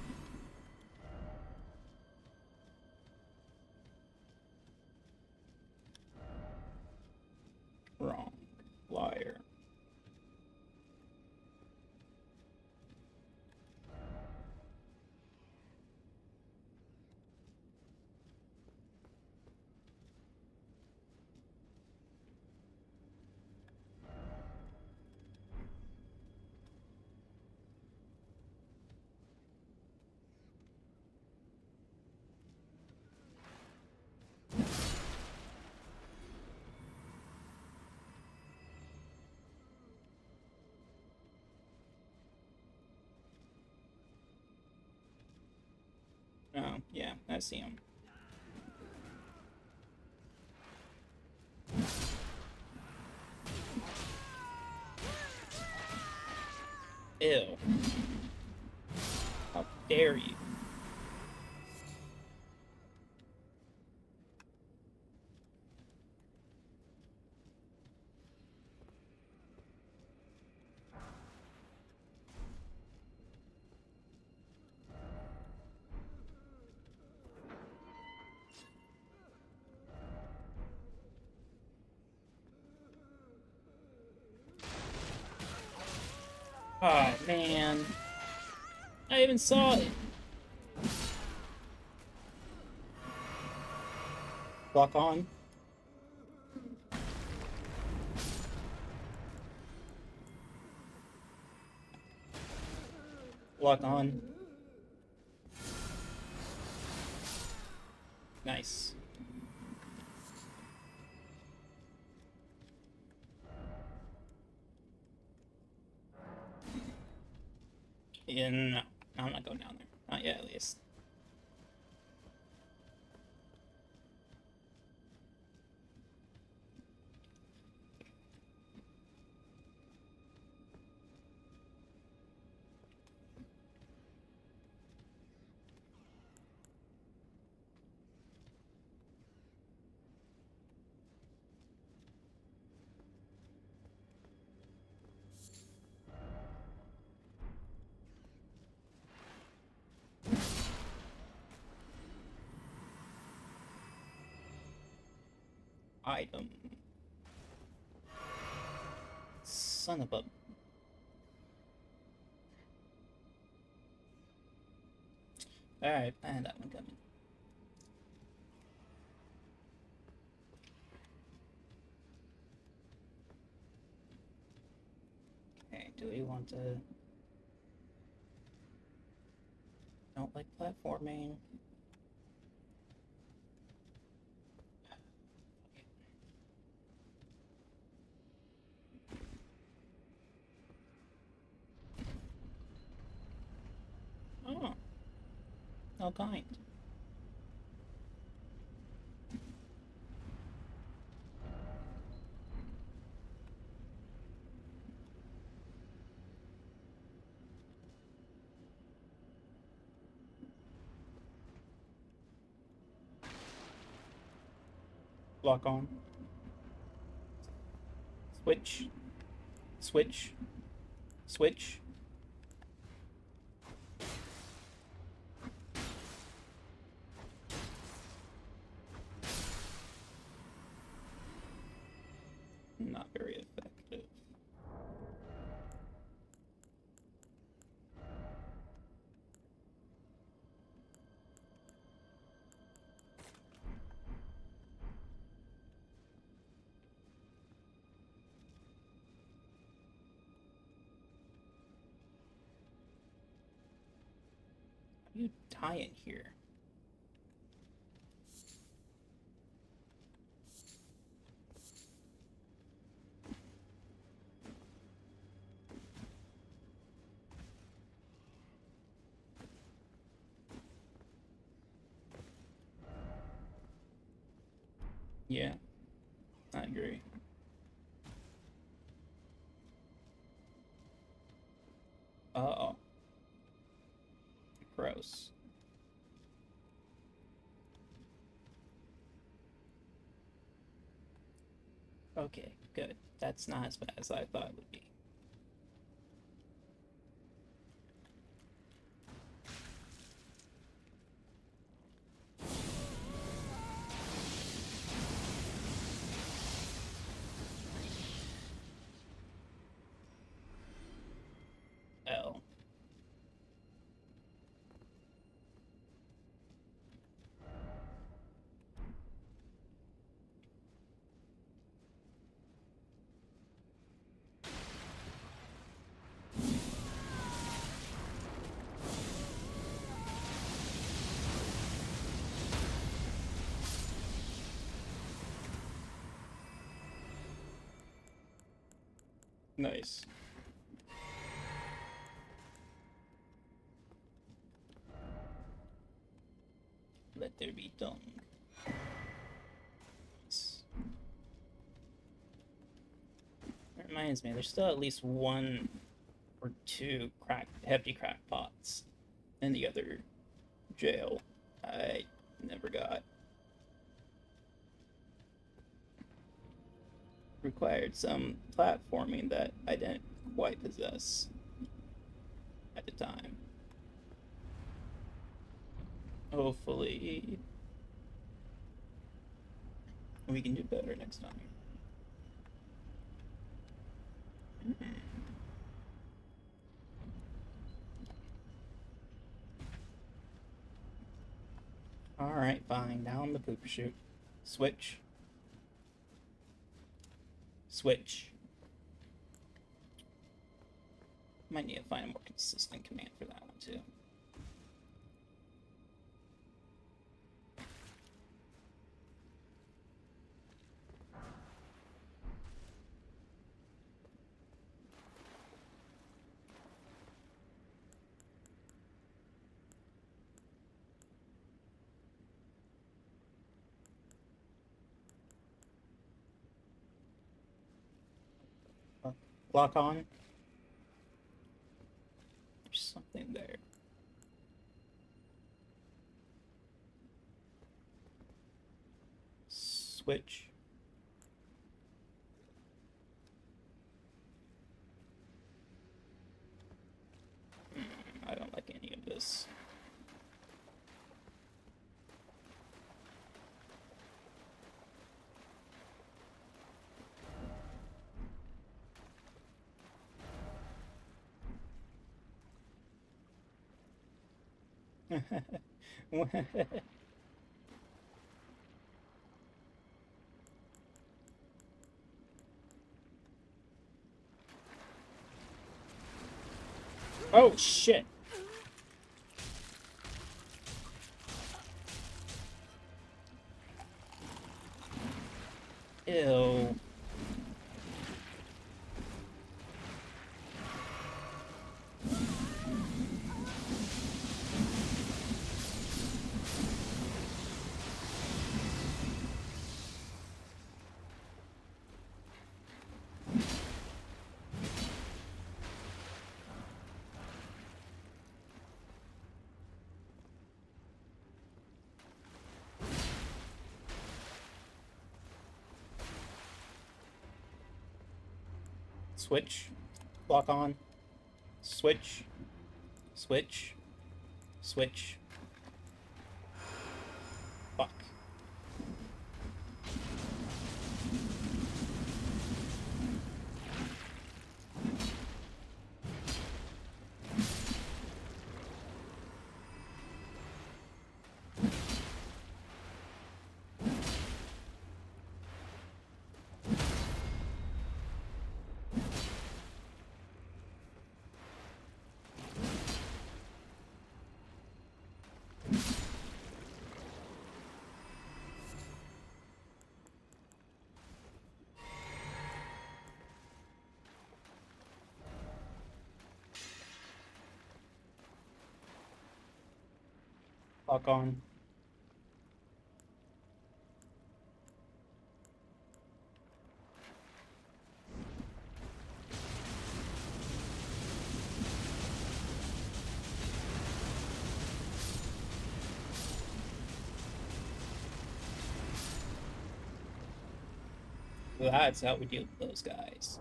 Wrong. Liar. Oh, yeah, I see him. Ew. How dare you? Oh, man. I even saw it. Lock on. Lock on. Nice. No, I'm not going down there. Not yet, at least. Item. Son of a... Alright, I had that one coming. Okay, do we want to... Don't like platforming. Oh. How kind. Lock on. Switch. Switch. Switch. Not very effective. How do you tie it here? Yeah, I agree. Uh-oh. Gross. Okay, good. That's not as bad as I thought it would be. L. Nice. Let there be tongue. That reminds me, there's still at least one or two hefty crackpots in the other jail I never got. Required some platforming that I didn't quite possess at the time. Hopefully, we can do better next time. Alright, fine. Down the pooper chute. Switch. Switch. Might need to find a more consistent command for that one, too. Lock on. There's something there. Switch. I don't like any of this. Oh shit. Ew. Switch. Lock on. Switch. Switch. Switch. Fuck. Lock on. That's how we deal with those guys.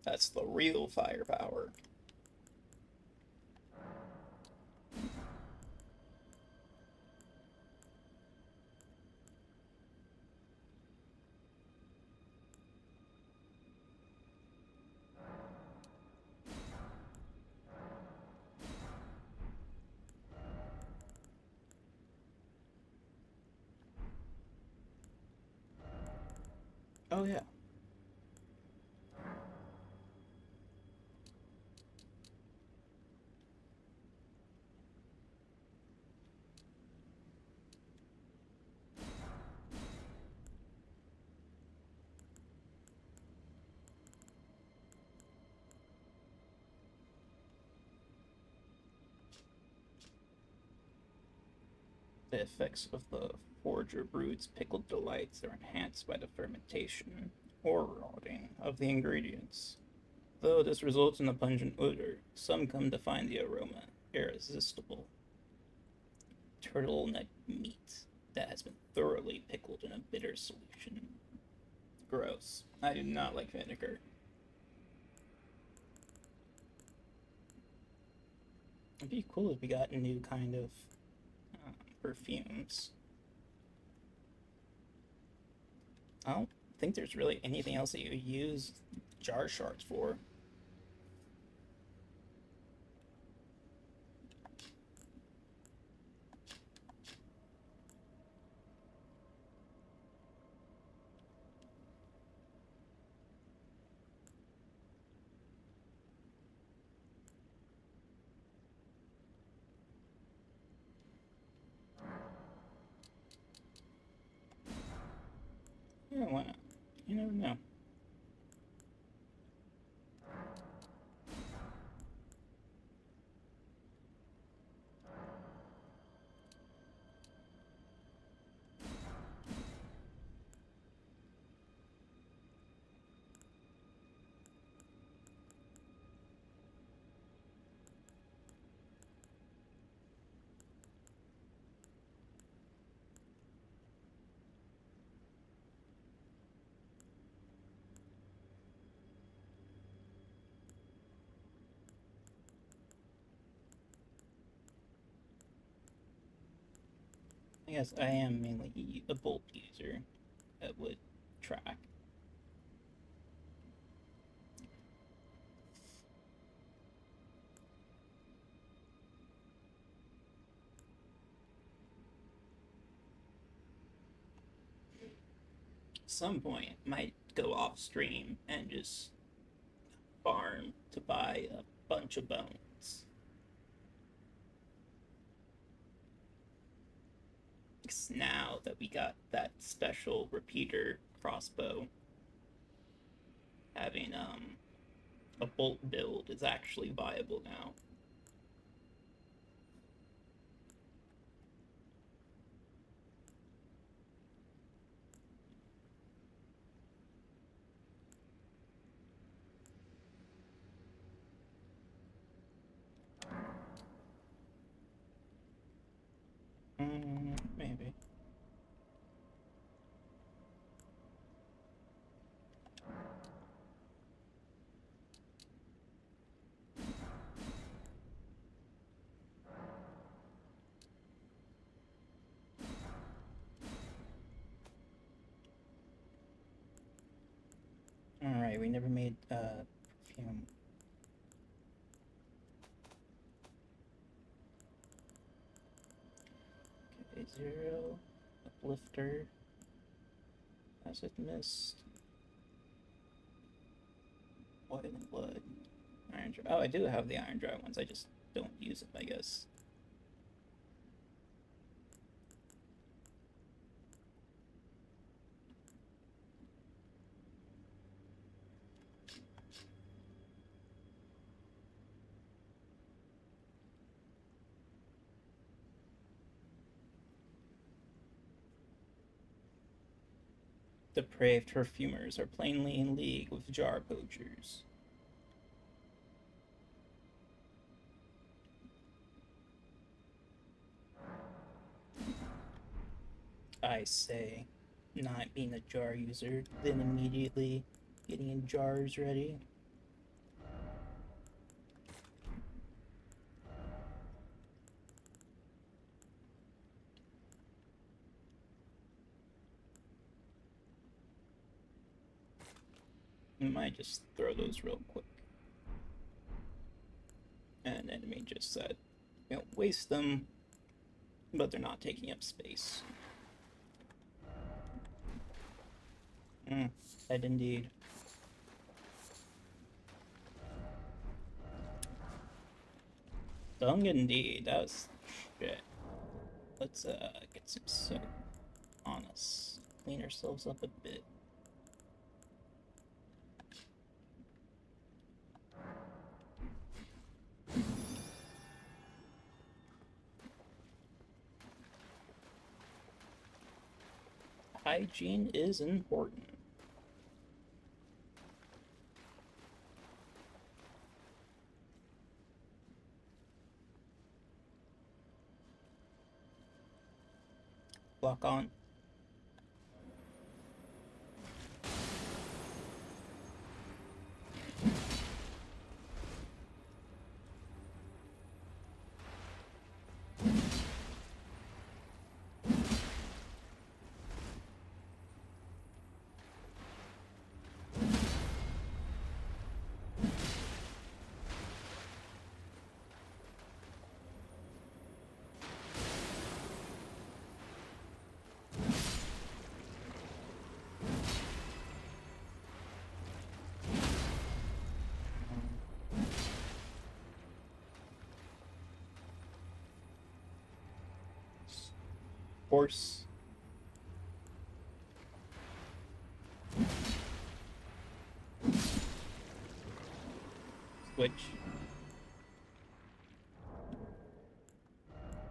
That's the real firepower. Oh yeah. The effects of the Forger Brood's pickled delights are enhanced by the fermentation or rotting of the ingredients. Though this results in a pungent odor, some come to find the aroma irresistible. Turtleneck meat that has been thoroughly pickled in a bitter solution. Gross. I do not like vinegar. It'd be cool if we got a new kind of perfumes. I don't think there's really anything else that you use jar shards for. Yeah, why not? You never know. I guess I am mainly a bolt user that would track. Some point might go off stream and just farm to buy a bunch of bones. Because now that we got that special repeater crossbow, having a bolt build is actually viable now. Maybe. Alright, we never made perfume. Okay, 0. Uplifter. Acid mist. Oil and blood. Iron dry. Oh, I do have the iron dry ones. I just don't use them, I guess. Depraved perfumers are plainly in league with jar poachers. I say, not being a jar user, then immediately getting in jars ready. I might just throw those real quick. And enemy just said, we don't waste them, but they're not taking up space. Head indeed. Dung indeed, that was shit. Let's get some soap on us. Clean ourselves up a bit. Hygiene is important. Lock on. Horse. Switch.